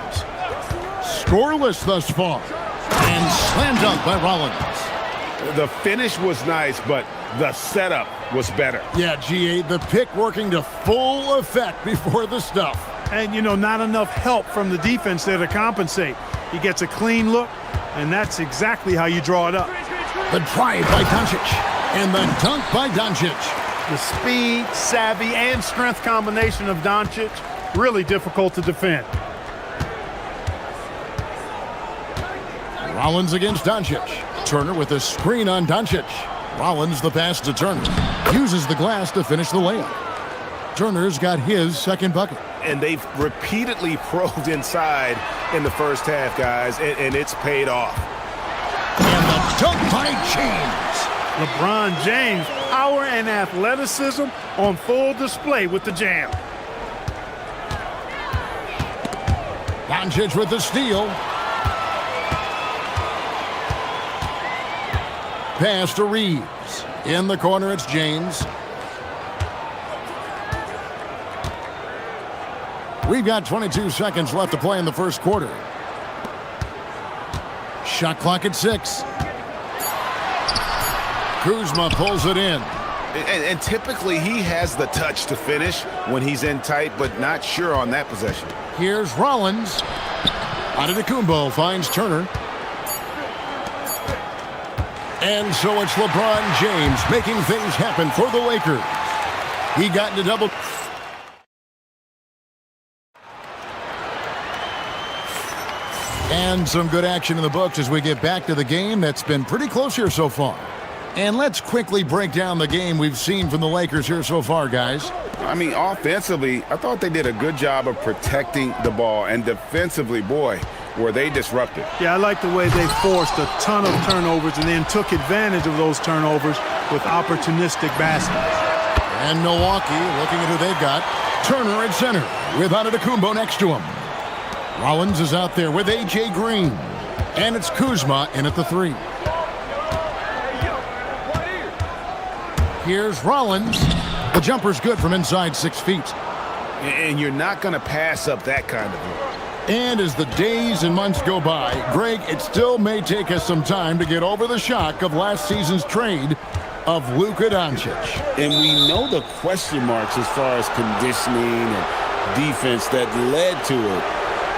Scoreless thus far. And slam dunk by Rollins. The finish was nice, but the setup was better. Yeah, GA, the pick working to full effect before the stuff. And, you know, not enough help from the defense there to compensate. He gets a clean look, and that's exactly how you draw it up. The drive by Doncic. And the dunk by Doncic. The speed, savvy, and strength combination of Doncic, really difficult to defend. Rollins against Doncic. Turner with a screen on Doncic. Rollins the pass to Turner. Uses the glass to finish the layup. Turner's got his second bucket. And they've repeatedly probed inside in the first half, guys, and it's paid off. And the dunk by James. LeBron James, power and athleticism on full display with the jam. Doncic with the steal. pass to Reeves. In the corner, it's James. We've got 22 seconds left to play in the first quarter. Shot clock at 6. Kuzma pulls it in. And typically he has the touch to finish when he's in tight, but not sure on that possession. Here's Rollins. Antetokounmpo finds Turner. And so it's LeBron James making things happen for the Lakers. He got into double. And some good action in the books as we get back to the game that's been pretty close here so far. And let's quickly break down the game we've seen from the Lakers here so far, guys. I mean, offensively, I thought they did a good job of protecting the ball. And defensively, boy, were they disruptive. Yeah, I like the way they forced a ton of turnovers and then took advantage of those turnovers with opportunistic baskets. And Milwaukee looking at who they've got. Turner at center with Antetokounmpo next to him. Rollins is out there with A.J. Green. And it's Kuzma in at the 3. Here's Rollins. The jumper's good from inside 6 feet. And you're not going to pass up that kind of look. And as the days and months go by, Greg, it still may take us some time to get over the shock of last season's trade of Luka Doncic. And we know the question marks as far as conditioning and defense that led to it.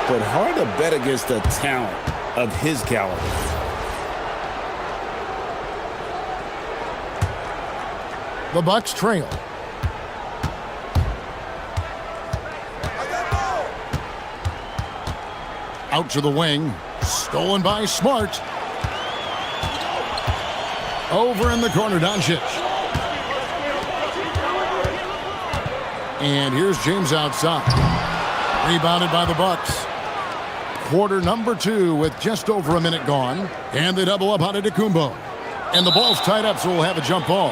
But hard to bet against the talent of his caliber. The Bucks trail. Out to the wing. Stolen by Smart. Over in the corner, Doncic. And here's James outside. Rebounded by the Bucks. Quarter number 2 with just over a minute gone. And they double up on Antetokounmpo. And the ball's tied up, so we'll have a jump ball.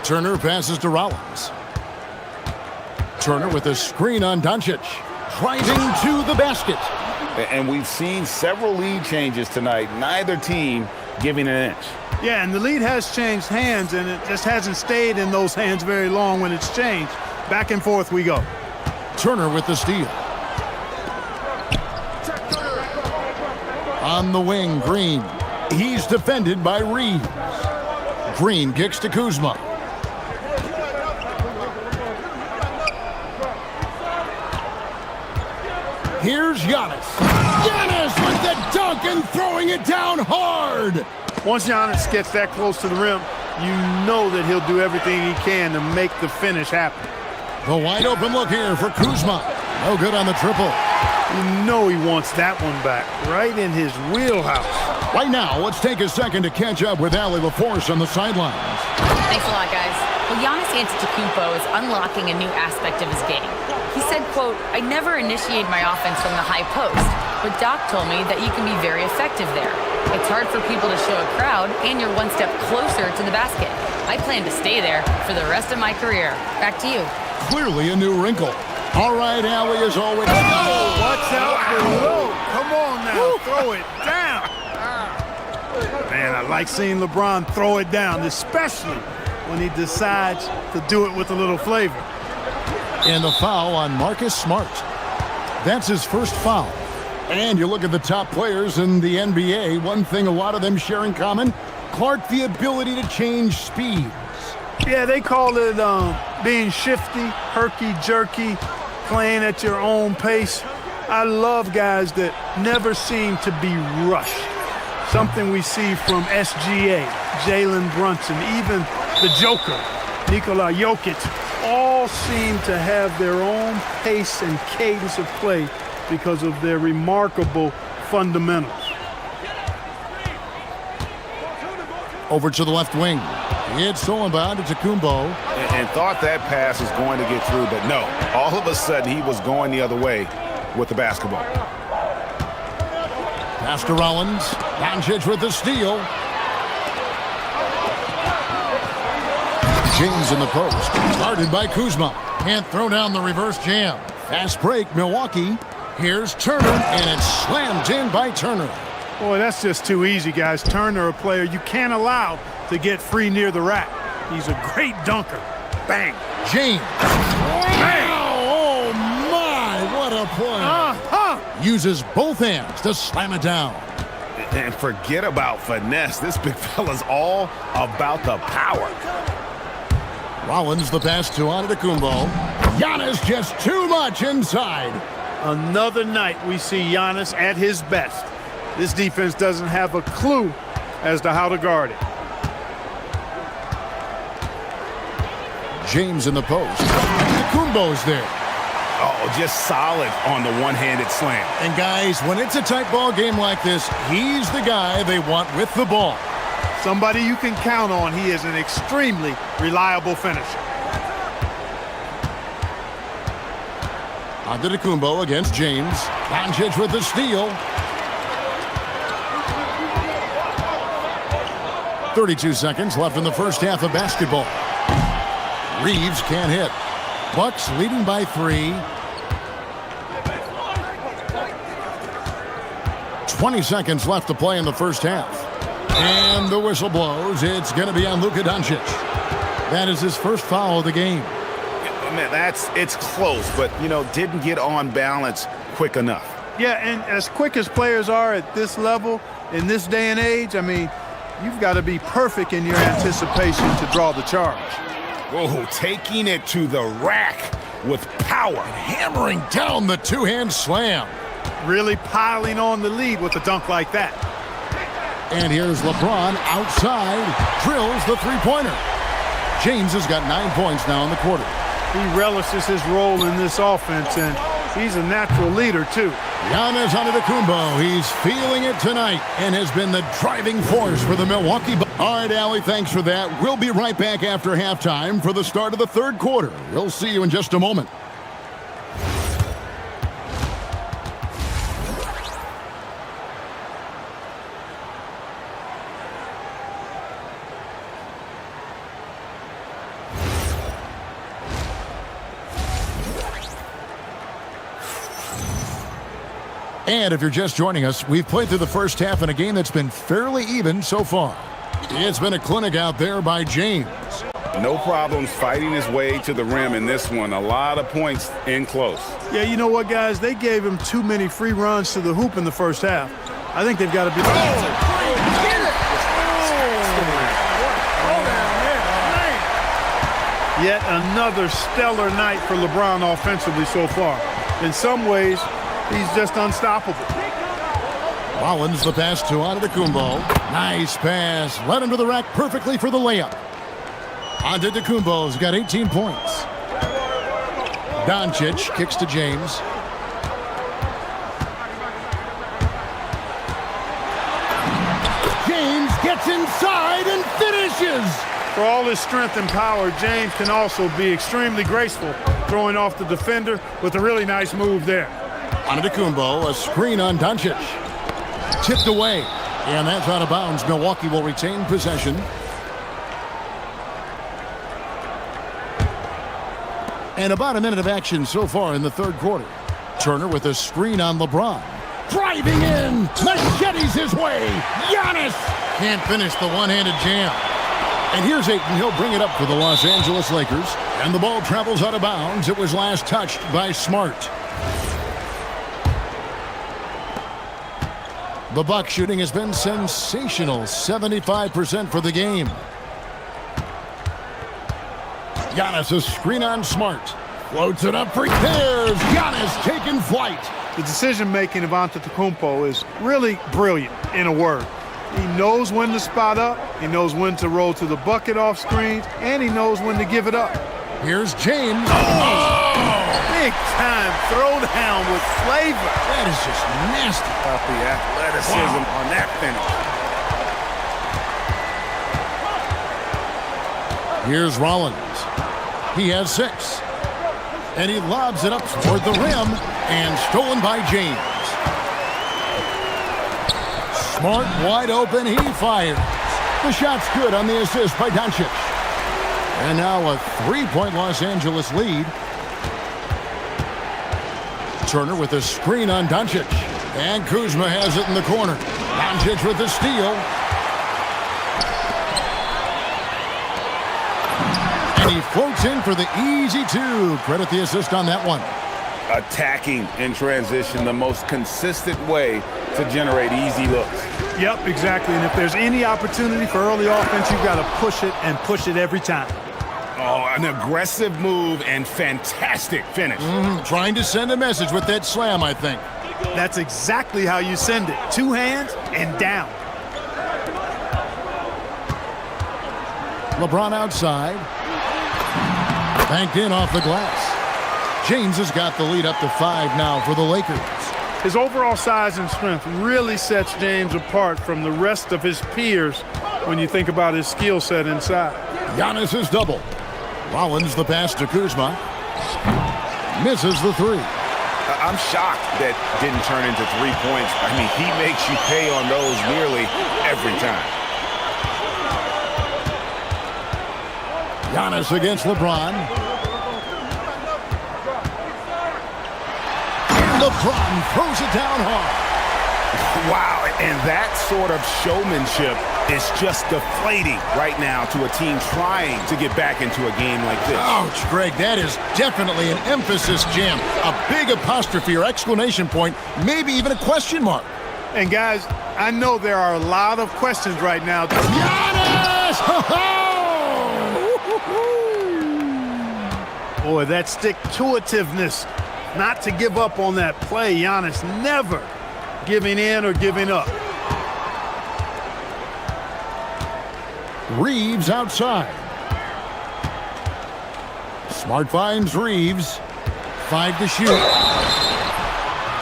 Turner passes to Rollins. Turner with a screen on Doncic. Driving to the basket. And we've seen several lead changes tonight. Neither team giving an inch. Yeah, and the lead has changed hands, and it just hasn't stayed in those hands very long when it's changed. Back and forth we go. Turner with the steal. On the wing, Green. He's defended by Reeves. Green kicks to Kuzma. Here's Giannis. Giannis with the dunk and throwing it down hard. Once Giannis gets that close to the rim, you know that he'll do everything he can to make the finish happen. The wide open look here for Kuzma. No good on the triple. You know he wants that one back, right in his wheelhouse. Right now, let's take a second to catch up with Allie LaForce on the sidelines. Thanks a lot, guys. Well, Giannis Antetokounmpo is unlocking a new aspect of his game. He said, quote, "I never initiate my offense from the high post, but Doc told me that you can be very effective there. It's hard for people to show a crowd, and you're one step closer to the basket. I plan to stay there for the rest of my career." Back to you. Clearly a new wrinkle. All right, Allie, as always. Oh, watch out below. Come on now, throw it down. Man, I like seeing LeBron throw it down, especially when he decides to do it with a little flavor. And the foul on Marcus Smart. That's his first foul. And you look at the top players in the NBA, one thing a lot of them share in common, Clark, the ability to change speeds. Yeah, they call it being shifty, herky-jerky, playing at your own pace. I love guys that never seem to be rushed. Something we see from SGA, Jalen Brunson, even the Joker, Nikola Jokic, all seem to have their own pace and cadence of play because of their remarkable fundamentals. Over to the left wing. It's stolen by Antetokounmpo. And thought that pass was going to get through, but no. All of a sudden, he was going the other way with the basketball. Pass to Rollins. Doncic with the steal. James in the post. Guarded by Kuzma. Can't throw down the reverse jam. Fast break, Milwaukee. Here's Turner, and it's slammed in by Turner. Boy, that's just too easy, guys. Turner, a player you can't allow to get free near the rack. He's a great dunker. Bang. James. Bang. Oh, my, what a play. Uses both hands to slam it down. And forget about finesse. This big fella's all about the power. Rollins the pass to Antetokounmpo. Giannis just too much inside. Another night we see Giannis at his best. This defense doesn't have a clue as to how to guard it. James in the post. Antetokounmpo's there. Oh, just solid on the one-handed slam. And guys, when it's a tight ball game like this, he's the guy they want with the ball. Somebody you can count on. He is an extremely reliable finisher. Antetokounmpo against James. Doncic with the steal. 32 seconds left in the first half of basketball. Reeves can't hit. Bucks leading by 3. 20 seconds left to play in the first half. And the whistle blows. It's going to be on Luka Doncic. That is his first foul of the game. Man, it's close, but, didn't get on balance quick enough. Yeah, and as quick as players are at this level, in this day and age, I mean, you've got to be perfect in your anticipation to draw the charge. Oh, taking it to the rack with power. And hammering down the two-hand slam. Really piling on the lead with a dunk like that. And here's LeBron outside. Drills the three-pointer. James has got 9 points now in the quarter. He relishes his role in this offense, and he's a natural leader, too. Giannis Antetokounmpo, he's feeling it tonight and has been the driving force for the Milwaukee Bucks. All right, Allie, thanks for that. We'll be right back after halftime for the start of the third quarter. We'll see you in just a moment. And if you're just joining us, we've played through the first half in a game that's been fairly even so far. It's been a clinic out there by James. No problems fighting his way to the rim in this one. A lot of points in close. Yeah, you know what, guys? They gave him too many free runs to the hoop in the first half. I think they've got to be... Yet another stellar night for LeBron offensively so far. In some ways, he's just unstoppable. Rollins the pass to Antetokounmpo. Nice pass. Led him to the rack perfectly for the layup. Antetokounmpo's got 18 points. Doncic kicks to James. James gets inside and finishes. For all his strength and power, James can also be extremely graceful, throwing off the defender with a really nice move there. Antetokounmpo, a screen on Doncic. Tipped away, and that's out of bounds. Milwaukee will retain possession. And about a minute of action so far in the third quarter. Turner with a screen on LeBron. Driving in, machetes his way. Giannis can't finish the one-handed jam. And here's Ayton. He'll bring it up for the Los Angeles Lakers. And the ball travels out of bounds. It was last touched by Smart. The Bucks shooting has been sensational. 75% for the game. Giannis, a screen on Smart. Floats it up for There's Giannis taking flight. The decision-making of Antetokounmpo is really brilliant, in a word. He knows when to spot up, he knows when to roll to the bucket off screens, and he knows when to give it up. Here's James. Big time throwdown with flavor. That is just nasty. About the athleticism on that finish. Here's Rollins. He has 6. And he lobs it up toward the rim and stolen by James. Smart wide open, he fires. The shot's good on the assist by Doncic. And now a 3-point Los Angeles lead Turner with a screen on Doncic. And Kuzma has it in the corner. Doncic with the steal. And he floats in for the easy two. Credit the assist on that one. Attacking in transition, the most consistent way to generate easy looks. Yep, exactly. And if there's any opportunity for early offense, you've got to push it and push it every time. Oh, an aggressive move and fantastic finish. Trying to send a message with that slam, I think. That's exactly how you send it. Two hands and down. LeBron outside. Banked in off the glass. James has got the lead up to 5 now for the Lakers. His overall size and strength really sets James apart from the rest of his peers when you think about his skill set inside. Giannis is double. Rollins the pass to Kuzma. Misses the three. I'm shocked that didn't turn into 3 points. I mean, he makes you pay on those nearly every time. Giannis against LeBron. LeBron throws it down hard. Wow, and that sort of showmanship is just deflating right now to a team trying to get back into a game like this. Ouch, Greg, that is definitely an emphasis jam. A big apostrophe or exclamation point, maybe even a question mark. And guys, I know there are a lot of questions right now. Giannis! Boy, that stick-to-itiveness, not to give up on that play. Giannis never giving in or giving up. Reeves outside. Smart finds Reeves. 5 to shoot.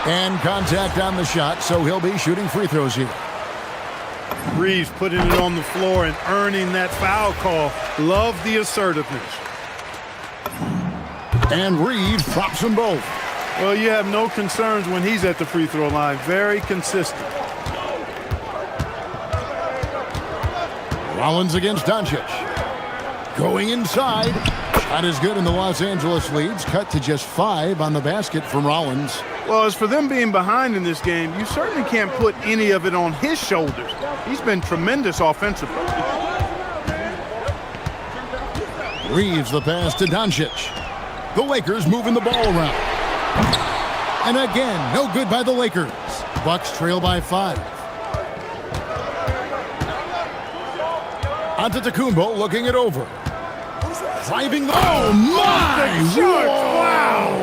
And contact on the shot, so he'll be shooting free throws here. Reeves putting it on the floor and earning that foul call. Love the assertiveness. And Reeves drops them both. Well, you have no concerns when he's at the free throw line. Very consistent. Rollins against Doncic. Going inside. Shot is good, and the Los Angeles leads. Cut to just 5 on the basket from Rollins. Well, as for them being behind in this game, you certainly can't put any of it on his shoulders. He's been tremendous offensively. Reeves the pass to Doncic. The Lakers moving the ball around. And again, no good by the Lakers. Bucks trail by 5. Antetokounmpo looking it over. Driving the... Oh, my! Wow!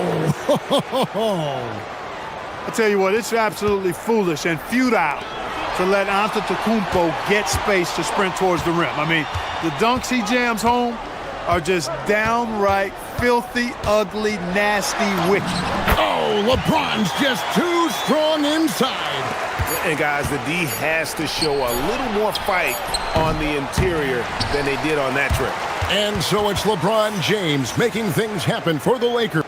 I tell you what, it's absolutely foolish and futile to let Antetokounmpo get space to sprint towards the rim. I mean, the dunks he jams home are just downright filthy, ugly, nasty, wicked. Oh, LeBron's just too strong inside. And guys, the D has to show a little more fight on the interior than they did on that trip. And so it's LeBron James making things happen for the Lakers.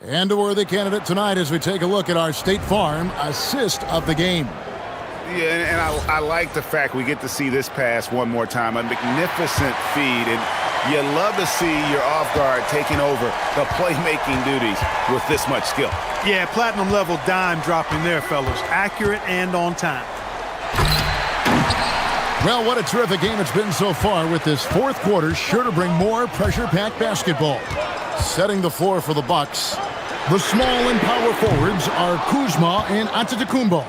And a worthy candidate tonight as we take a look at our State Farm assist of the game. Yeah, and I like the fact we get to see this pass one more time. A magnificent feed, and you love to see your off guard taking over the playmaking duties with this much skill. Yeah, platinum level dime dropping there, fellas. Accurate and on time. Well, what a terrific game it's been so far, with this fourth quarter sure to bring more pressure-packed basketball. Setting the floor for the Bucks, the small and power forwards are Kuzma and Antetokounmpo.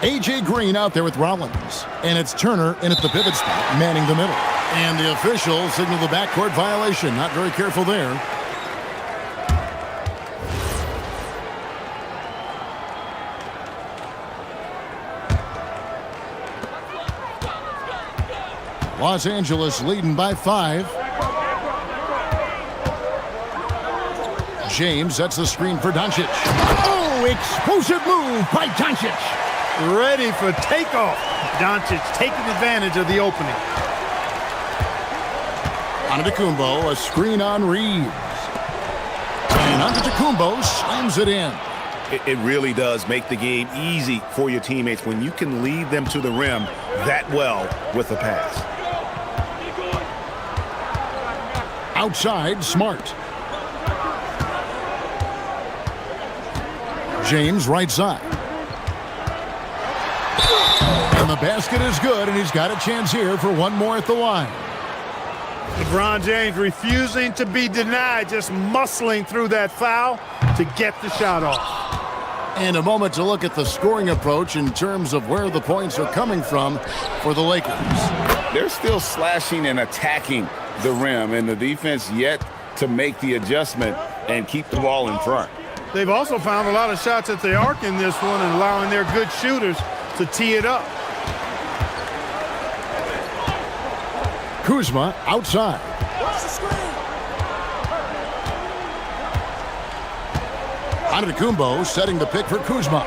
A.J. Green out there with Rollins, and it's Turner in at the pivot spot, manning the middle. And the official signaled the backcourt violation. Not very careful there. Los Angeles leading by 5. James sets the screen for Doncic. Oh, explosive move by Doncic. Ready for takeoff. Doncic taking advantage of the opening. Antetokounmpo, a screen on Reeves. And Antetokounmpo slams it in. It really does make the game easy for your teammates when you can lead them to the rim that well with the pass. Outside, Smart. James right side. And the basket is good, and he's got a chance here for one more at the line. LeBron James refusing to be denied, just muscling through that foul to get the shot off. And a moment to look at the scoring approach in terms of where the points are coming from for the Lakers. They're still slashing and attacking the rim, and the defense yet to make the adjustment and keep the ball in front. They've also found a lot of shots at the arc in this one and allowing their good shooters to tee it up. Kuzma outside. Antetokounmpo setting the pick for Kuzma.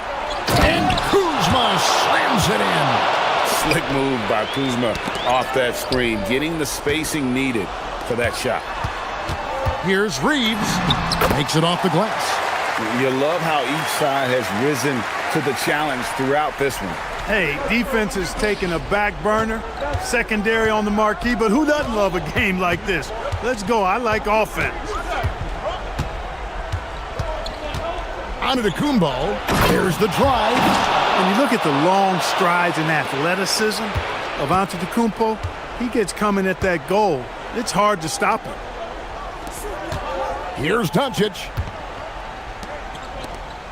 And Kuzma slams it in. Slick move by Kuzma off that screen, getting the spacing needed for that shot. Here's Reeves. Makes it off the glass. You love how each side has risen to the challenge throughout this one. Hey, defense is taking a back burner, secondary on the marquee, but who doesn't love a game like this? Let's go. I like offense. Antetokounmpo, there's the drive. When you look at the long strides and athleticism of Antetokounmpo, he gets coming at that goal. It's hard to stop him. Here's Doncic.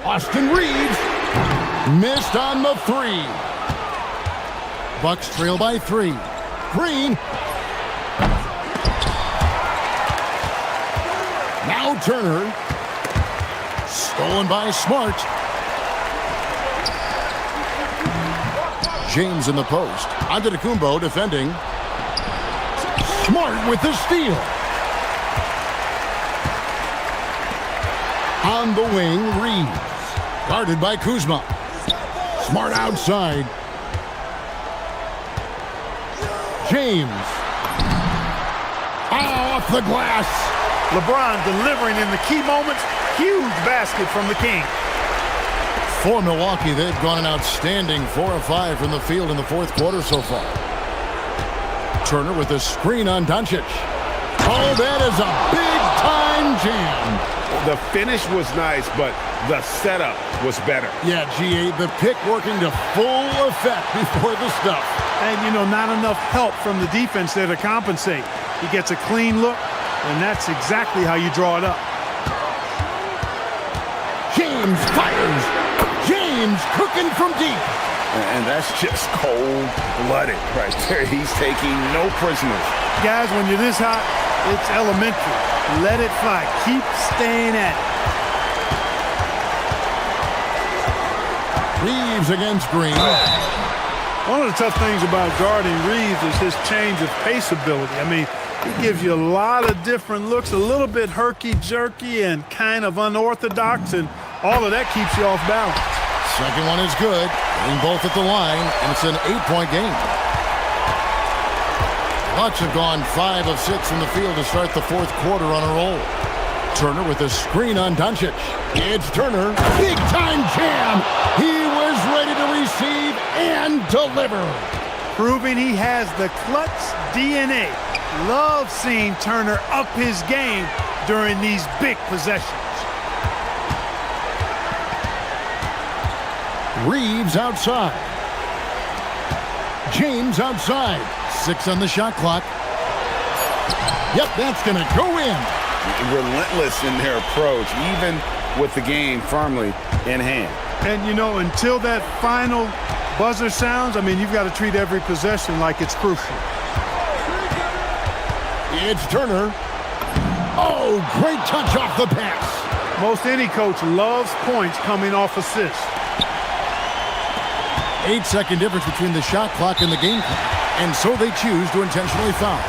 Austin Reeves missed on the three. Bucks trail by 3. Green. Now Turner. Stolen by Smart. James in the post. Antetokounmpo defending. Smart with the steal. On the wing, Reeves. Guarded by Kuzma. Smart outside. James. Off the glass. LeBron delivering in the key moments. Huge basket from the King. For Milwaukee, they've gone an outstanding 4 of 5 from the field in the fourth quarter so far. Turner with a screen on Doncic. Oh, that is a big-time jam. The finish was nice, but the setup was better. Yeah, G8, the pick working to full effect before the stuff. And, you know, not enough help from the defense there to compensate. He gets a clean look, and that's exactly how you draw it up. James fires. James cooking from deep. And that's just cold-blooded right there. He's taking no prisoners. Guys, when you're this hot, it's elementary. Let it fly. Keep staying at it. Reeves against Green. One of the tough things about guarding Reeves is his change of pace ability. I mean, he gives you a lot of different looks, a little bit herky-jerky and kind of unorthodox, and all of that keeps you off balance. Second one is good. Getting both at the line, and it's an 8-point game. Bucks have gone 5 of 6 from the field to start the fourth quarter on a roll. Turner with a screen on Doncic. It's Turner. Big-time jam. He was ready to receive and deliver. Proving he has the clutch DNA. Love seeing Turner up his game during these big possessions. Reeves outside. James outside. 6 on the shot clock. Yep, that's going to go in. Relentless in their approach, even with the game firmly in hand. And, you know, until that final buzzer sounds, I mean, you've got to treat every possession like it's crucial. It's Turner. Oh, great touch off the pass. Most any coach loves points coming off assists. 8-second difference between the shot clock and the game clock, and so they choose to intentionally foul.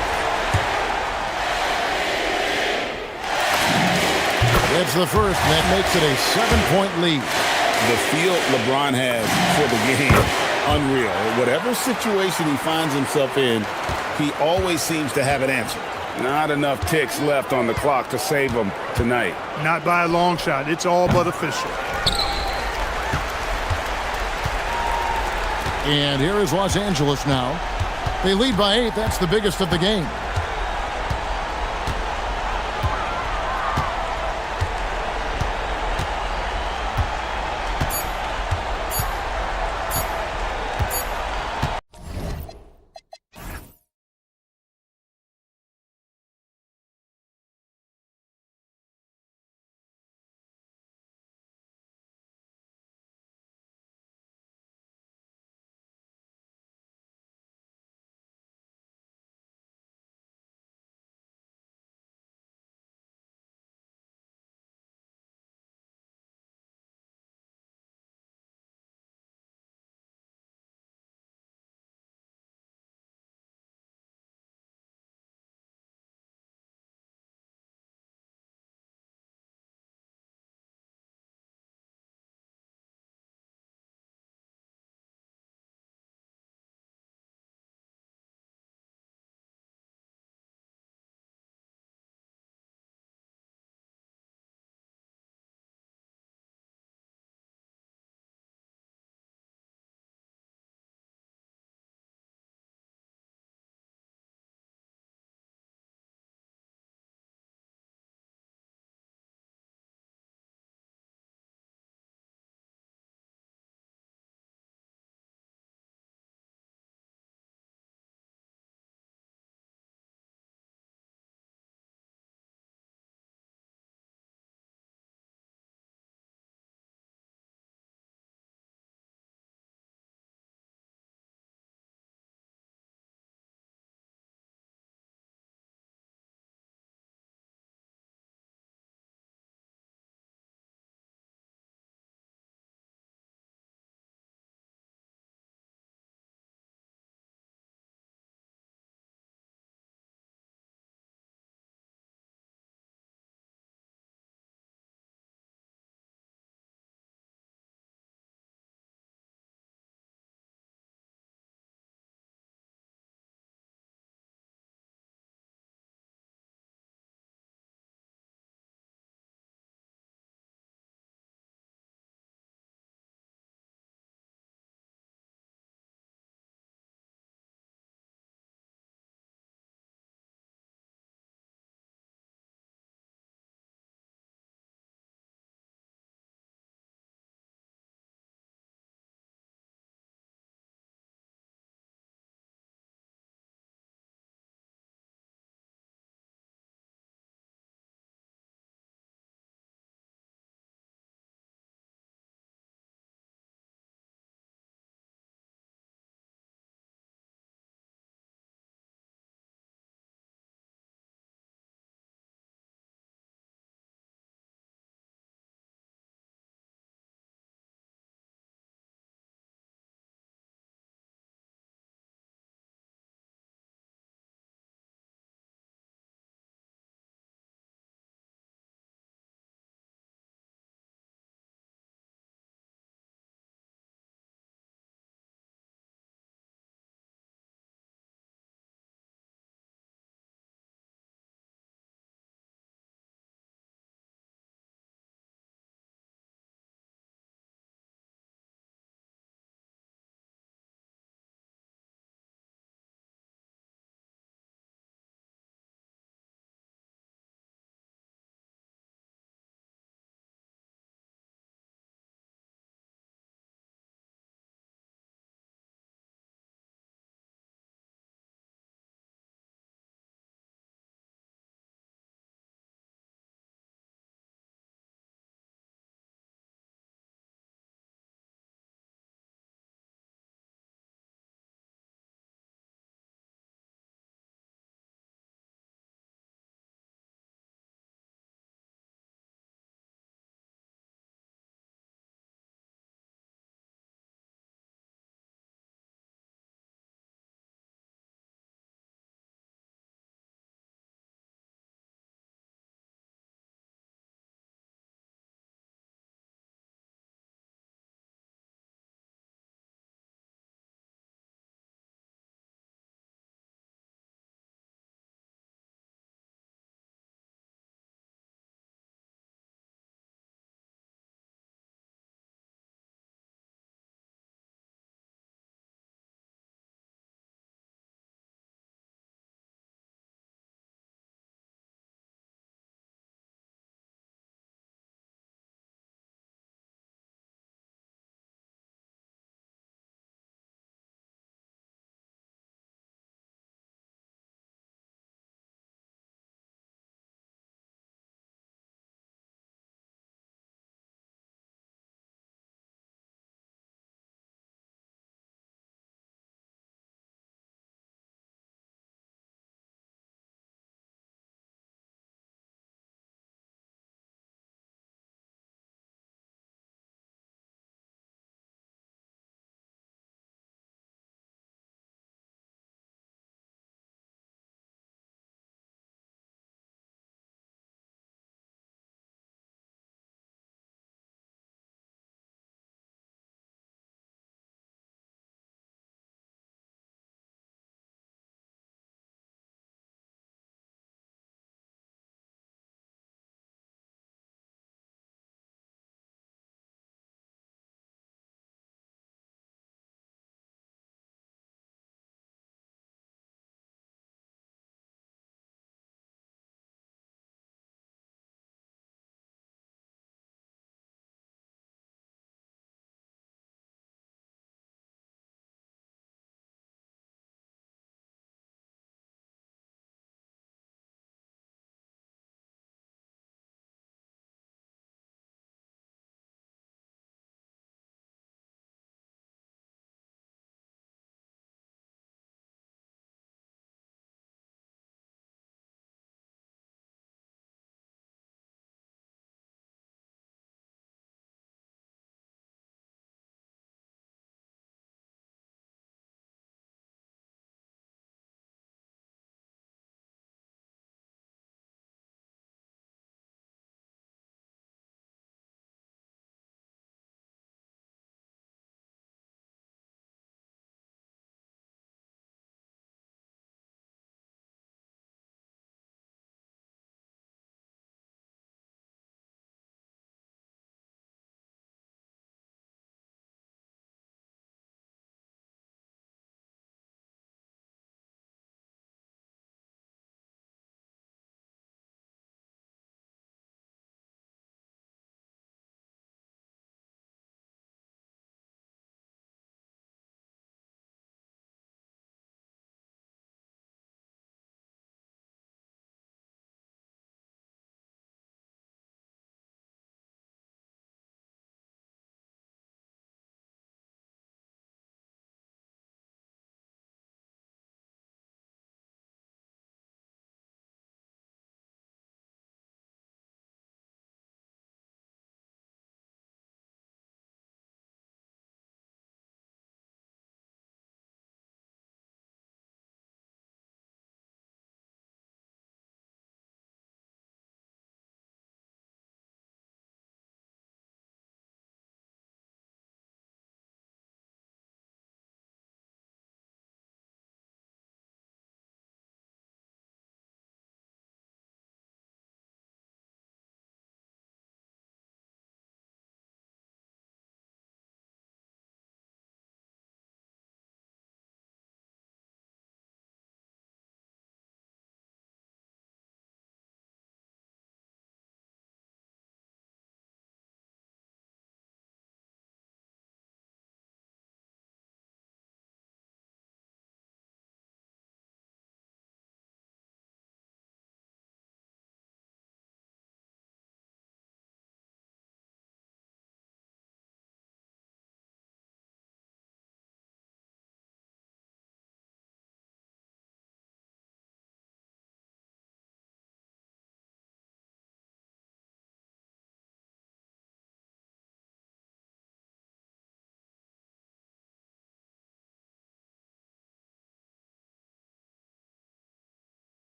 It's the first, and that makes it a 7-point lead. The feel LeBron has for the game, unreal. Whatever situation he finds himself in, he always seems to have an answer. Not enough ticks left on the clock to save him tonight. Not by a long shot. It's all but official. And here is Los Angeles now. They lead by 8. That's the biggest of the game.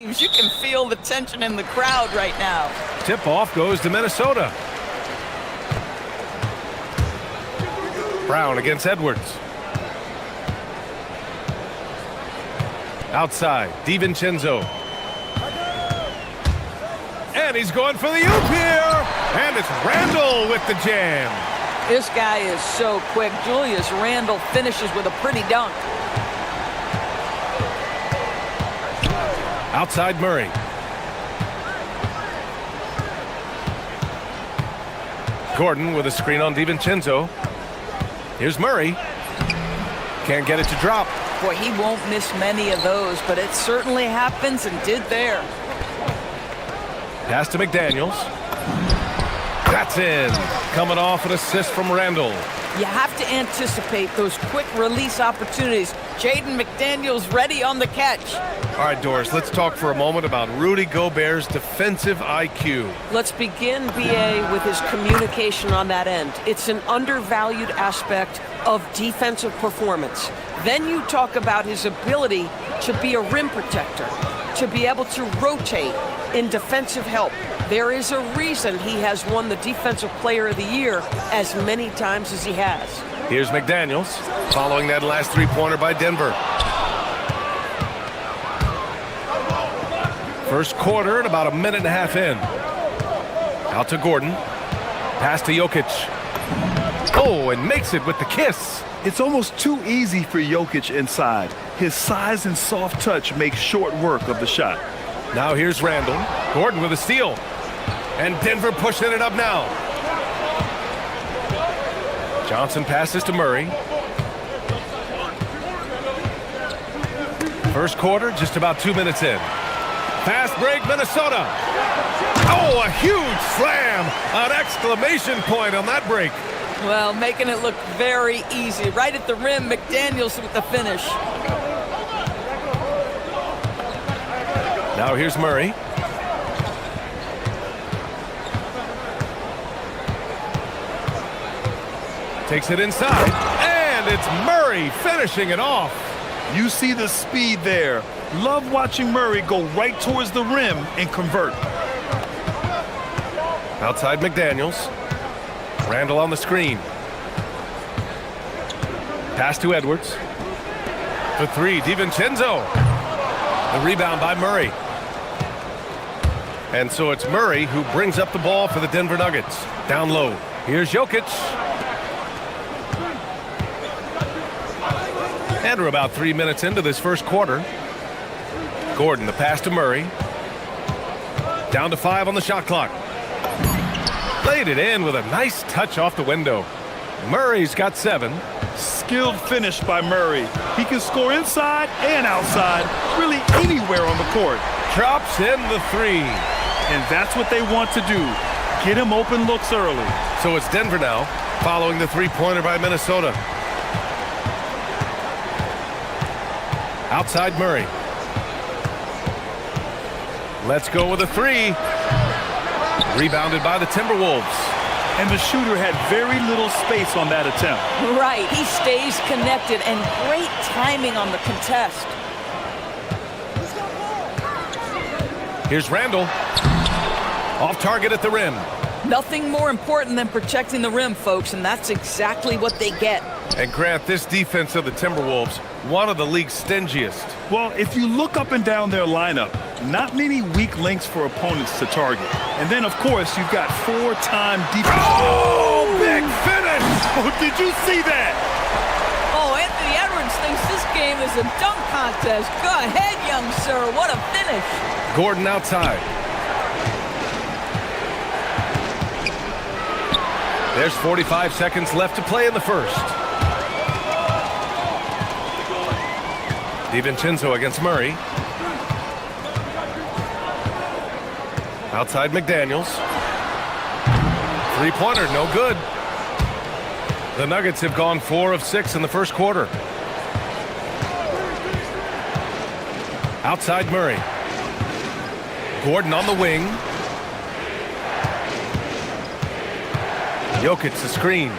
You can feel the tension in the crowd right now. Tip-off goes to Minnesota. Brown against Edwards. Outside, DiVincenzo. And he's going for the oop here. And it's Randall with the jam. This guy is so quick. Julius Randle finishes with a pretty dunk. Outside Murray. Gordon with a screen on DiVincenzo. Here's Murray. Can't get it to drop. Boy, he won't miss many of those, but it certainly happens and did there. Pass to McDaniels. That's in. Coming off an assist from Randall. You have to anticipate those quick release opportunities. Jaden McDaniels ready on the catch. All right, Doris, let's talk for a moment about Rudy Gobert's defensive IQ. Let's begin, BA, with his communication on that end. It's an undervalued aspect of defensive performance. Then you talk about his ability to be a rim protector, to be able to rotate in defensive help. There is a reason he has won the Defensive Player of the Year as many times as he has. Here's McDaniels, following that last three-pointer by Denver. First quarter and about a minute and a half in. Out to Gordon. Pass to Jokic. Oh, and makes it with the kiss. It's almost too easy for Jokic inside. His size and soft touch make short work of the shot. Now here's Randall. Gordon with a steal. And Denver pushing it up now. Johnson passes to Murray. First quarter, just about 2 minutes in. Fast break, Minnesota. Oh, a huge slam. An exclamation point on that break. Well, making it look very easy. Right at the rim, McDaniels with the finish. Now here's Murray. Takes it inside, and it's Murray finishing it off. You see the speed there. Love watching Murray go right towards the rim and convert. Outside McDaniels. Randall on the screen. Pass to Edwards. For three, DiVincenzo. The rebound by Murray. And so it's Murray who brings up the ball for the Denver Nuggets. Down low. Here's Jokic. And we're about 3 minutes into this first quarter. Gordon, the pass to Murray. Down to 5 on the shot clock. Laid it in with a nice touch off the window. Murray's got 7. Skilled finish by Murray. He can score inside and outside, really anywhere on the court. Drops in the 3. And that's what they want to do. Get him open looks early. So it's Denver now, following the three-pointer by Minnesota. Outside Murray. Let's go with a 3. Rebounded by the Timberwolves. And the shooter had very little space on that attempt. Right, he stays connected and great timing on the contest. Here's Randall. Off target at the rim. Nothing more important than protecting the rim, folks, and that's exactly what they get. And Grant, this defense of the Timberwolves, one of the league's stingiest. Well, if you look up and down their lineup, not many weak links for opponents to target. And then, of course, you've got 4-time defense. Oh, big finish! Oh, did you see that? Oh, Anthony Edwards thinks this game is a dunk contest. Go ahead, young sir. What a finish. Gordon outside. There's 45 seconds left to play in the first. DiVincenzo against Murray. Outside McDaniels. Three-pointer, no good. The Nuggets have gone 4 of 6 in the first quarter. Outside Murray. Gordon on the wing. Jokic the screen.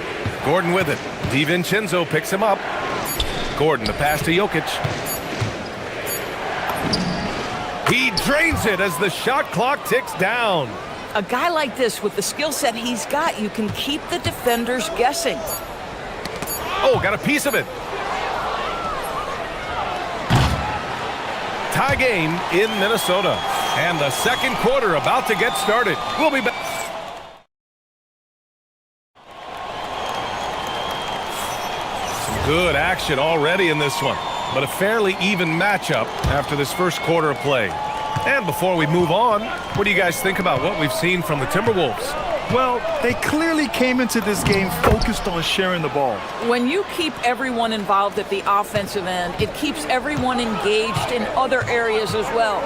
Gordon with it. DiVincenzo picks him up. Gordon the pass to Jokic. He drains it as the shot clock ticks down. A guy like this, with the skill set he's got, you can keep the defenders guessing. Oh, got a piece of it. Tie game in Minnesota. And the second quarter about to get started. We'll be back. Some good action already in this one, but a fairly even matchup after this first quarter of play. And before we move on, what do you guys think about what we've seen from the Timberwolves? Well, they clearly came into this game focused on sharing the ball. When you keep everyone involved at the offensive end, it keeps everyone engaged in other areas as well.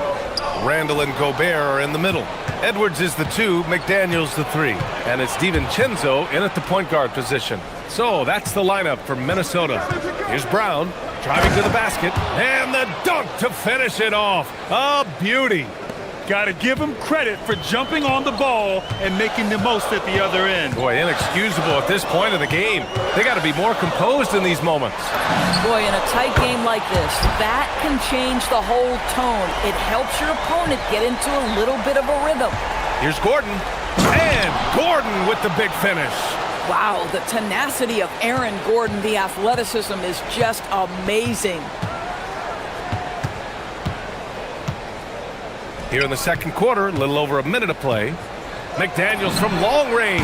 Randall and Gobert are in the middle. Edwards is the 2, McDaniels the 3. And it's DiVincenzo in at the point guard position. So that's the lineup for Minnesota. Here's Brown driving to the basket. And the dunk to finish it off. A beauty. Got to give him credit for jumping on the ball and making the most at the other end. Boy, inexcusable at this point of the game. They got to be more composed in these moments. Boy, in a tight game like this, that can change the whole tone. It helps your opponent get into a little bit of a rhythm. Here's Gordon. And Gordon with the big finish. Wow, the tenacity of Aaron Gordon, the athleticism is just amazing. Here in the second quarter, a little over a minute of play. McDaniels from long range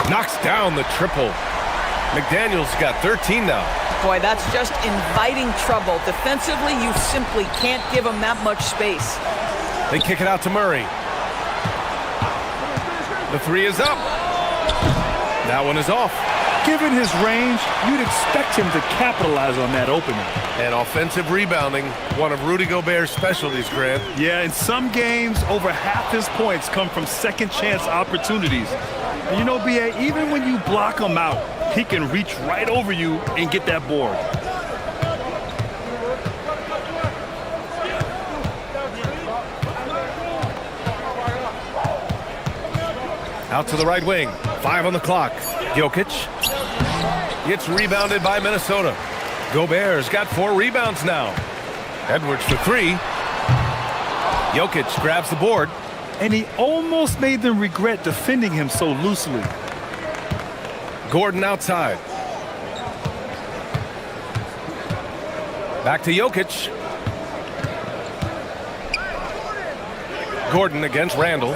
knocks down the triple. McDaniels got 13 now. Boy, that's just inviting trouble. Defensively, you simply can't give him that much space. They kick it out to Murray. The 3 is up. That one is off. Given his range, you'd expect him to capitalize on that opening. And offensive rebounding, one of Rudy Gobert's specialties, Grant. Yeah, in some games, over half his points come from second chance opportunities. And you know, B.A., even when you block him out, he can reach right over you and get that board. Out to the right wing. 5 on the clock. Jokic gets rebounded by Minnesota. Gobert's got 4 rebounds now. Edwards for 3. Jokic grabs the board. And he almost made them regret defending him so loosely. Gordon outside. Back to Jokic. Gordon against Randall.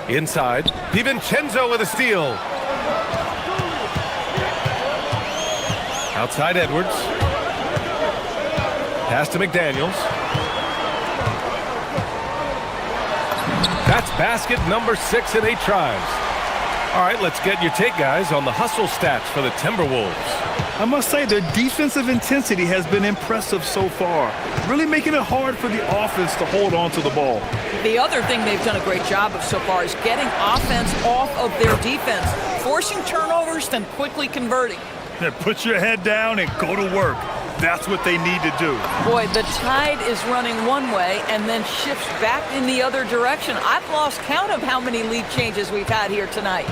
Inside. DiVincenzo with a steal. Outside Edwards. Pass to McDaniels. That's basket number 6 in 8 tries. All right, let's get your take, guys, on the hustle stats for the Timberwolves. I must say their defensive intensity has been impressive so far, really making it hard for the offense to hold on to the ball. The other thing they've done a great job of so far is getting offense off of their defense, forcing turnovers, then quickly converting. Then put your head down and go to work. That's what they need to do. Boy, the tide is running one way and then shifts back in the other direction. I've lost count of how many lead changes we've had here tonight.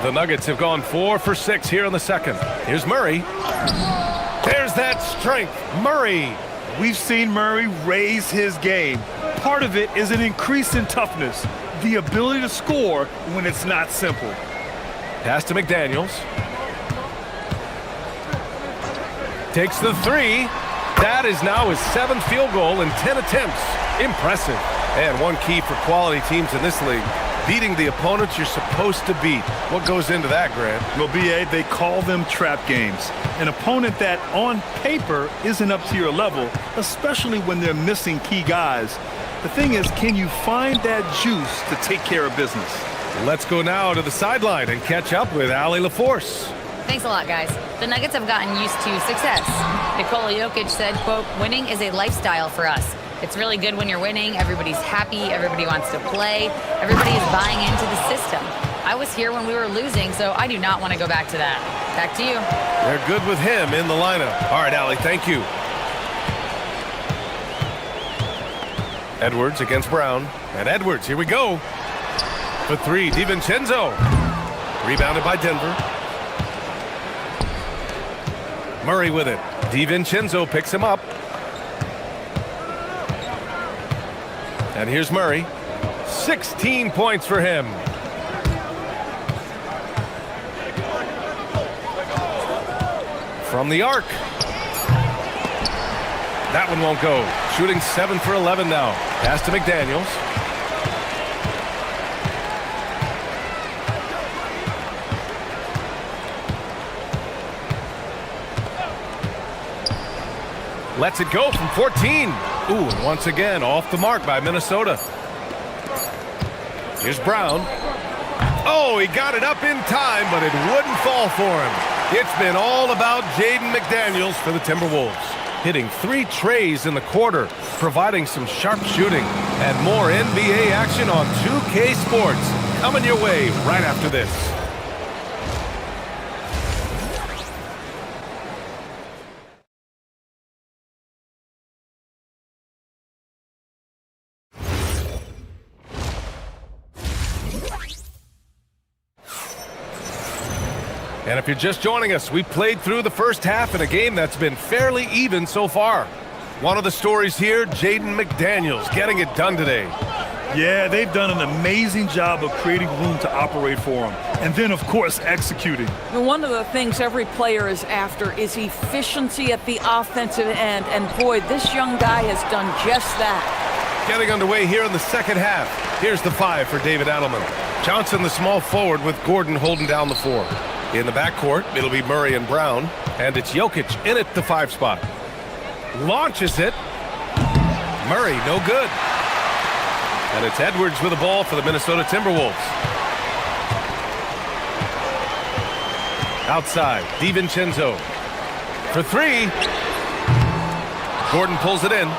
The Nuggets have gone 4 for 6 here in the second. Here's Murray. There's that strength. Murray. We've seen Murray raise his game. Part of it is an increase in toughness, the ability to score when it's not simple. Pass to McDaniels. Takes the 3. That is now his 7th field goal in 10 attempts. Impressive. And one key for quality teams in this league, beating the opponents you're supposed to beat. What goes into that, Grant? Well, B.A., they call them trap games. An opponent that, on paper, isn't up to your level, especially when they're missing key guys. The thing is, can you find that juice to take care of business? Let's go now to the sideline and catch up with Allie LaForce. Thanks a lot, guys. The Nuggets have gotten used to success. Nikola Jokic said, quote, "Winning is a lifestyle for us. It's really good when you're winning. Everybody's happy. Everybody wants to play. Everybody is buying into the system. I was here when we were losing, so I do not want to go back to that." Back to you. They're good with him in the lineup. All right, Allie, thank you. Edwards against Brown. And Edwards, here we go. For 3, DiVincenzo. Rebounded by Denver. Murray with it. DiVincenzo picks him up. And here's Murray. 16 points for him. From the arc. That one won't go. Shooting 7 for 11 now. Pass to McDaniels. Lets it go from 14. Ooh, and once again, off the mark by Minnesota. Here's Brown. Oh, he got it up in time, but it wouldn't fall for him. It's been all about Jaden McDaniels for the Timberwolves. Hitting 3 trays in the quarter, providing some sharp shooting. And more NBA action on 2K Sports. Coming your way right after this. And if you're just joining us, we played through the first half in a game that's been fairly even so far. One of the stories here, Jaden McDaniels getting it done today. Yeah, they've done an amazing job of creating room to operate for him. And then, of course, executing. One of the things every player is after is efficiency at the offensive end. And boy, this young guy has done just that. Getting underway here in the second half. Here's the 5 for David Adelman. Johnson, the small forward, with Gordon holding down the 4. In the backcourt, it'll be Murray and Brown. And it's Jokic in at the 5 spot. Launches it. Murray, no good. And it's Edwards with the ball for the Minnesota Timberwolves. Outside, DiVincenzo for 3. Gordon pulls it in.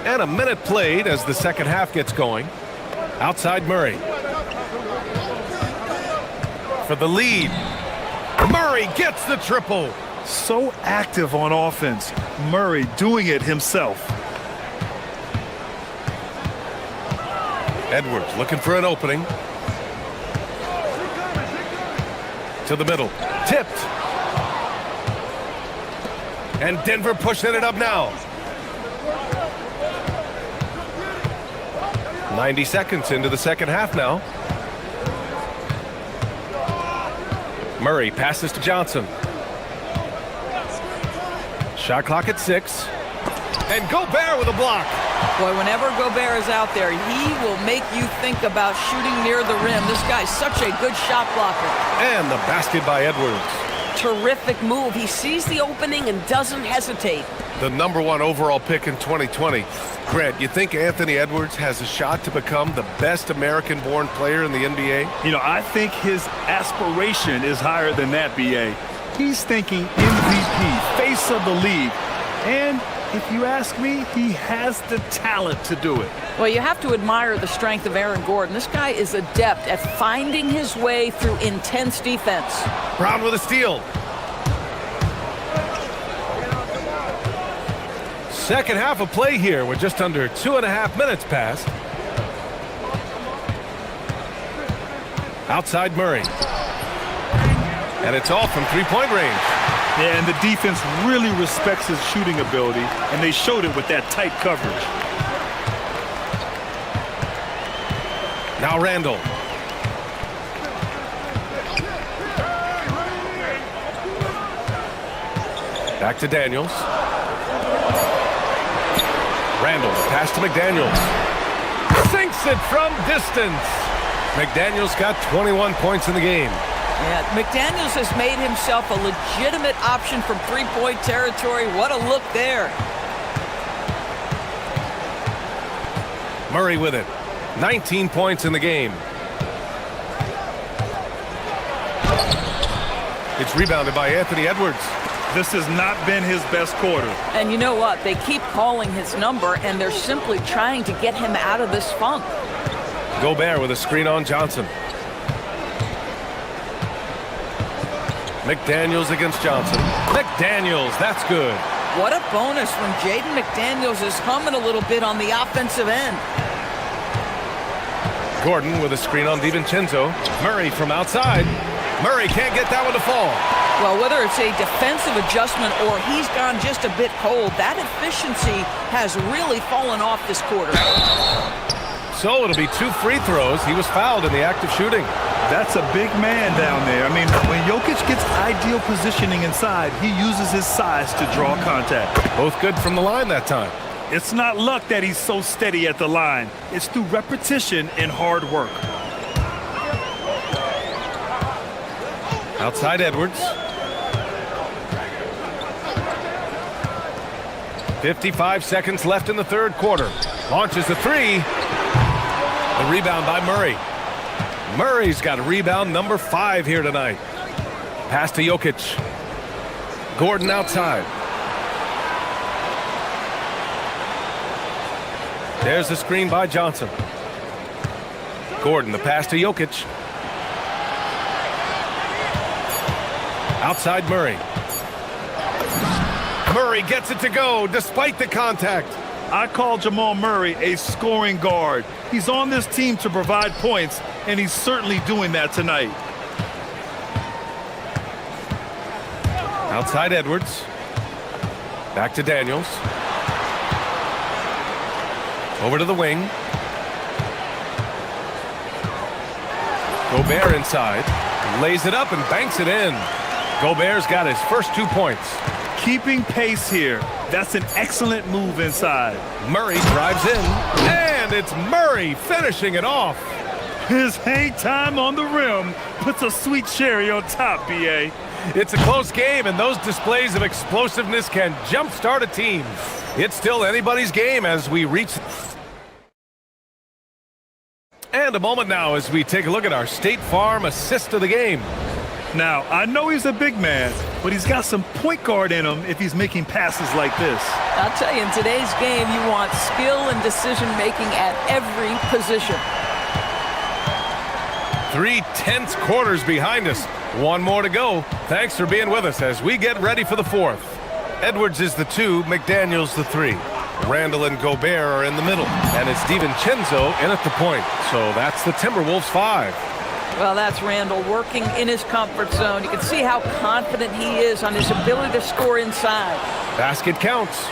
And a minute played as the second half gets going. Outside Murray. For the lead. Murray gets the triple. So active on offense. Murray doing it himself. Edwards looking for an opening. To the middle. Tipped. And Denver pushing it up now. 90 seconds into the second half now. Murray passes to Johnson. Shot clock at 6. And Gobert with a block. Boy, whenever Gobert is out there, he will make you think about shooting near the rim. This guy's such a good shot blocker. And the basket by Edwards. Terrific move. He sees the opening and doesn't hesitate. The #1 overall pick in 2020. Grant, you think Anthony Edwards has a shot to become the best American-born player in the NBA? You know, I think his aspiration is higher than that, B.A. He's thinking MVP, face of the league. And if you ask me, he has the talent to do it. Well, you have to admire the strength of Aaron Gordon. This guy is adept at finding his way through intense defense. Brown with a steal. Second half of play here. We're just under 2.5 minutes past. Outside Murray. And it's all from three-point range. Yeah, and the defense really respects his shooting ability, and they showed it with that tight coverage. Now Randall. Back to Daniels. Randall, pass to McDaniels. Sinks it from distance. McDaniels got 21 points in the game. Yeah, McDaniels has made himself a legitimate option from three-point territory. What a look there. Murray with it. 19 points in the game. It's rebounded by Anthony Edwards. This has not been his best quarter. And you know what? They keep calling his number, and they're simply trying to get him out of this funk. Gobert with a screen on Johnson. McDaniels against Johnson. McDaniels, that's good. What a bonus when Jaden McDaniels is humming a little bit on the offensive end. Gordon with a screen on DiVincenzo. Murray from outside. Murray can't get that one to fall. Well, whether it's a defensive adjustment or he's gone just a bit cold, that efficiency has really fallen off this quarter. So it'll be 2 free throws. He was fouled in the act of shooting. That's a big man down there. I mean, when Jokic gets ideal positioning inside, he uses his size to draw contact. Both good from the line that time. It's not luck that he's so steady at the line. It's through repetition and hard work. Outside Edwards. 55 seconds left in the third quarter. Launches the three. The rebound by Murray. Murray's got a rebound number 5 here tonight. Pass to Jokic. Gordon outside. There's the screen by Johnson. Gordon, the pass to Jokic. Outside Murray. Murray gets it to go despite the contact. I call Jamal Murray a scoring guard. He's on this team to provide points, and he's certainly doing that tonight. Outside Edwards. Back to Daniels. Over to the wing. Gobert inside. Lays it up and banks it in. Gobert's got his first 2 points. Keeping pace here. That's an excellent move inside. Murray drives in, and it's Murray finishing it off. His hang time on the rim puts a sweet cherry on top, B.A. It's a close game, and those displays of explosiveness can jumpstart a team. It's still anybody's game as we reach... And a moment now as we take a look at our State Farm assist of the game. Now, I know he's a big man, but he's got some point guard in him if he's making passes like this. I'll tell you, in today's game, you want skill and decision-making at every position. 3 tense quarters behind us. 1 more to go. Thanks for being with us as we get ready for the 4th. Edwards is the 2, McDaniels the 3. Randall and Gobert are in the middle, and it's DiVincenzo in at the point. So that's the Timberwolves 5. Well, that's Randall working in his comfort zone. You can see how confident he is on his ability to score inside. Basket counts.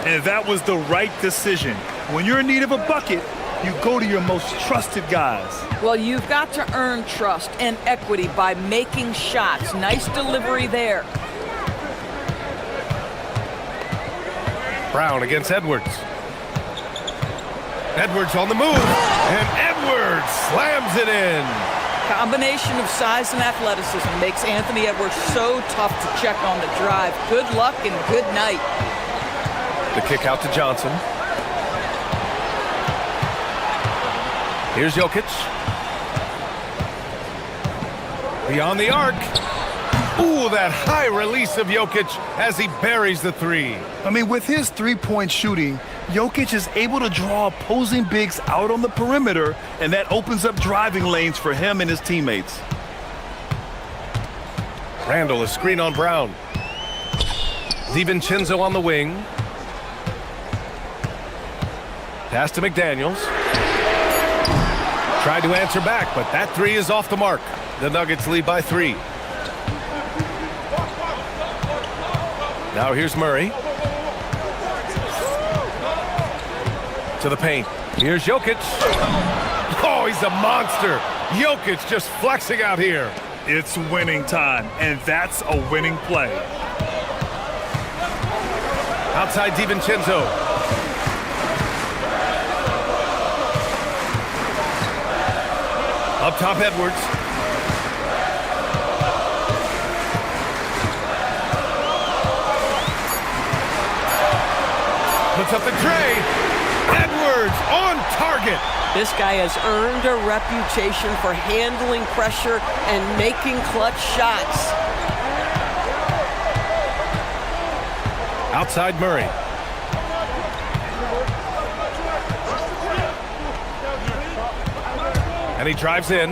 And that was the right decision. When you're in need of a bucket, you go to your most trusted guys. Well, you've got to earn trust and equity by making shots. Nice delivery there. Brown against Edwards. Edwards on the move, and Edwards slams it in. Combination of size and athleticism makes Anthony Edwards so tough to check on the drive. Good luck and good night. The kick out to Johnson. Here's Jokic. Beyond the arc. Ooh, that high release of Jokic as he buries the 3. I mean, with his 3-point shooting, Jokic is able to draw opposing bigs out on the perimeter, and that opens up driving lanes for him and his teammates. Randall, a screen on Brown. DiVincenzo on the wing. Pass to McDaniels. Tried to answer back, but that 3 is off the mark. The Nuggets lead by 3. Now here's Murray. To the paint. Here's Jokic. Oh, he's a monster. Jokic just flexing out here. It's winning time, and that's a winning play. Outside DiVincenzo. Up top Edwards. Puts up the tray. Edwards on target. This guy has earned a reputation for handling pressure and making clutch shots. Outside Murray. And he drives in.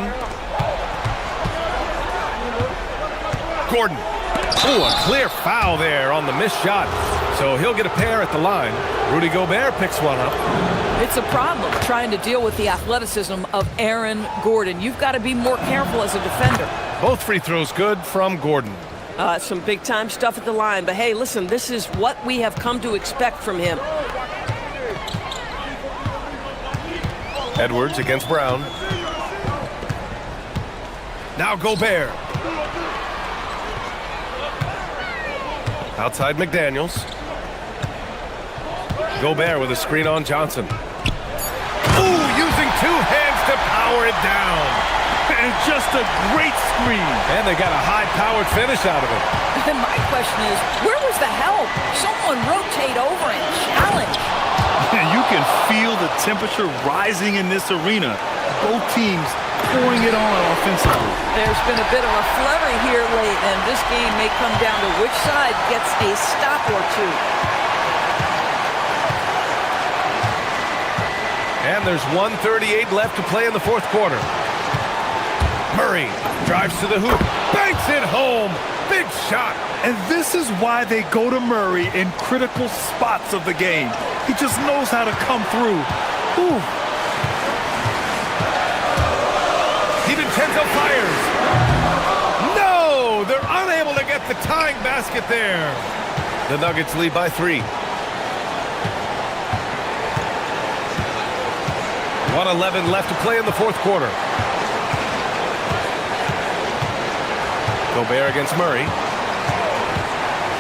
Gordon. Oh, a clear foul there on the missed shot. So he'll get a pair at the line. Rudy Gobert picks one up. It's a problem trying to deal with the athleticism of Aaron Gordon. You've got to be more careful as a defender. Both free throws good from Gordon. Some big-time stuff at the line. But, hey, listen, this is what we have come to expect from him. Edwards against Brown. Now Gobert. Outside McDaniels. Gobert with a screen on Johnson. Ooh, using two hands to power it down. And just a great screen. And they got a high-powered finish out of it. And my question is, where was the help? Someone rotate over and challenge. And you can feel the temperature rising in this arena. Both teams pouring it on offensively. There's been a bit of a flurry here late, and this game may come down to which side gets a stop or two. And there's 1:38 left to play in the fourth quarter. Murray drives to the hoop, banks it home. Big shot. And this is why they go to Murray in critical spots of the game. He just knows how to come through. Ooh. DiVincenzo fires. No! They're unable to get the tying basket there. The Nuggets lead by 3. 1:11 left to play in the fourth quarter. Gobert against Murray.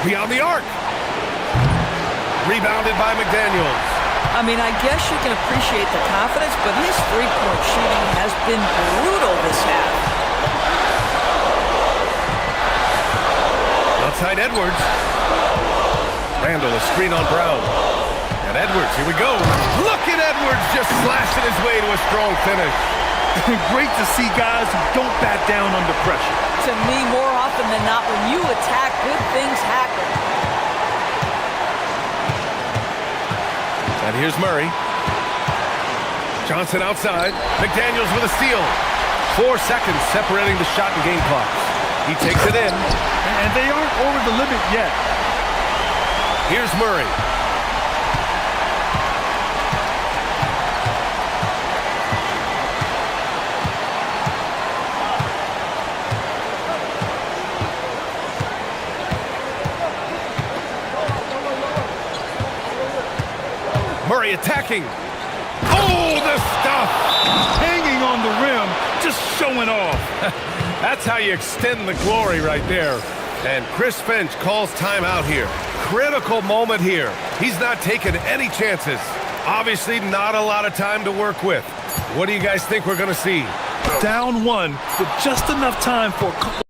Beyond the arc. Rebounded by McDaniels. I mean, I guess you can appreciate the confidence, but his three-point shooting has been brutal this half. Outside Edwards. Randall, a screen on Brown. And Edwards, here we go. Look at Edwards just slashing his way to a strong finish. Great to see guys who don't back down under pressure. To me, more often than not, when you attack, good things happen. And here's Murray. Johnson outside. McDaniels with a steal. 4 seconds separating the shot and game clocks. He takes it in. And they aren't over the limit yet. Here's Murray. Murray attacking. Oh, the stuff! Hanging on the rim, just showing off. That's how you extend the glory right there. And Chris Finch calls timeout here. Critical moment here. He's not taking any chances. Obviously not a lot of time to work with. What do you guys think we're going to see? Down 1 with just enough time for a couple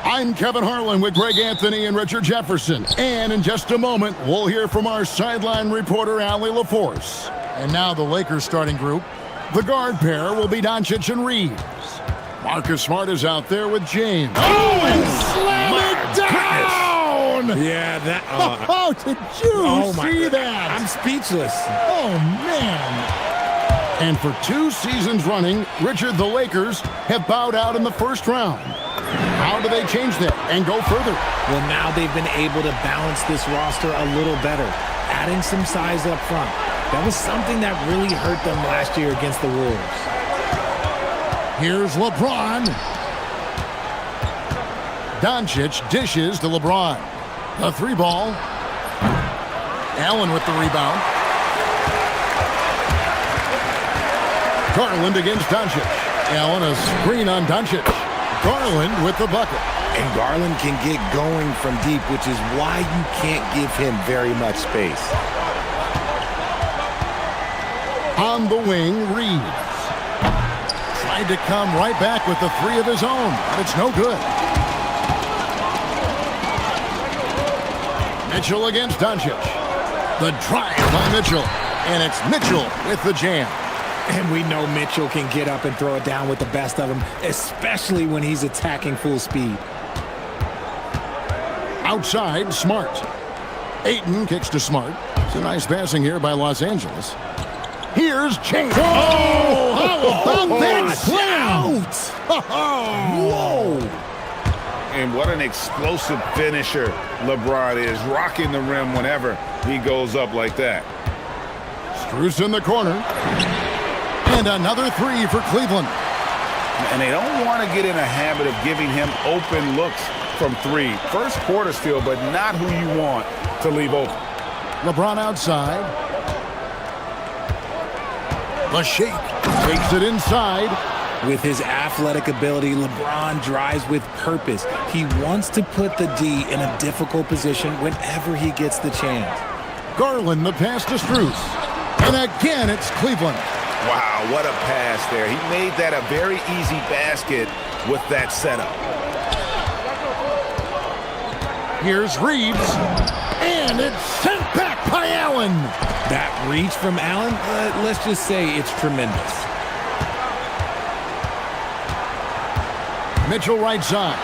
I'm Kevin Harlan with Greg Anthony and Richard Jefferson. And in just a moment, we'll hear from our sideline reporter, Allie LaForce. And now the Lakers starting group. The guard pair will be Doncic and Reeves. Marcus Smart is out there with James. Oh, and slam it down! Yeah, that... Oh, did you see that? I'm speechless. Oh, man. And for 2 seasons running, Richard, the Lakers have bowed out in the first round. How do they change that and go further? Well, now they've been able to balance this roster a little better, adding some size up front. That was something that really hurt them last year against the Wolves. Here's LeBron. Doncic dishes to LeBron. The 3-ball. Allen with the rebound. Garland against Doncic. Allen a screen on Doncic. Garland with the bucket. And Garland can get going from deep, which is why you can't give him very much space. On the wing, Reeves. Tried to come right back with the 3 of his own, but it's no good. Mitchell against Doncic. The drive by Mitchell. And it's Mitchell with the jam. And we know Mitchell can get up and throw it down with the best of them, especially when he's attacking full speed. Outside, Smart. Ayton kicks to Smart. It's a nice passing here by Los Angeles. Here's James. Oh, how about that slam? Whoa. And what an explosive finisher LeBron is, rocking the rim whenever he goes up like that. Strus in the corner. And another 3 for Cleveland. And they don't want to get in a habit of giving him open looks from 3. First quarter still, but not who you want to leave open. LeBron outside. The shake. Takes it inside. With his athletic ability, LeBron drives with purpose. He wants to put the D in a difficult position whenever he gets the chance. Garland the pass to Strus. And again, it's Cleveland. Wow, what a pass there. He made that a very easy basket with that setup. Here's Reeves. And it's sent back by Allen. That reach from Allen, let's just say it's tremendous. Mitchell right side.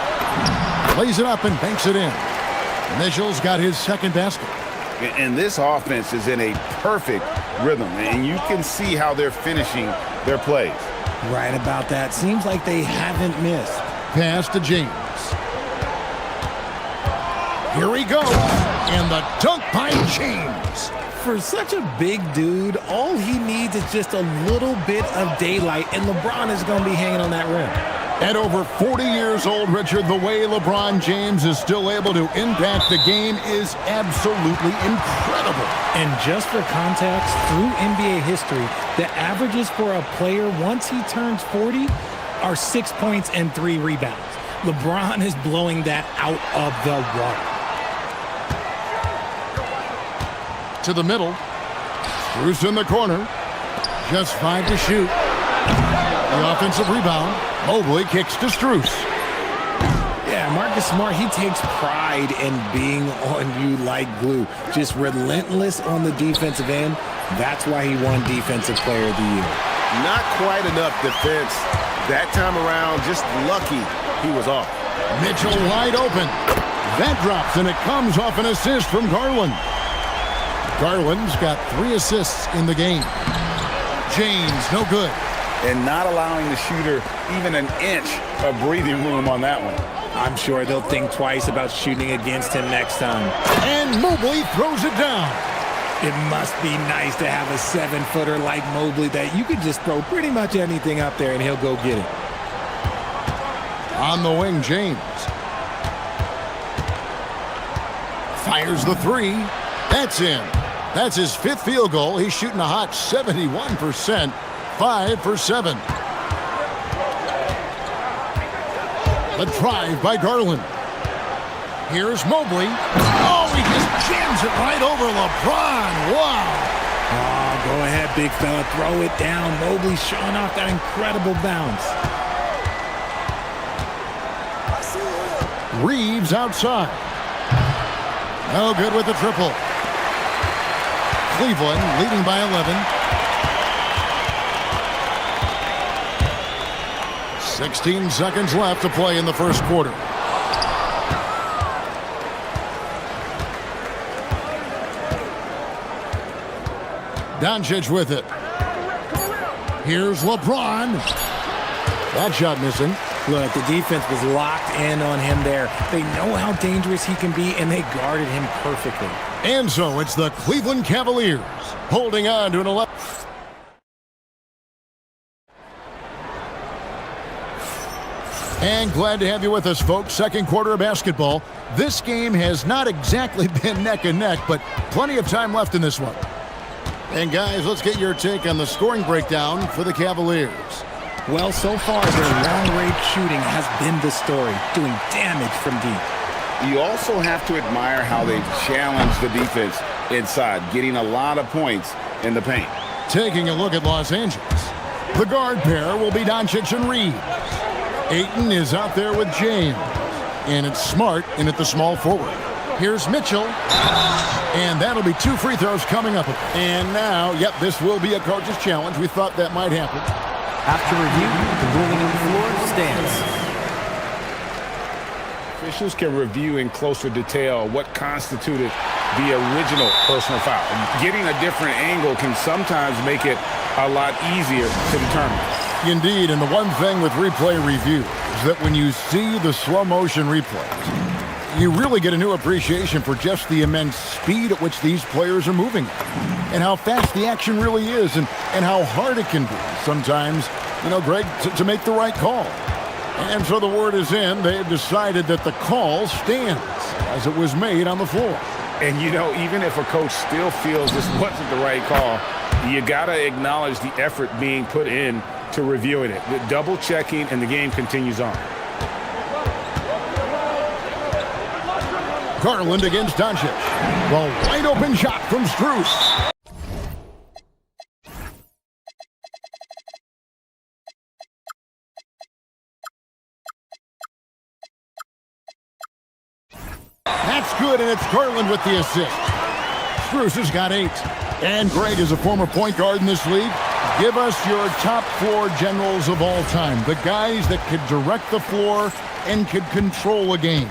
Lays it up and banks it in. Mitchell's got his second basket. And this offense is in a perfect rhythm, and you can see how they're finishing their plays. Right about that. Seems like they haven't missed. Pass to James. Here he goes. And the dunk by James. For such a big dude, all he needs is just a little bit of daylight, and LeBron is going to be hanging on that rim. At over 40 years old, Richard, the way LeBron James is still able to impact the game is absolutely incredible. And just for context, through NBA history, the averages for a player once he turns 40 are 6 points and 3 rebounds. LeBron is blowing that out of the water. To the middle. Strus in the corner. Just 5 to shoot. The offensive rebound. Mobley kicks to Strus. Yeah, Marcus Smart, he takes pride in being on you like glue. Just relentless on the defensive end. That's why he won Defensive Player of the Year. Not quite enough defense that time around. Just lucky he was off. Mitchell wide open. That drops, and it comes off an assist from Garland. Garland's got 3 assists in the game. James, no good. And not allowing the shooter even an inch of breathing room on that one. I'm sure they'll think twice about shooting against him next time. And Mobley throws it down. It must be nice to have a 7-footer like Mobley that you could just throw pretty much anything up there and he'll go get it. On the wing, James. Fires the 3. That's in. That's his 5th field goal. He's shooting a hot 71%. 5 for 7. The drive by Garland. Here's Mobley. Oh, he just jams it right over LeBron. Wow. Oh, go ahead, big fella. Throw it down. Mobley showing off that incredible bounce. Reeves outside. No good with the triple. Cleveland leading by 11. 16 seconds left to play in the first quarter. Doncic with it. Here's LeBron. That shot missing. Look, the defense was locked in on him there. They know how dangerous he can be, and they guarded him perfectly. And so it's the Cleveland Cavaliers holding on to an 11. And glad to have you with us, folks. Second quarter of basketball. This game has not exactly been neck and neck, but plenty of time left in this one. And guys, let's get your take on the scoring breakdown for the Cavaliers. Well, so far, their long-range shooting has been the story, doing damage from deep. You also have to admire how they've challenged the defense inside, getting a lot of points in the paint. Taking a look at Los Angeles. The guard pair will be Doncic and Reeves. Ayton is out there with James. And it's Smart in at the small forward. Here's Mitchell. And that'll be 2 free throws coming up. And now, yep, this will be a coach's challenge. We thought that might happen. After review, the ruling on the floor stands. Officials can review in closer detail what constituted the original personal foul. Getting a different angle can sometimes make it a lot easier to determine. Indeed, and the one thing with replay review is that when you see the slow motion replays, you really get a new appreciation for just the immense speed at which these players are moving and how fast the action really is and how hard it can be sometimes, you know, Greg, to make the right call. And so the word is in. They have decided that the call stands as it was made on the floor. And, you know, even if a coach still feels this wasn't the right call, you got to acknowledge the effort being put in to reviewing it. The double checking, and the game continues on. Garland against Doncic. The wide open shot from Strus. That's good, and it's Garland with the assist. Strus has got 8. And Greg is a former point guard in this league. Give us your top 4 generals of all time. The guys that could direct the floor and could control a game.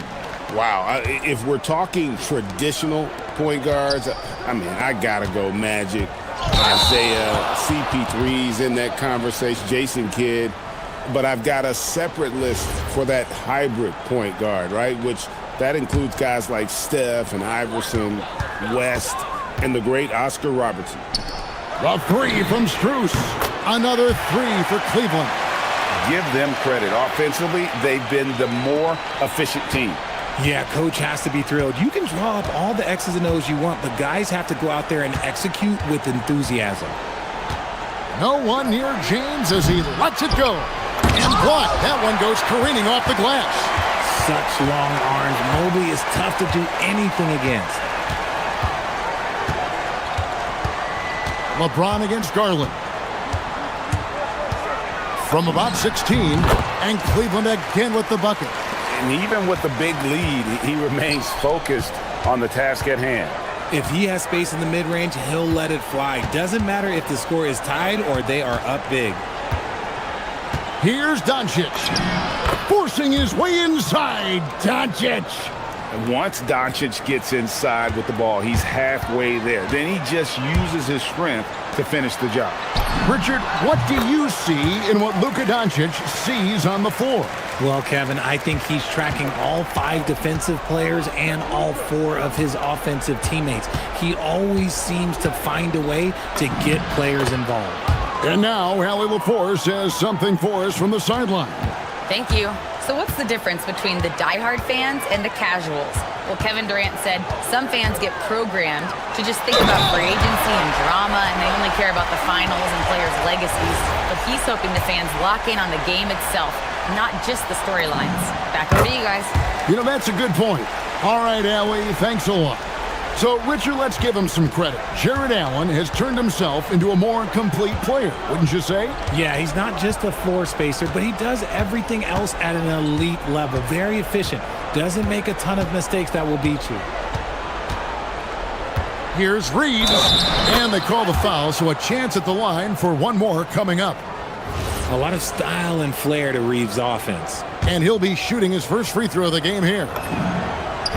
Wow, if we're talking traditional point guards, I mean, I gotta go Magic, Isaiah, CP3's in that conversation, Jason Kidd. But I've got a separate list for that hybrid point guard, right? Which that includes guys like Steph and Iverson, West, and the great Oscar Robertson. The 3 from Strus. Another 3 for Cleveland. Give them credit. Offensively, they've been the more efficient team. Yeah, coach has to be thrilled. You can draw up all the X's and O's you want, but guys have to go out there and execute with enthusiasm. No one near James as he lets it go. And blocked. That one goes careening off the glass. Such long arms. Mobley is tough to do anything against. LeBron against Garland. From about 16, and Cleveland again with the bucket. And even with the big lead, he remains focused on the task at hand. If he has space in the mid-range, he'll let it fly. Doesn't matter if the score is tied or they are up big. Here's Doncic. Forcing his way inside. Doncic. And once Doncic gets inside with the ball, he's halfway there. Then he just uses his strength to finish the job. Richard, what do you see in what Luka Doncic sees on the floor? Well, Kevin, I think he's tracking all 5 defensive players and all 4 of his offensive teammates. He always seems to find a way to get players involved. And now, Allie LaForce has something for us from the sideline. Thank you. So what's the difference between the diehard fans and the casuals? Well, Kevin Durant said some fans get programmed to just think about free agency and drama, and they only care about the finals and players' legacies. But he's hoping the fans lock in on the game itself, not just the storylines. Back over to you guys. You know, that's a good point. All right, Allie, thanks a lot. So, Richard, let's give him some credit. Jared Allen has turned himself into a more complete player, wouldn't you say? Yeah, he's not just a floor spacer, but he does everything else at an elite level. Very efficient. Doesn't make a ton of mistakes that will beat you. Here's Reeves, and they call the foul, so a chance at the line for one more coming up. A lot of style and flair to Reeves' offense. And he'll be shooting his first free throw of the game here.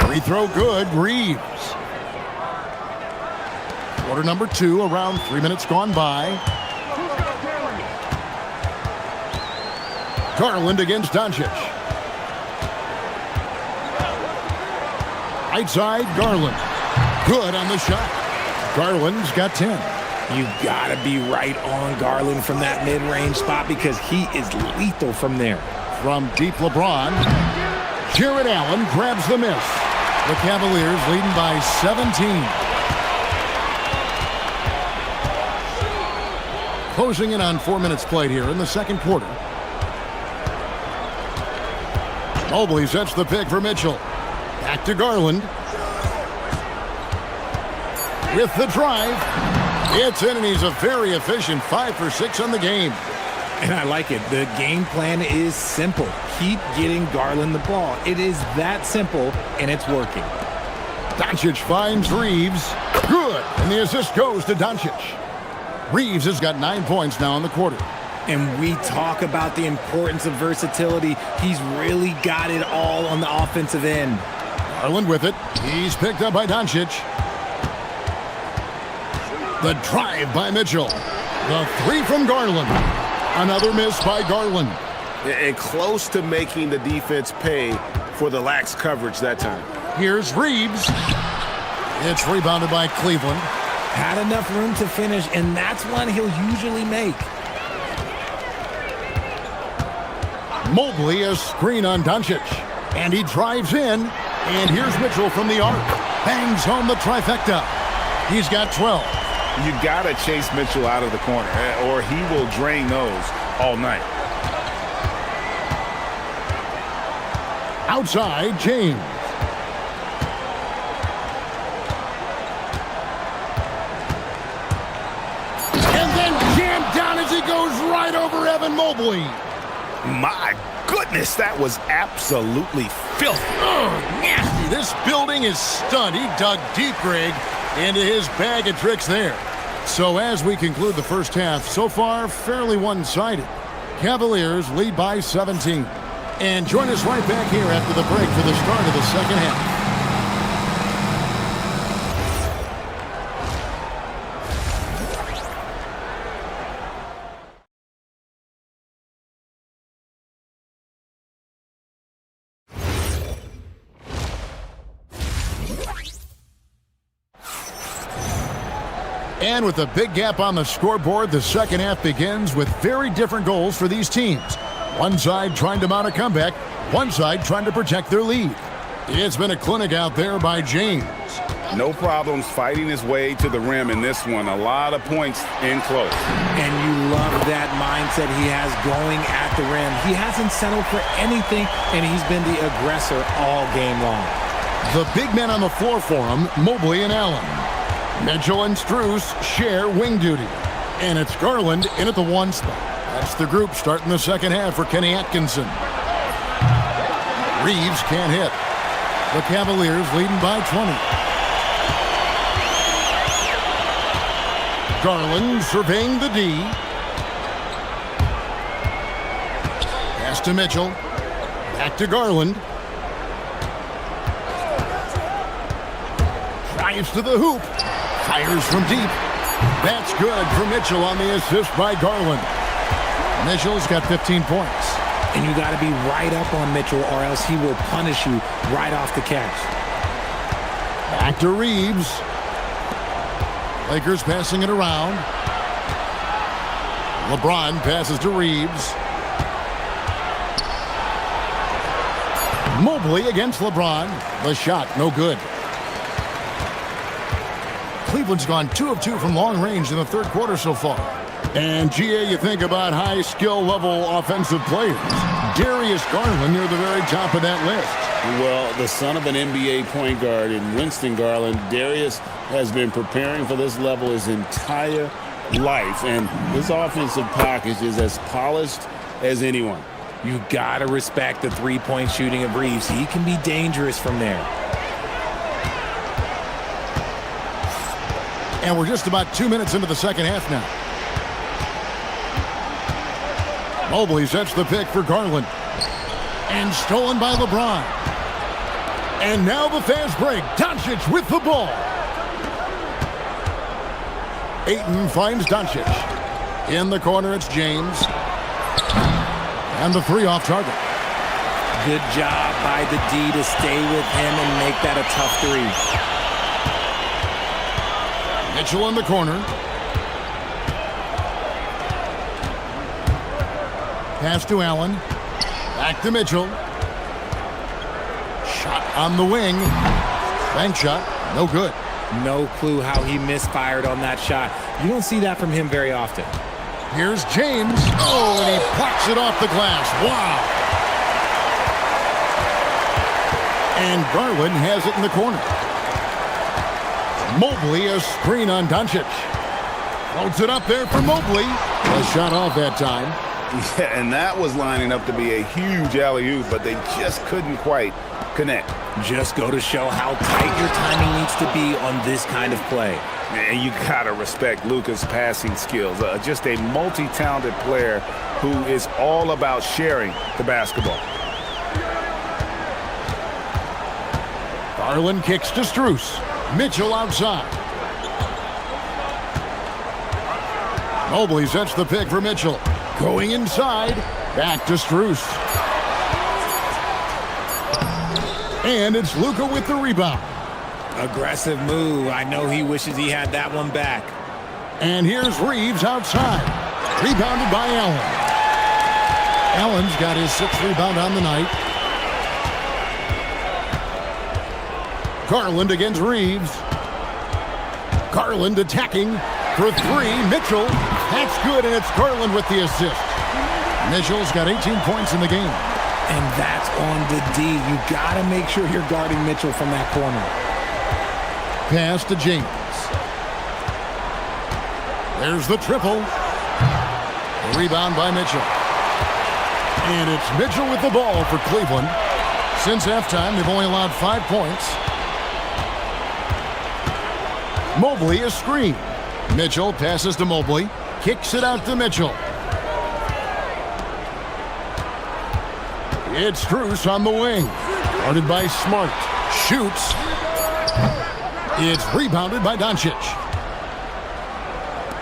Free throw good, Reeves. Quarter number 2, around 3 minutes gone by. Garland against Doncic. Right side, Garland. Good on the shot. Garland's got 10. You gotta be right on Garland from that mid-range spot because he is lethal from there. From deep LeBron, Jared Allen grabs the miss. The Cavaliers leading by 17. Closing in on 4 minutes played here in the second quarter. Mobley sets the pick for Mitchell. Back to Garland. With the drive, it's in, and he's a very efficient 5 for 6 on the game. And I like it. The game plan is simple. Keep getting Garland the ball. It is that simple, and it's working. Doncic finds Reeves. Good, and the assist goes to Doncic. Reeves has got 9 points now in the quarter. And we talk about the importance of versatility. He's really got it all on the offensive end. Garland with it. He's picked up by Doncic. The drive by Mitchell. The 3 from Garland. Another miss by Garland. And close to making the defense pay for the lax coverage that time. Here's Reeves. It's rebounded by Cleveland. Had enough room to finish, and that's one he'll usually make. Mobley, a screen on Doncic. And he drives in. And here's Mitchell from the arc. Bangs home the trifecta. He's got 12. You got to chase Mitchell out of the corner, or he will drain those all night. Outside, James. And then jammed down as he goes right over Evan Mobley. My goodness, that was absolutely filthy. Oh, nasty. This building is stunned. He dug deep, Greg, into his bag of tricks there. So as we conclude the first half, so far fairly one-sided. Cavaliers lead by 17. And join us right back here after the break for the start of the second half. And with a big gap on the scoreboard, the second half begins with very different goals for these teams. One side trying to mount a comeback, one side trying to protect their lead. It's been a clinic out there by James. No problems fighting his way to the rim in this one. A lot of points in close. And you love that mindset he has going at the rim. He hasn't settled for anything, and he's been the aggressor all game long. The big men on the floor for him, Mobley and Allen. Mitchell and Strus share wing duty. And it's Garland in at the 1 spot. That's the group starting the second half for Kenny Atkinson. Reeves can't hit. The Cavaliers leading by 20. Garland surveying the D. Pass to Mitchell. Back to Garland. Drives to the hoop. Fires from deep. That's good for Mitchell on the assist by Garland. Mitchell's got 15 points. And you got to be right up on Mitchell or else he will punish you right off the catch. Back to Reeves. Lakers passing it around. LeBron passes to Reeves. Mobley against LeBron. The shot, no good. Cleveland's gone 2 of 2 from long range in the third quarter so far. And, GA, you think about high skill level offensive players. Darius Garland near the very top of that list. Well, the son of an NBA point guard in Winston Garland, Darius has been preparing for this level his entire life. And his offensive package is as polished as anyone. You got to respect the three-point shooting of Reeves. He can be dangerous from there. And we're just about 2 minutes into the second half now. Mobley sets the pick for Garland. And stolen by LeBron. And now the fast break. Doncic with the ball. Ayton finds Doncic. In the corner, it's James. And the three off target. Good job by the D to stay with him and make that a tough three. Mitchell in the corner. Pass to Allen. Back to Mitchell. Shot on the wing. Bank shot. No good. No clue how he misfired on that shot. You don't see that from him very often. Here's James. Oh, and he plucks it off the glass. Wow. And Garland has it in the corner. Mobley, a screen on Doncic. Floats it up there for Mobley. A shot off that time. Yeah, and that was lining up to be a huge alley-oop, but they just couldn't quite connect. Just go to show how tight your timing needs to be on this kind of play. And you gotta respect Luka's passing skills. Just a multi-talented player who is all about sharing the basketball. Garland kicks to Strus. Mitchell outside. Mobley sets the pick for Mitchell. Going inside. Back to Strus. And it's Luka with the rebound. Aggressive move. I know he wishes he had that one back. And here's Reeves outside. Rebounded by Allen. Allen's got his 6th rebound on the night. Garland against Reeves. Garland attacking for 3. Mitchell. That's good, and it's Garland with the assist. Mitchell's got 18 points in the game. And that's on the D. You got to make sure you're guarding Mitchell from that corner. Pass to James. There's the triple. The rebound by Mitchell. And it's Mitchell with the ball for Cleveland. Since halftime, they've only allowed 5 points. Mobley a screen. Mitchell passes to Mobley. Kicks it out to Mitchell. It's Strus on the wing. Guarded by Smart. Shoots. It's rebounded by Doncic.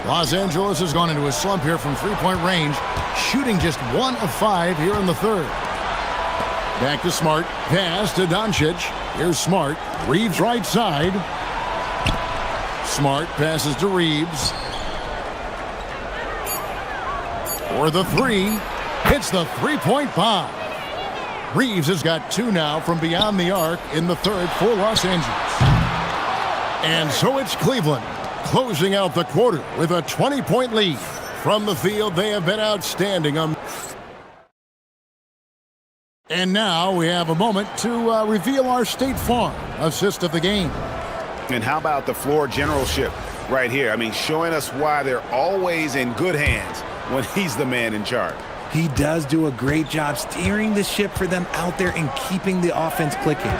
Los Angeles has gone into a slump here from three-point range, shooting just 1 of 5 here in the third. Back to Smart. Pass to Doncic. Here's Smart. Reeves right side. Smart passes to Reeves. For the 3. Hits the three-point bomb. Reeves has got 2 now from beyond the arc in the third for Los Angeles. And so it's Cleveland closing out the quarter with a 20-point lead. From the field, they have been outstanding. And now we have a moment to reveal our State Farm assist of the game. And how about the floor generalship right here? I mean, showing us why they're always in good hands when he's the man in charge. He does do a great job steering the ship for them out there and keeping the offense clicking.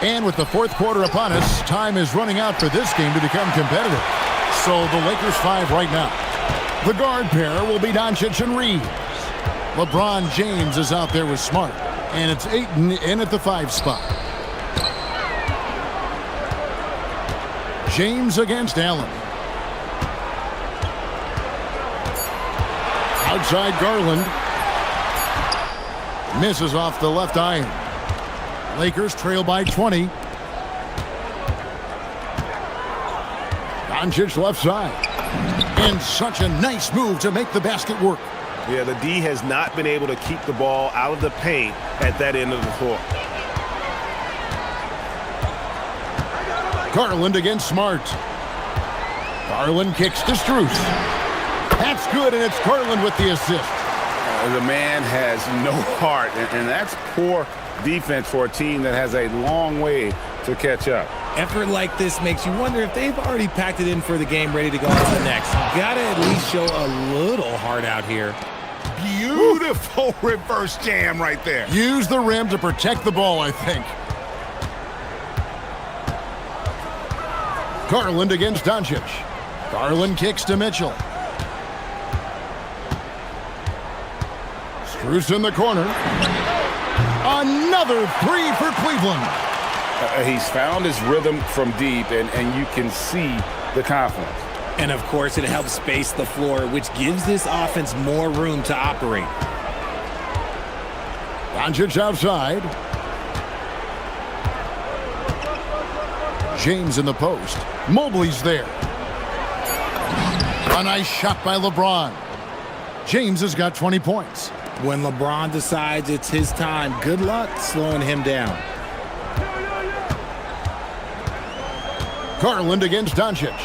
And with the fourth quarter upon us, time is running out for this game to become competitive. So the Lakers 5 right now. The guard pair will be Doncic and Reeves. LeBron James is out there with Smart. And it's Ayton in at the 5 spot. James against Allen. Outside Garland. Misses off the left iron. Lakers trail by 20. Doncic left side. And such a nice move to make the basket work. Yeah, the D has not been able to keep the ball out of the paint at that end of the floor. Garland against Smart. Garland kicks to Strus. That's good, and it's Garland with the assist. The man has no heart, and that's poor defense for a team that has a long way to catch up. Effort like this makes you wonder if they've already packed it in for the game, ready to go on to the next. You gotta at least show a little heart out here. Beautiful reverse jam right there. Use the rim to protect the ball, I think. Garland against Doncic. Garland kicks to Mitchell. Strus in the corner. Another three for Cleveland. He's found his rhythm from deep, and you can see the confidence. And of course, it helps space the floor, which gives this offense more room to operate. Doncic outside. James in the post. Mobley's there. A nice shot by LeBron. James has got 20 points. When LeBron decides it's his time, good luck slowing him down. Garland against Doncic.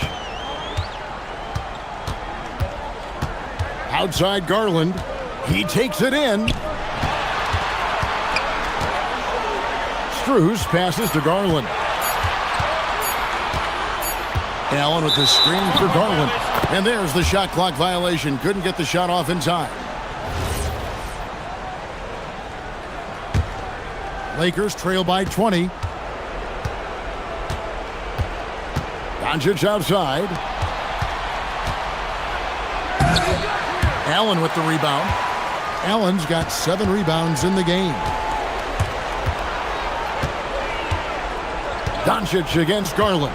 Outside Garland. He takes it in. Strus passes to Garland. Allen with the screen for Garland. And there's the shot clock violation. Couldn't get the shot off in time. Lakers trail by 20. Doncic outside. Allen with the rebound. Allen's got 7 rebounds in the game. Doncic against Garland.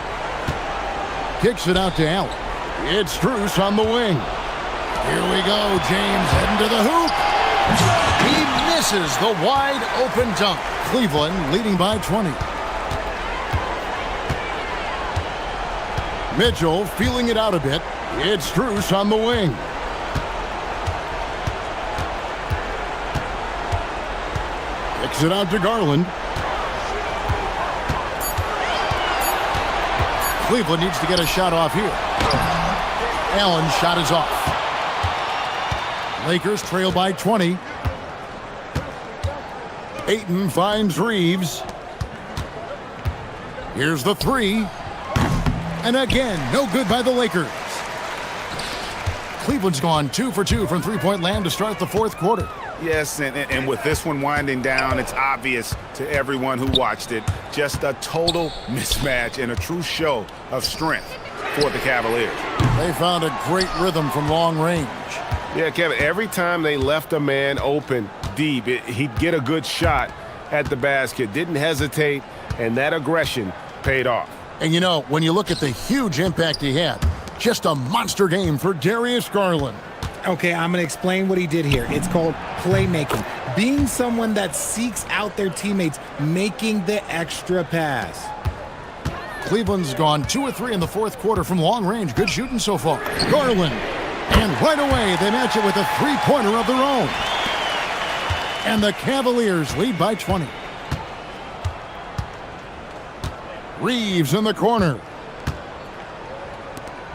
Kicks it out to Allen. It's Strus on the wing. Here we go. James heading to the hoop. He misses the wide open dunk. Cleveland leading by 20. Mitchell feeling it out a bit. It's Strus on the wing. Kicks it out to Garland. Cleveland needs to get a shot off here. Allen's shot is off. Lakers trail by 20. Ayton finds Reeves. Here's the three. And again, no good by the Lakers. Cleveland's gone 2 for 2 from three-point land to start the fourth quarter. Yes, and with this one winding down, it's obvious to everyone who watched it. Just a total mismatch and a true show of strength for the Cavaliers. They found a great rhythm from long range. Yeah, Kevin, every time they left a man open deep, he'd get a good shot at the basket. Didn't hesitate, and that aggression paid off. And you know, when you look at the huge impact he had, just a monster game for Darius Garland. Okay, I'm going to explain what he did here. It's called playmaking. Being someone that seeks out their teammates, making the extra pass. Cleveland's gone 2 of 3 in the fourth quarter from long range. Good shooting so far. Garland. And right away, they match it with a three-pointer of their own. And the Cavaliers lead by 20. Reeves in the corner.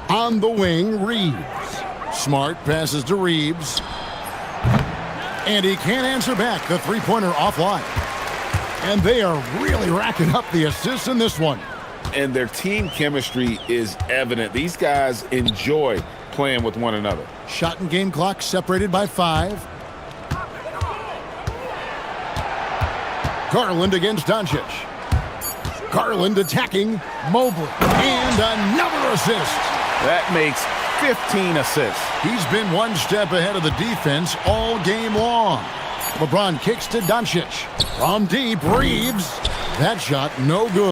On the wing, Reeves. Smart passes to Reeves. And he can't answer back. The three-pointer offline. And they are really racking up the assists in this one. And their team chemistry is evident. These guys enjoy playing with one another. Shot and game clock separated by 5. Garland against Doncic. Garland attacking Mobley. And another assist. That makes 15 assists. He's been one step ahead of the defense all game long. LeBron kicks to Doncic. From deep, Reeves. That shot no good.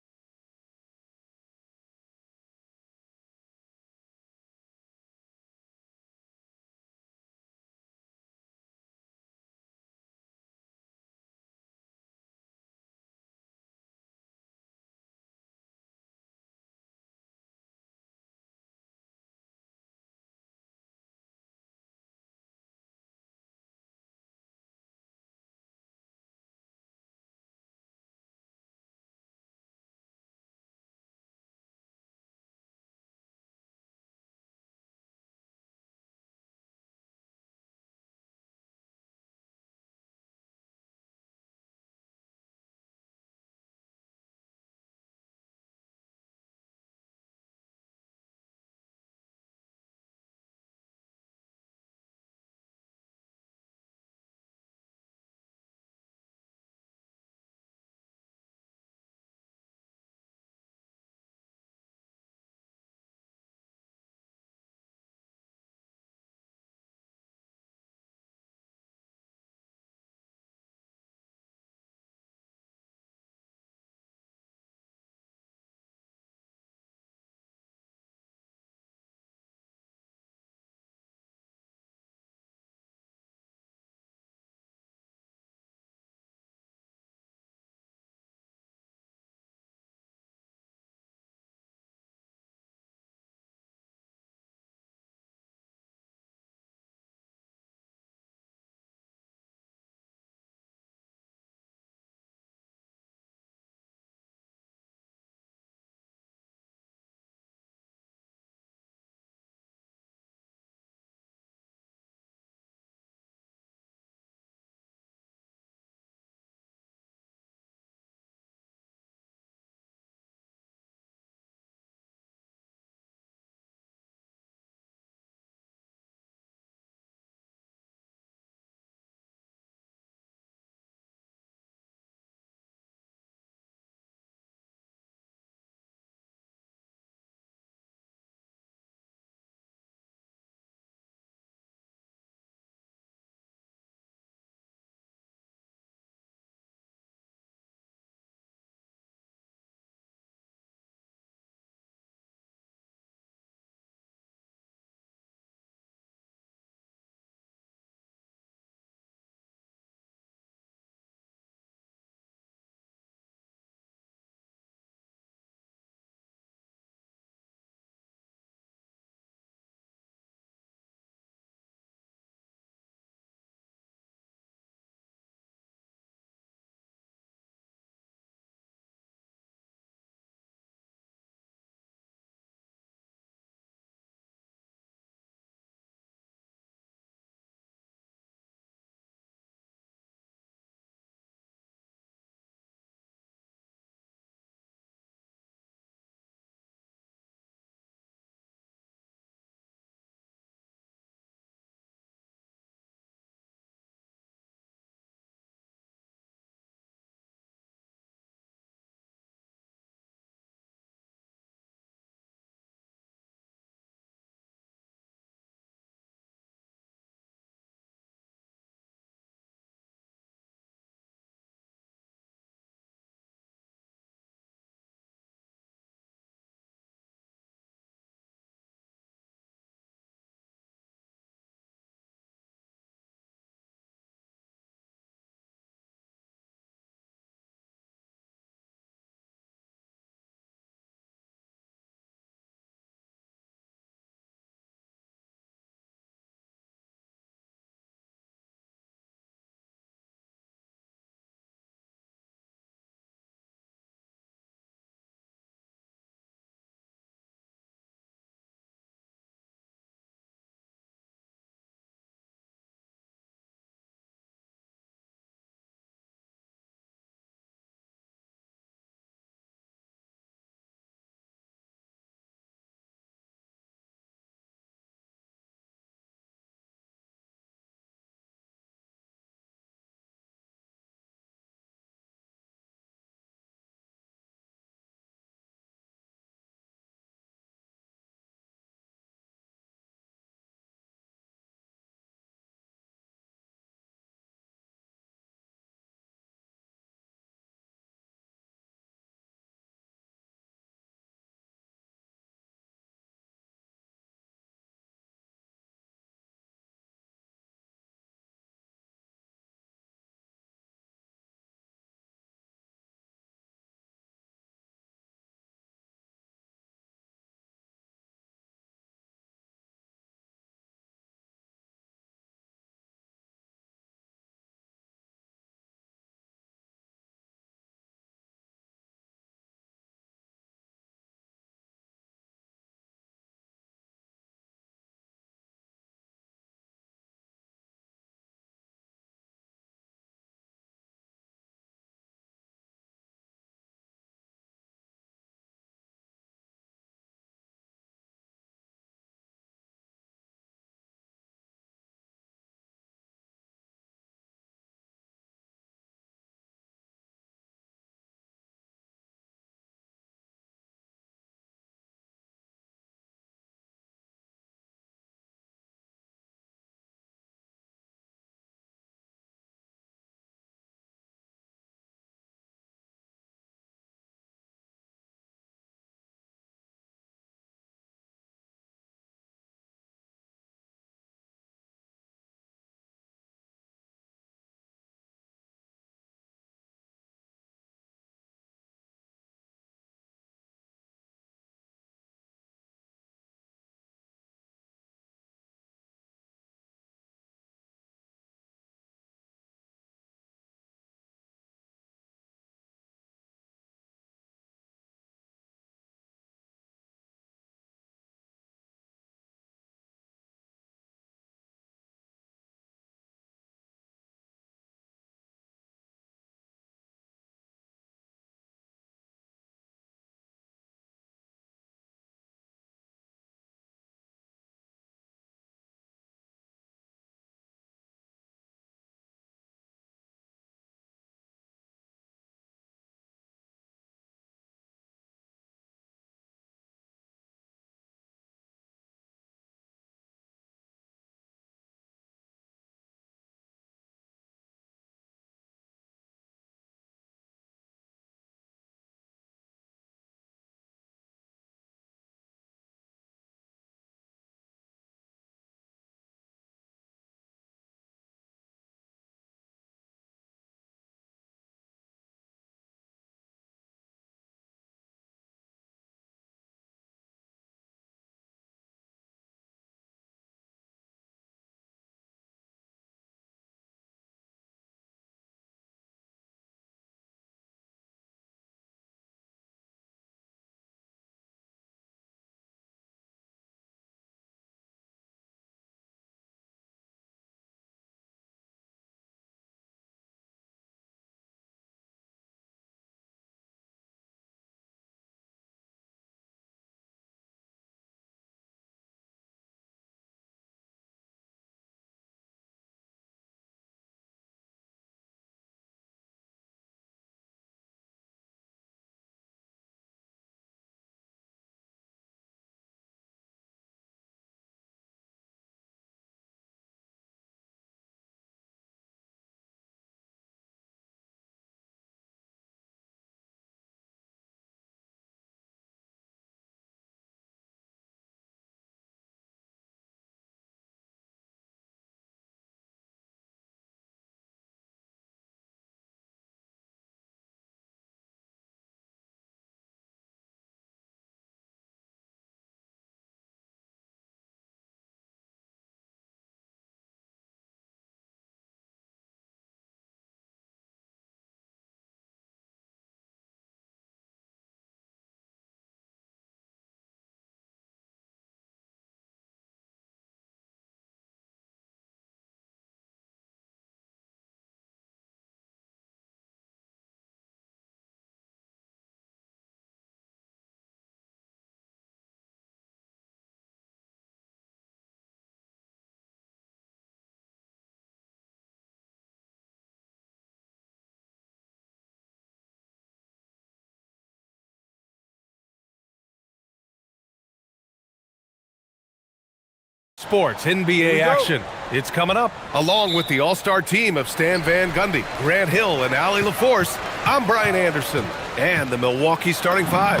Sports NBA action. It's coming up. Along with the all-star team of Stan Van Gundy, Grant Hill, and Allie LaForce, I'm Brian Anderson, and the Milwaukee starting five.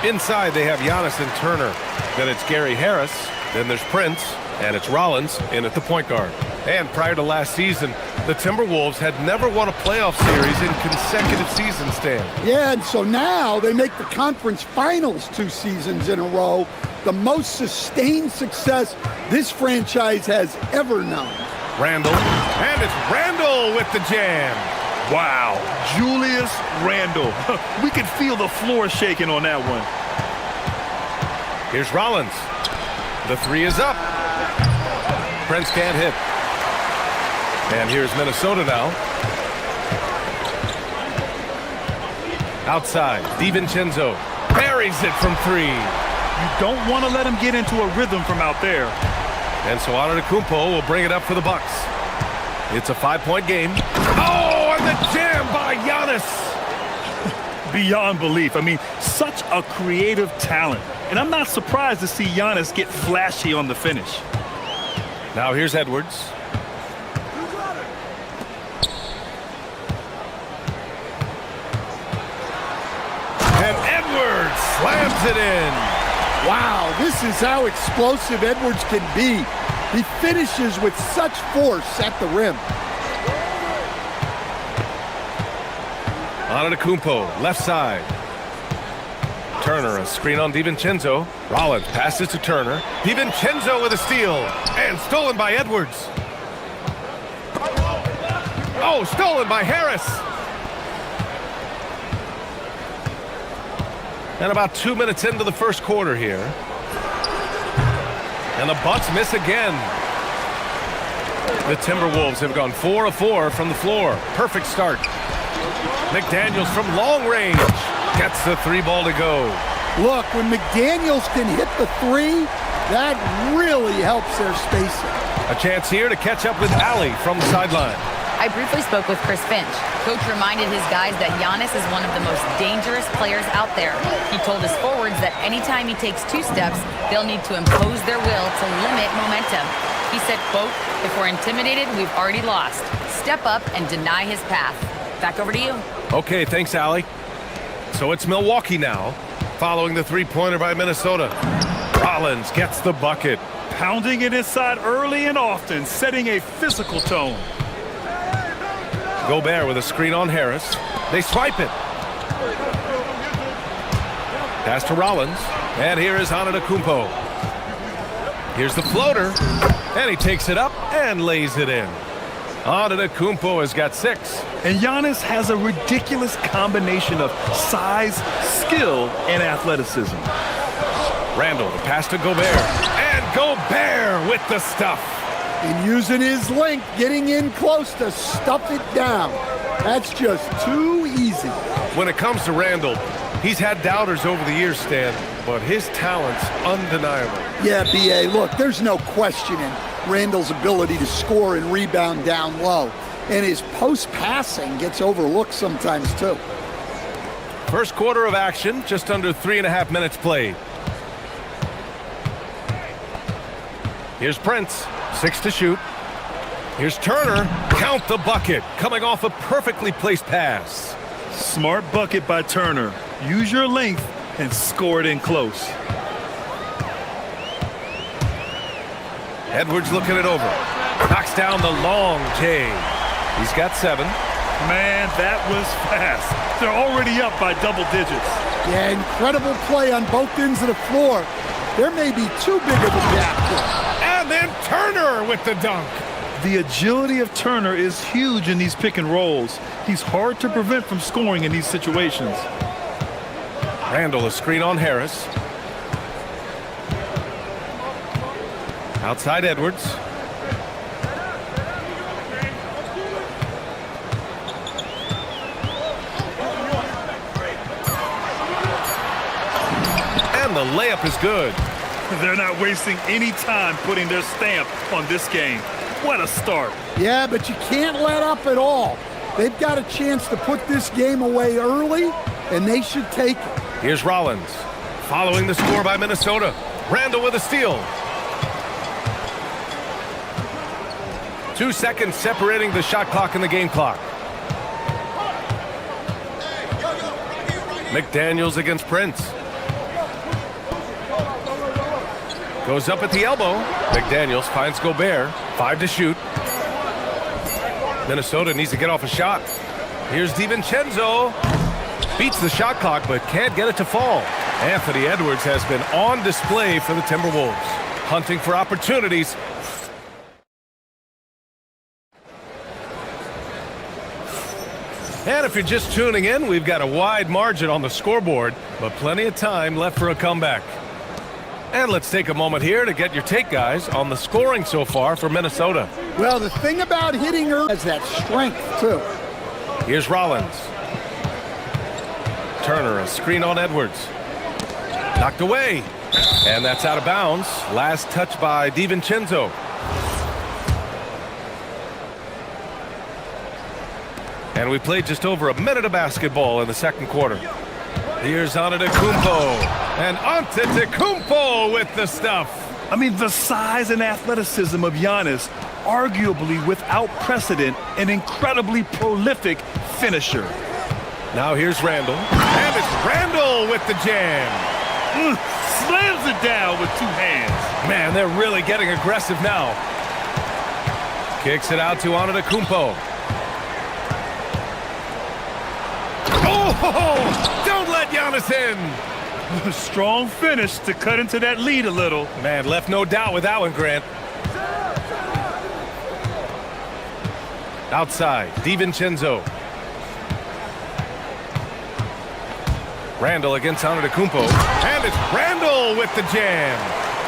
Inside, they have Giannis and Turner. Then it's Gary Harris. Then there's Prince, and it's Rollins in at the point guard. And prior to last season, the Timberwolves had never won a playoff series in consecutive seasons, Stan. Yeah, and so now they make the conference finals 2 seasons in a row. The most sustained success this franchise has ever known. Randall, and it's Randall with the jam. Wow, Julius Randle. We could feel the floor shaking on that one. Here's Rollins. The three is up. Prince can't hit. And here's Minnesota now. Outside, DiVincenzo buries it from 3. You don't want to let him get into a rhythm from out there. And so Antetokounmpo will bring it up for the Bucks. It's a 5-point game. Oh, and the jam by Giannis. Beyond belief. I mean, such a creative talent. And I'm not surprised to see Giannis get flashy on the finish. Now here's Edwards. And Edwards slams it in. Wow, this is how explosive Edwards can be. He finishes with such force at the rim. Antetokounmpo, left side. Turner, a screen on DiVincenzo. Rollins passes to Turner. DiVincenzo with a steal. And stolen by Edwards. Oh, stolen by Harris. And about 2 minutes into the first quarter here. And the Bucks miss again. The Timberwolves have gone 4 of 4 from the floor. Perfect start. McDaniels from long range gets the 3 ball to go. Look, when McDaniels can hit the 3, that really helps their spacing. A chance here to catch up with Allie from the sideline. I briefly spoke with Chris Finch. Coach reminded his guys that Giannis is one of the most dangerous players out there. He told his forwards that anytime he takes 2 steps, they'll need to impose their will to limit momentum. He said, quote, "If we're intimidated, we've already lost. Step up and deny his path." Back over to you. Okay, thanks, Allie. So it's Milwaukee now, following the 3-pointer by Minnesota. Rollins gets the bucket. Pounding it inside early and often, setting a physical tone. Gobert with a screen on Harris. They swipe it. Pass to Rollins. And here is Antetokounmpo. Here's the floater. And he takes it up and lays it in. Antetokounmpo has got 6. And Giannis has a ridiculous combination of size, skill, and athleticism. Randall, the pass to Gobert. And Gobert with the stuff. And using his length, getting in close to stuff it down. That's just too easy. When it comes to Randall, he's had doubters over the years, Stan, but his talent's undeniable. Yeah, B.A., look, there's no questioning Randall's ability to score and rebound down low. And his post-passing gets overlooked sometimes, too. First quarter of action, just under 3.5 minutes played. Here's Prince. 6 to shoot. Here's Turner. Count the bucket. Coming off a perfectly placed pass. Smart bucket by Turner. Use your length and score it in close. Edwards looking it over. Knocks down the long J. He's got 7. Man, that was fast. They're already up by double digits. Yeah, incredible play on both ends of the floor. There may be too big of a gap there. And then Turner with the dunk. The agility of Turner is huge in these pick and rolls. He's hard to prevent from scoring in these situations. Randall, a screen on Harris. Outside Edwards. And the layup is good. They're not wasting any time putting their stamp on this game. What a start. Yeah, but you can't let up at all. They've got a chance to put this game away early, and they should take it. Here's Rollins. Following the score by Minnesota. Randall with a steal. 2 seconds separating the shot clock and the game clock. McDaniels against Prince. Goes up at the elbow. McDaniels finds Gobert. 5 to shoot. Minnesota needs to get off a shot. Here's DiVincenzo. Beats the shot clock, but can't get it to fall. Anthony Edwards has been on display for the Timberwolves, hunting for opportunities. And if you're just tuning in, we've got a wide margin on the scoreboard, but plenty of time left for a comeback. And let's take a moment here to get your take, guys, on the scoring so far for Minnesota. Well, the thing about hitting her is that strength, too. Here's Rollins. Turner, a screen on Edwards. Knocked away. And that's out of bounds. Last touch by DiVincenzo. And we played just over a minute of basketball in the second quarter. Here's Antetokounmpo. And Antetokounmpo with the stuff. I mean, the size and athleticism of Giannis, arguably without precedent, an incredibly prolific finisher. Now here's Randall. And it's Randall with the jam. Slams it down with 2 hands. Man, they're really getting aggressive now. Kicks it out to Antetokounmpo. Oh, don't let Giannis in. Strong finish to cut into that lead a little. Man, left no doubt with that one, Grant. Outside, DiVincenzo. Randall against Antetokounmpo. And it's Randall with the jam.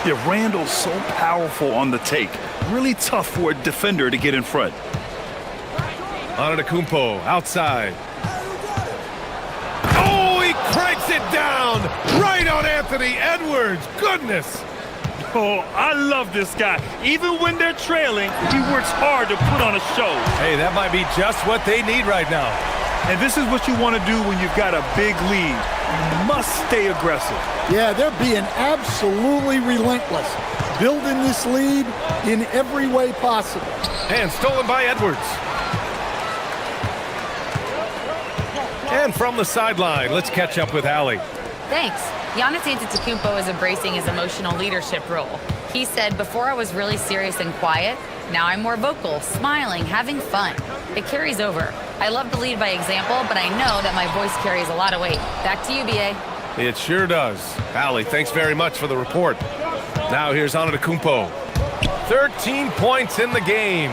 Yeah, Randall's so powerful on the take. Really tough for a defender to get in front. Antetokounmpo outside. Oh, he cranks it down right on Anthony Edwards. Goodness. Oh, I love this guy. Even when they're trailing, he works hard to put on a show. Hey, that might be just what they need right now. And this is what you want to do when you've got a big lead. You must stay aggressive. Yeah, they're being absolutely relentless, building this lead in every way possible. And stolen by Edwards. And from the sideline, let's catch up with Allie. Thanks. Giannis Antetokounmpo is embracing his emotional leadership role. He said, before I was really serious and quiet, now I'm more vocal, smiling, having fun. It carries over. I love to lead by example, but I know that my voice carries a lot of weight. Back to you, B.A. It sure does. Allie, thanks very much for the report. Now here's Antetokounmpo. 13 points in the game.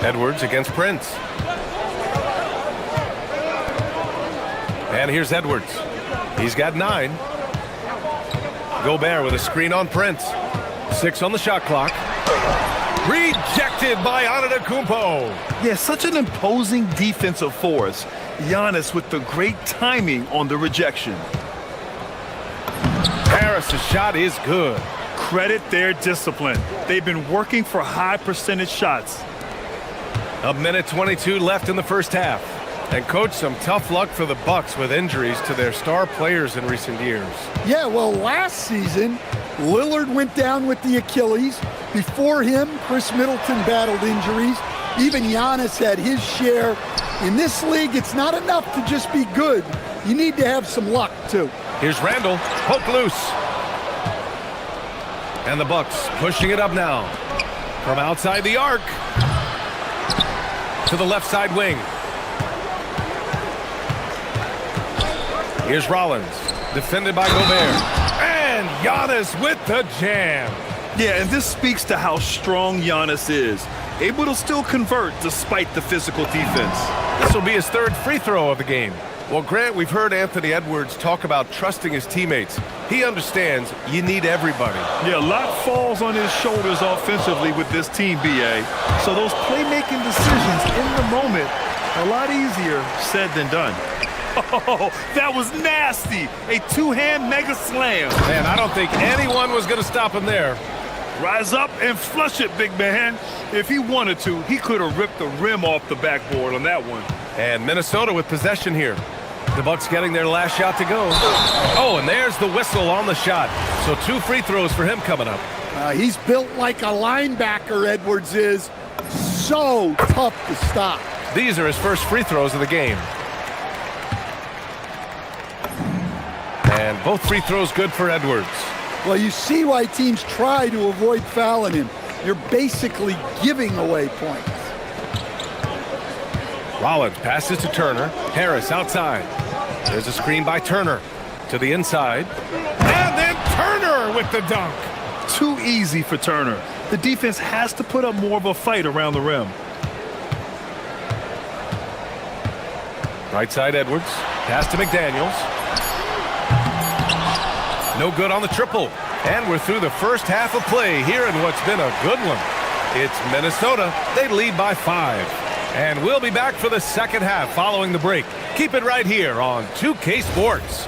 Edwards against Prince. And here's Edwards. He's got 9. Gobert with a screen on Prince. 6 on the shot clock. Rejected by Antetokounmpo. Yeah, such an imposing defensive force. Giannis with the great timing on the rejection. Harris' shot is good. Credit their discipline. They've been working for high percentage shots. A minute 22 left in the first half. And coach, some tough luck for the Bucks with injuries to their star players in recent years. Yeah, well, last season, Lillard went down with the Achilles. Before him, Chris Middleton battled injuries. Even Giannis had his share. In this league, it's not enough to just be good. You need to have some luck, too. Here's Randall, poke loose. And the Bucks pushing it up now. From outside the arc. To the left side wing. Here's Rollins, defended by Gobert. And Giannis with the jam. Yeah, and this speaks to how strong Giannis is. Able to still convert despite the physical defense. This will be his 3rd free throw of the game. Well, Grant, we've heard Anthony Edwards talk about trusting his teammates. He understands you need everybody. Yeah, a lot falls on his shoulders offensively with this team, B.A. So those playmaking decisions in the moment, a lot easier said than done. Oh, that was nasty. A 2-hand mega slam. Man, I don't think anyone was going to stop him there. Rise up and flush it, big man. If he wanted to, he could have ripped the rim off the backboard on that one. And Minnesota with possession here. The Bucks getting their last shot to go. Oh, and there's the whistle on the shot. So 2 free throws for him coming up. He's built like a linebacker, Edwards is. So tough to stop. These are his first free throws of the game. And both free throws good for Edwards. Well, you see why teams try to avoid fouling him. You're basically giving away points. Rollins passes to Turner. Harris outside. There's a screen by Turner to the inside. And then Turner with the dunk. Too easy for Turner. The defense has to put up more of a fight around the rim. Right side Edwards. Pass to McDaniels. No good on the triple. And we're through the first half of play here in what's been a good one. It's Minnesota. They lead by 5. And we'll be back for the second half following the break. Keep it right here on 2K Sports.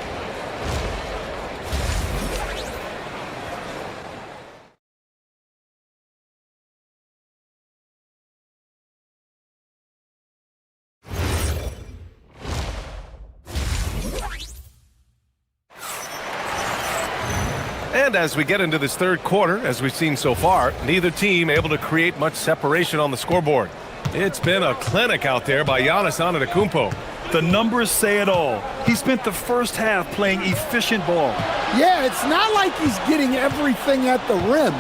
And as we get into this third quarter, as we've seen so far, neither team able to create much separation on the scoreboard. It's been a clinic out there by Giannis Antetokounmpo. The numbers say it all. He spent the first half playing efficient ball. Yeah, it's not like he's getting everything at the rim.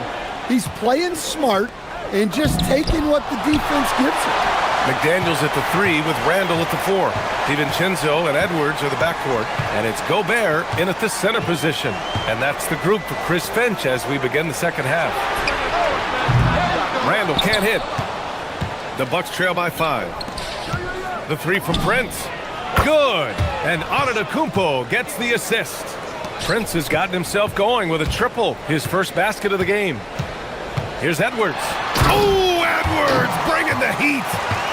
He's playing smart and just taking what the defense gives him. McDaniels at the 3 with Randall at the 4. DiVincenzo and Edwards are the backcourt. And it's Gobert in at the center position. And that's the group for Chris Finch as we begin the second half. Randall can't hit. The Bucks trail by 5. The 3 from Prince. Good. And Antetokounmpo gets the assist. Prince has gotten himself going with a triple, his first basket of the game. Here's Edwards. Oh, Edwards bringing the heat.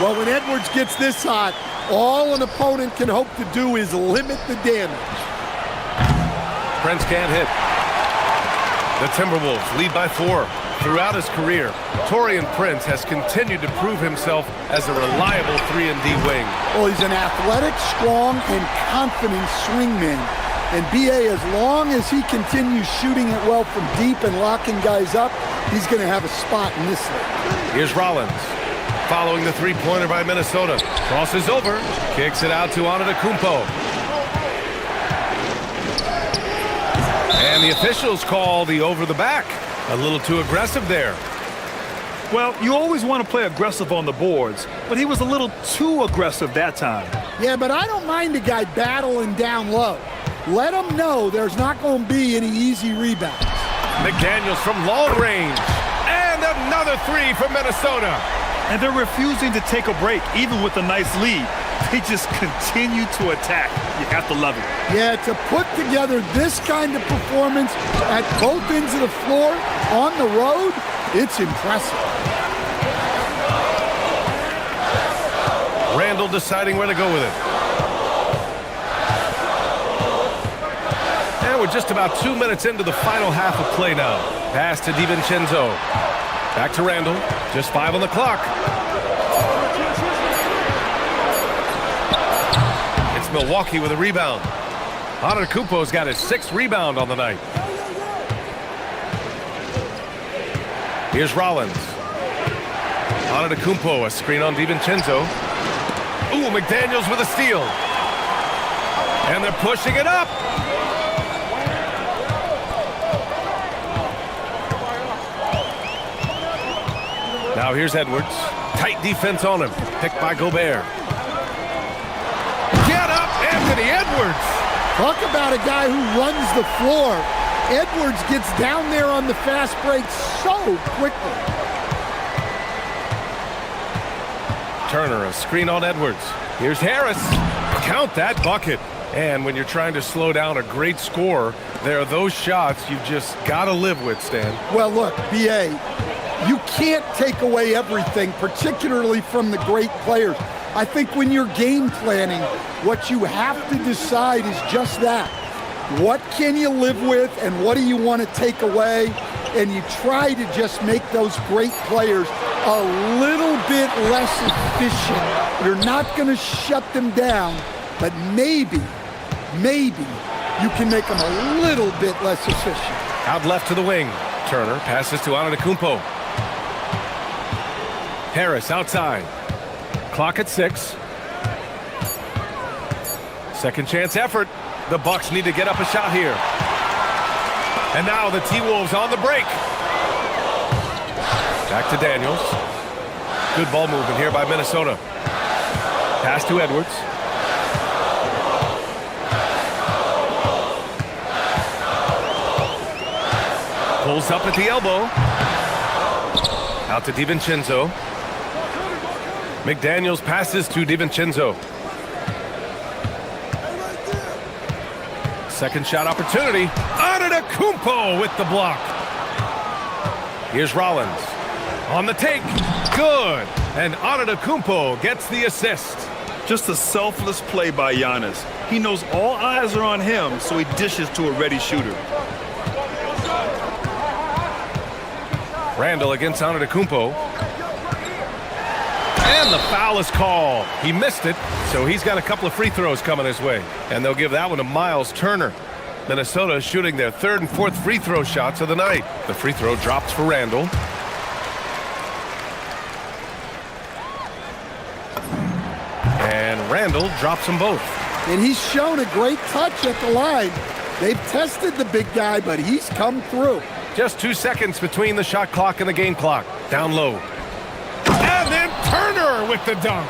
Well, when Edwards gets this hot, all an opponent can hope to do is limit the damage. Prince can't hit. The Timberwolves lead by 4. Throughout his career, Taurean Prince has continued to prove himself as a reliable 3-and-D wing. Well, he's an athletic, strong, and confident swingman. And B.A., as long as he continues shooting it well from deep and locking guys up, he's going to have a spot in this league. Here's Rollins. Following the three-pointer by Minnesota. Crosses over. Kicks it out to Antetokounmpo. And the officials call the over the back. A little too aggressive there. Well, you always want to play aggressive on the boards, but he was a little too aggressive that time. Yeah, but I don't mind a guy battling down low. Let him know there's not going to be any easy rebounds. McDaniels from long range. And another 3 from Minnesota. And they're refusing to take a break, even with a nice lead. They just continue to attack. You have to love it. Yeah, to put together this kind of performance at both ends of the floor on the road, it's impressive. Randall deciding where to go with it. And we're just about 2 minutes into the final half of play now. Pass to DiVincenzo. Back to Randall. Just 5 on the clock. It's Milwaukee with a rebound. Antetokounmpo's got his 6th rebound on the night. Here's Rollins. Antetokounmpo, a screen on DiVincenzo. Ooh, McDaniels with a steal. And they're pushing it up. Now here's Edwards. Tight defense on him. Picked by Gobert. Get up, Anthony Edwards. Talk about a guy who runs the floor. Edwards gets down there on the fast break so quickly. Turner, a screen on Edwards. Here's Harris. Count that bucket. And when you're trying to slow down a great scorer, there are those shots you've just got to live with, Stan. Well, look, B.A., you can't take away everything, particularly from the great players. I think when you're game planning, what you have to decide is just that. What can you live with and what do you want to take away? And you try to just make those great players a little bit less efficient. You're not going to shut them down, but maybe you can make them a little bit less efficient. Out left to the wing. Turner passes to Antetokounmpo. Harris outside. Clock at 6. Second chance effort. The Bucks need to get up a shot here. And now the T-Wolves on the break. Back to Daniels. Good ball movement here by Minnesota. Pass to Edwards. Pulls up at the elbow. Out to DiVincenzo. McDaniels passes to DiVincenzo. Second shot opportunity. Antetokounmpo with the block. Here's Rollins. On the take. Good. And Antetokounmpo gets the assist. Just a selfless play by Giannis. He knows all eyes are on him, so he dishes to a ready shooter. Randall against Antetokounmpo. And the foul is called. He missed it, so he's got a couple of free throws coming his way. And they'll give that one to Miles Turner. Minnesota shooting their third and fourth free throw shots of the night. The free throw drops for Randall. And Randall drops them both. And he's shown a great touch at the line. They've tested the big guy, but he's come through. Just 2 seconds between the shot clock and the game clock. Down low. And then Turner with the dunk.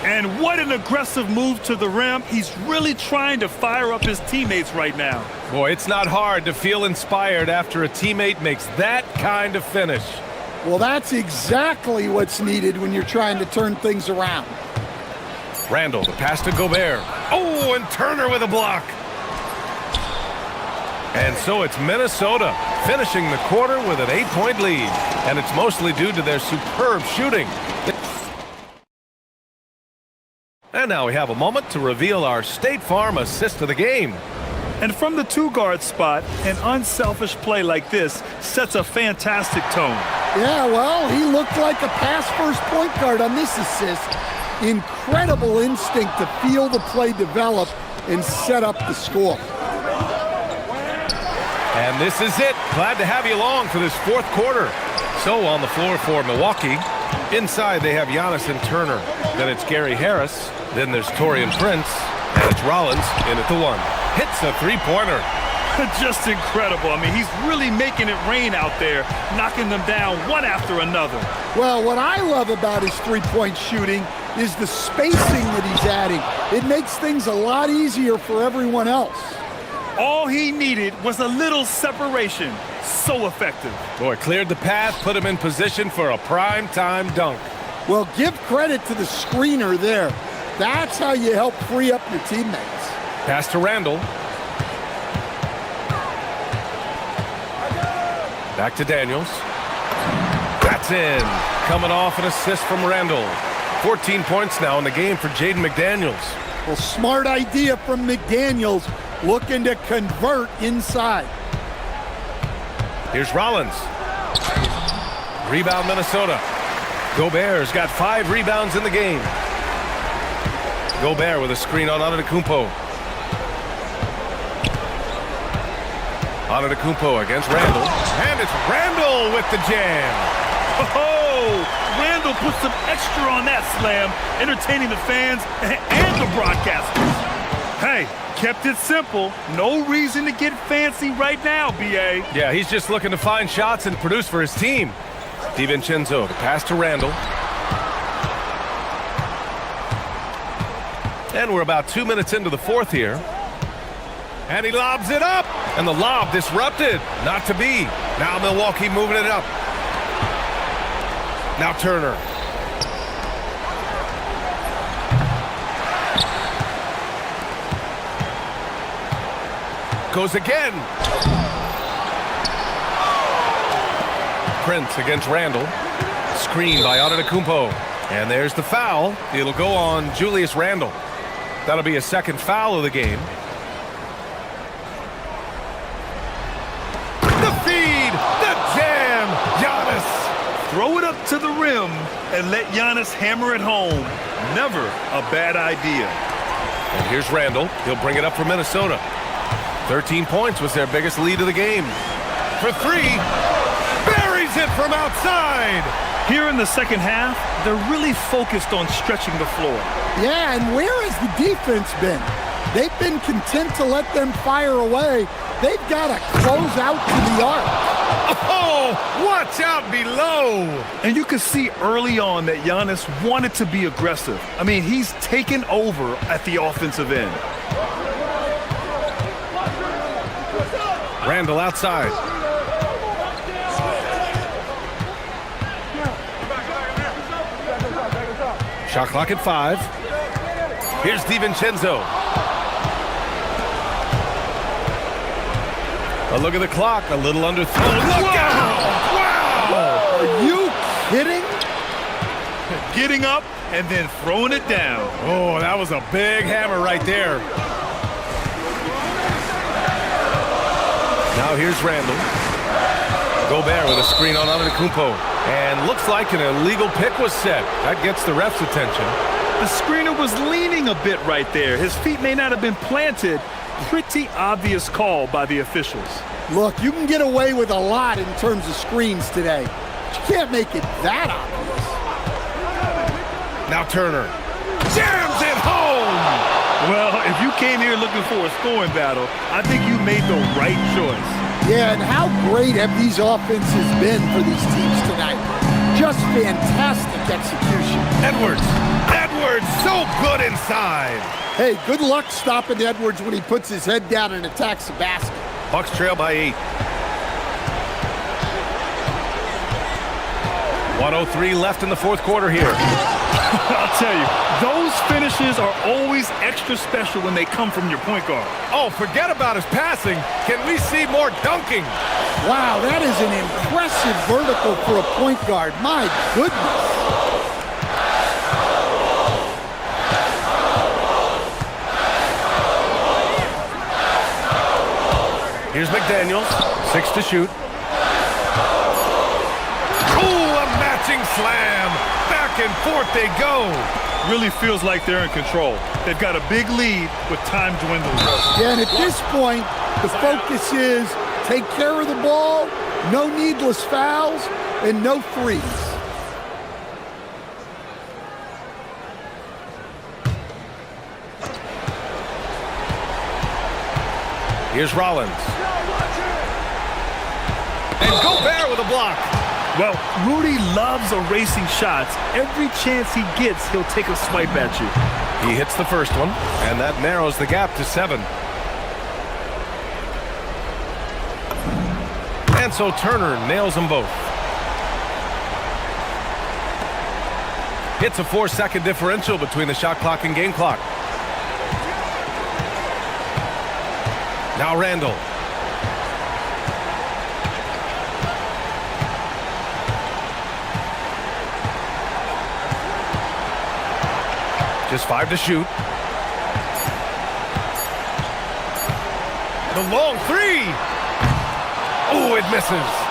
And what an aggressive move to the rim. He's really trying to fire up his teammates right now. Boy, it's not hard to feel inspired after a teammate makes that kind of finish. Well, that's exactly what's needed when you're trying to turn things around. Randall, the pass to Gobert. Oh, and Turner with a block. And so it's Minnesota finishing the quarter with an 8-point lead. And it's mostly due to their superb shooting. And now we have a moment to reveal our State Farm assist of the game. And from the two-guard spot, an unselfish play like this sets a fantastic tone. Yeah, well, he looked like a pass-first point guard on this assist. Incredible instinct to feel the play develop and set up the score. And this is it. Glad to have you along for this fourth quarter. So on the floor for Milwaukee, inside they have Giannis and Turner. Then it's Gary Harris. Then there's Taurean Prince. And it's Rollins in at the one. Hits a three-pointer. Just incredible. I mean, he's really making it rain out there, knocking them down one after another. Well, what I love about his three-point shooting is the spacing that he's adding. It makes things a lot easier for everyone else. All he needed was a little separation. So effective. Boy, cleared the path, put him in position for a prime-time dunk. Well, give credit to the screener there. That's how you help free up your teammates. Pass to Randall. Back to Daniels. That's in. Coming off an assist from Randall. 14 points now in the game for Jaden McDaniels. Well, smart idea from McDaniels, looking to convert inside. Here's Rollins. Rebound Minnesota. Gobert's got 5 rebounds in the game. Gobert with a screen on Antetokounmpo. Antetokounmpo against Randall. And it's Randall with the jam. Oh, Randall put some extra on that slam, entertaining the fans and the broadcasters. Hey, kept it simple. No reason to get fancy right now, B.A. Yeah, he's just looking to find shots and produce for his team. DiVincenzo, the pass to Randall. And we're about 2 minutes into the fourth here. And he lobs it up. And the lob disrupted. Not to be. Now Milwaukee moving it up. Now Turner. Goes again. Prince against Randall. Screen by Antetokounmpo. And there's the foul. It'll go on Julius Randle. That'll be a second foul of the game. The feed, the jam, Giannis. Throw it up to the rim and let Giannis hammer it home. Never a bad idea. And here's Randall. He'll bring it up for Minnesota. 13 points was their biggest lead of the game. For 3. from outside. Here in the second half, they're really focused on stretching the floor. Yeah, and where has the defense been? They've been content to let them fire away. They've got to close out to the arc. Oh, watch out below. And you could see early on that Giannis wanted to be aggressive. I mean, he's taken over at the offensive end. Randall outside. Shot clock at 5. Here's DiVincenzo. A look at the clock, a little underthrown. Look out! Wow! Are you kidding? Getting up and then throwing it down. Oh, that was a big hammer right there. Now here's Randall. Gobert with a screen on Antetokounmpo. And looks like an illegal pick was set. That gets the ref's attention. The screener was leaning a bit right there. His feet may not have been planted. Pretty obvious call by the officials. Look, you can get away with a lot in terms of screens today. But you can't make it that obvious. Now Turner jams it home. Well, if you came here looking for a scoring battle, I think you made the right choice. Yeah, and how great have these offenses been for these teams tonight? Just fantastic execution. Edwards, so good inside. Hey, good luck stopping Edwards when he puts his head down and attacks the basket. Bucks trail by 8. 1:03 left in the fourth quarter here. I'll tell you, those finishes are always extra special when they come from your point guard. Oh, forget about his passing. Can we see more dunking? Wow, that is an impressive vertical for a point guard. My goodness. Here's McDaniels, 6 to shoot. Ooh, a matching slam. Back and forth they go. Really feels like they're in control. They've got a big lead with time dwindling. Yeah, and at this point, the focus is take care of the ball, no needless fouls, and no threes. Here's Rollins. And Gobert with a block. Well, Rudy loves erasing shots. Every chance he gets, he'll take a swipe at you. He hits the first one, and that narrows the gap to 7. And so Turner nails them both. It's a 4-second differential between the shot clock and game clock. Now Randall. Just 5 to shoot. The long 3. Oh, it misses.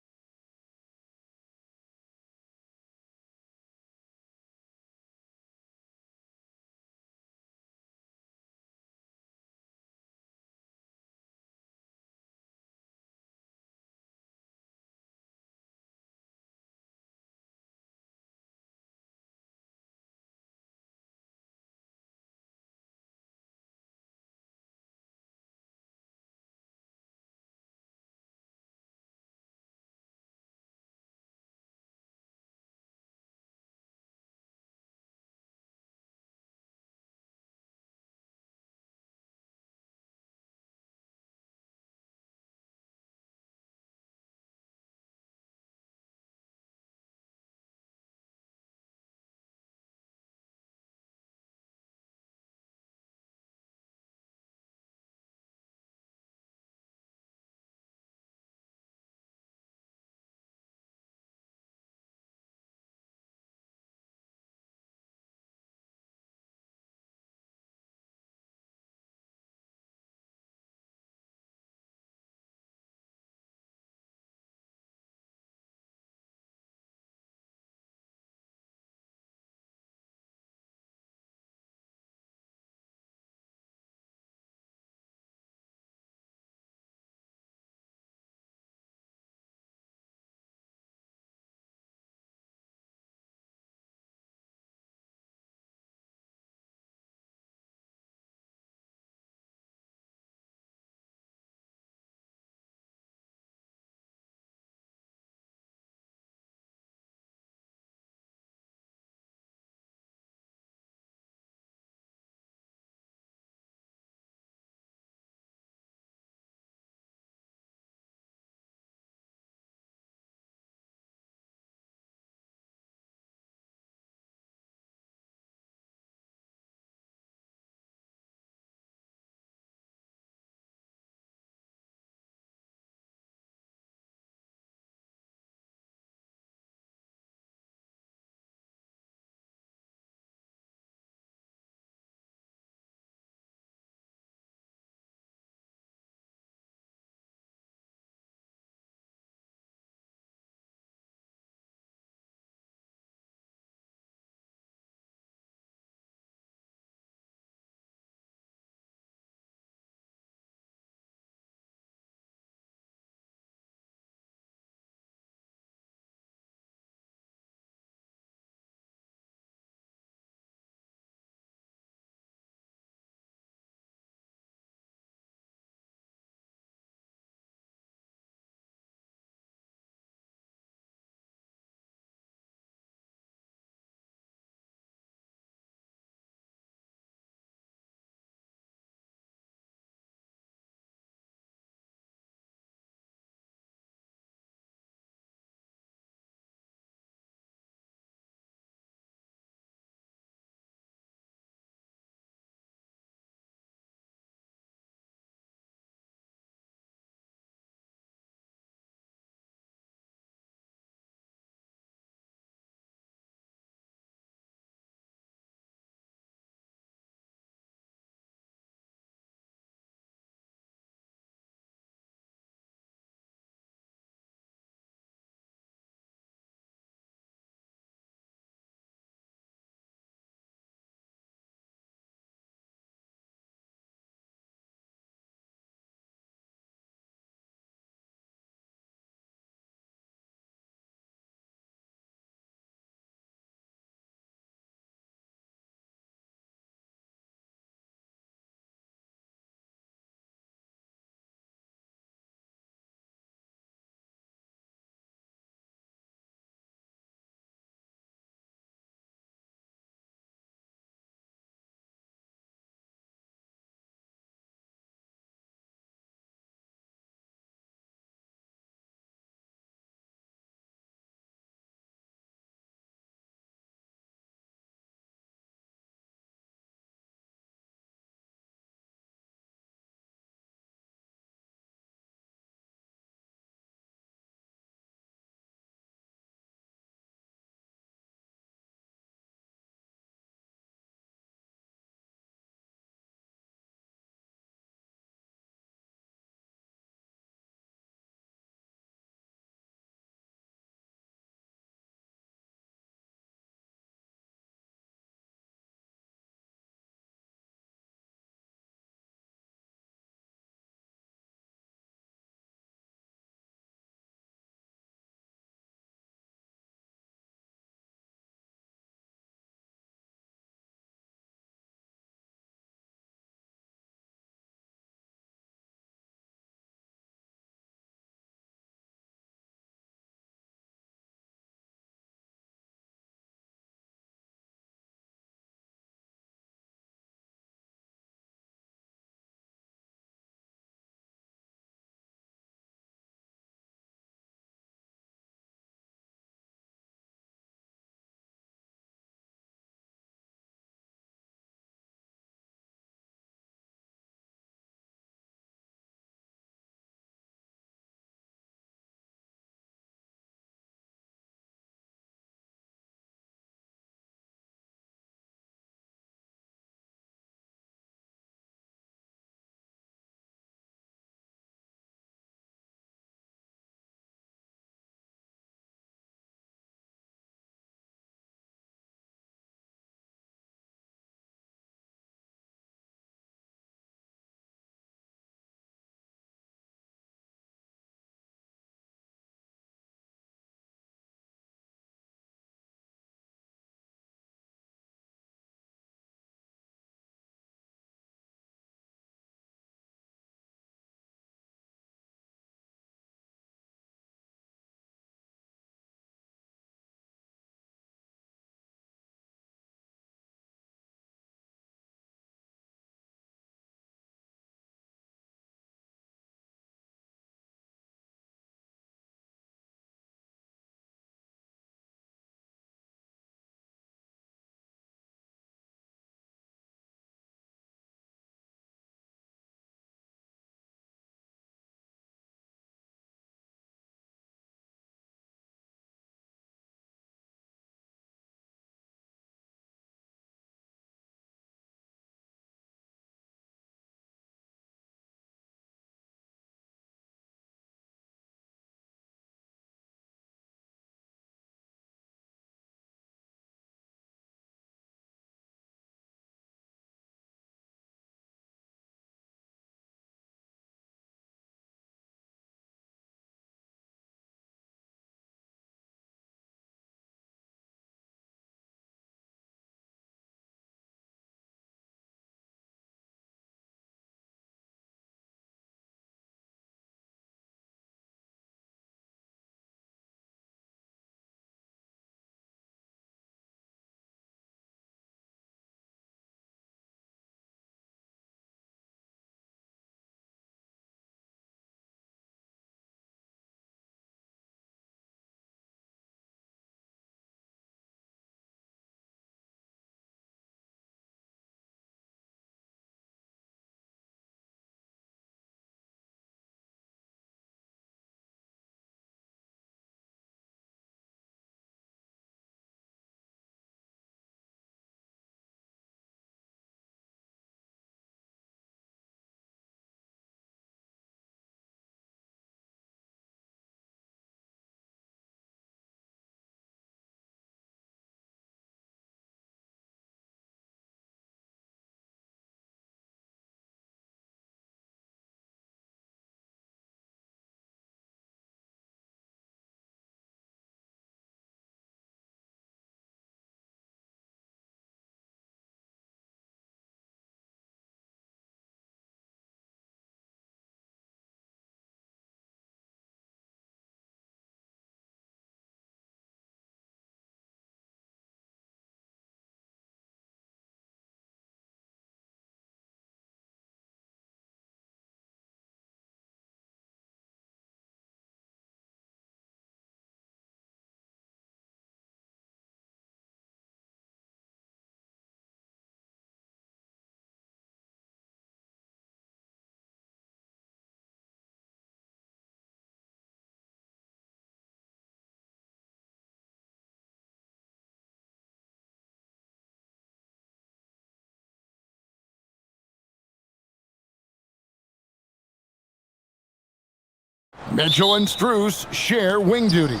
Mitchell and Strus share wing duty.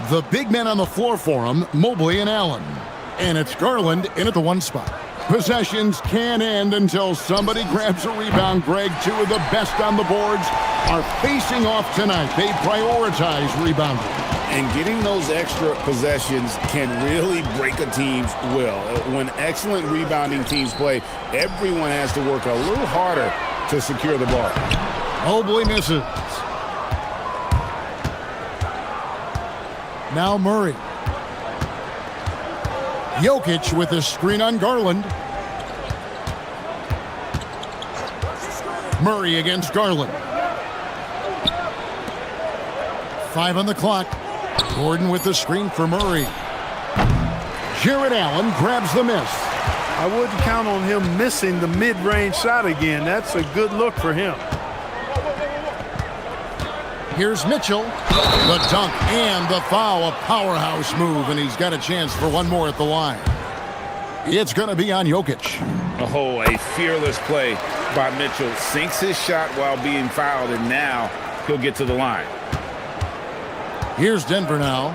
The big men on the floor for him, Mobley and Allen. And it's Garland in at the one spot. Possessions can't end until somebody grabs a rebound. Greg, two of the best on the boards are facing off tonight. They prioritize rebounding. And getting those extra possessions can really break a team's will. When excellent rebounding teams play, everyone has to work a little harder to secure the ball. Mobley misses. Now Murray. Jokic with a screen on Garland. Murray against Garland. 5 on the clock. Gordon with the screen for Murray. Jared Allen grabs the miss. I wouldn't count on him missing the mid-range shot again. That's a good look for him. Here's Mitchell. The dunk and the foul. A powerhouse move, and he's got a chance for one more at the line. It's going to be on Jokic. Oh, a fearless play by Mitchell. Sinks his shot while being fouled, and now he'll get to the line. Here's Denver now.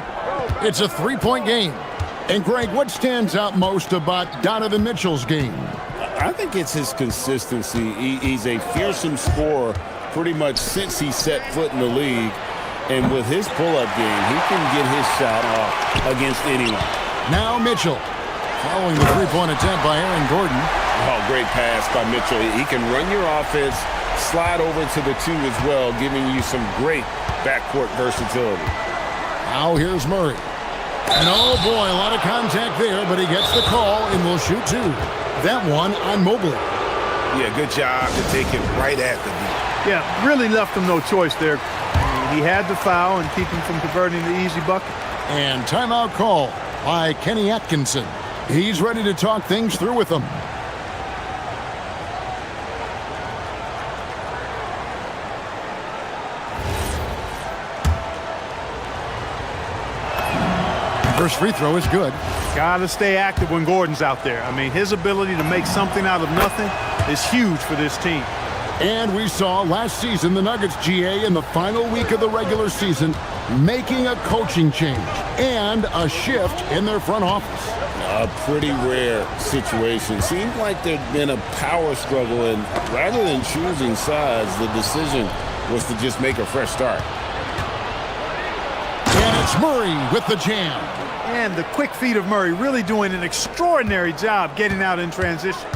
It's a three-point game. And, Greg, what stands out most about Donovan Mitchell's game? I think it's his consistency. He's a fearsome scorer pretty much since he set foot in the league. And with his pull-up game, he can get his shot off against anyone. Now Mitchell, following the three-point attempt by Aaron Gordon. Oh, great pass by Mitchell. He can run your offense, slide over to the two as well, giving you some great backcourt versatility. Now here's Murray. And oh boy, a lot of contact there, but he gets the call and will shoot two. That one on Mobley. Yeah, good job to take it right at the D. Yeah, really left him no choice there. He had the foul and keep him from converting the easy bucket. And timeout call by Kenny Atkinson. He's ready to talk things through with them. First free throw is good. Got to stay active when Gordon's out there. I mean, his ability to make something out of nothing is huge for this team. And we saw last season the Nuggets, GA, in the final week of the regular season, making a coaching change and a shift in their front office. A pretty rare situation. Seemed like there'd been a power struggle, and rather than choosing sides, the decision was to just make a fresh start. And it's Murray with the jam. And the quick feet of Murray really doing an extraordinary job getting out in transition.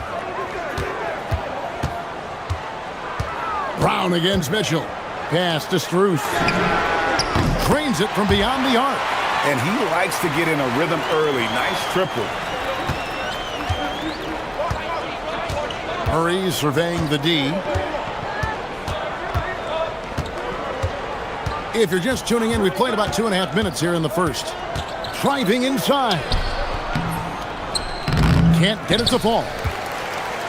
Brown against Mitchell. Pass to Strus. Drains it from beyond the arc. And he likes to get in a rhythm early. Nice triple. Murray surveying the D. If you're just tuning in, we played about 2.5 minutes here in the first. Driving inside. Can't get it to fall.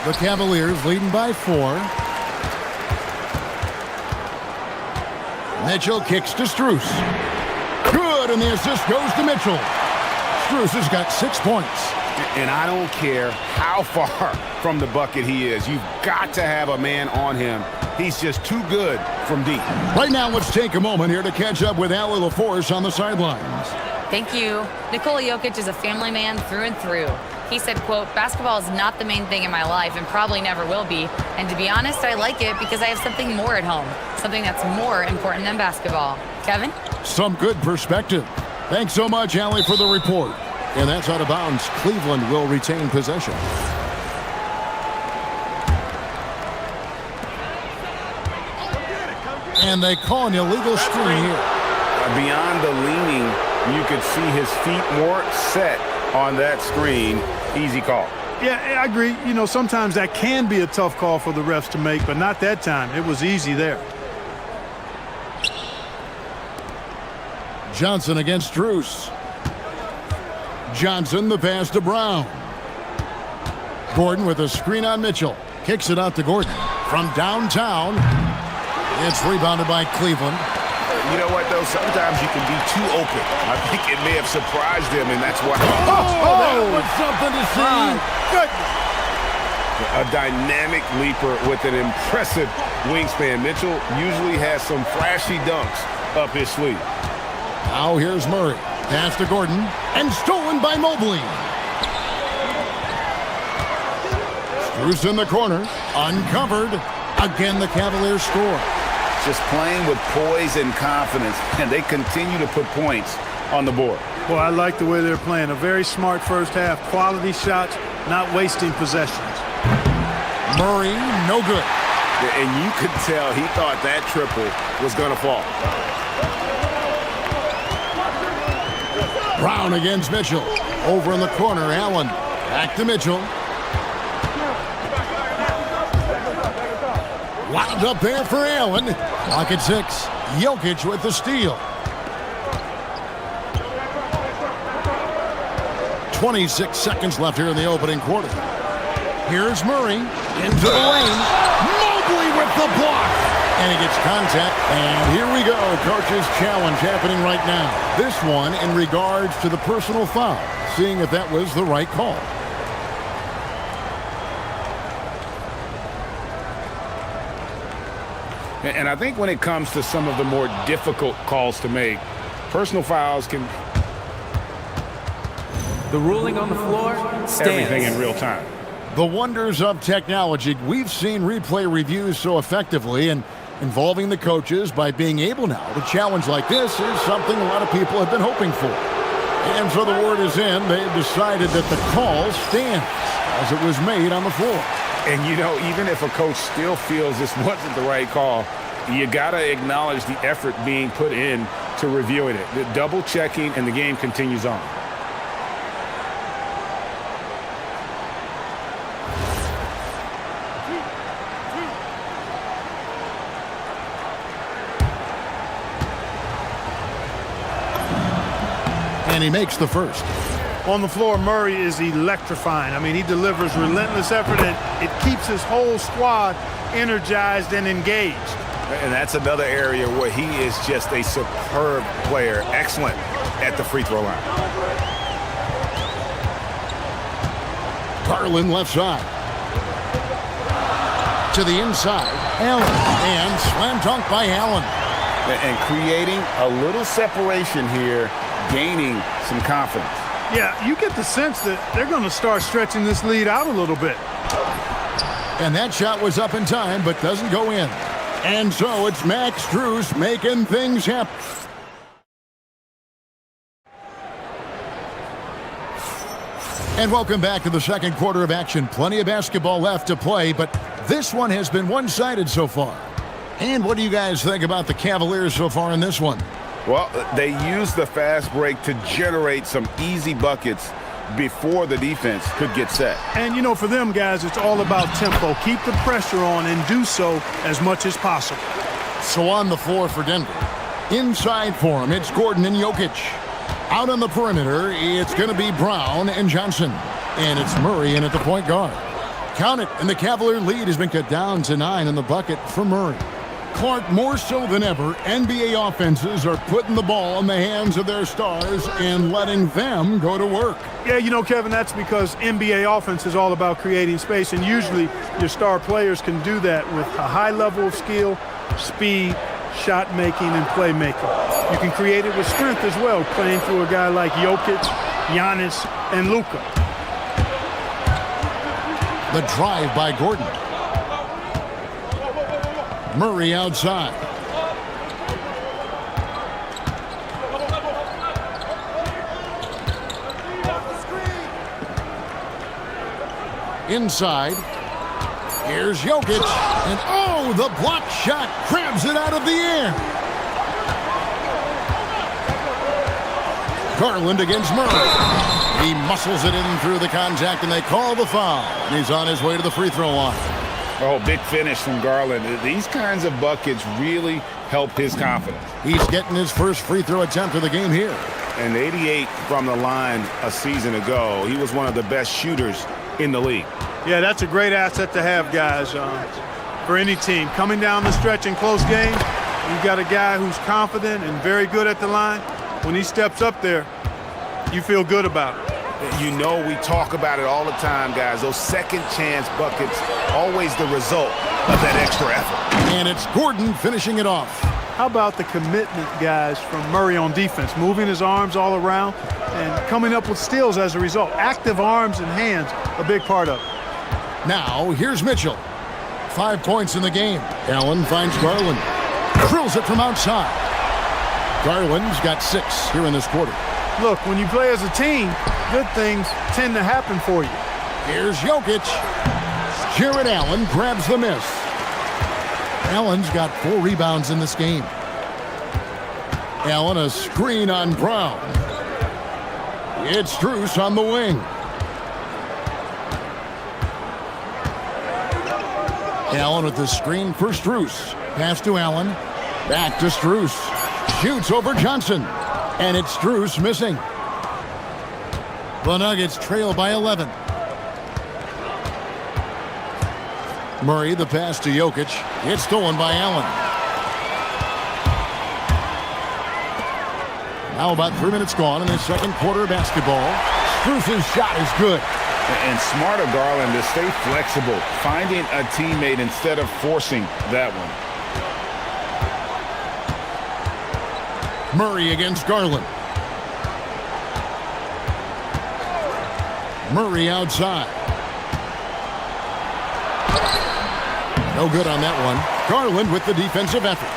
The Cavaliers leading by 4. Mitchell kicks to Strus. Good, and the assist goes to Mitchell. Strus has got 6 points. And I don't care how far from the bucket he is. You've got to have a man on him. He's just too good from deep. Right now, let's take a moment here to catch up with Allie LaForce on the sidelines. Thank you. Nikola Jokic is a family man through and through. He said, quote, "Basketball is not the main thing in my life and probably never will be. And to be honest, I like it because I have something more at home, something that's more important than basketball." Kevin? Some good perspective. Thanks so much, Allie, for the report. And that's out of bounds. Cleveland will retain possession. And they call an illegal screen here. Beyond the leaning, you could see his feet more set on that screen. Easy call. Yeah, I agree. You know, sometimes that can be a tough call for the refs to make, but not that time. It was easy there. Johnson against Strus. Johnson, the pass to Brown. Gordon with a screen on Mitchell. Kicks it out to Gordon. From downtown, it's rebounded by Cleveland. You know what, though? Sometimes you can be too open. I think it may have surprised him, and that's why. Oh, that was something to see. Goodness. A dynamic leaper with an impressive wingspan. Mitchell usually has some flashy dunks up his sleeve. Now here's Murray. Pass to Gordon. And stolen by Mobley. Bruce in the corner. Uncovered. Again, the Cavaliers score. Just playing with poise and confidence, and they continue to put points on the board. Well, I like the way they're playing. A very smart first half. Quality shots, not wasting possessions. Murray, no good. And you could tell he thought that triple was going to fall. Brown against Mitchell. Over in the corner, Allen. Back to Mitchell. Wound up there for Allen. Clock at 6. Jokic with the steal. 26 seconds left here in the opening quarter. Here's Murray into the lane. Mobley with the block. And he gets contact. And here we go. Coach's challenge happening right now. This one in regards to the personal foul. Seeing if that was the right call. And I think when it comes to some of the more difficult calls to make, personal fouls can... The ruling on the floor stands. Everything in real time. The wonders of technology. We've seen replay reviews so effectively, and involving the coaches by being able now to challenge like this is something a lot of people have been hoping for. And so the word is in. They've decided that the call stands as it was made on the floor. And, you know, even if a coach still feels this wasn't the right call, you got to acknowledge the effort being put in to reviewing it. The double checking, and the game continues on. And he makes the first. On the floor, Murray is electrifying. I mean, he delivers relentless effort, and it keeps his whole squad energized and engaged. And that's another area where he is just a superb player. Excellent at the free throw line. Garland left side. To the inside. Allen. And slam dunk by Allen. And creating a little separation here, gaining some confidence. Yeah, you get the sense that they're going to start stretching this lead out a little bit. And that shot was up in time, but doesn't go in. And so it's Max Strus making things happen. And welcome back to the second quarter of action. Plenty of basketball left to play, but this one has been one-sided so far. And what do you guys think about the Cavaliers so far in this one? Well, they used the fast break to generate some easy buckets before the defense could get set. And, you know, for them, guys, it's all about tempo. Keep the pressure on and do so as much as possible. So on the floor for Denver. Inside for him, it's Gordon and Jokic. Out on the perimeter, it's going to be Brown and Johnson. And it's Murray in at the point guard. Count it, and the Cavalier lead has been cut down to 9 in the bucket for Murray. Clark, more so than ever, NBA offenses are putting the ball in the hands of their stars and letting them go to work. Yeah, you know, Kevin, that's because NBA offense is all about creating space, and usually your star players can do that with a high level of skill, speed, shot making, and playmaking. You can create it with strength as well, playing through a guy like Jokic, Giannis, and Luka. The drive by Gordon. Murray outside. Inside. Here's Jokic. And oh, the block shot grabs it out of the air. Garland against Murray. He muscles it in through the contact, and they call the foul. And he's on his way to the free throw line. Oh, big finish from Garland. These kinds of buckets really help his confidence. He's getting his first free throw attempt of the game here. And 88 from the line a season ago. He was one of the best shooters in the league. Yeah, that's a great asset to have, guys, for any team. Coming down the stretch in close games, you've got a guy who's confident and very good at the line. When he steps up there, you feel good about it. You know, we talk about it all the time, guys. Those second chance buckets, always the result of that extra effort. And it's Gordon finishing it off. How about the commitment, guys, from Murray on defense, moving his arms all around and coming up with steals as a result. Active arms and hands, a big part of it. Now, here's Mitchell. 5 points in the game. Allen finds Garland. Drills it from outside. Garland's got 6 here in this quarter. Look, when you play as a team, good things tend to happen for you. Here's Jokic. Jared Allen grabs the miss. Allen's got 4 rebounds in this game. Allen a screen on Brown. It's Strus on the wing. Allen with the screen for Strus. Pass to Allen. Back to Strus. Shoots over Johnson. And it's Strus missing. The Nuggets trail by 11. Murray, the pass to Jokic. It's stolen by Allen. Now about 3 minutes gone in the second quarter of basketball. Strus's shot is good. And smart of Garland to stay flexible, finding a teammate instead of forcing that one. Murray against Garland. Murray outside. No good on that one. Garland with the defensive effort.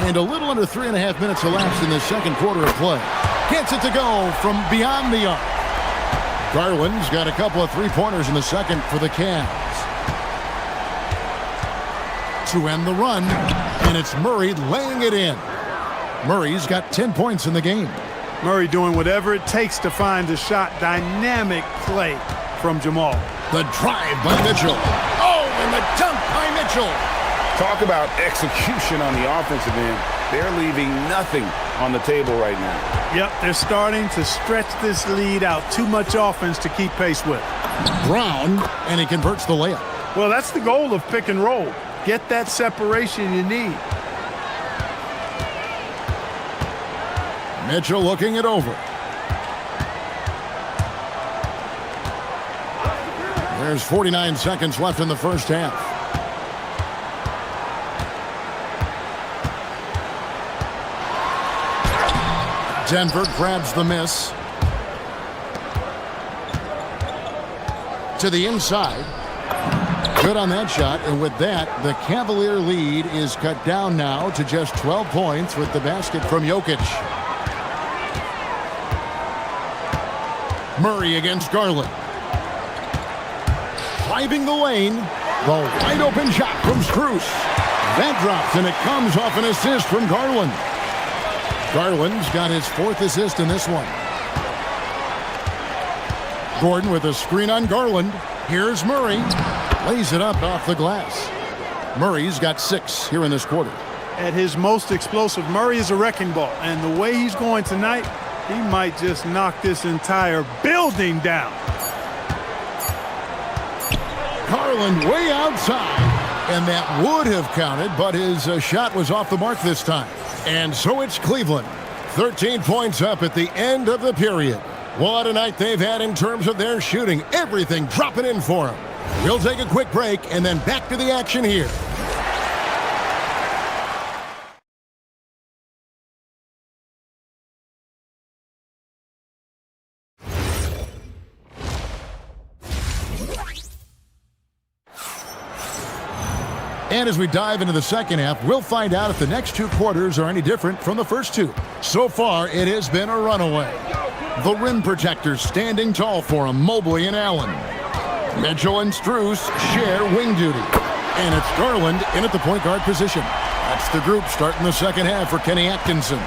And a little under 3.5 minutes elapsed in the second quarter of play. Gets it to go from beyond the arc. Garland's got a couple of three-pointers in the second for the Cavs. To end the run, and it's Murray laying it in. Murray's got 10 points in the game. Murray doing whatever it takes to find the shot. Dynamic play from Jamal. The drive by Mitchell. Oh, and the dunk by Mitchell. Talk about execution on the offensive end. They're leaving nothing on the table right now. Yep, they're starting to stretch this lead out. Too much offense to keep pace with. Brown, and he converts the layup. Well, that's the goal of pick and roll. Get that separation you need. Mitchell looking it over. There's 49 seconds left in the first half. Denver grabs the miss. To the inside. Good on that shot, and with that, the Cavalier lead is cut down now to just 12 points with the basket from Jokic. Murray against Garland. Driving the lane. The wide open shot from Strus. That drops, and it comes off an assist from Garland. Garland's got his 4th assist in this one. Gordon with a screen on Garland. Here's Murray. Lays it up off the glass. Murray's got 6 here in this quarter. At his most explosive, Murray is a wrecking ball. And the way he's going tonight, he might just knock this entire building down. Garland way outside. And that would have counted, but his shot was off the mark this time. And so it's Cleveland. 13 points up at the end of the period. What a night they've had in terms of their shooting. Everything dropping in for them. We'll take a quick break and then back to the action here. And as we dive into the second half, we'll find out if the next 2 quarters are any different from the first 2. So far, it has been a runaway. The rim protectors standing tall for him, Mobley and Allen. Mitchell and Strus share wing duty. And it's Garland in at the point guard position. That's the group starting the second half for Kenny Atkinson.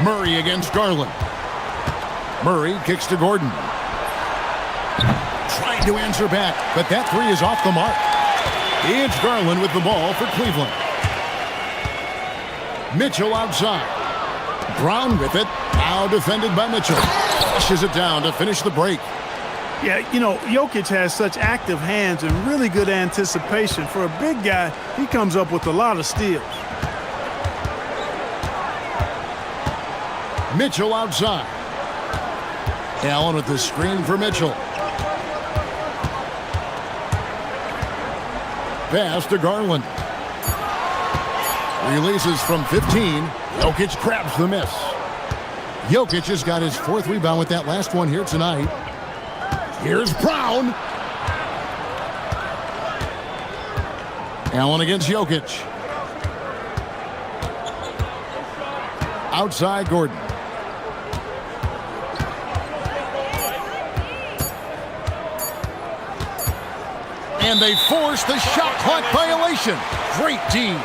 Murray against Garland. Murray kicks to Gordon. Trying to answer back, but that 3 is off the mark. It's Garland with the ball for Cleveland. Mitchell outside. Brown with it. Now defended by Mitchell. Flushes it down to finish the break. Yeah, you know, Jokic has such active hands and really good anticipation. For a big guy, he comes up with a lot of steals. Mitchell outside. Allen with the screen for Mitchell. Pass to Garland. Releases from 15. Jokic grabs the miss. Jokic has got his 4th rebound with that last one here tonight. Here's Brown. Allen against Jokic. Outside Gordon. And they force the shot clock violation. Great D.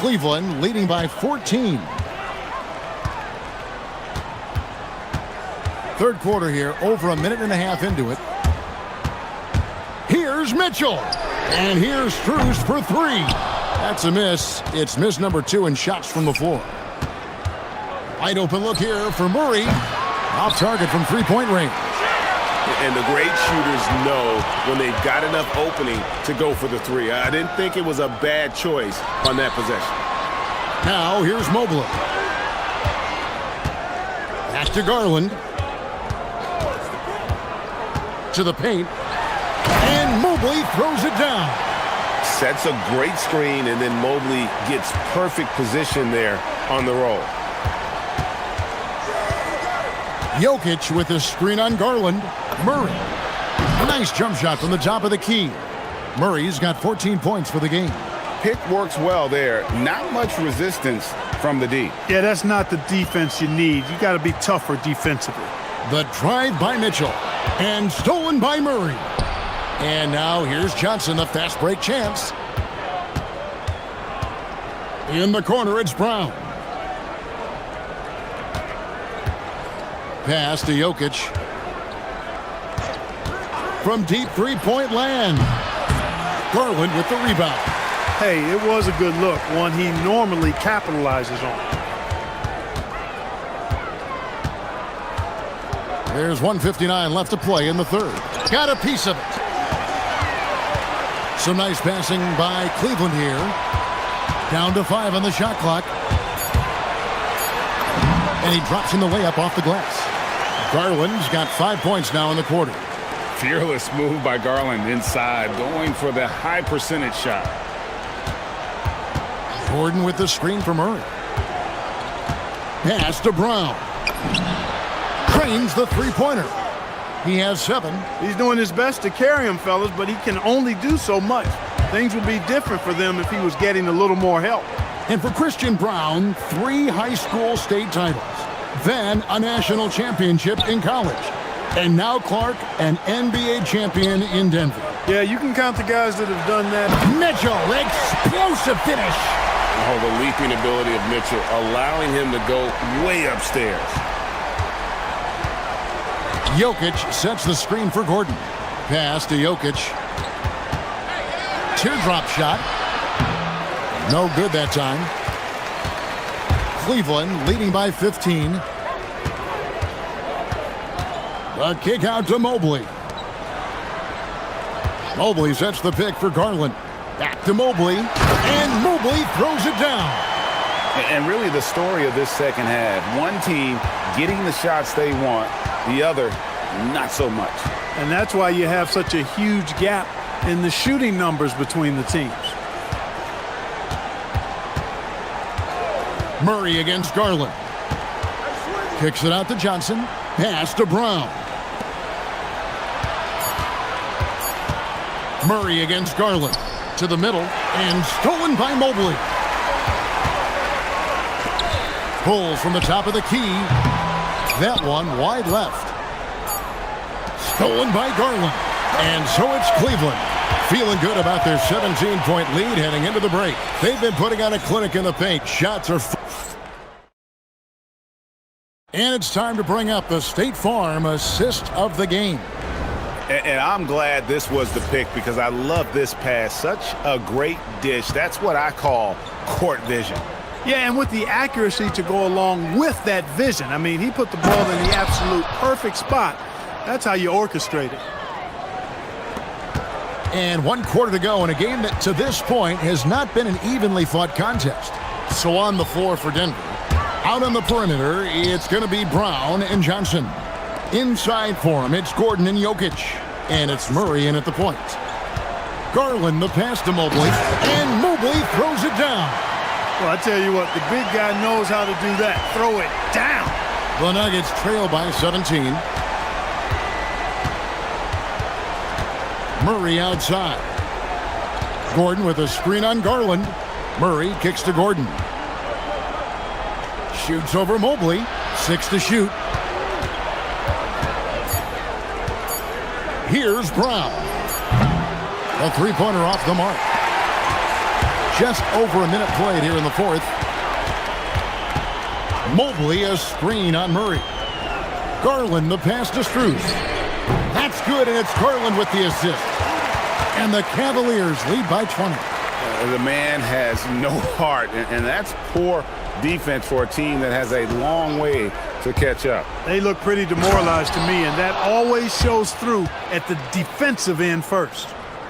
Cleveland leading by 14. Third quarter here, over a minute and a half into it. Here's Mitchell. And here's Strus for 3. That's a miss. It's miss number 2 in shots from the floor. Wide open look here for Murray. Off target from 3-point range. And the great shooters know when they've got enough opening to go for the 3. I didn't think it was a bad choice on that possession. Now here's Mobley. Back to Garland. To the paint. And Mobley throws it down. Sets a great screen, and then Mobley gets perfect position there on the roll. Jokic with the screen on Garland. Murray. Nice jump shot from the top of the key. Murray's got 14 points for the game. Pick works well there. Not much resistance from the D. Yeah, that's not the defense you need. You got to be tougher defensively. The drive by Mitchell. And stolen by Murray. And now here's Johnson, the fast break chance. In the corner, it's Brown. Pass to Jokic. From deep 3-point land. Garland with the rebound. Hey, it was a good look, one he normally capitalizes on. There's 1:59 left to play in the third. Got a piece of it. Some nice passing by Cleveland here. Down to 5 on the shot clock. And he drops in the layup off the glass. Garland's got 5 points now in the quarter. Fearless move by Garland inside, going for the high percentage shot. Gordon with the screen for Murray. Pass to Brown. Cranes the 3-pointer. He has 7. He's doing his best to carry him, fellas, but he can only do so much. Things would be different for them if he was getting a little more help. And for Christian Brown, 3 high school state titles. Then a national championship in college. And now Clark, an NBA champion in Denver. Yeah, you can count the guys that have done that. Mitchell, explosive finish. Oh, the leaping ability of Mitchell, allowing him to go way upstairs. Jokic sets the screen for Gordon. Pass to Jokic. Teardrop shot. No good that time. Cleveland leading by 15. The kick out to Mobley. Mobley sets the pick for Garland. Back to Mobley. And Mobley throws it down. And really the story of this second half, one team getting the shots they want, the other not so much. And that's why you have such a huge gap in the shooting numbers between the teams. Murray against Garland. Kicks it out to Johnson. Pass to Brown. Murray against Garland. To the middle. And stolen by Mobley. Pulls from the top of the key. That one wide left. Stolen by Garland. And so it's Cleveland. Feeling good about their 17-point lead heading into the break. They've been putting on a clinic in the paint. Shots are... And it's time to bring up the State Farm assist of the game. And I'm glad this was the pick because I love this pass. Such a great dish. That's what I call court vision. Yeah, and with the accuracy to go along with that vision. I mean, he put the ball in the absolute perfect spot. That's how you orchestrate it. And 1 quarter to go in a game that to this point has not been an evenly fought contest. So on the floor for Denver. Out on the perimeter, it's going to be Brown and Johnson. Inside for him, it's Gordon and Jokic. And it's Murray in at the point. Garland the pass to Mobley, and Mobley throws it down. Well, I tell you what, the big guy knows how to do that. Throw it down. The Nuggets trail by 17. Murray outside. Gordon with a screen on Garland. Murray kicks to Gordon. Shoots over Mobley. 6 to shoot. Here's Brown. A three-pointer off the mark. Just over a minute played here in the fourth. Mobley a screen on Murray. Garland the pass to Strus. That's good, and it's Garland with the assist. And the Cavaliers lead by 20. The man has no heart, and that's poor defense for a team that has a long way to catch up. They look pretty demoralized to me, and that always shows through at the defensive end first.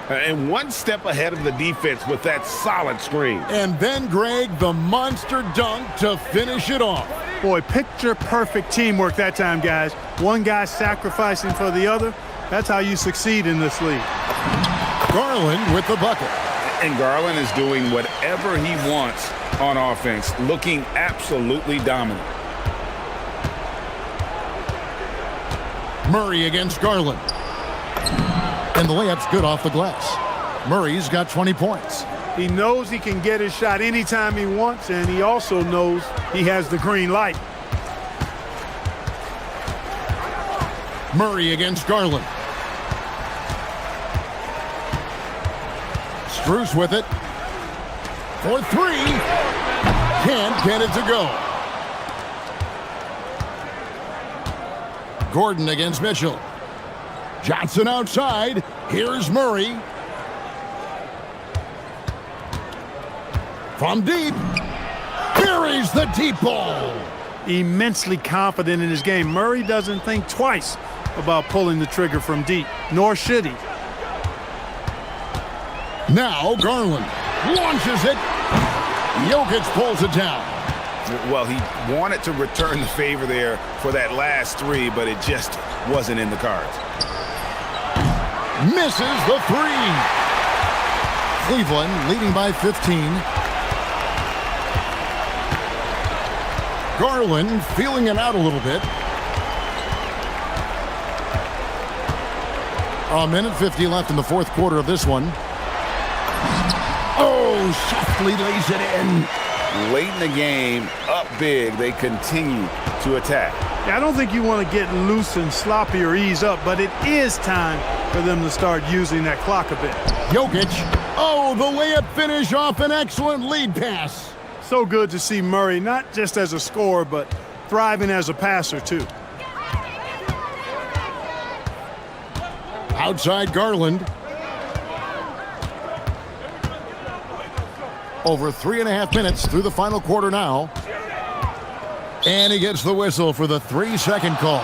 And one step ahead of the defense with that solid screen. And then, Greg, the monster dunk to finish it off. Boy, picture-perfect teamwork that time, guys. One guy sacrificing for the other. That's how you succeed in this league. Garland with the bucket. And Garland is doing whatever he wants on offense, looking absolutely dominant. Murray against Garland. And the layup's good off the glass. Murray's got 20 points. He knows he can get his shot anytime he wants, and he also knows he has the green light. Murray against Garland. Strus with it. For 3. Can't get it to go. Gordon against Mitchell. Johnson outside. Here's Murray. From deep. Buries the deep ball. Immensely confident in his game. Murray doesn't think twice about pulling the trigger from deep, nor should he. Now Garland launches it. Jokic pulls it down. Well, he wanted to return the favor there for that last 3, but it just wasn't in the cards. Misses the 3. Cleveland leading by 15. Garland feeling it out a little bit. A minute 50 left in the fourth quarter of this one. Oh, softly lays it in. Late in the game, up big, they continue to attack. Yeah, I don't think you want to get loose and sloppy or ease up, but it is time for them to start using that clock a bit. Jokic. Oh, the layup finish off an excellent lead pass. So good to see Murray, not just as a scorer, but thriving as a passer, too. Outside Garland. Over 3.5 minutes through the final quarter now. And he gets the whistle for the 3-second call.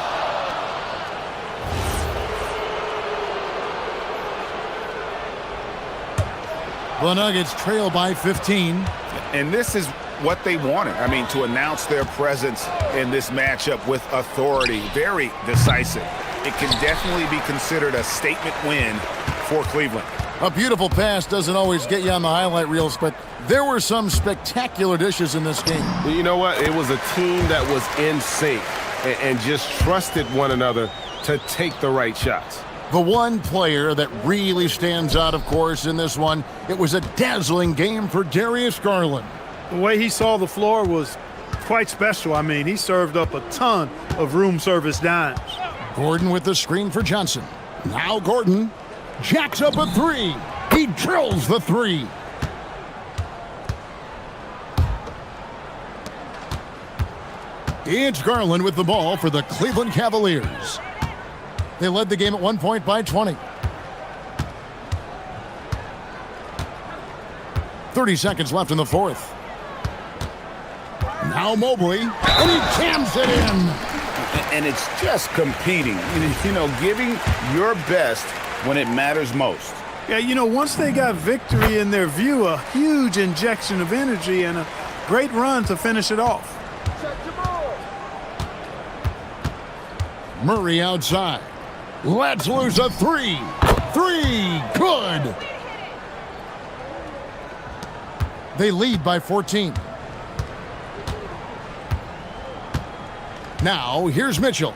The Nuggets trail by 15. And this is what they wanted. I mean, to announce their presence in this matchup with authority. Very decisive. It can definitely be considered a statement win for Cleveland. A beautiful pass doesn't always get you on the highlight reels, but there were some spectacular dishes in this game. You know what? It was a team that was in sync and just trusted one another to take the right shots. The one player that really stands out, of course, in this one, it was a dazzling game for Darius Garland. The way he saw the floor was quite special. I mean, he served up a ton of room service dimes. Gordon with the screen for Johnson. Now Gordon jacks up a 3. He drills the 3. It's Garland with the ball for the Cleveland Cavaliers. They led the game at 1 point by 20. 30 seconds left in the fourth. Now Mobley, and he jams it in. And it's just competing, you know, giving your best when it matters most. Yeah, you know, once they got victory in their view, a huge injection of energy and a great run to finish it off. Murray outside. Let's lose a three. Three, good. They lead by 14. Now, here's Mitchell.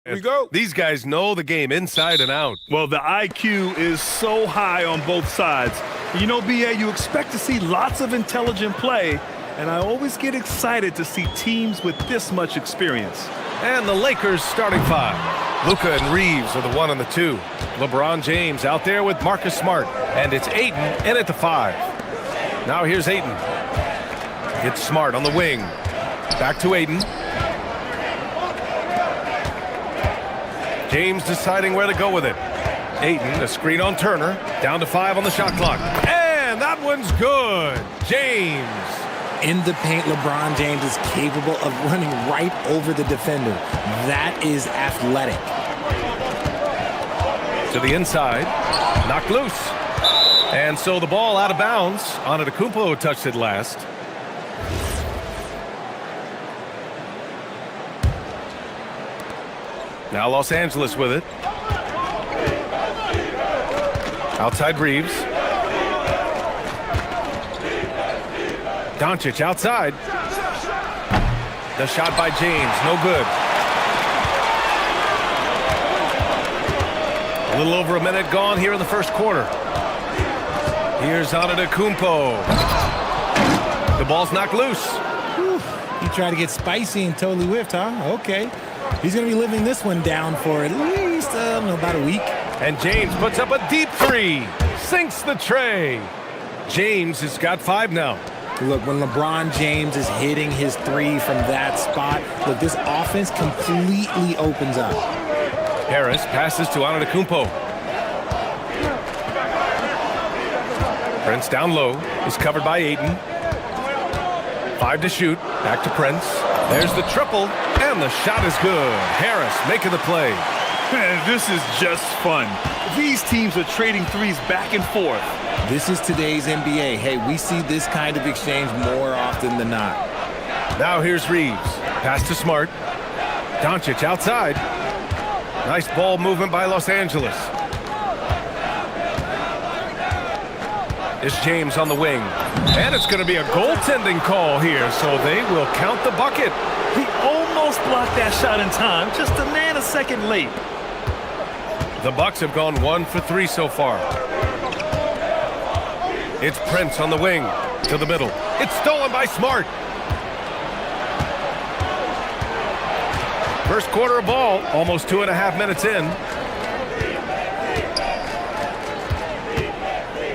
Here we go. These guys know the game inside and out. Well, the IQ is so high on both sides. You know, BA, you expect to see lots of intelligent play, and I always get excited to see teams with this much experience. And the Lakers starting five. Luka and Reeves are the 1 and the 2. LeBron James out there with Marcus Smart. And it's Ayton in at the 5. Now here's Ayton. It's Smart on the wing. Back to Ayton. James deciding where to go with it. Ayton, a screen on Turner. Down to 5 on the shot clock. And that one's good. James. In the paint, LeBron James is capable of running right over the defender. That is athletic. To the inside. Knocked loose. And so the ball out of bounds. Antetokounmpo touched it last. Now Los Angeles with it. Outside Reeves. Doncic outside. The shot by James, no good. A little over a minute gone here in the first quarter. Here's Antetokounmpo. The ball's knocked loose. Whew. He tried to get spicy and totally whiffed, huh? Okay. He's going to be living this one down for at least, about a week. And James puts up a deep 3. Sinks the tray. James has got 5 now. Look, when LeBron James is hitting his 3 from that spot, look, this offense completely opens up. Harris passes to Antetokounmpo. Prince down low is covered by Ayton. 5 to shoot. Back to Prince. There's the triple, and the shot is good. Harris making the play. Man, this is just fun. These teams are trading threes back and forth. This is today's NBA. Hey, we see this kind of exchange more often than not. Now here's Reeves. Pass to Smart. Doncic outside. Nice ball movement by Los Angeles. It's James on the wing. And it's going to be a goaltending call here, so they will count the bucket. He almost blocked that shot in time, just a nanosecond late. The Bucks have gone 1 for 3 so far. It's Prince on the wing to the middle. It's stolen by Smart. First quarter of ball, almost 2.5 minutes in.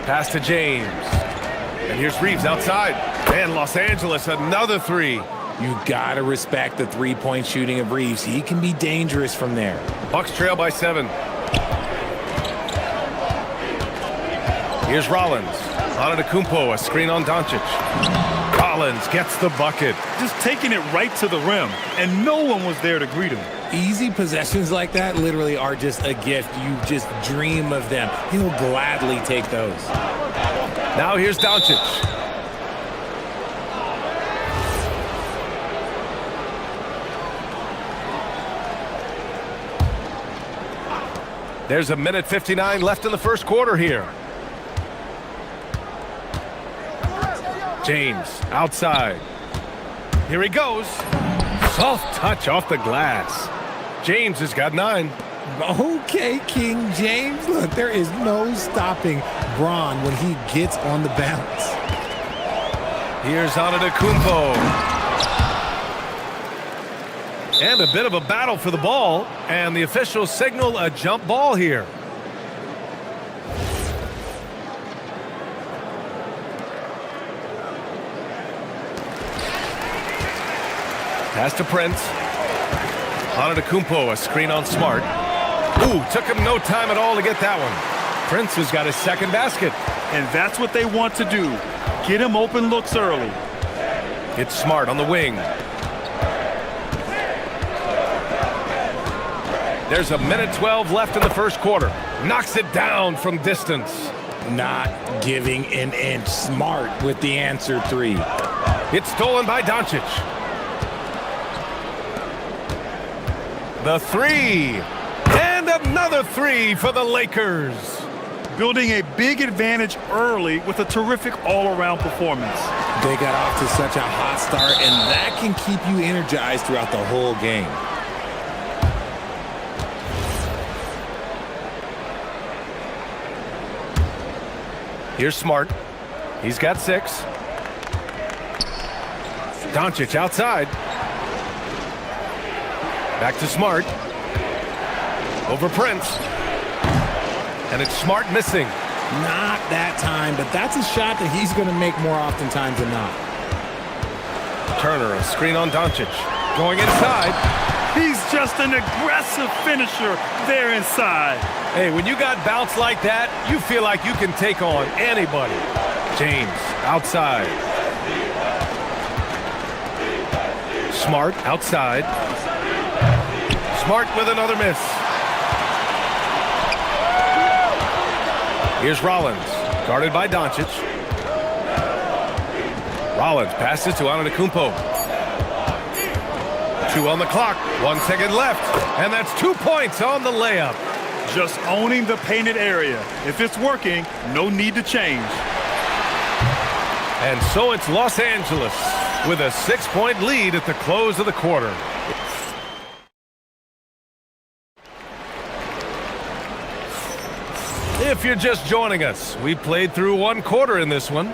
Pass to James. And here's Reeves outside. And Los Angeles, another 3. You gotta respect the three-point shooting of Reeves. He can be dangerous from there. Bucks trail by 7. Here's Rollins. Antetokounmpo, a screen on Doncic. Rollins gets the bucket. Just taking it right to the rim, and no one was there to greet him. Easy possessions like that literally are just a gift. You just dream of them. He'll gladly take those. Now here's Doncic. There's a minute 59 left in the first quarter here. James outside. Here he goes. Soft touch off the glass. James has got 9. Okay, King James. Look, there is no stopping Bron when he gets on the bounce. Here's Antetokounmpo. And a bit of a battle for the ball. And the officials signal a jump ball here. Pass to Prince. Antetokounmpo, a screen on Smart. Ooh, took him no time at all to get that one. Prince has got his second basket. And that's what they want to do. Get him open looks early. It's Smart on the wing. There's a minute 12 left in the first quarter. Knocks it down from distance. Not giving an inch. Smart with the answer 3. It's stolen by Doncic. The 3. And another 3 for the Lakers. Building a big advantage early with a terrific all-around performance. They got off to such a hot start, and that can keep you energized throughout the whole game. Here's Smart. He's got 6. Doncic outside. Back to Smart. Over Prince. And it's Smart missing. Not that time, but that's a shot that he's going to make more oftentimes than not. Turner, a screen on Doncic. Going inside. He's just an aggressive finisher there inside. Hey, when you got bounce like that, you feel like you can take on anybody. James, outside. Smart, outside. Smart with another miss. Here's Rollins, guarded by Doncic. Rollins passes to Antetokounmpo. 2 on the clock, 1 second left, and that's 2 points on the layup. Just owning the painted area. If it's working, no need to change. And so it's Los Angeles with a 6-point lead at the close of the quarter. If you're just joining us, we played through 1 quarter in this one.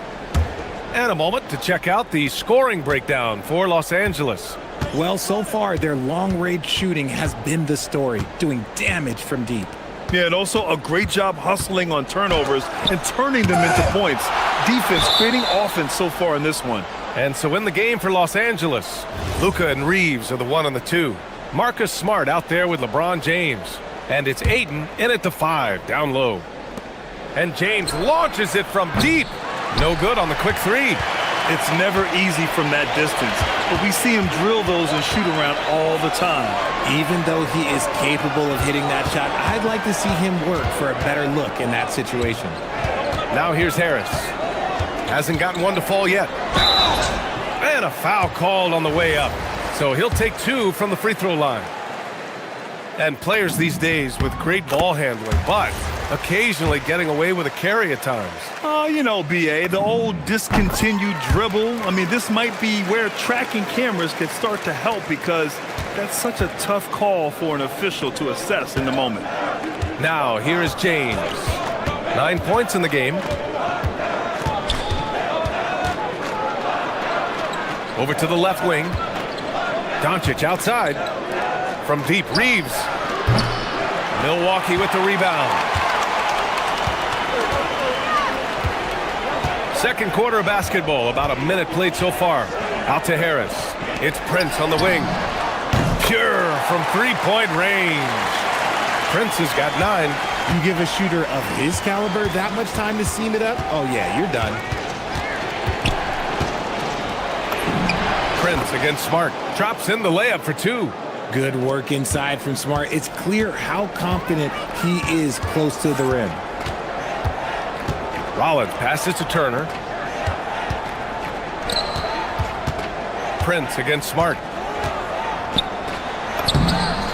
And a moment to check out the scoring breakdown for Los Angeles. Well, so far, their long-range shooting has been the story, doing damage from deep. Yeah, and also a great job hustling on turnovers and turning them into points. Defense creating offense so far in this one. And so in the game for Los Angeles, Luka and Reeves are the 1 and the 2. Marcus Smart out there with LeBron James. And it's Ayton in at the 5, down low. And James launches it from deep. No good on the quick 3. It's never easy from that distance, but we see him drill those and shoot around all the time. Even though he is capable of hitting that shot, I'd like to see him work for a better look in that situation. Now here's Harris. Hasn't gotten one to fall yet. And a foul called on the way up. So he'll take 2 from the free throw line. And players these days with great ball handling, but occasionally getting away with a carry at times. Oh, you know, BA, the old discontinued dribble. I mean, this might be where tracking cameras can start to help because that's such a tough call for an official to assess in the moment. Now, here is James. 9 points in the game. Over to the left wing. Doncic outside. From deep, Reeves. Milwaukee with the rebound. Second quarter of basketball, about a minute played so far. Out to Harris. It's Prince on the wing. Pure from three-point range. Prince has got 9. You give a shooter of his caliber that much time to seam it up? Oh, yeah, you're done. Prince against Smart. Drops in the layup for 2. Good work inside from Smart. It's clear how confident he is close to the rim. Rollins passes to Turner. Prince against Smart.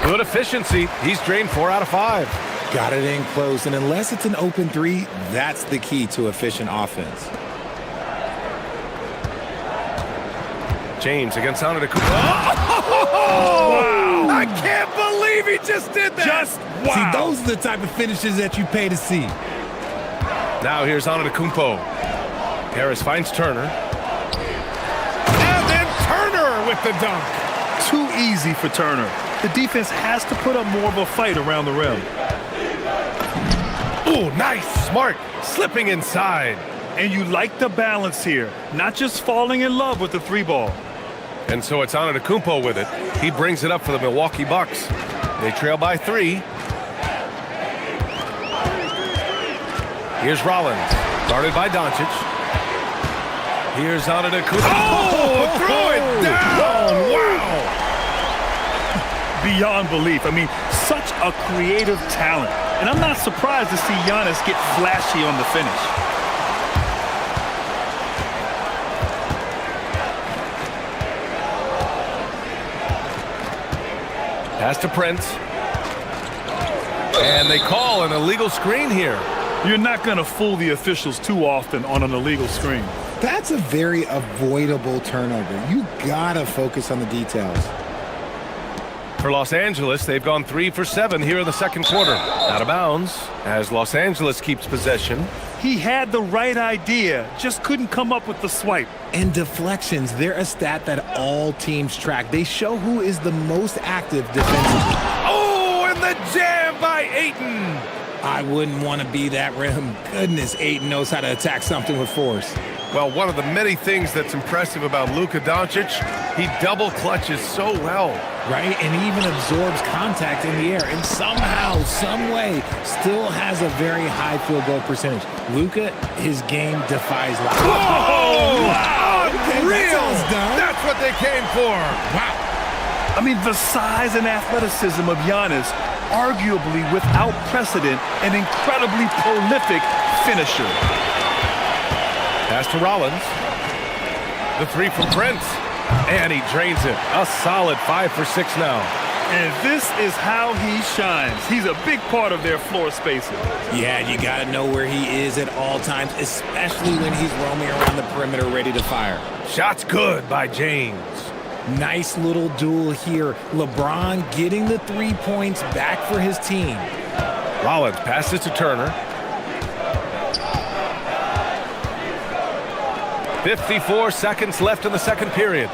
Good efficiency. He's drained 4 out of 5. Got it in close, and unless it's an open 3, that's the key to efficient offense. James against Antetokounmpo. Oh! Wow! I can't believe he just did that. Just wow. See, those are the type of finishes that you pay to see. Now here's Antetokounmpo. Harris finds Turner. And then Turner with the dunk. Too easy for Turner. The defense has to put up more of a fight around the rim. Ooh, nice. Smart. Slipping inside. And you like the balance here. Not just falling in love with the 3-ball. And so it's Antetokounmpo with it. He brings it up for the Milwaukee Bucks. They trail by 3. Here's Rollins, guarded by Doncic. Here's Antetokounmpo. Oh, throw it down! Wow! Beyond belief. I mean, such a creative talent. And I'm not surprised to see Giannis get flashy on the finish. Pass to Prince. And they call an illegal screen here. You're not going to fool the officials too often on an illegal screen. That's a very avoidable turnover. You gotta focus on the details. For Los Angeles, they've gone 3 for 7 here in the second quarter. Out of bounds as Los Angeles keeps possession. He had the right idea, just couldn't come up with the swipe. And deflections, they're a stat that all teams track. They show who is the most active defensively. Oh, and the jam by Ayton. I wouldn't want to be that rim. Goodness, Ayton knows how to attack something with force. Well, one of the many things that's impressive about Luka Doncic, he double clutches so well. Right, and he even absorbs contact in the air, and somehow, some way, still has a very high field goal percentage. Luka, his game defies logic. Whoa! Wow! Unreal! That's what they came for. Wow! I mean, the size and athleticism of Giannis, arguably without precedent, an incredibly prolific finisher. Pass to Rollins. The three from Prince. And he drains it. A solid 5 for 6 now. And this is how he shines. He's a big part of their floor spacing. Yeah, you got to know where he is at all times, especially when he's roaming around the perimeter ready to fire. Shot's good by James. Nice little duel here. LeBron getting the 3 points back for his team. Rollins passes to Turner. 54 seconds left in the second period.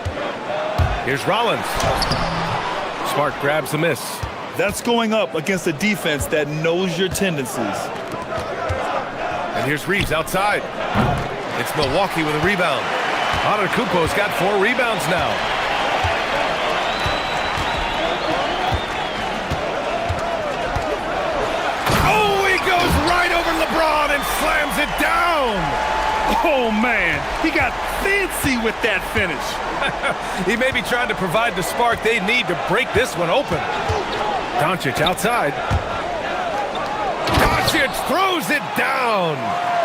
Here's Rollins. Smart grabs the miss. That's going up against a defense that knows your tendencies. And here's Reeves outside. It's Milwaukee with a rebound. Antetokounmpo's got 4 rebounds now. Oh, he goes right over LeBron and slams it down. Oh, man, he got fancy with that finish. He may be trying to provide the spark they need to break this one open. Doncic outside. Doncic throws it down.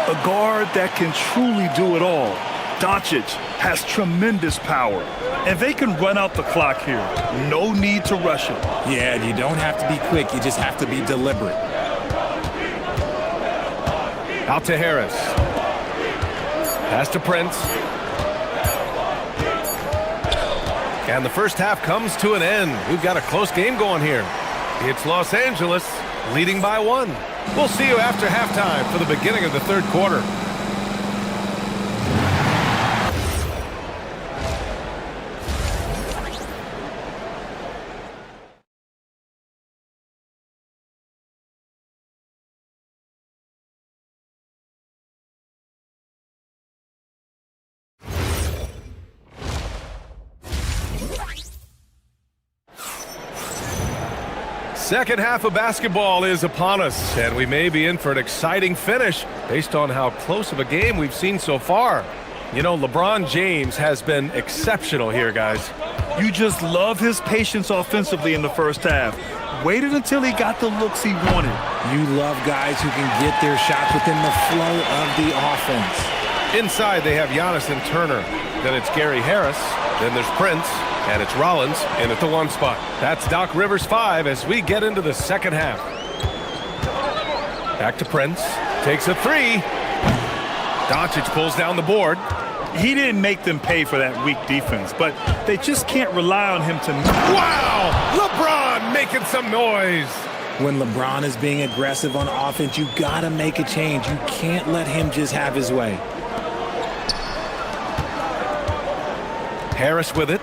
A guard that can truly do it all. Doncic has tremendous power, and they can run out the clock here. No need to rush it. Yeah, you don't have to be quick. You just have to be deliberate. Out to Harris. Pass to Prince. And the first half comes to an end. We've got a close game going here. It's Los Angeles leading by 1. We'll see you after halftime for the beginning of the third quarter. Second half of basketball is upon us, and we may be in for an exciting finish based on how close of a game we've seen so far. You know, LeBron James has been exceptional here, guys. You just love his patience offensively in the first half. Waited until he got the looks he wanted. You love guys who can get their shots within the flow of the offense. Inside, they have Giannis and Turner. Then it's Gary Harris. Then there's Prince. And it's Rollins in at the 1 spot. That's Doc Rivers 5 as we get into the second half. Back to Prince. Takes a 3. Doncic pulls down the board. He didn't make them pay for that weak defense, but they just can't rely on him to... Wow! LeBron making some noise. When LeBron is being aggressive on offense, you got to make a change. You can't let him just have his way. Harris with it.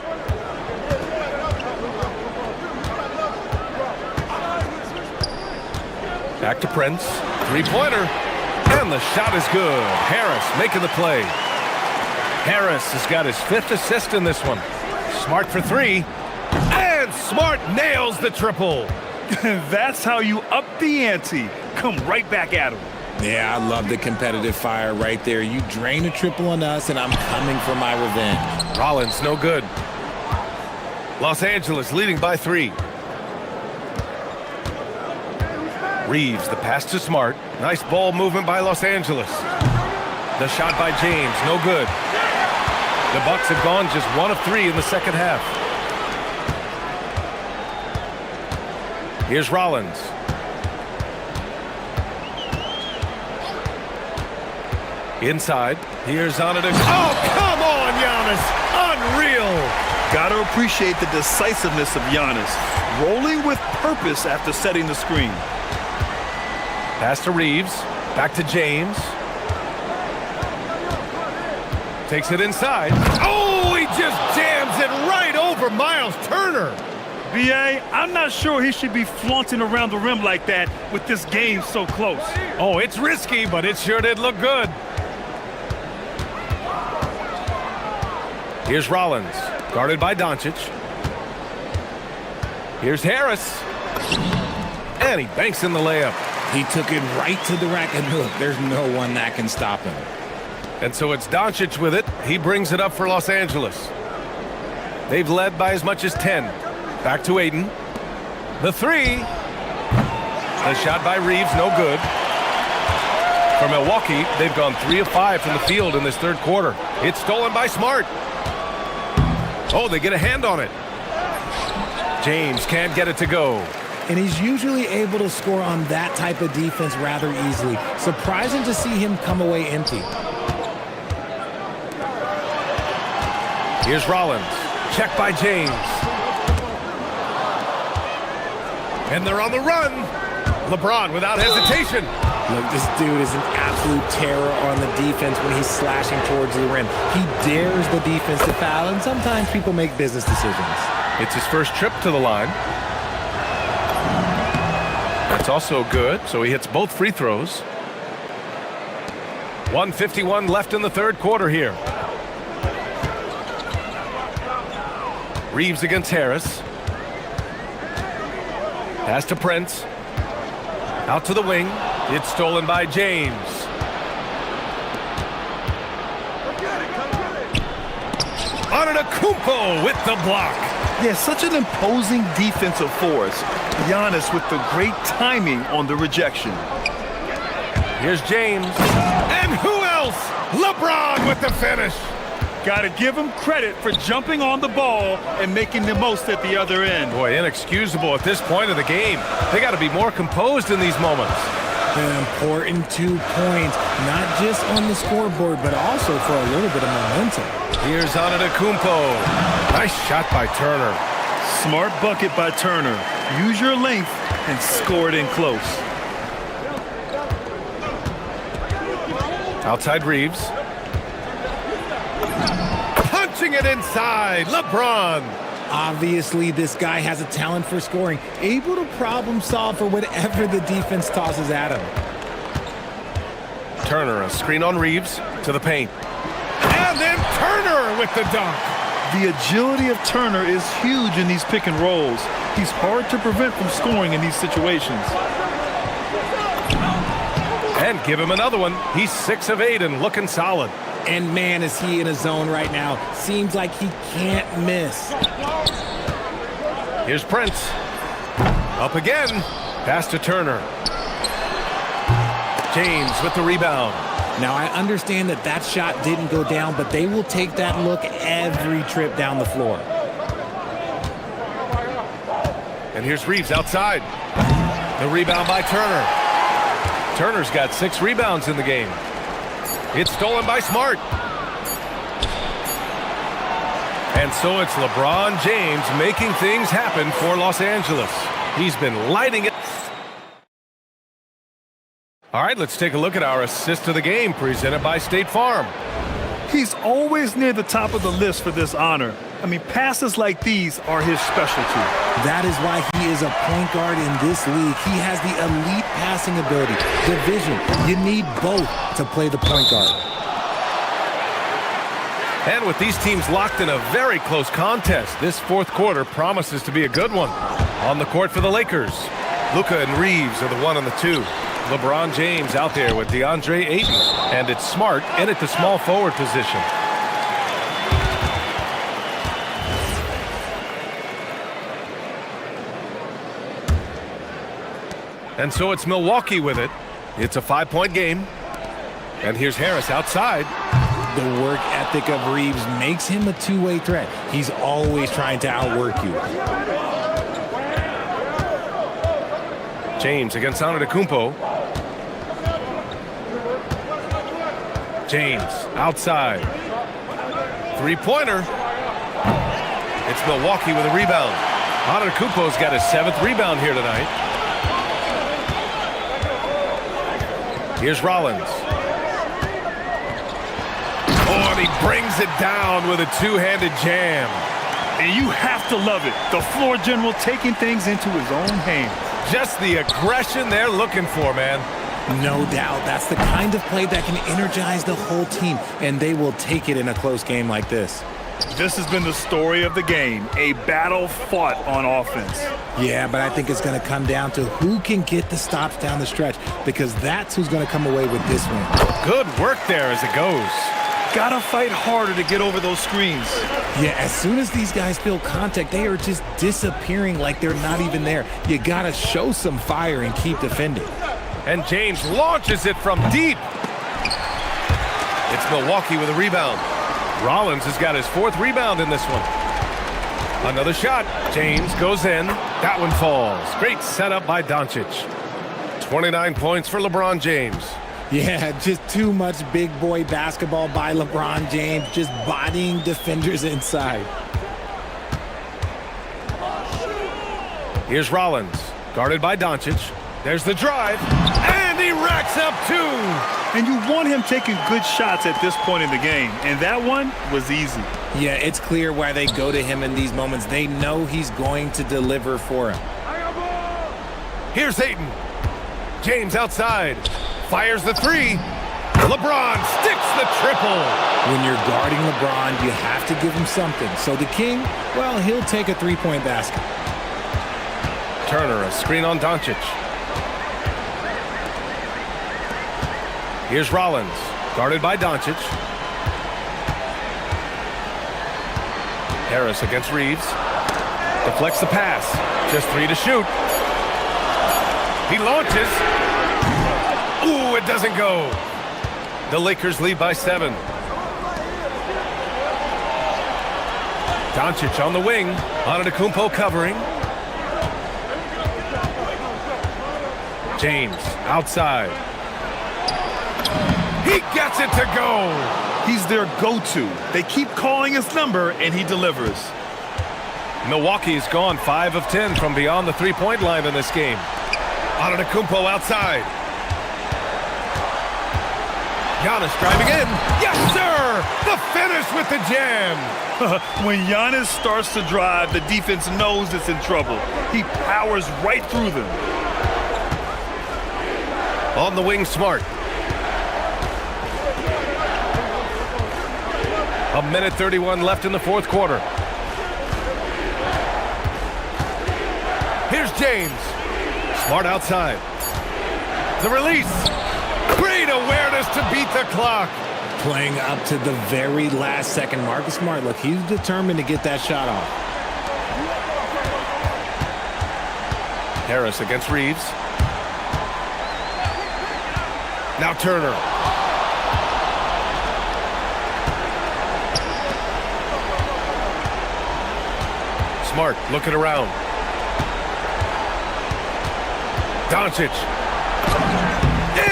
Back to Prince. 3-pointer. And the shot is good. Harris making the play. Harris has got his 5th assist in this one. Smart for 3. And Smart nails the triple. That's how you up the ante. Come right back at him. Yeah, I love the competitive fire right there. You drain a triple on us, and I'm coming for my revenge. Rollins, no good. Los Angeles leading by 3. Reeves, the pass to Smart. Nice ball movement by Los Angeles. The shot by James, no good. The Bucks have gone just 1 of 3 in the second half. Here's Rollins. Inside, here's Antetokounmpo. Oh, come on, Giannis! Unreal! Gotta appreciate the decisiveness of Giannis. Rolling with purpose after setting the screen. Pass to Reeves. Back to James. takes it inside. Oh, he just jams it right over Miles Turner. B.A., I'm not sure he should be flaunting around the rim like that with this game so close. Oh, it's risky, but it sure did look good. Here's Rollins, guarded by Doncic. Here's Harris. And he banks in the layup. He took it right to the rack, and look, there's no one that can stop him. And so it's Doncic with it. He brings it up for Los Angeles. They've led by as much as 10. Back to Aiden. The three. The shot by Reeves, no good. For Milwaukee, they've gone 3 of 5 from the field in this third quarter. It's stolen by Smart. Oh, they get a hand on it. James can't get it to go. And he's usually able to score on that type of defense rather easily. Surprising to see him come away empty. Here's Rollins. Check by James. And they're on the run. LeBron without hesitation. Look, this dude is an absolute terror on the defense when he's slashing towards the rim. He dares the defense to foul, and sometimes people make business decisions. It's his first trip to the line. That's also good, so he hits both free throws. 1:51 left in the third quarter here. Reeves against Harris. Pass to Prince. Out to the wing. It's stolen by James. Antetokounmpo with the block. Yeah, such an imposing defensive force. Giannis with the great timing on the rejection. Here's James. And who else? LeBron with the finish. Got to give him credit for jumping on the ball and making the most at the other end. Boy, inexcusable at this point of the game. They got to be more composed in these moments. An important 2 points, not just on the scoreboard, but also for a little bit of momentum. Here's Antetokounmpo. Nice shot by Turner. Smart bucket by Turner. Use your length and score it in close. Outside Reeves. Punching it inside. LeBron. Obviously, this guy has a talent for scoring, able to problem solve for whatever the defense tosses at him. Turner, a screen on Reeves to the paint. And then Turner with the dunk. The agility of Turner is huge in these pick and rolls. He's hard to prevent from scoring in these situations. And give him another one. He's 6 of 8 and looking solid. And man, is he in a zone right now. Seems like he can't miss. Here's Prince. Up again. Pass to Turner. James with the rebound. Now, I understand that that shot didn't go down, but they will take that look every trip down the floor. And here's Reeves outside. The rebound by Turner. Turner's got 6 rebounds in the game. It's stolen by Smart. And so it's LeBron James making things happen for Los Angeles. He's been lighting it. All right, let's take a look at our assist of the game presented by State Farm. He's always near the top of the list for this honor. I mean, passes like these are his specialty. That is why he is a point guard in this league. He has the elite passing ability, the vision. You need both to play the point guard. And with these teams locked in a very close contest, this fourth quarter promises to be a good one. On the court for the Lakers, Luka and Reeves are the 1 and the 2. LeBron James out there with DeAndre Ayton. And it's Smart in at the small forward position. And so it's Milwaukee with it. It's a 5-point game. And here's Harris outside. The work ethic of Reeves makes him a two-way threat. He's always trying to outwork you. James against Antetokounmpo. James outside. Three-pointer. It's Milwaukee with a rebound. Antetokounmpo's got his 7th rebound here tonight. Here's Rollins. and he brings it down with a two-handed jam. And you have to love it. The floor general taking things into his own hands. Just the aggression they're looking for, man. No doubt. That's the kind of play that can energize the whole team, and they will take it in a close game like this. This has been the story of the game, a battle fought on offense. Yeah, but I think it's going to come down to who can get the stops down the stretch, because that's who's going to come away with this win. Good work there as it goes. Gotta fight harder to get over those screens. Yeah, as soon as these guys feel contact, they are just disappearing like they're not even there. You gotta show some fire and keep defending. And James launches it from deep. It's Milwaukee with a rebound. Rollins has got his 4th rebound in this one. Another shot. James goes in. That one falls. Great setup by Doncic. 29 points for LeBron James. Yeah, just too much big boy basketball by LeBron James, just bodying defenders inside. Here's Rollins, guarded by Doncic. There's the drive, and he racks up 2. And you want him taking good shots at this point in the game, and that one was easy. Yeah, it's clear why they go to him in these moments. They know he's going to deliver for him. Here's Ayton. James outside. Fires the 3. LeBron sticks the triple. When you're guarding LeBron, you have to give him something. So the King, well, he'll take a 3-point basket. Turner, a screen on Doncic. Here's Rollins, guarded by Doncic. Harris against Reeves. Deflects the pass. Just 3 to shoot. He launches. Ooh, it doesn't go. The Lakers lead by 7. Doncic on the wing. Antetokounmpo covering. James outside. He gets it to go. He's their go-to. They keep calling his number, and he delivers. Milwaukee's gone 5 of 10 from beyond the 3-point line in this game. Antetokounmpo outside. Giannis driving in. Yes, sir! The finish with the jam. When Giannis starts to drive, the defense knows it's in trouble. He powers right through them. On the wing, Smart. A minute 31 left in the 4th quarter. Here's James. Smart outside. The release. Great awareness to beat the clock. Playing up to the very last second. Marcus Smart, look, he's determined to get that shot off. Harris against Reeves. Now Turner. Smart looking around. Doncic.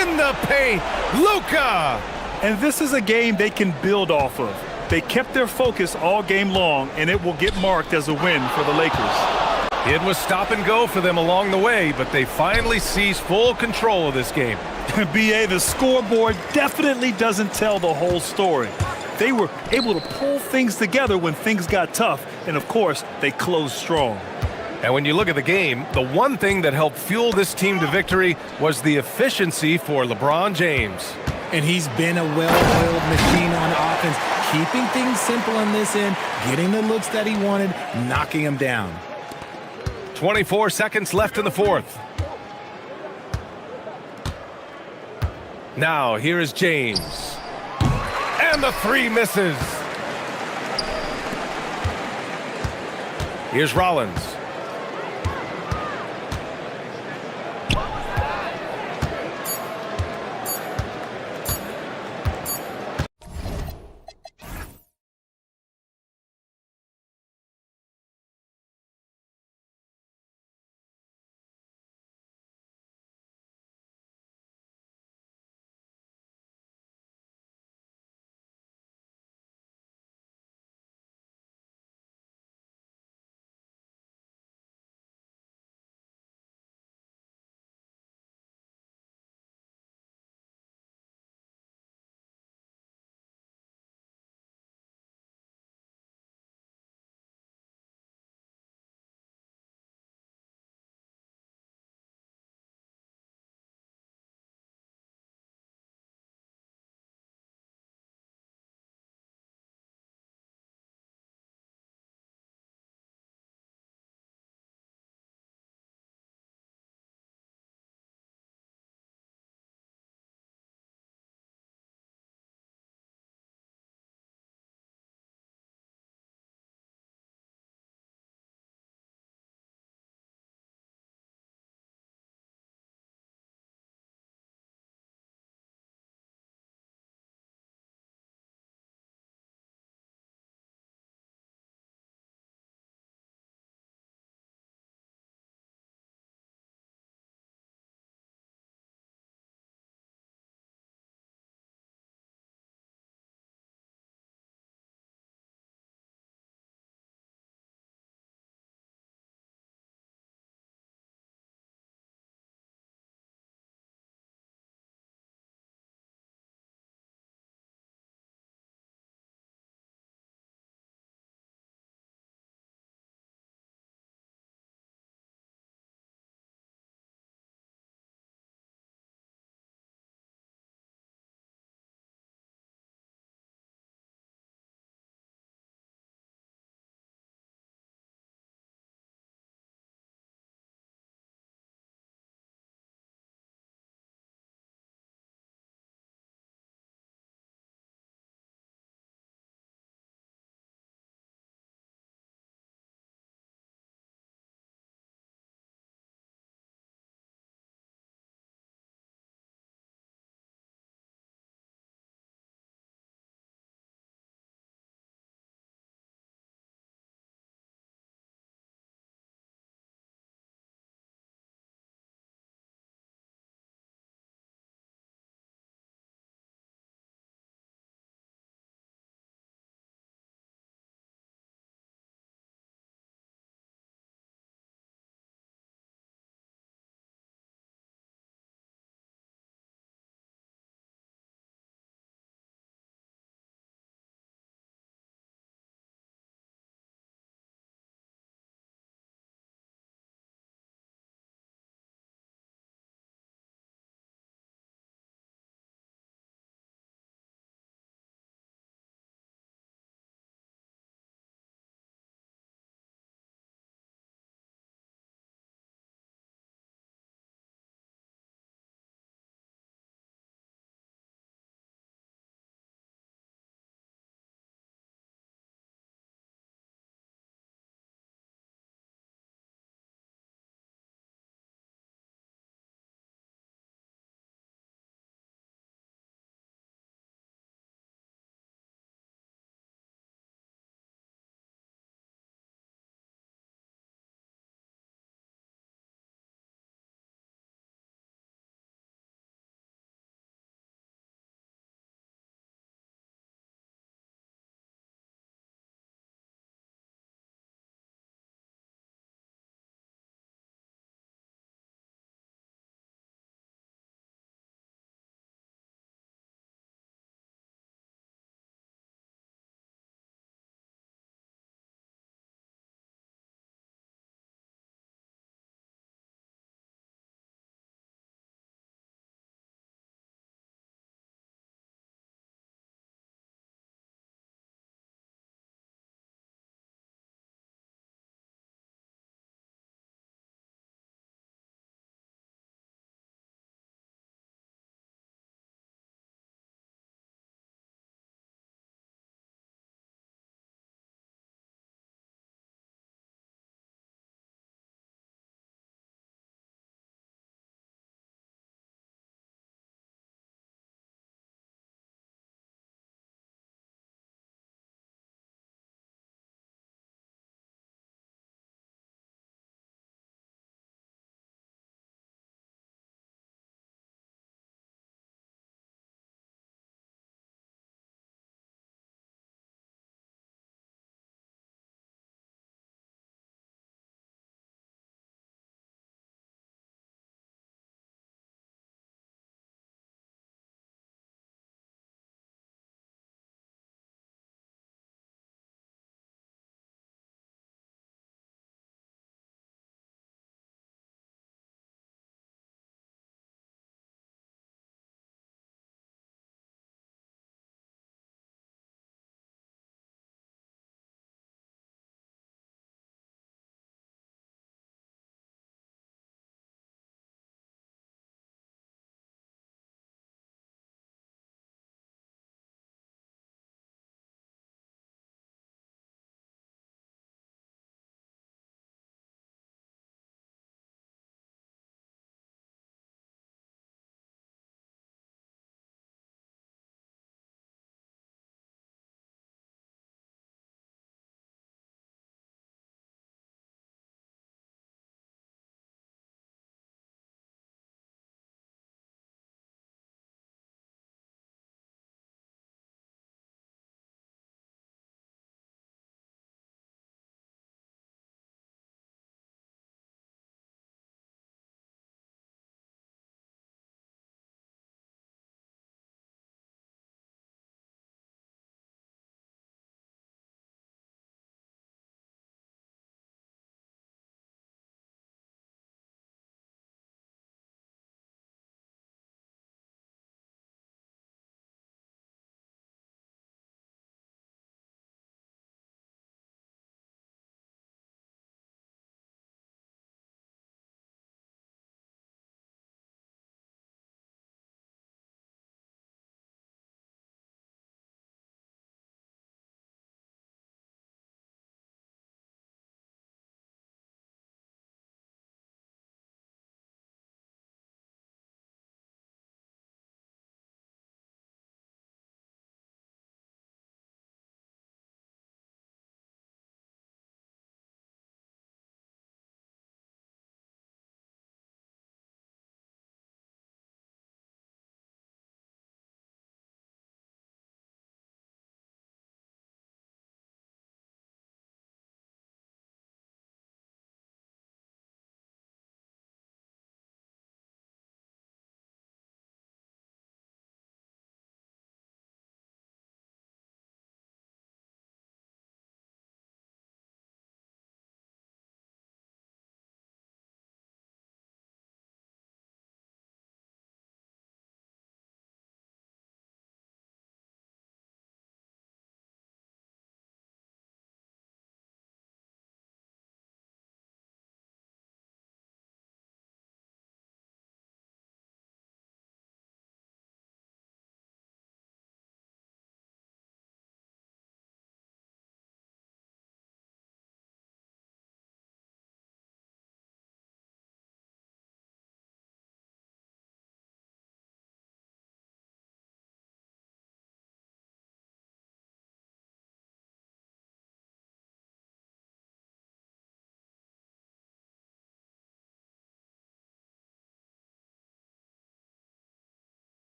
In the paint. Luka. And this is a game they can build off of. They kept their focus all game long, and it will get marked as a win for the Lakers. It was stop and go for them along the way, but they finally seized full control of this game. BA, the scoreboard definitely doesn't tell the whole story. They were able to pull things together when things got tough, and of course, they closed strong. And when you look at the game, the one thing that helped fuel this team to victory was the efficiency for LeBron James. And he's been a well-oiled machine on offense, keeping things simple on this end, getting the looks that he wanted, knocking him down. 24 seconds left in the 4th. Now, here is James. And the 3 misses. Here's Rollins.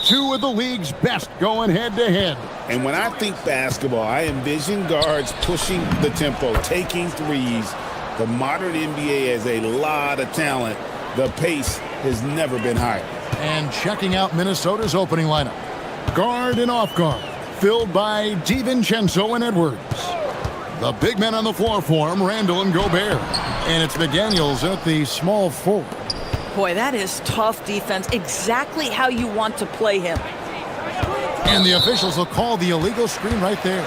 Two of the league's best going head-to-head. And when I think basketball, I envision guards pushing the tempo, taking threes. The modern NBA has a lot of talent. The pace has never been higher. And checking out Minnesota's opening lineup. Guard and off guard, filled by DiVincenzo and Edwards. The big men on the floor for him, Randall and Gobert. And it's McDaniels at the small forward. Boy, that is tough defense. Exactly how you want to play him. And the officials will call the illegal screen right there.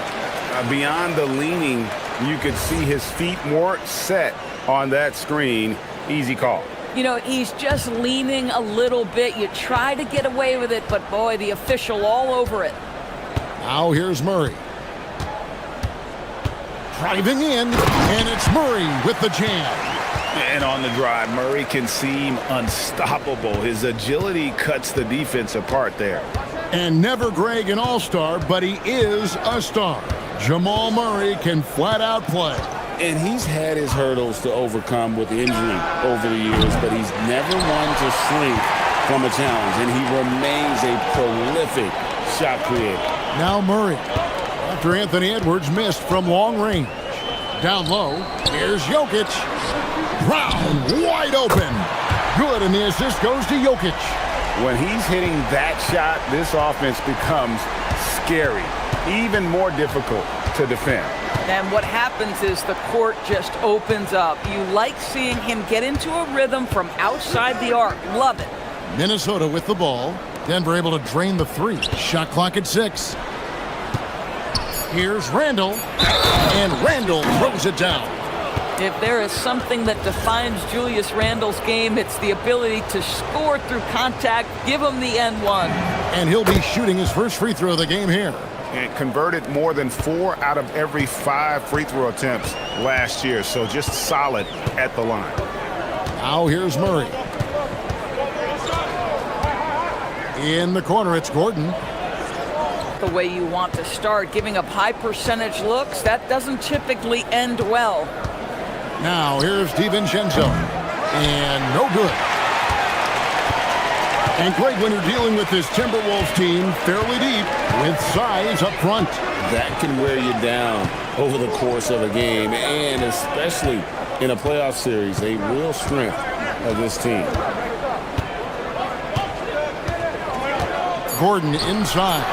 Beyond the leaning, you could see his feet more set on that screen. Easy call. You know, he's just leaning a little bit. You try to get away with it, but boy, the official all over it. Now here's Murray. Driving in, and it's Murray with the jam. And on the drive, Murray can seem unstoppable. His agility cuts the defense apart there. And never Greg an all-star, but he is a star. Jamal Murray can flat out play. And he's had his hurdles to overcome with injury over the years, but he's never one to shrink from a challenge, and he remains a prolific shot creator. Now Murray, after Anthony Edwards missed from long range. Down low, here's Jokic. Brown, wide open. Good, and the assist goes to Jokic. When he's hitting that shot, this offense becomes scary, even more difficult to defend. And what happens is the court just opens up. You like seeing him get into a rhythm from outside the arc. Love it. Minnesota with the ball. Denver able to drain the three. Shot clock at 6. Here's Randall. And Randall throws it down. If there is something that defines Julius Randle's game, it's the ability to score through contact. Give him the N1. And he'll be shooting his first free throw of the game here. And converted more than 4 out of every 5 free throw attempts last year. So just solid at the line. Now here's Murray. In the corner, it's Gordon. The way you want to start, giving up high percentage looks, that doesn't typically end well. Now here's DiVincenzo. And no good. And Greg, when you're dealing with this Timberwolves team fairly deep with size up front, that can wear you down over the course of a game, and especially in a playoff series, a real strength of this team. Gordon inside.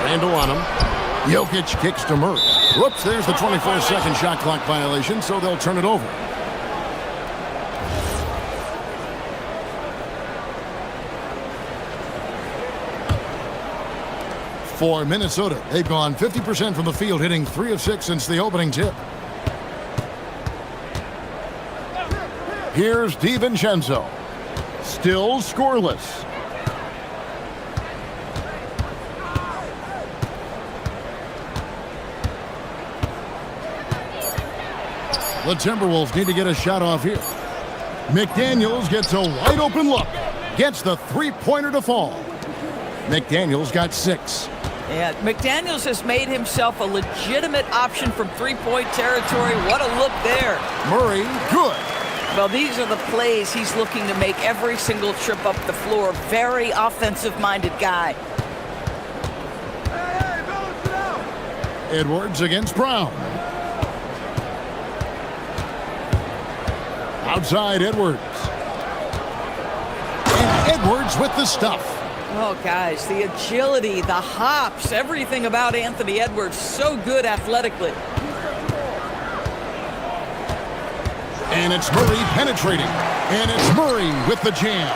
Randall on him. Jokic kicks to Murray. Whoops, there's the 24-second shot clock violation, so they'll turn it over. For Minnesota, they've gone 50% from the field, hitting 3 of 6 since the opening tip. Here's DiVincenzo. Still scoreless. The Timberwolves need to get a shot off here. McDaniels gets a wide open look. Gets the three-pointer to fall. McDaniels got 6. Yeah, McDaniels has made himself a legitimate option from three-point territory. What a look there. Murray, good. Well, these are the plays he's looking to make every single trip up the floor. Very offensive-minded guy. Edwards against Brown. Outside Edwards. And Edwards with the stuff. Oh, guys, the agility, the hops, everything about Anthony Edwards, so good athletically. And it's Murray penetrating. And it's Murray with the jam.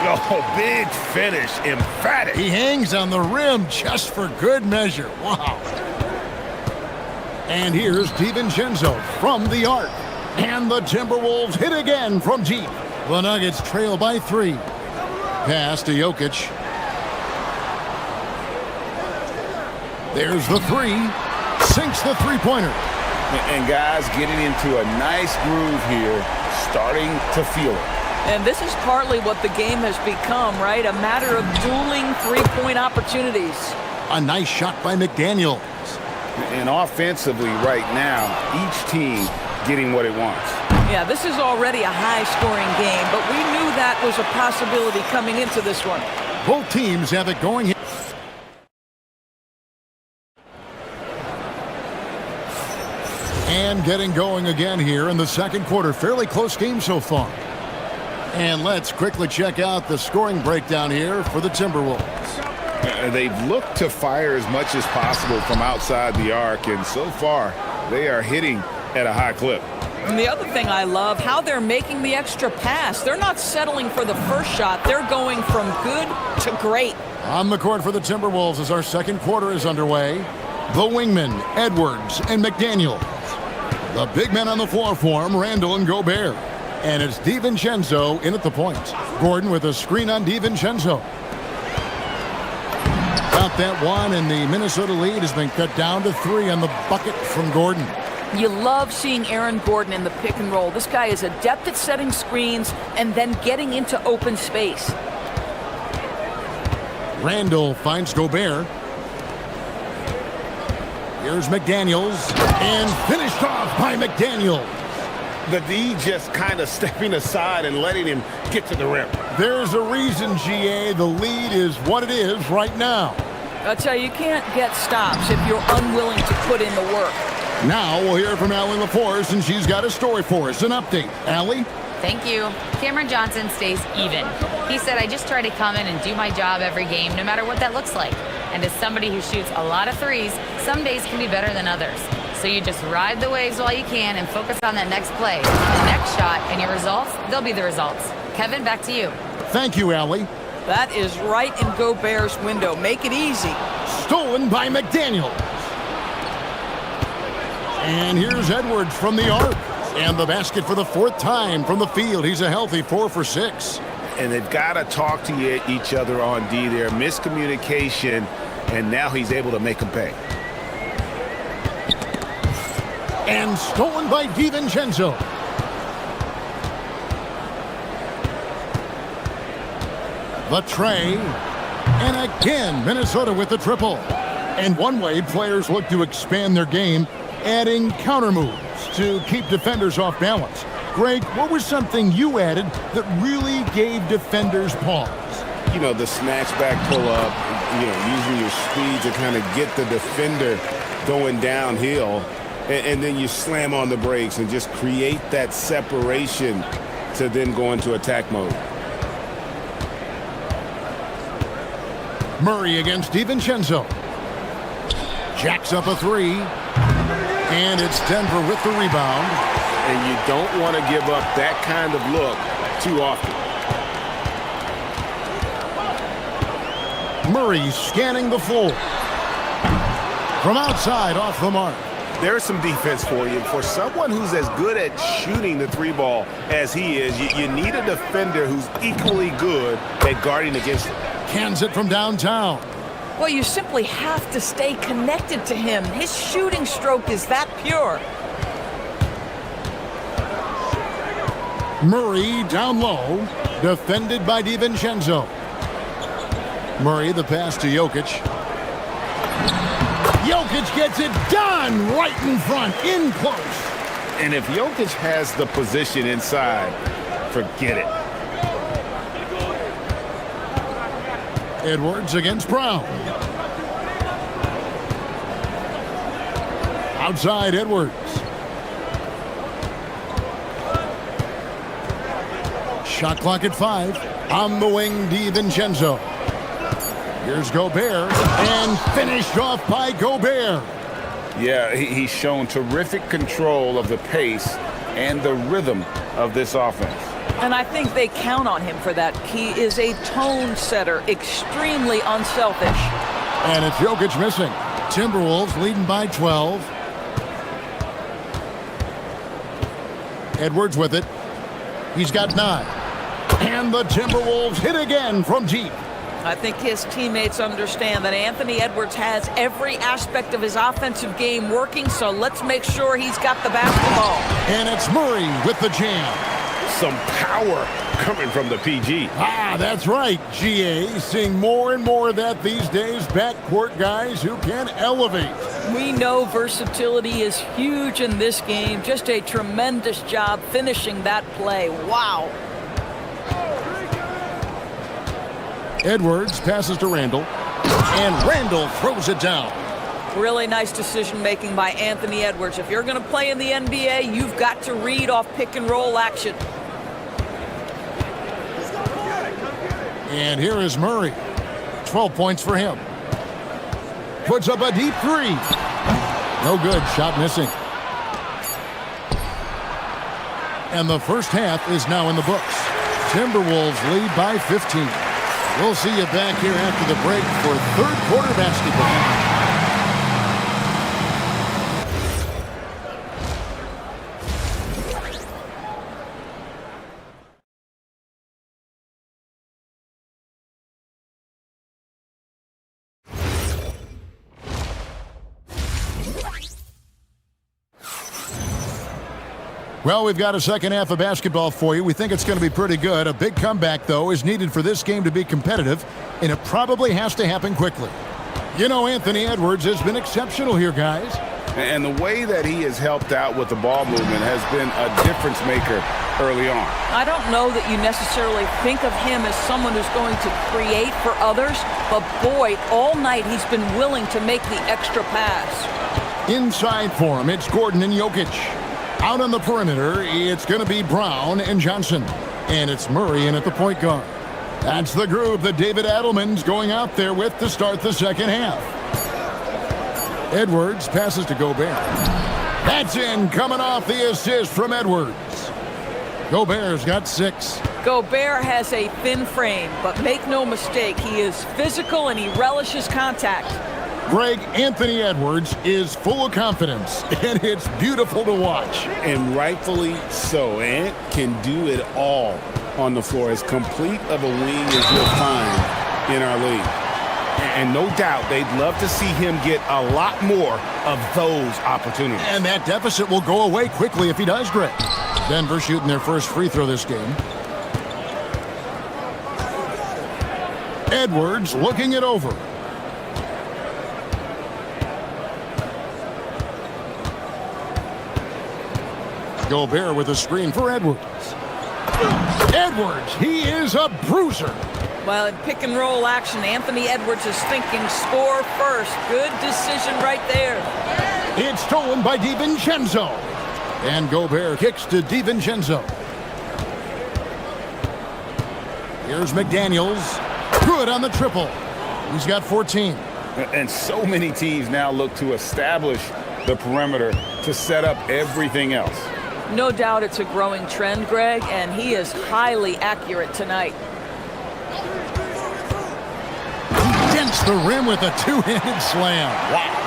Oh, big finish, emphatic. He hangs on the rim just for good measure. Wow. And here's DiVincenzo from the arc. And the Timberwolves hit again from deep. The Nuggets trail by 3. Pass to Jokic. There's the 3. Sinks the three-pointer. And guys getting into a nice groove here, starting to feel it. And this is partly what the game has become, right? A matter of dueling three-point opportunities. A nice shot by McDaniels. And offensively right now, each team getting what it wants. Yeah, this is already a high-scoring game, but we knew that was a possibility coming into this one. Both teams have it going here. And getting going again here in the second quarter. Fairly close game so far. And let's quickly check out the scoring breakdown here for the Timberwolves. They've looked to fire as much as possible from outside the arc, and so far they are hitting at a high clip. And the other thing I love, how they're making the extra pass. They're not settling for the first shot. They're going from good to great. On the court for the Timberwolves as our second quarter is underway, the wingmen, Edwards and McDaniel. The big men on the floor for him, Randall and Gobert. And it's DiVincenzo in at the point. Gordon with a screen on DiVincenzo. Got that one, and the Minnesota lead has been cut down to 3 on the bucket from Gordon. You love seeing Aaron Gordon in the pick and roll. This guy is adept at setting screens and then getting into open space. Randall finds Gobert. Here's McDaniels, and finished off by McDaniels. The D just kind of stepping aside and letting him get to the rim. There's a reason, GA. The lead is what it is right now. I'll tell you can't get stops if you're unwilling to put in the work. Now we'll hear from Allie LaForce, and she's got a story for us. An update. Allie? Thank you. Cameron Johnson stays even. He said, I just try to come in and do my job every game, no matter what that looks like. And as somebody who shoots a lot of threes, some days can be better than others. So you just ride the waves while you can and focus on that next play. The next shot and your results, they'll be the results. Kevin, back to you. Thank you, Allie. That is right in Gobert's window. Make it easy. Stolen by McDaniel. And here's Edwards from the arc. And the basket for the 4th time from the field. He's a healthy 4 for 6. And they've got to talk to each other on D there. Miscommunication, and now he's able to make them pay. And stolen by DiVincenzo. The tray. And again, Minnesota with the triple. And one way players look to expand their game, adding counter moves to keep defenders off balance. Greg, what was something you added that really gave defenders pause? You know, the snatch back pull-up, you know, using your speed to kind of get the defender going downhill, and then you slam on the brakes and just create that separation to then go into attack mode. Murray against DiVincenzo. Jacks up a 3. And it's Denver with the rebound. And you don't want to give up that kind of look too often. Murray scanning the floor. From outside, off the mark. There's some defense for you. For someone who's as good at shooting the 3 ball as he is, you need a defender who's equally good at guarding against it. Cans it from downtown. Well, you simply have to stay connected to him. His shooting stroke is that pure. Murray down low, defended by DiVincenzo. Murray, the pass to Jokic. Jokic gets it done right in front, in close. And if Jokic has the position inside, forget it. Edwards against Brown. Outside Edwards. Shot clock at 5. On the wing, DiVincenzo. Here's Gobert. And finished off by Gobert. Yeah, he's shown terrific control of the pace and the rhythm of this offense. And I think they count on him for that. He is a tone setter, extremely unselfish. And it's Jokic missing. Timberwolves leading by 12. Edwards with it. He's got 9. And the Timberwolves hit again from deep. I think his teammates understand that Anthony Edwards has every aspect of his offensive game working, so let's make sure he's got the basketball. And it's Murray with the jam. Some power coming from the PG. Ah, that's right, GA. Seeing more and more of that these days. Backcourt guys who can elevate. We know versatility is huge in this game. Just a tremendous job finishing that play. Wow. Edwards passes to Randall, and Randall throws it down. Really nice decision-making by Anthony Edwards. If you're going to play in the NBA, you've got to read off pick-and-roll action. And here is Murray. 12 points for him. Puts up a deep three. No good. Shot missing. And the first half is now in the books. Timberwolves lead by 15. We'll see you back here after the break for third quarter basketball. Well, we've got a second half of basketball for you. We think it's going to be pretty good. A big comeback, though, is needed for this game to be competitive, and it probably has to happen quickly. You know, Anthony Edwards has been exceptional here, guys. And the way that he has helped out with the ball movement has been a difference maker early on. I don't know that you necessarily think of him as someone who's going to create for others, but boy, all night he's been willing to make the extra pass. Inside for him, it's Gordon and Jokic. Out on the perimeter, it's going to be Brown and Johnson. And it's Murray in at the point guard. That's the group that David Adelman's going out there with to start the second half. Edwards passes to Gobert. That's in, coming off the assist from Edwards. Gobert's got 6. Gobert has a thin frame, but make no mistake, he is physical and he relishes contact. Greg, Anthony Edwards is full of confidence, and it's beautiful to watch. And rightfully so. Ant can do it all on the floor. As complete of a wing as you'll find in our league. And no doubt they'd love to see him get a lot more of those opportunities. And that deficit will go away quickly if he does, Greg. Denver shooting their first free throw this game. Edwards looking it over. Gobert with a screen for Edwards. Edwards, he is a bruiser. Well, in pick and roll action, Anthony Edwards is thinking score first. Good decision right there. It's stolen by DiVincenzo. And Gobert kicks to DiVincenzo. Here's McDaniels. Good on the triple. He's got 14. And so many teams now look to establish the perimeter to set up everything else. No doubt it's a growing trend, Greg, and he is highly accurate tonight. Dents the rim with a two-handed slam. Wow.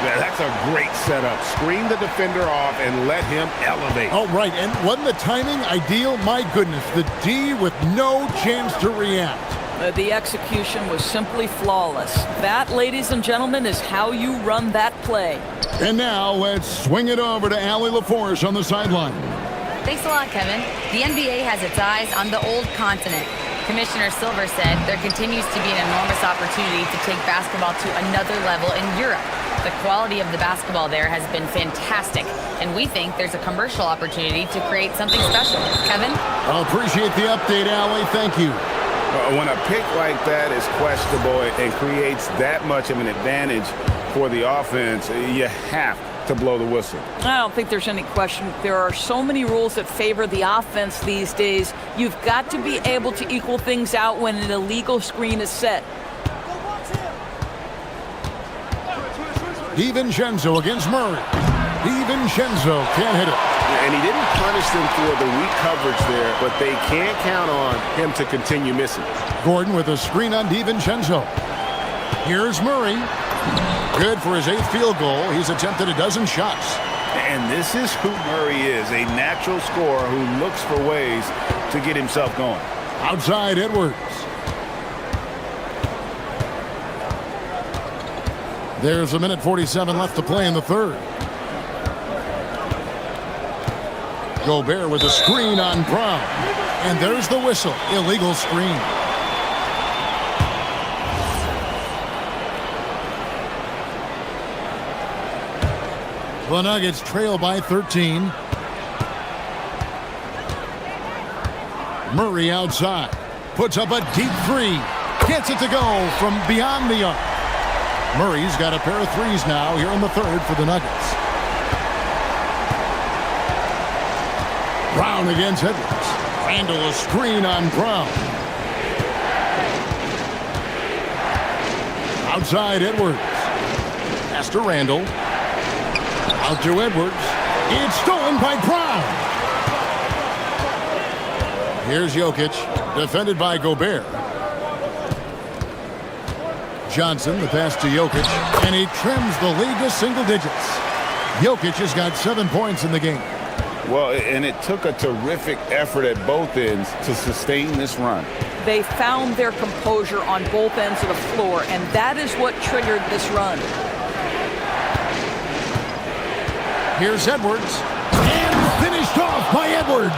Yeah, that's a great setup. Screen the defender off and let him elevate. Oh, right, and wasn't the timing ideal? My goodness, the D with no chance to react. The execution was simply flawless. That, ladies and gentlemen, is how you run that play. And now let's swing it over to Allie LaForce on the sideline. Thanks a lot, Kevin. The NBA has its eyes on the old continent. Commissioner Silver said there continues to be an enormous opportunity to take basketball to another level in Europe. The quality of the basketball there has been fantastic, and we think there's a commercial opportunity to create something special. Kevin? I appreciate the update, Allie. Thank you. When a pick like that is questionable and creates that much of an advantage for the offense, you have to blow the whistle. I don't think there's any question. There are so many rules that favor the offense these days. You've got to be able to equal things out when an illegal screen is set. DiVincenzo against Murray. DiVincenzo can't hit it. And he didn't punish them for the weak coverage there, but they can't count on him to continue missing. Gordon with a screen on DiVincenzo. Here's Murray. Good for his 8th field goal. He's attempted a dozen shots. And this is who Murray is, a natural scorer who looks for ways to get himself going. Outside Edwards. There's a minute 47 left to play in the third. Gobert with a screen on Brown. And there's the whistle. Illegal screen. The Nuggets trail by 13. Murray outside. Puts up a deep three. Gets it to go from beyond the arc. Murray's got a pair of threes now here in the third for the Nuggets. Brown against Edwards. Randall a screen on Brown. Outside Edwards. Pass to Randall. Out to Edwards. It's stolen by Brown. Here's Jokic. Defended by Gobert. Johnson, the pass to Jokic. And he trims the lead to single digits. Jokic has got 7 points in the game. Well, and it took a terrific effort at both ends to sustain this run. They found their composure on both ends of the floor, and that is what triggered this run. Here's Edwards. And finished off by Edwards.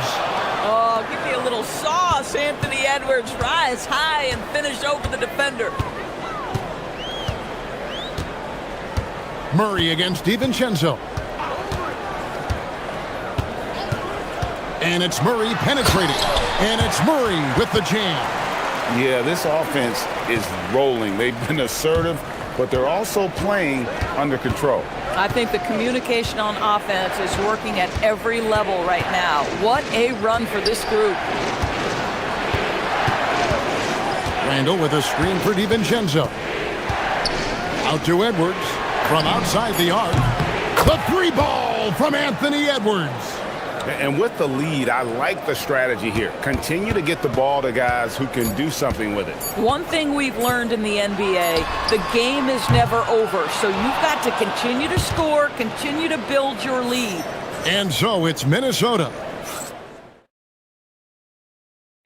Oh, give me a little sauce, Anthony Edwards. Rise high and finish over the defender. Murray against DiVincenzo. And it's Murray penetrating. And it's Murray with the jam. Yeah, this offense is rolling. They've been assertive, but they're also playing under control. I think the communication on offense is working at every level right now. What a run for this group. Randall with a screen for DiVincenzo. Out to Edwards. From outside the arc. The three ball from Anthony Edwards. And with the lead, I like the strategy here. Continue to get the ball to guys who can do something with it. One thing we've learned in the NBA, the game is never over. So you've got to continue to score, continue to build your lead. And so it's Minnesota.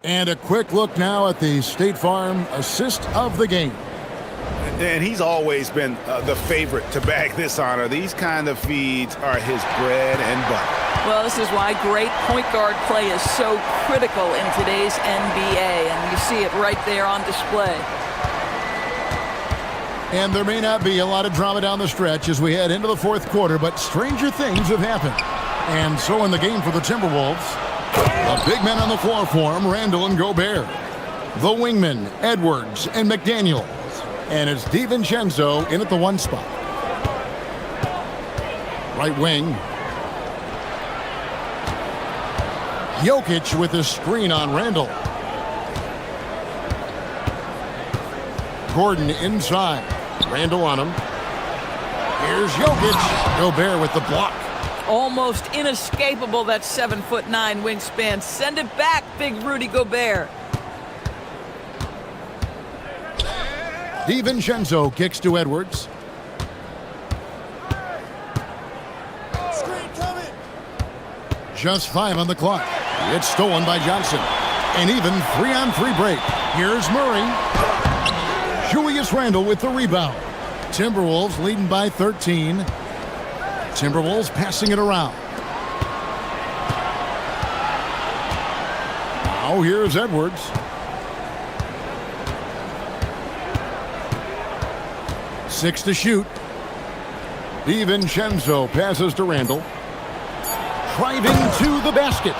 And a quick look now at the State Farm assist of the game. And he's always been the favorite to bag this honor. These kind of feeds are his bread and butter. Well, this is why great point guard play is so critical in today's NBA, and you see it right there on display. And there may not be a lot of drama down the stretch as we head into the fourth quarter, but stranger things have happened. And so in the game for the Timberwolves, the big men on the floor for him, Randall and Gobert. The wingmen, Edwards and McDaniel. And it's DiVincenzo in at the one spot. Right wing. Jokic with a screen on Randall. Gordon inside. Randall on him. Here's Jokic. Gobert with the block. Almost inescapable, that 7'9" wingspan. Send it back, big Rudy Gobert. DiVincenzo kicks to Edwards. Just 5 on the clock. It's stolen by Johnson. An even 3-on-3 break. Here's Murray. Julius Randle with the rebound. Timberwolves leading by 13. Timberwolves passing it around. Now here's Edwards. Six to shoot. DiVincenzo passes to Randall. Driving to the basket.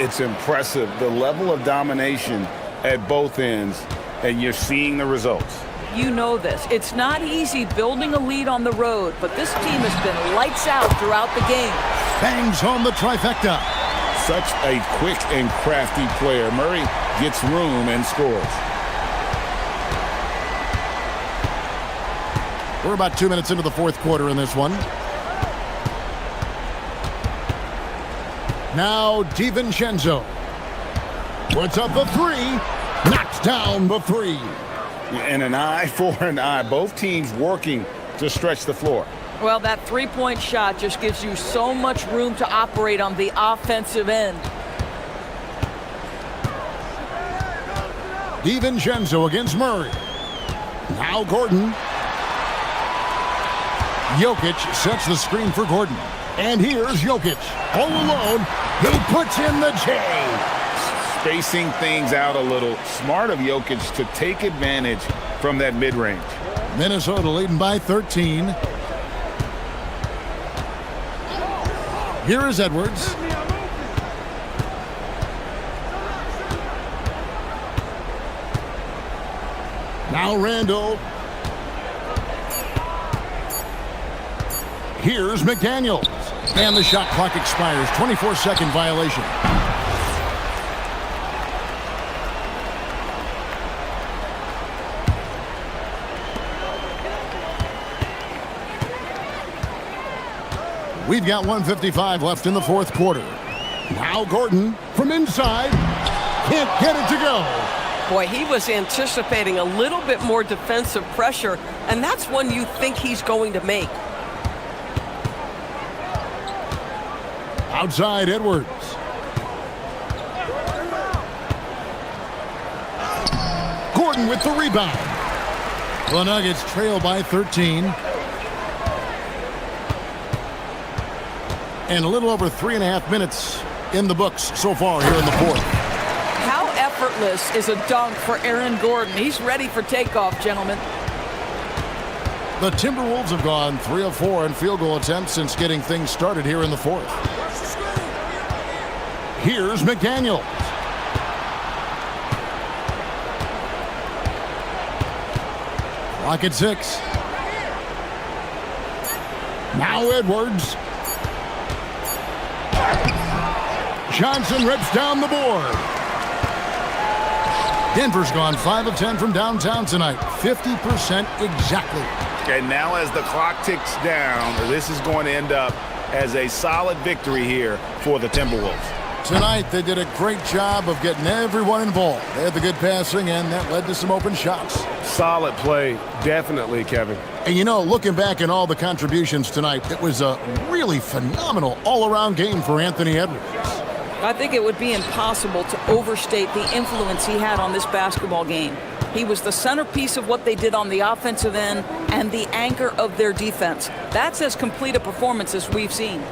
It's impressive, the level of domination at both ends, and you're seeing the results. You know this. It's not easy building a lead on the road, but this team has been lights out throughout the game. Bangs home the trifecta. Such a quick and crafty player. Murray gets room and scores. We're about 2 minutes into the fourth quarter in this one. Now DiVincenzo puts up the three, knocks down the three. And an eye for an eye. Both teams working to stretch the floor. Well, that three-point shot just gives you so much room to operate on the offensive end. DiVincenzo against Murray. Now Gordon. Jokic sets the screen for Gordon. And here's Jokic. All alone. He puts in the J. Spacing things out a little. Smart of Jokic to take advantage from that mid-range. Minnesota leading by 13. Here is Edwards. Now Randall. Here's McDaniels. And the shot clock expires. 24-second violation. We've got 1:55 left in the fourth quarter. Now Gordon from inside. Can't get it to go. Boy, he was anticipating a little bit more defensive pressure, and that's one you think he's going to make. Outside Edwards. Gordon with the rebound. The Nuggets trail by 13. And a little over 3.5 minutes in the books so far here in the fourth. How effortless is a dunk for Aaron Gordon? He's ready for takeoff, gentlemen. The Timberwolves have gone 3 of 4 in field goal attempts since getting things started here in the fourth. Here's McDaniels. Clock at 6. Now Edwards. Johnson rips down the board. Denver's gone 5 of 10 from downtown tonight. 50% exactly. And now as the clock ticks down, this is going to end up as a solid victory here for the Timberwolves. Tonight, they did a great job of getting everyone involved. They had the good passing, and that led to some open shots. Solid play, definitely, Kevin. And you know, looking back at all the contributions tonight, it was a really phenomenal all-around game for Anthony Edwards. I think it would be impossible to overstate the influence he had on this basketball game. He was the centerpiece of what they did on the offensive end and the anchor of their defense. That's as complete a performance as we've seen.